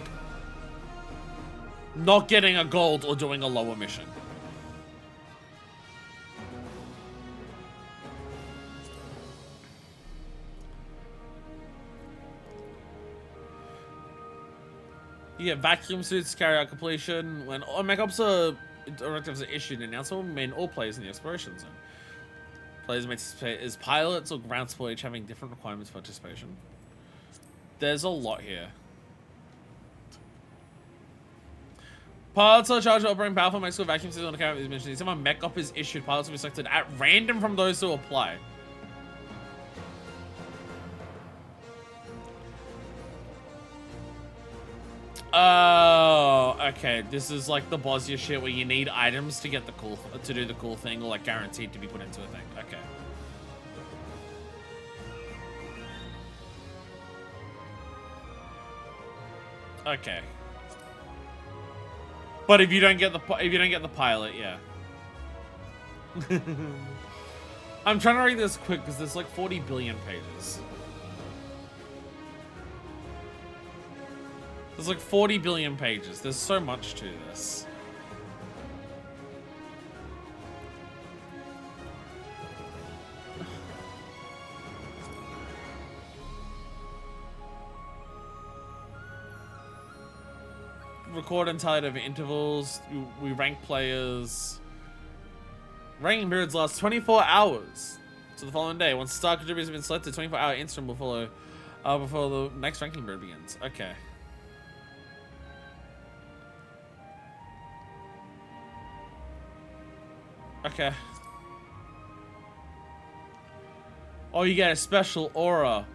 Not getting a gold or doing a lower mission. You get vacuum suits to carry out completion. When all mech ops directives are issued, an announcement will mean all players in the exploration zone. Players may participate as pilots or ground support, each having different requirements for participation. There's a lot here. Pilots are charged with operating powerful mech vacuum suits on the carry out these missions. If a mech op is issued, pilots will be selected at random from those who apply. Oh, okay. This is like the bossier shit where you need items to get the to do the cool thing, or like guaranteed to be put into a thing. Okay. Okay. But if you don't get the pilot, yeah. I'm trying to read this quick because there's like 40 billion pages. There's like 40 billion pages. There's so much to this. Record and tally over intervals. We rank players. Ranking periods last 24 hours. So the following day, once star contributors have been selected, 24-hour instant will follow before the next ranking period begins. Okay. Okay. Oh, you get a special aura.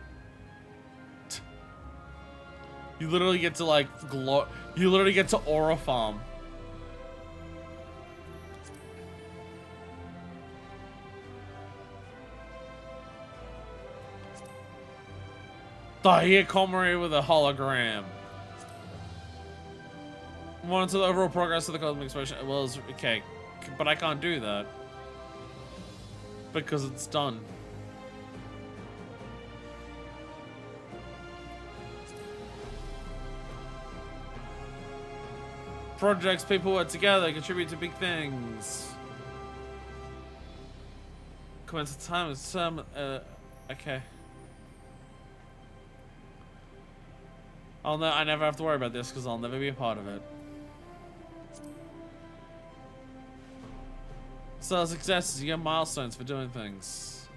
You literally get to like glow. You literally get to aura farm. Here, comrade with a hologram. Monitor the overall progress of the cosmic explosion. Well, it's, okay, but I can't do that because it's done. Projects people work together, contribute to big things. Commence the time is some. Okay. I never have to worry about this because I'll never be a part of it. So successes, you get milestones for doing things.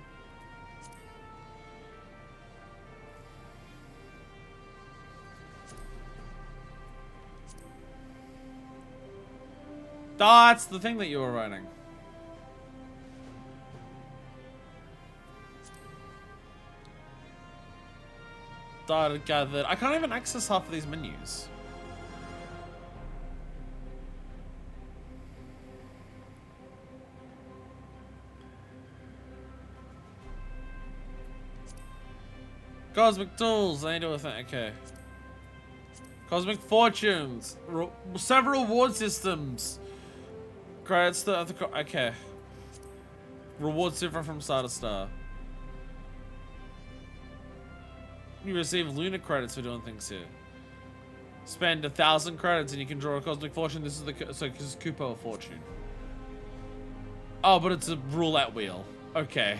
That's the thing that you were writing. Data gathered. I can't even access half of these menus. Cosmic tools. I need to do a thing. Okay. Cosmic fortunes. Several reward systems. Credits to okay. Rewards different from star to star. You receive lunar credits for doing things here. Spend 1,000 credits and you can draw a cosmic fortune. This is the this is Kupo of fortune. Oh, but it's a roulette wheel. Okay.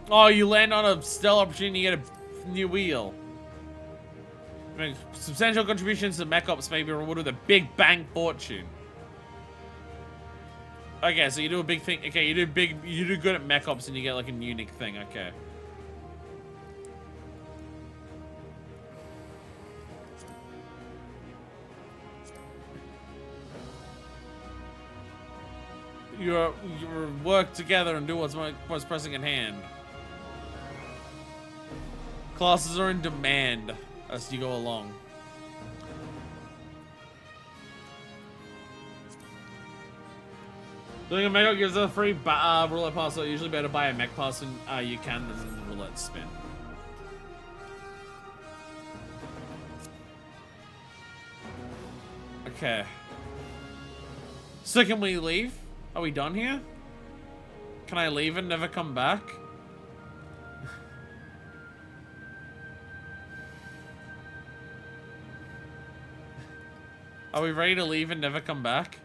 Oh, you land on a stellar opportunity, you get a new wheel. I mean, substantial contributions to mech ops may be rewarded with a big bang fortune. Okay, so you do a big thing. Okay, you do good at mech ops and you get like a unique thing. Okay. You work together and do what's most pressing at hand. Classes are in demand as you go along. Doing a mech gives a free roulette pass, so usually better buy a mech pass when you can than the roulette spin. Okay. So can we leave? Are we done here? Can I leave and never come back? Are we ready to leave and never come back?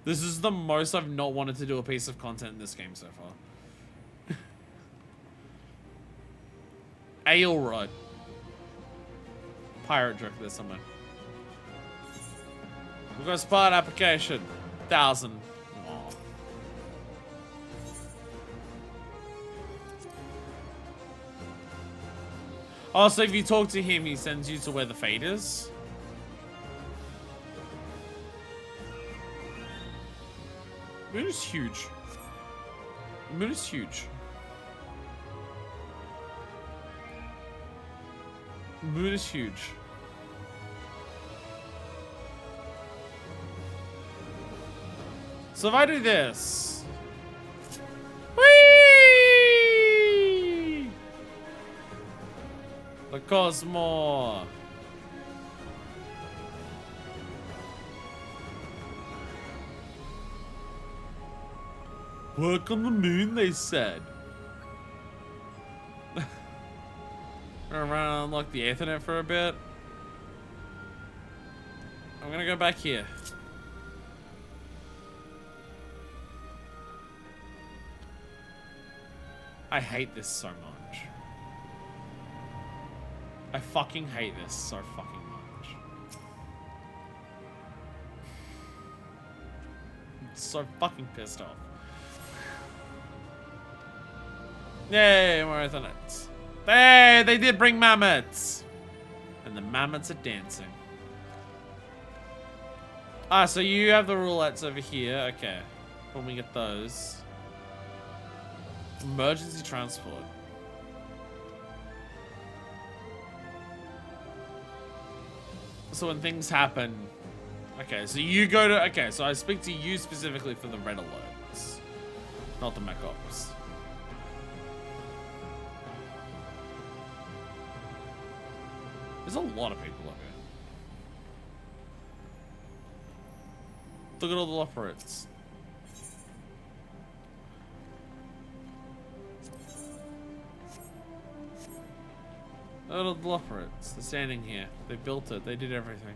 This is the most I've not wanted to do a piece of content in this game so far. Ale rod. Pirate joke there somewhere. We've got a spot application. 1,000. Aww. Oh, so if you talk to him, he sends you to where the fate is? Moon is huge. Moon is huge. Moon is huge. So if I do this. Whee! The Cosmo. Work on the moon, they said. Around unlock the Ethernet for a bit. I'm gonna go back here. I hate this so much. I fucking hate this so fucking much. I'm so fucking pissed off. Yay, more Ethernets. Hey, they did bring mammoths. And the mammoths are dancing. Ah, so you have the roulettes over here. Okay. When we get those. Emergency transport. So when things happen. Okay, so you go to. Okay, so I speak to you specifically for the red alerts. Not the mech ops. There's a lot of people up here. Look at all the operates. Look at all the operates. They're standing here. They built it. They did everything.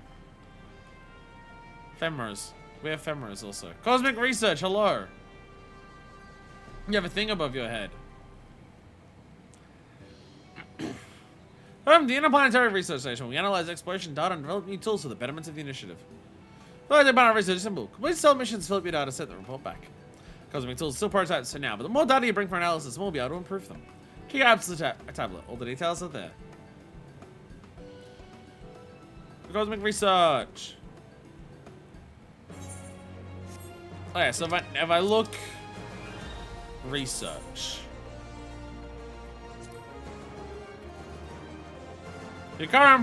Femras. We have Femras also. Cosmic Research, hello. You have a thing above your head. From the Interplanetary Research Station, we analyze exploration data and develop new tools for the betterment of the initiative. The Interplanetary Research symbol. Complete cell missions, fill up your data set, then report back. Cosmic tools still prototypes for now, but the more data you bring for analysis, the more we'll be able to improve them. Key apps to the tablet. All the details are there. Cosmic Research. Okay, so if I look research. Your current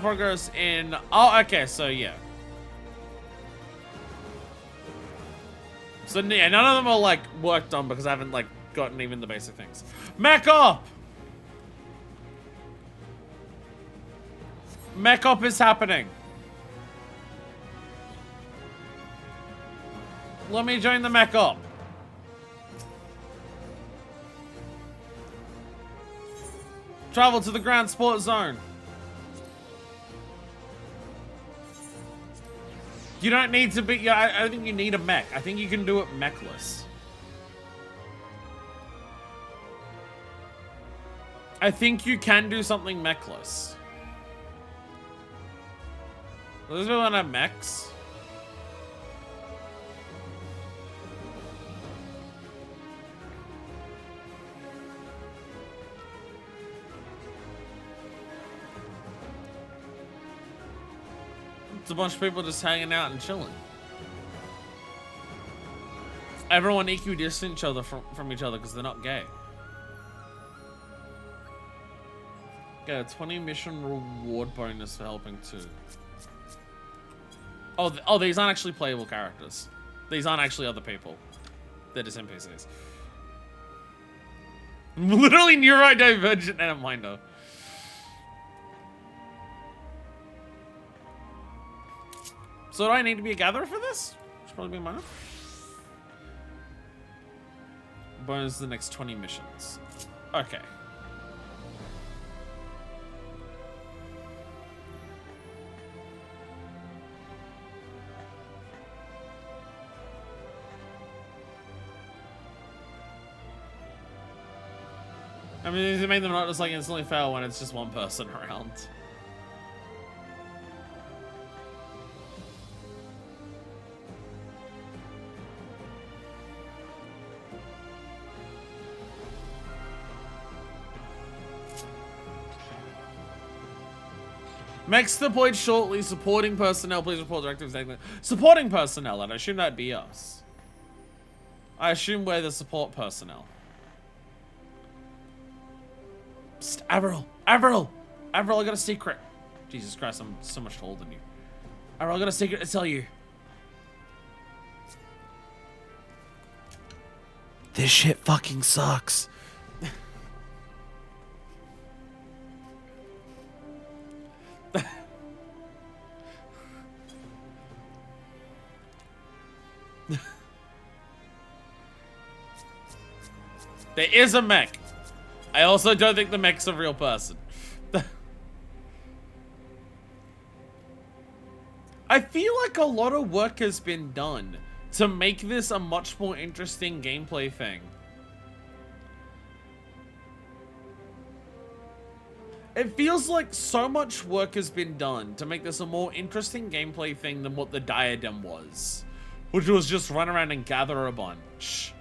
progress in... Oh, okay, so yeah. So yeah, none of them are like worked on because I haven't like gotten even the basic things. Mech up! Mech up is happening. Let me join the mech up. Travel to the ground sport zone. You don't need to be... Yeah, I don't think you need a mech. I think you can do it mechless. I think you can do something mechless. Does anyone have mechs? It's a bunch of people just hanging out and chilling. Everyone equidistant each other from each other because they're not gay. Get a 20 mission reward bonus for helping too. Oh, these aren't actually playable characters. These aren't actually other people. They're just NPCs. Literally neurodivergent netminder. So do I need to be a gatherer for this? Should probably be mine. Bonus the next 20 missions. Okay. I mean, they make them not just like instantly fail when it's just one person around. Mechs deployed shortly. Supporting personnel, please report directives. Supporting personnel, and I assume that'd be us. I assume we're the support personnel. Psst, Avril! Avril! Avril, I got a secret. Jesus Christ, I'm so much taller than you. Avril, I got a secret to tell you. This shit fucking sucks. There is a mech. I also don't think the mech's a real person. I feel like a lot of work has been done to make this a much more interesting gameplay thing. It feels like so much work has been done to make this a more interesting gameplay thing than what the diadem was, which was just run around and gather a bunch.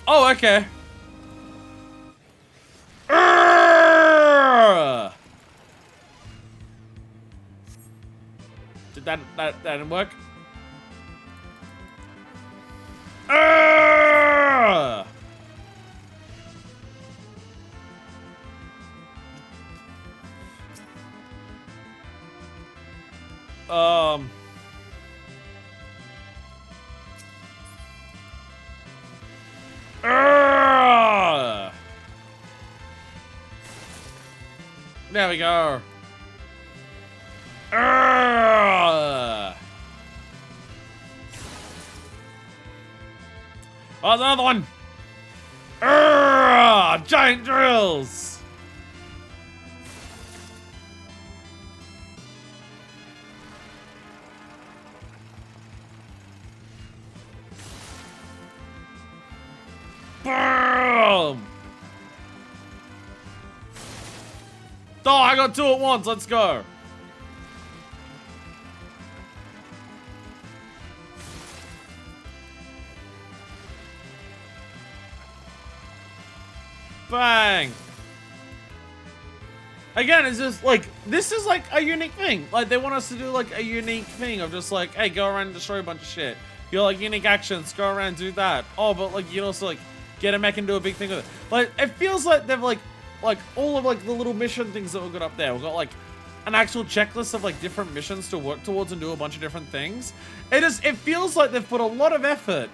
Oh, okay. Did that didn't work? There we go. Oh, there's another one. Giant drills. Boom. Oh, I got two at once. Let's go. Bang. Again, it's just like, this is like a unique thing. Like, they want us to do like a unique thing of just like, hey, go around and destroy a bunch of shit. You're like, unique actions, go around and do that. Oh, but like, you can also like get a mech and do a big thing with it. Like, it feels like they've like all of like the little mission things that we've got up there. We've got like an actual checklist of like different missions to work towards and do a bunch of different things. It feels like they've put a lot of effort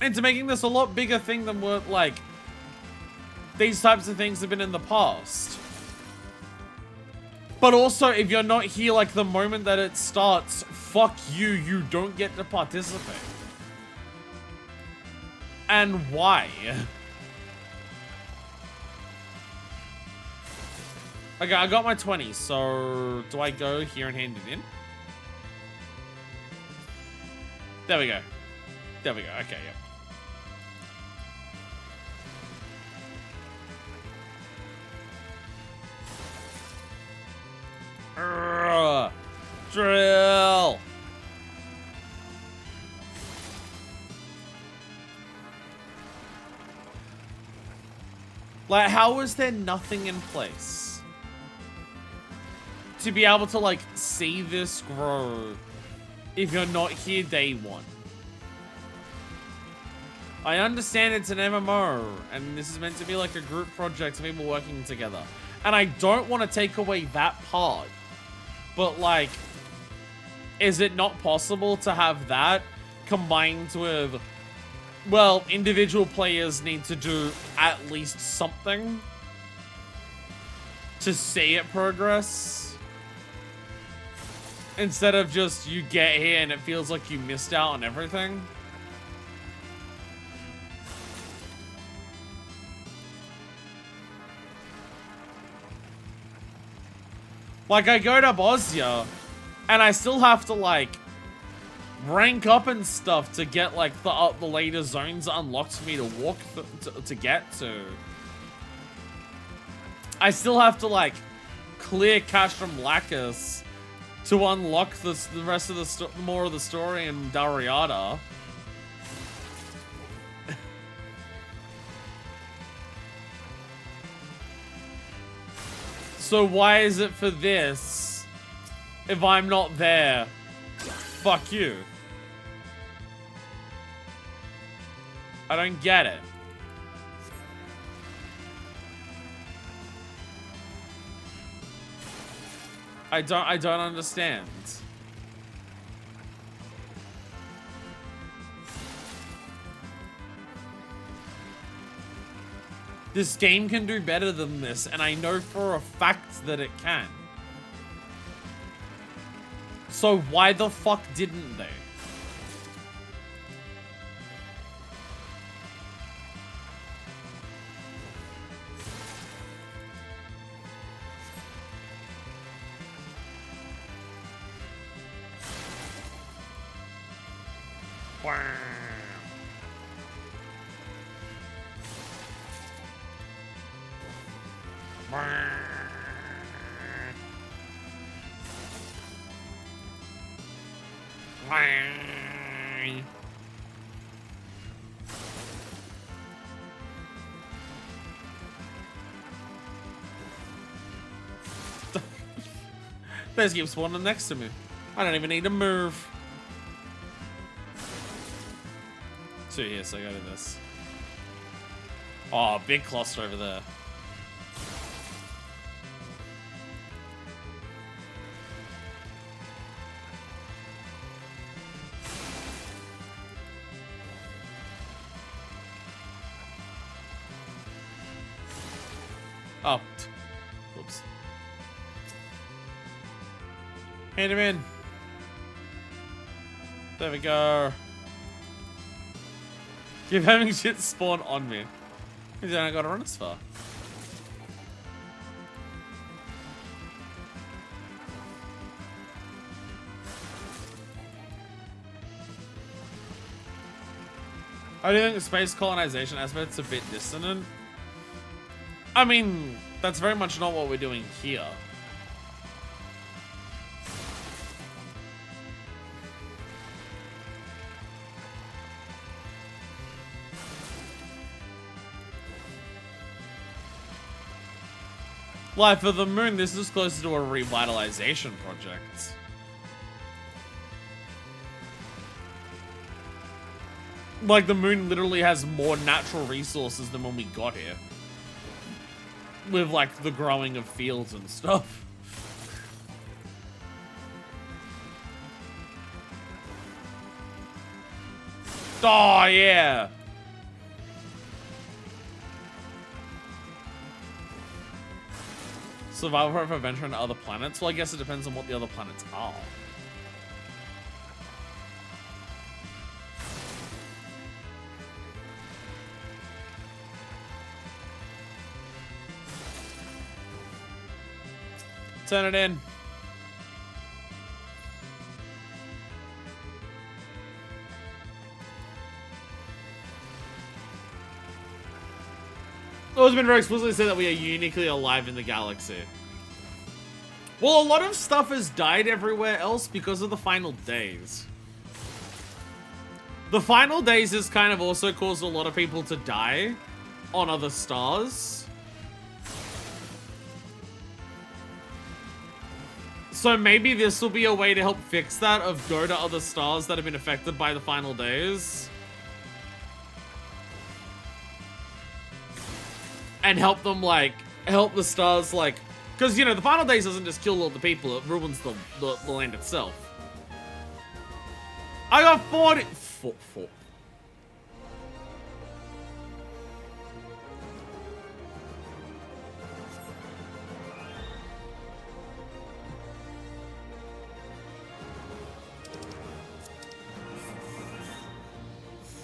into making this a lot bigger thing than what like these types of things have been in the past. But also, if you're not here like the moment that it starts, fuck you, you don't get to participate. And why? Okay, I got my 20, so do I go here and hand it in? There we go. There we go. Okay, yep. Drill. Like, how is there nothing in place to be able to like see this grow if you're not here day one? I understand it's an MMO, and this is meant to be like a group project of people working together. And I don't want to take away that part. But, like, is it not possible to have that combined with, well, individual players need to do at least something to see it progress? Instead of just you get here and it feels like you missed out on everything? Like, I go to Bosnia, and I still have to, like, rank up and stuff to get, like, the later zones unlocked for me to walk to get to. I still have to, like, clear Castrum Lacus to unlock the rest of the more of the story in Dariada. So why is it for this if I'm not there? Fuck you. I don't get it. I don't understand. This game can do better than this, and I know for a fact that it can. So why the fuck didn't they? They just keep spawning next to me. I don't even need to move. So yes, I go to this. Oh, big cluster over there. Oh. Whoops. Hand him in. There we go. Keep having shit spawn on me. Because I gotta run as far. I do think the space colonization aspect's a bit dissonant. I mean, that's very much not what we're doing here. Like, for the moon, this is closer to a revitalization project. Like, the moon literally has more natural resources than when we got here. With, like, the growing of fields and stuff. Oh, yeah! Survival of adventure on other planets? Well, I guess it depends on what the other planets are. Turn it in. It's been very explicitly said that we are uniquely alive in the galaxy. Well, a lot of stuff has died everywhere else because of the final days. The final days has kind of also caused a lot of people to die on other stars. So maybe this will be a way to help fix that, of go to other stars that have been affected by the final days. and help them, like, help the stars, like, because, you know, the final days doesn't just kill all the people, it ruins the land itself. I got 40. Four.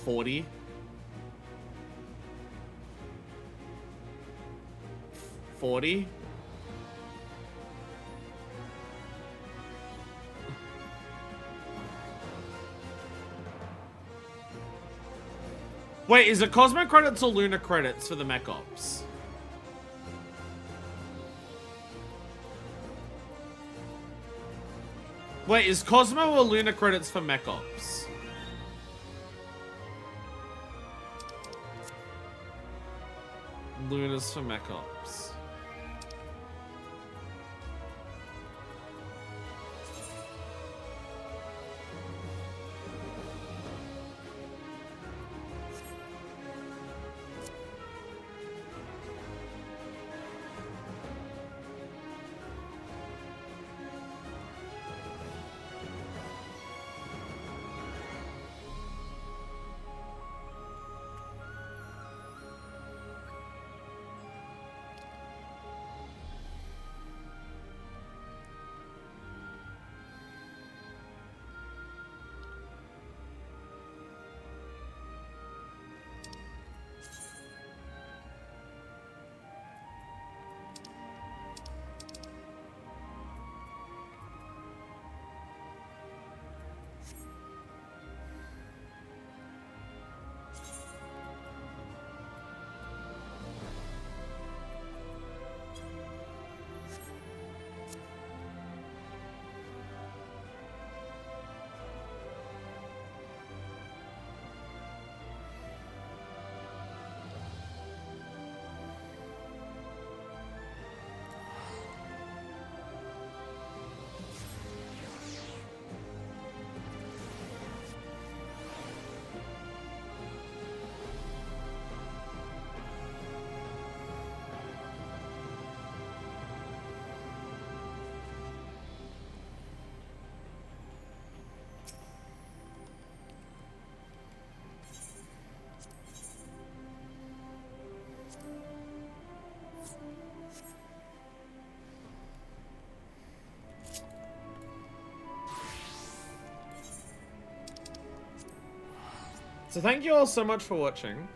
$40. $40. Wait, is it Cosmo credits or Luna credits for the mech ops? Wait, is Cosmo or Luna credits for mech ops? Luna's for mech ops. So thank you all so much for watching.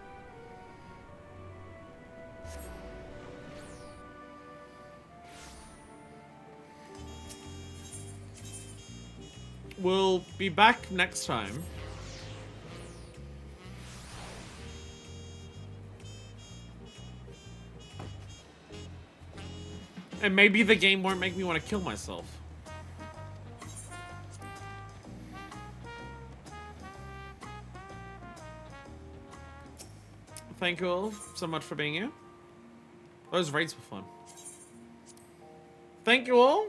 We'll be back next time. And maybe the game won't make me want to kill myself. Thank you all so much for being here. Those raids were fun. Thank you all.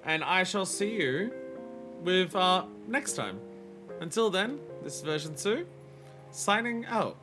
And I shall see you with next time. Until then, this is version 2, signing out.